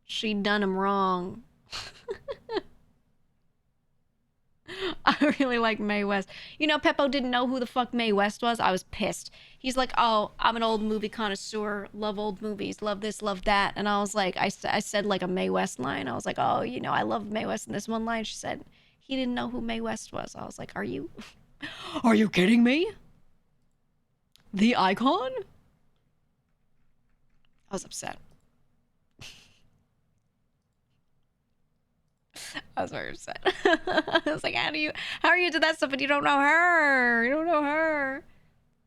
She done him wrong. I really like Mae West. You know, Peppo didn't know who the fuck Mae West was. I was pissed. He's like, oh, I'm an old movie connoisseur. Love old movies. Love this, love that. And I was like, I said like a Mae West line. I was like, oh, you know, I love Mae West in this one line. She said, he didn't know who Mae West was. I was like, are you kidding me? The icon? I was upset. I was very upset. I was like, how are you into that stuff and you don't know her? You don't know her.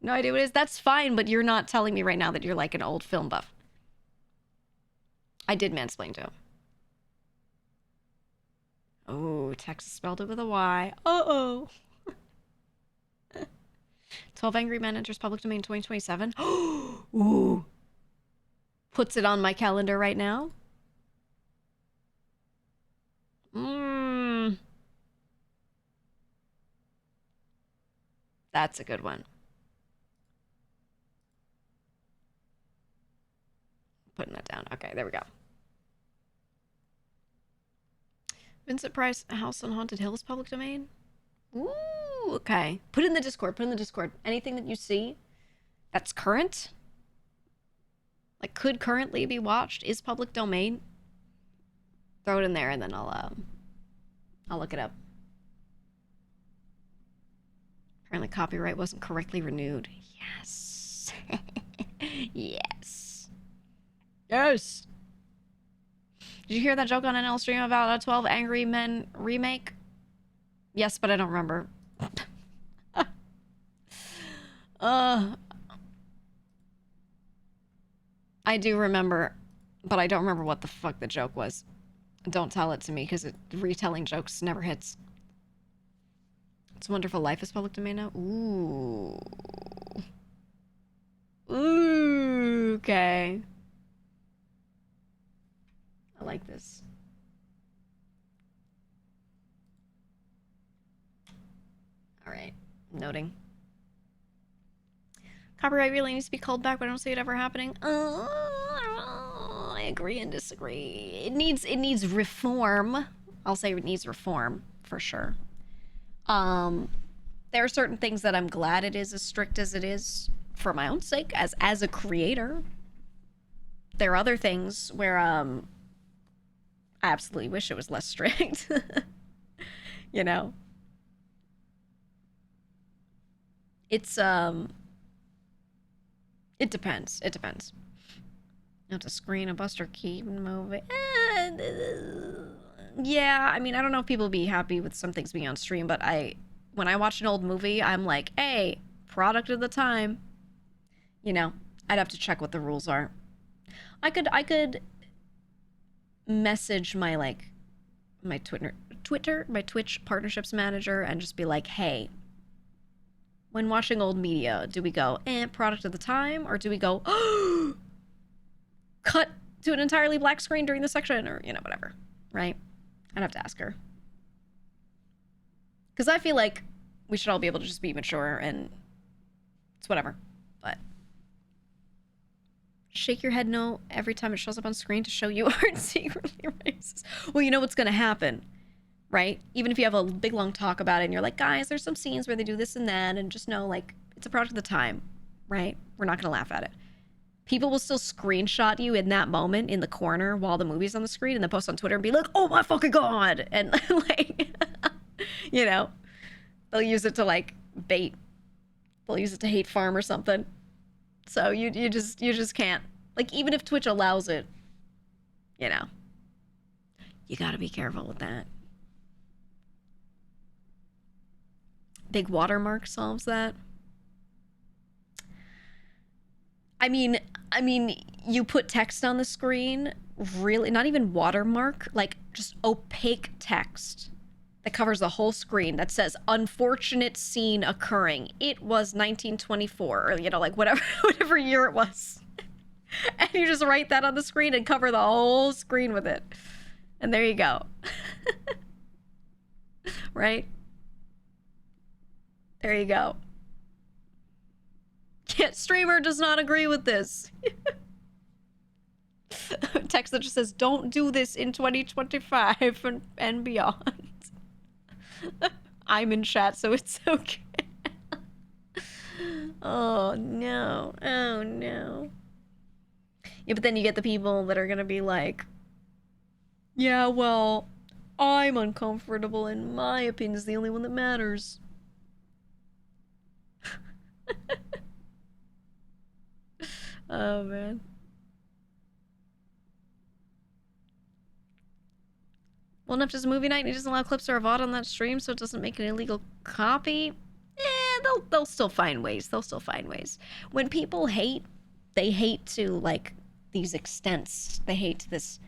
No idea what it is. That's fine, but you're not telling me right now that you're like an old film buff. I did mansplain to him. Oh, Texas spelled it with a Y. Uh-oh. 12 Angry Men enters public domain 2027. Ooh. Puts it on my calendar right now. That's a good one. Putting that down. Okay, there we go. Vincent Price, House on Haunted Hill is public domain? Ooh, okay. Put it in the Discord. Put it in the Discord. Anything that you see that's current, like could currently be watched, is public domain. Throw it in there, and then I'll look it up. Apparently, copyright wasn't correctly renewed. Yes. Yes. Yes. Did you hear that joke on NL stream about a 12 Angry Men remake? Yes, but I don't remember. I do remember, but I don't remember what the fuck the joke was. Don't tell it to me, because retelling jokes never hits. It's a Wonderful Life is public domain now? Ooh. Ooh, okay. I like this. All right, noting. Copyright really needs to be called back, but I don't see it ever happening. I agree and disagree. It needs reform. I'll say it needs reform for sure. There are certain things that I'm glad it is as strict as it is for my own sake, as a creator. There are other things where I absolutely wish it was less strict. You know, it's it depends. It depends. You have to screen a Buster Keaton movie. Yeah, I mean, I don't know if people be happy with some things being on stream, but when I watch an old movie, I'm like, hey, product of the time. You know, I'd have to check what the rules are. I could message my Twitch partnerships manager and just be like, hey, when watching old media, do we go, product of the time, or do we go, cut to an entirely black screen during the section, or, you know, whatever, right? I'd have to ask her. Because I feel like we should all be able to just be mature, and it's whatever. But shake your head no every time it shows up on screen to show you aren't secretly racist. Well, you know what's going to happen, right? Even if you have a big long talk about it and you're like, guys, there's some scenes where they do this and that, and just know, like, it's a product of the time, right? We're not going to laugh at it. People will still screenshot you in that moment in the corner while the movie's on the screen and then post on Twitter and be like, oh my fucking God. And like, you know, they'll use it to like bait. They'll use it to hate farm or something. So you just can't. Like, even if Twitch allows it, you know, you gotta be careful with that. Big watermark solves that. I mean, you put text on the screen, really, not even watermark, like just opaque text that covers the whole screen that says unfortunate scene occurring. It was 1924, or, you know, like whatever year it was. And you just write that on the screen and cover the whole screen with it. And there you go. Right? There you go. Streamer does not agree with this. Text that just says, don't do this in 2025 and beyond. I'm in chat, so it's okay. Oh, no. Oh, no. Yeah, but then you get the people that are gonna be like, yeah, well, I'm uncomfortable and my opinion is the only one that matters. Oh, man. Well, enough just movie night and he doesn't allow clips or a VOD on that stream, so it doesn't make an illegal copy. They'll still find ways. They'll still find ways. When people hate, they hate to, like, these extents. They hate this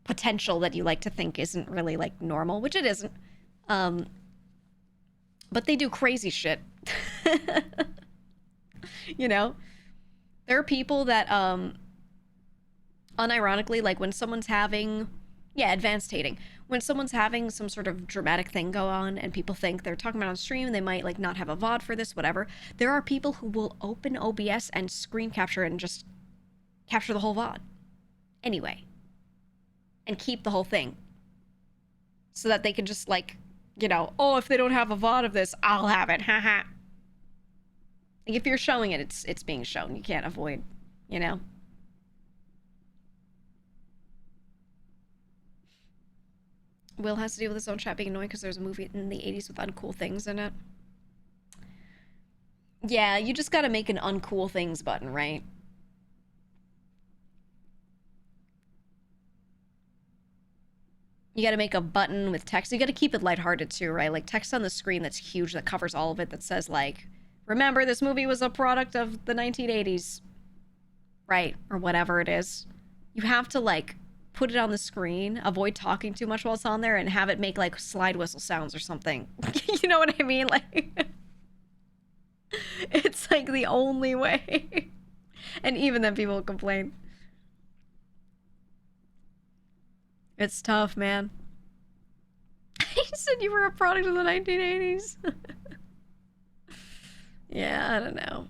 potential that you like to think isn't really, like, normal, which it isn't. But they do crazy shit. You know? There are people that, unironically, like when someone's having, advanced hating. When someone's having some sort of dramatic thing go on and people think they're talking about on stream, they might like not have a VOD for this, whatever. There are people who will open OBS and screen capture and just capture the whole VOD. Anyway. And keep the whole thing. So that they can just like, you know, oh, if they don't have a VOD of this, I'll have it, haha. If you're showing it, it's being shown. You can't avoid, you know? Will has to deal with his own chat being annoying because there's a movie in the 80s with uncool things in it. Yeah, you just gotta make an uncool things button, right? You gotta make a button with text. You gotta keep it lighthearted too, right? Like text on the screen that's huge, that covers all of it, that says like, remember, this movie was a product of the 1980s. Right, or whatever it is. You have to, like, put it on the screen, avoid talking too much while it's on there, and have it make, like, slide whistle sounds or something. You know what I mean? Like, it's, like, the only way. And even then people complain. It's tough, man. You said you were a product of the 1980s. Yeah, I don't know.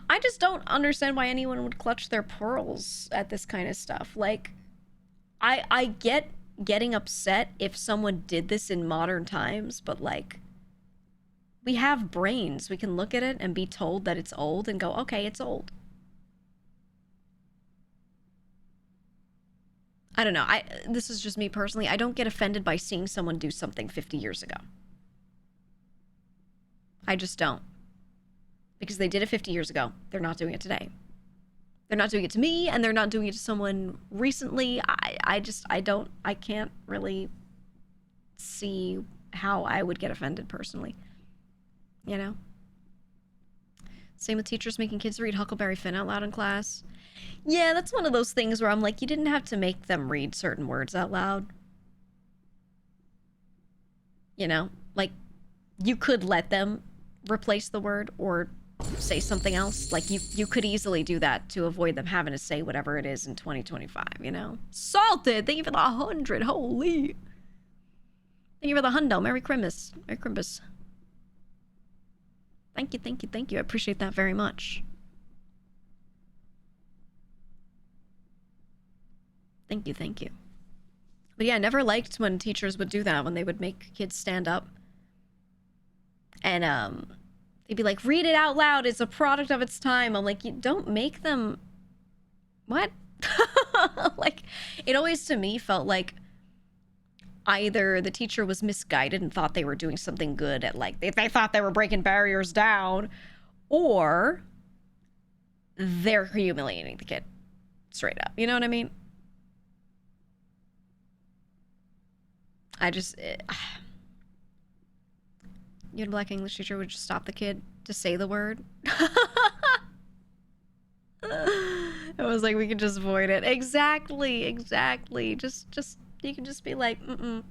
I just don't understand why anyone would clutch their pearls at this kind of stuff. Like, I get getting upset if someone did this in modern times, but like, we have brains. We can look at it and be told that it's old and go, okay, it's old. I don't know. This is just me personally. I don't get offended by seeing someone do something 50 years ago. I just don't. Because they did it 50 years ago. They're not doing it today. They're not doing it to me, and they're not doing it to someone recently. I can't really see how I would get offended personally. You know? Same with teachers making kids read Huckleberry Finn out loud in class. Yeah, that's one of those things where I'm like, you didn't have to make them read certain words out loud. You know? Like, you could let them replace the word or say something else. Like, you could easily do that to avoid them having to say whatever it is in 2025, you know? Salted! Thank you for the 100, holy! Thank you for the hundo. Merry Christmas. Merry Christmas. Thank you, thank you, thank you. I appreciate that very much. Thank you, thank you. But yeah, I never liked when teachers would do that, when they would make kids stand up. And, they'd be like, read it out loud. It's a product of its time. I'm like, you don't make them... What? Like, it always, to me, felt like either the teacher was misguided and thought they were doing something good at, like, they thought they were breaking barriers down, or they're humiliating the kid. Straight up. You know what I mean? You had a black English teacher would just stop the kid to say the word. It was like, we could just avoid it. Exactly, exactly. Just, you can just be like, mm-mm.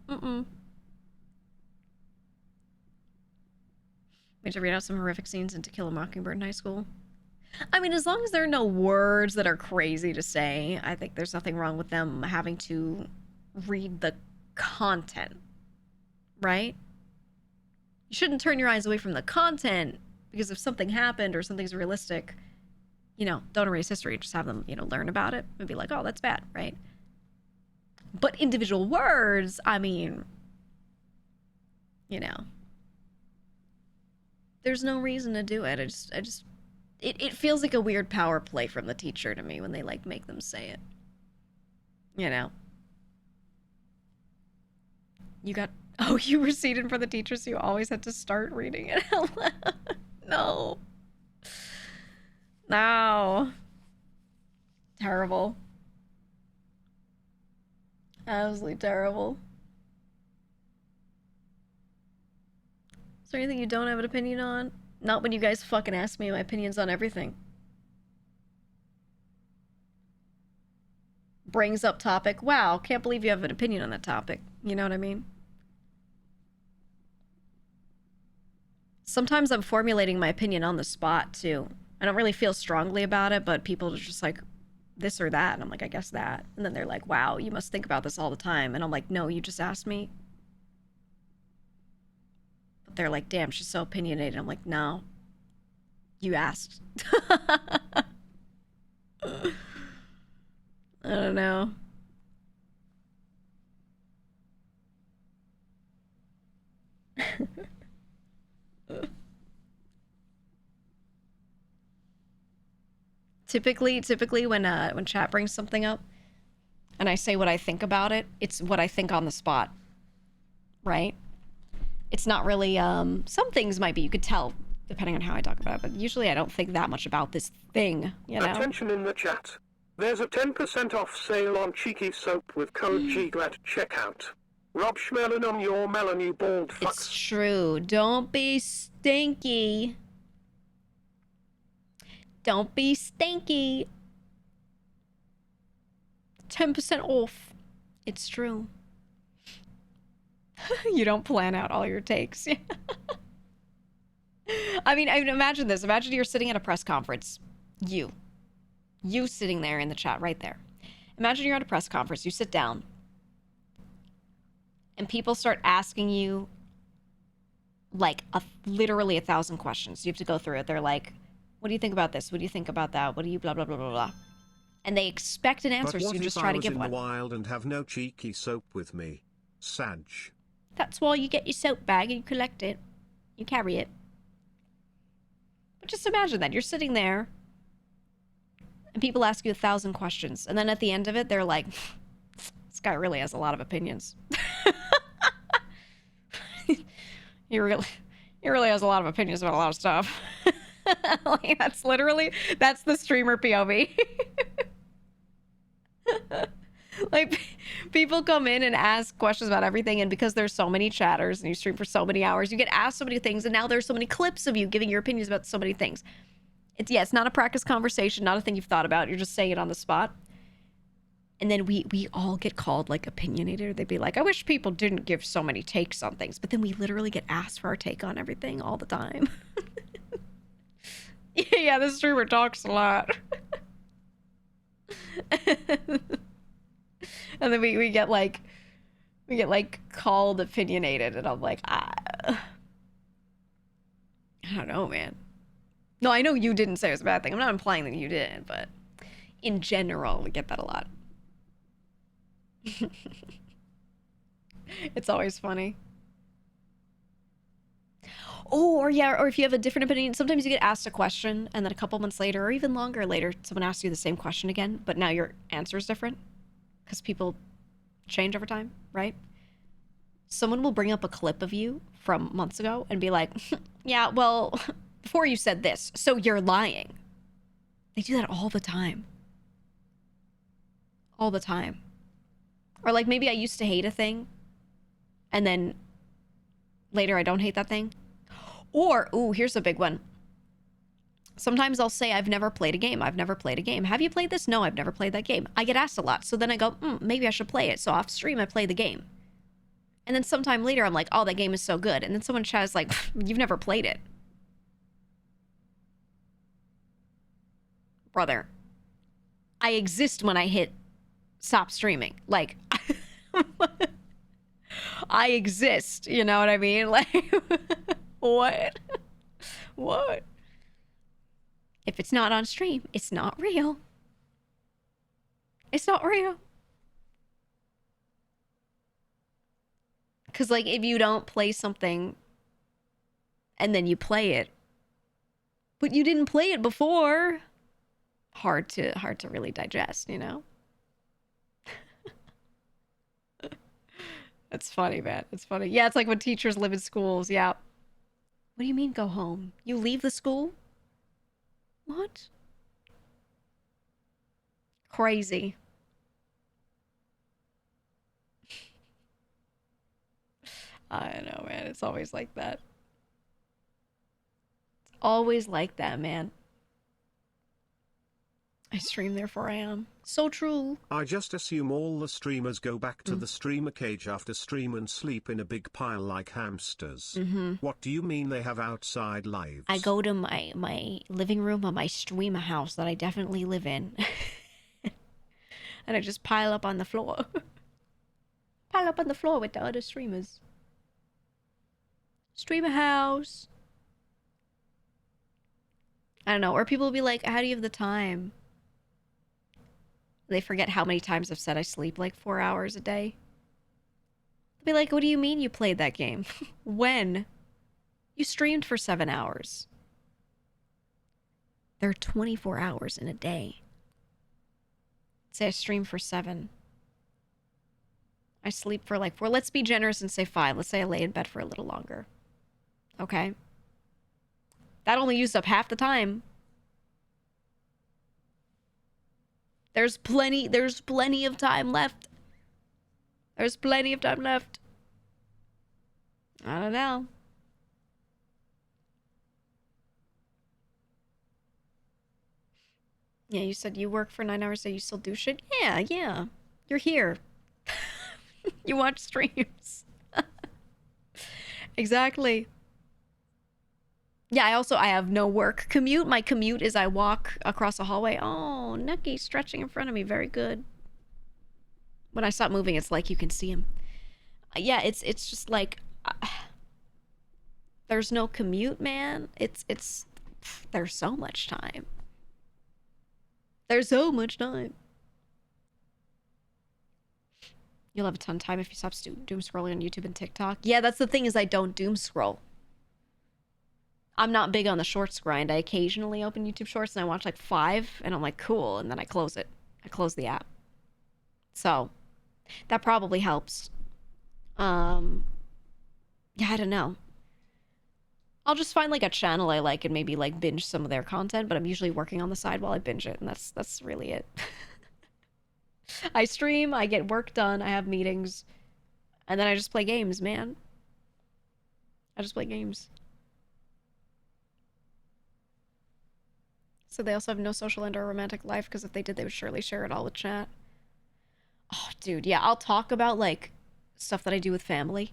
Mm-mm. We had to read out some horrific scenes in To Kill a Mockingbird in high school. I mean, as long as there are no words that are crazy to say, I think there's nothing wrong with them having to read the content. Right? You shouldn't turn your eyes away from the content, because if something happened or something's realistic, you know, don't erase history. Just have them, you know, learn about it and be like, oh, that's bad, right? But individual words, I mean, you know, there's no reason to do it. It feels like a weird power play from the teacher to me when they, like, make them say it. You know? Oh, you were seated for the teacher, so you always had to start reading it out loud. No. No. Terrible. Absolutely terrible. Is there anything you don't have an opinion on? Not when you guys fucking ask me my opinions on everything. Brings up topic. Wow, can't believe you have an opinion on that topic. You know what I mean? Sometimes I'm formulating my opinion on the spot, too. I don't really feel strongly about it, but people are just like, this or that. And I'm like, I guess that. And then they're like, wow, you must think about this all the time. And I'm like, no, you just asked me. But they're like, damn, she's so opinionated. I'm like, no. You asked. I don't know. Typically when chat brings something up and I say what I think about it, it's what I think on the spot. Right? It's not really some things might be, you could tell depending on how I talk about it, but usually I don't think that much about this thing, you know? Attention in the chat. There's a 10% off sale on cheeky soap with code GEEGA at checkout. Rob Schmelin on your melon, you bald fucks. It's true. Don't be stinky. Don't be stinky. 10% off. It's true. You don't plan out all your takes. I mean, imagine this. Imagine you're sitting at a press conference. You sitting there in the chat right there. Imagine you're at a press conference. You sit down. And people start asking you, like, literally 1,000 questions. You have to go through it. They're like, what do you think about this? What do you think about that? What do you blah, blah, blah, blah, blah. And they expect an answer, so you just try to give one. But what if I was in the wild and have no cheeky soap with me? Sag. That's why you get your soap bag and you collect it. You carry it. But just imagine that. You're sitting there, and people ask you 1,000 questions. And then at the end of it, they're like, this guy really has a lot of opinions. He really has a lot of opinions about a lot of stuff. Like, that's the streamer POV. Like, people come in and ask questions about everything, and because there's so many chatters and you stream for so many hours, you get asked so many things, and now there's so many clips of you giving your opinions about so many things. It's not a practice conversation, not a thing you've thought about. You're just saying it on the spot. And then we all get called, like, opinionated. They'd be like, I wish people didn't give so many takes on things. But then we literally get asked for our take on everything all the time. Yeah, this streamer talks a lot. And then we get like called opinionated, and I'm like, I don't know, man. No, I know you didn't say it was a bad thing. I'm not implying that you did, but in general, we get that a lot. It's always funny. Oh, or yeah, or if you have a different opinion, sometimes you get asked a question, and then a couple months later, or even longer later, someone asks you the same question again, but now your answer is different. Because people change over time, right? Someone will bring up a clip of you from months ago and be like, yeah, well, before you said this, so you're lying. They do that all the time. All the time. Or like maybe I used to hate a thing, and then later I don't hate that thing. Or, ooh, here's a big one. Sometimes I'll say, I've never played a game. I've never played a game. Have you played this? No, I've never played that game. I get asked a lot. So then I go, maybe I should play it. So off stream, I play the game. And then sometime later, I'm like, oh, that game is so good. And then someone chat's like, you've never played it. Brother, I exist when I hit stop streaming. Like, I exist. You know what I mean? Like, what? What? If it's not on stream, it's not real. It's not real. Because, like, if you don't play something and then you play it, but you didn't play it before, hard to really digest, you know? It's funny, man. It's funny. Yeah, it's like when teachers live in schools. Yeah. What do you mean go home? You leave the school? What? Crazy. I don't know, man. It's always like that. It's always like that, man. I stream, therefore I am. So true. I just assume all the streamers go back to the streamer cage after stream and sleep in a big pile like hamsters. What do you mean they have outside lives? I go to my living room or my streamer house that I definitely live in. And I just pile up on the floor. Pile up on the floor with the other streamers. Streamer house. I don't know. Or people will be like, how do you have the time? They forget how many times I've said I sleep like 4 hours a day. They'll be like, what do you mean you played that game? When? You streamed for 7 hours. There are 24 hours in a day. Say I stream for 7. I sleep for like 4. Let's be generous and say 5. Let's say I lay in bed for a little longer. Okay? That only used up half the time. There's plenty of time left. There's plenty of time left. I don't know. Yeah, you said you work for 9 hours, so you still do shit? Yeah. You're here. You watch streams. Exactly. Yeah, I have no work commute. My commute is I walk across a hallway. Oh, Nucky's stretching in front of me. Very good. When I stop moving, it's like you can see him. Yeah, it's just like there's no commute, man. There's so much time. There's so much time. You'll have a ton of time if you stop doom scrolling on YouTube and TikTok. Yeah, that's the thing is I don't doom scroll. I'm not big on the shorts grind. I occasionally open YouTube Shorts and I watch like 5 and I'm like, cool. And then I close it. I close the app. So that probably helps. Yeah, I don't know. I'll just find like a channel I like and maybe like binge some of their content, but I'm usually working on the side while I binge it. And that's really it. I stream, I get work done, I have meetings, and then I just play games, man. I just play games. So they also have no social and or romantic life, because if they did, they would surely share it all with chat. Oh, dude, yeah, I'll talk about, like, stuff that I do with family,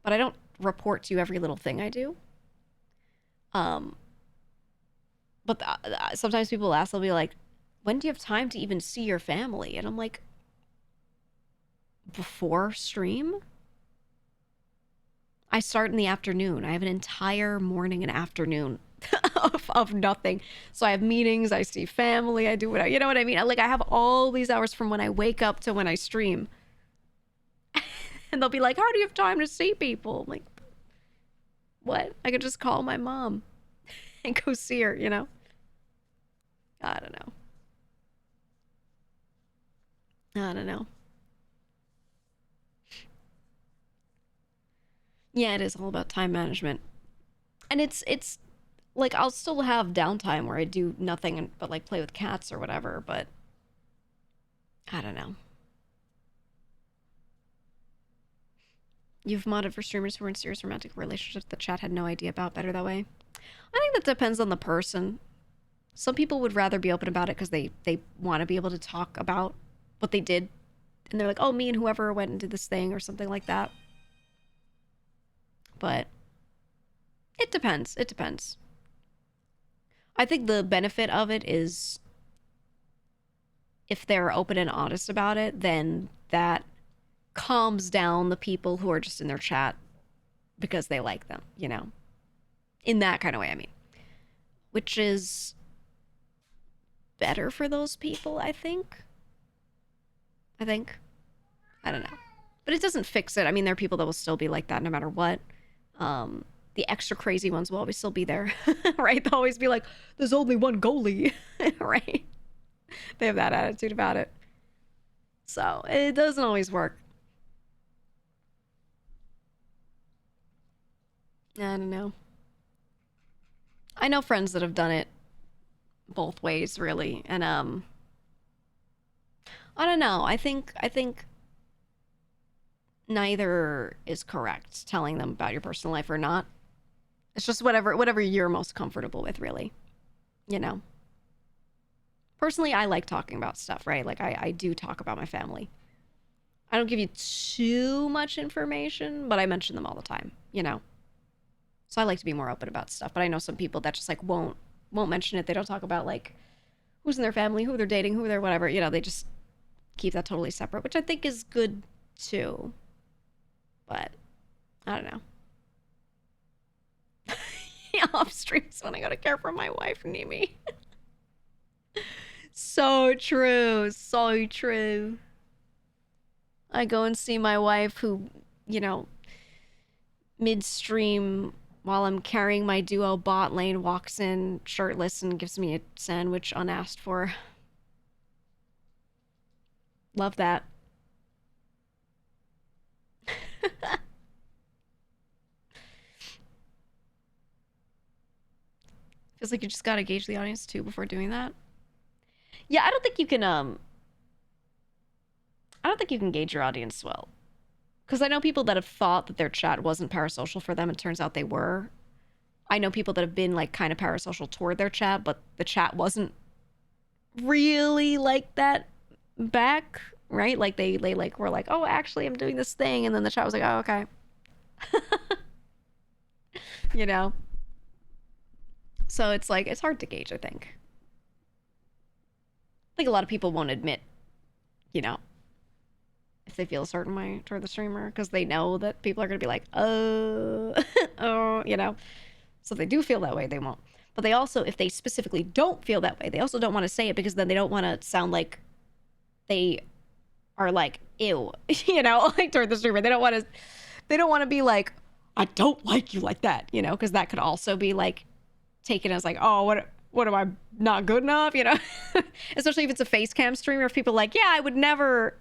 but I don't report to you every little thing I do. But sometimes people ask, they'll be like, when do you have time to even see your family? And I'm like, before stream? I start in the afternoon. I have an entire morning and afternoon of nothing. So I have meetings, I see family, I do whatever. You know what I mean? I have all these hours from when I wake up to when I stream. And they'll be like, how do you have time to see people? I'm like, what? I could just call my mom and go see her, you know? I don't know. I don't know. Yeah, it is all about time management. And it's like I'll still have downtime where I do nothing but like play with cats or whatever, but I don't know. You've modded for streamers who were in serious romantic relationships the chat had no idea about. Better that way? I think that depends on the person. Some people would rather be open about it because they want to be able to talk about what they did. And they're like, oh, me and whoever went and did this thing or something like that. But it depends. It depends. I think the benefit of it is if they're open and honest about it, then that calms down the people who are just in their chat because they like them, you know? In that kind of way, I mean. Which is better for those people, I think. I don't know. But it doesn't fix it. I mean, there are people that will still be like that no matter what. The extra crazy ones will always still be there, right? They'll always be like, there's only one goalie, right? They have that attitude about it. So it doesn't always work. I don't know. I know friends that have done it both ways, really. And I don't know. I think neither is correct, telling them about your personal life or not. It's just whatever you're most comfortable with, really. You know. Personally, I like talking about stuff, right? Like I do talk about my family. I don't give you too much information, but I mention them all the time, you know. So I like to be more open about stuff, but I know some people that just like won't mention it. They don't talk about like who's in their family, who they're dating, who they're whatever, you know, they just keep that totally separate, which I think is good too. But I don't know. Off streams when I gotta care for my wife, Nimi. So true. So true. I go and see my wife who, you know, midstream while I'm carrying my duo bot lane walks in shirtless and gives me a sandwich unasked for. Love that. Feels like you just gotta gauge the audience too before doing that. Yeah, I don't think you can gauge your audience well. Because I know people that have thought that their chat wasn't parasocial for them, and it turns out they were. I know people that have been like kind of parasocial toward their chat, but the chat wasn't really like that back, right? Like they like were like, oh, actually I'm doing this thing, and then the chat was like, oh, okay. You know? So it's like, it's hard to gauge, I think. I think a lot of people won't admit, you know, if they feel a certain way toward the streamer, because they know that people are going to be like, oh, oh, you know. So if they do feel that way, they won't. But they also, if they specifically don't feel that way, they also don't want to say it because then they don't want to sound like they are like, ew, you know, like toward the streamer. They don't want to be like, I don't like you like that, you know, because that could also be like taken as like, oh, what am I not good enough, you know? Especially if it's a face cam streamer, if people are like, yeah, I would never,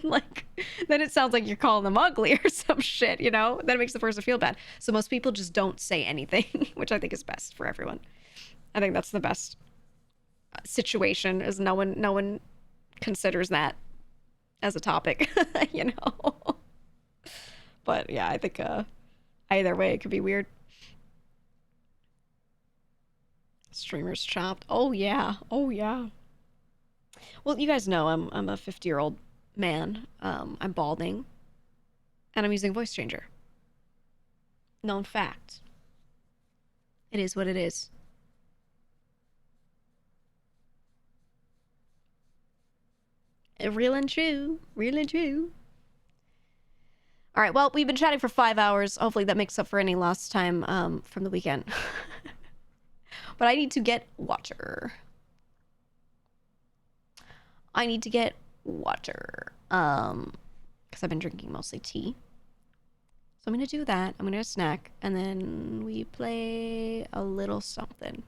then it sounds like you're calling them ugly or some shit, you know? Then it makes the person feel bad. So most people just don't say anything, which I think is best for everyone. I think that's the best situation, is no one considers that as a topic, you know? But yeah, I think either way it could be weird. Streamers chopped. Oh yeah. Oh yeah. Well, you guys know I'm a 50-year-old man. I'm balding, and I'm using voice changer. Known fact. It is what it is. Real and true. Real and true. All right, well, we've been chatting for 5 hours. Hopefully that makes up for any lost time from the weekend. But I need to get water. I need to get water. Because I've been drinking mostly tea. So I'm going to do that. I'm going to get a snack. And then we play a little something.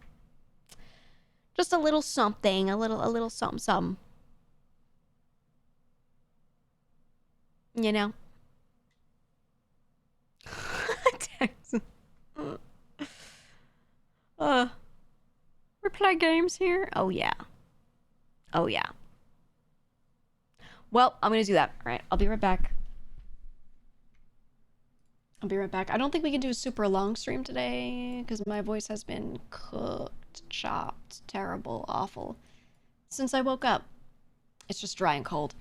Just a little something. A little something, something. You know? We play games here? Oh, yeah. Oh, yeah. Well, I'm gonna do that. All right, I'll be right back. I'll be right back. I don't think we can do a super long stream today because my voice has been cooked, chopped, terrible, awful since I woke up. It's just dry and cold.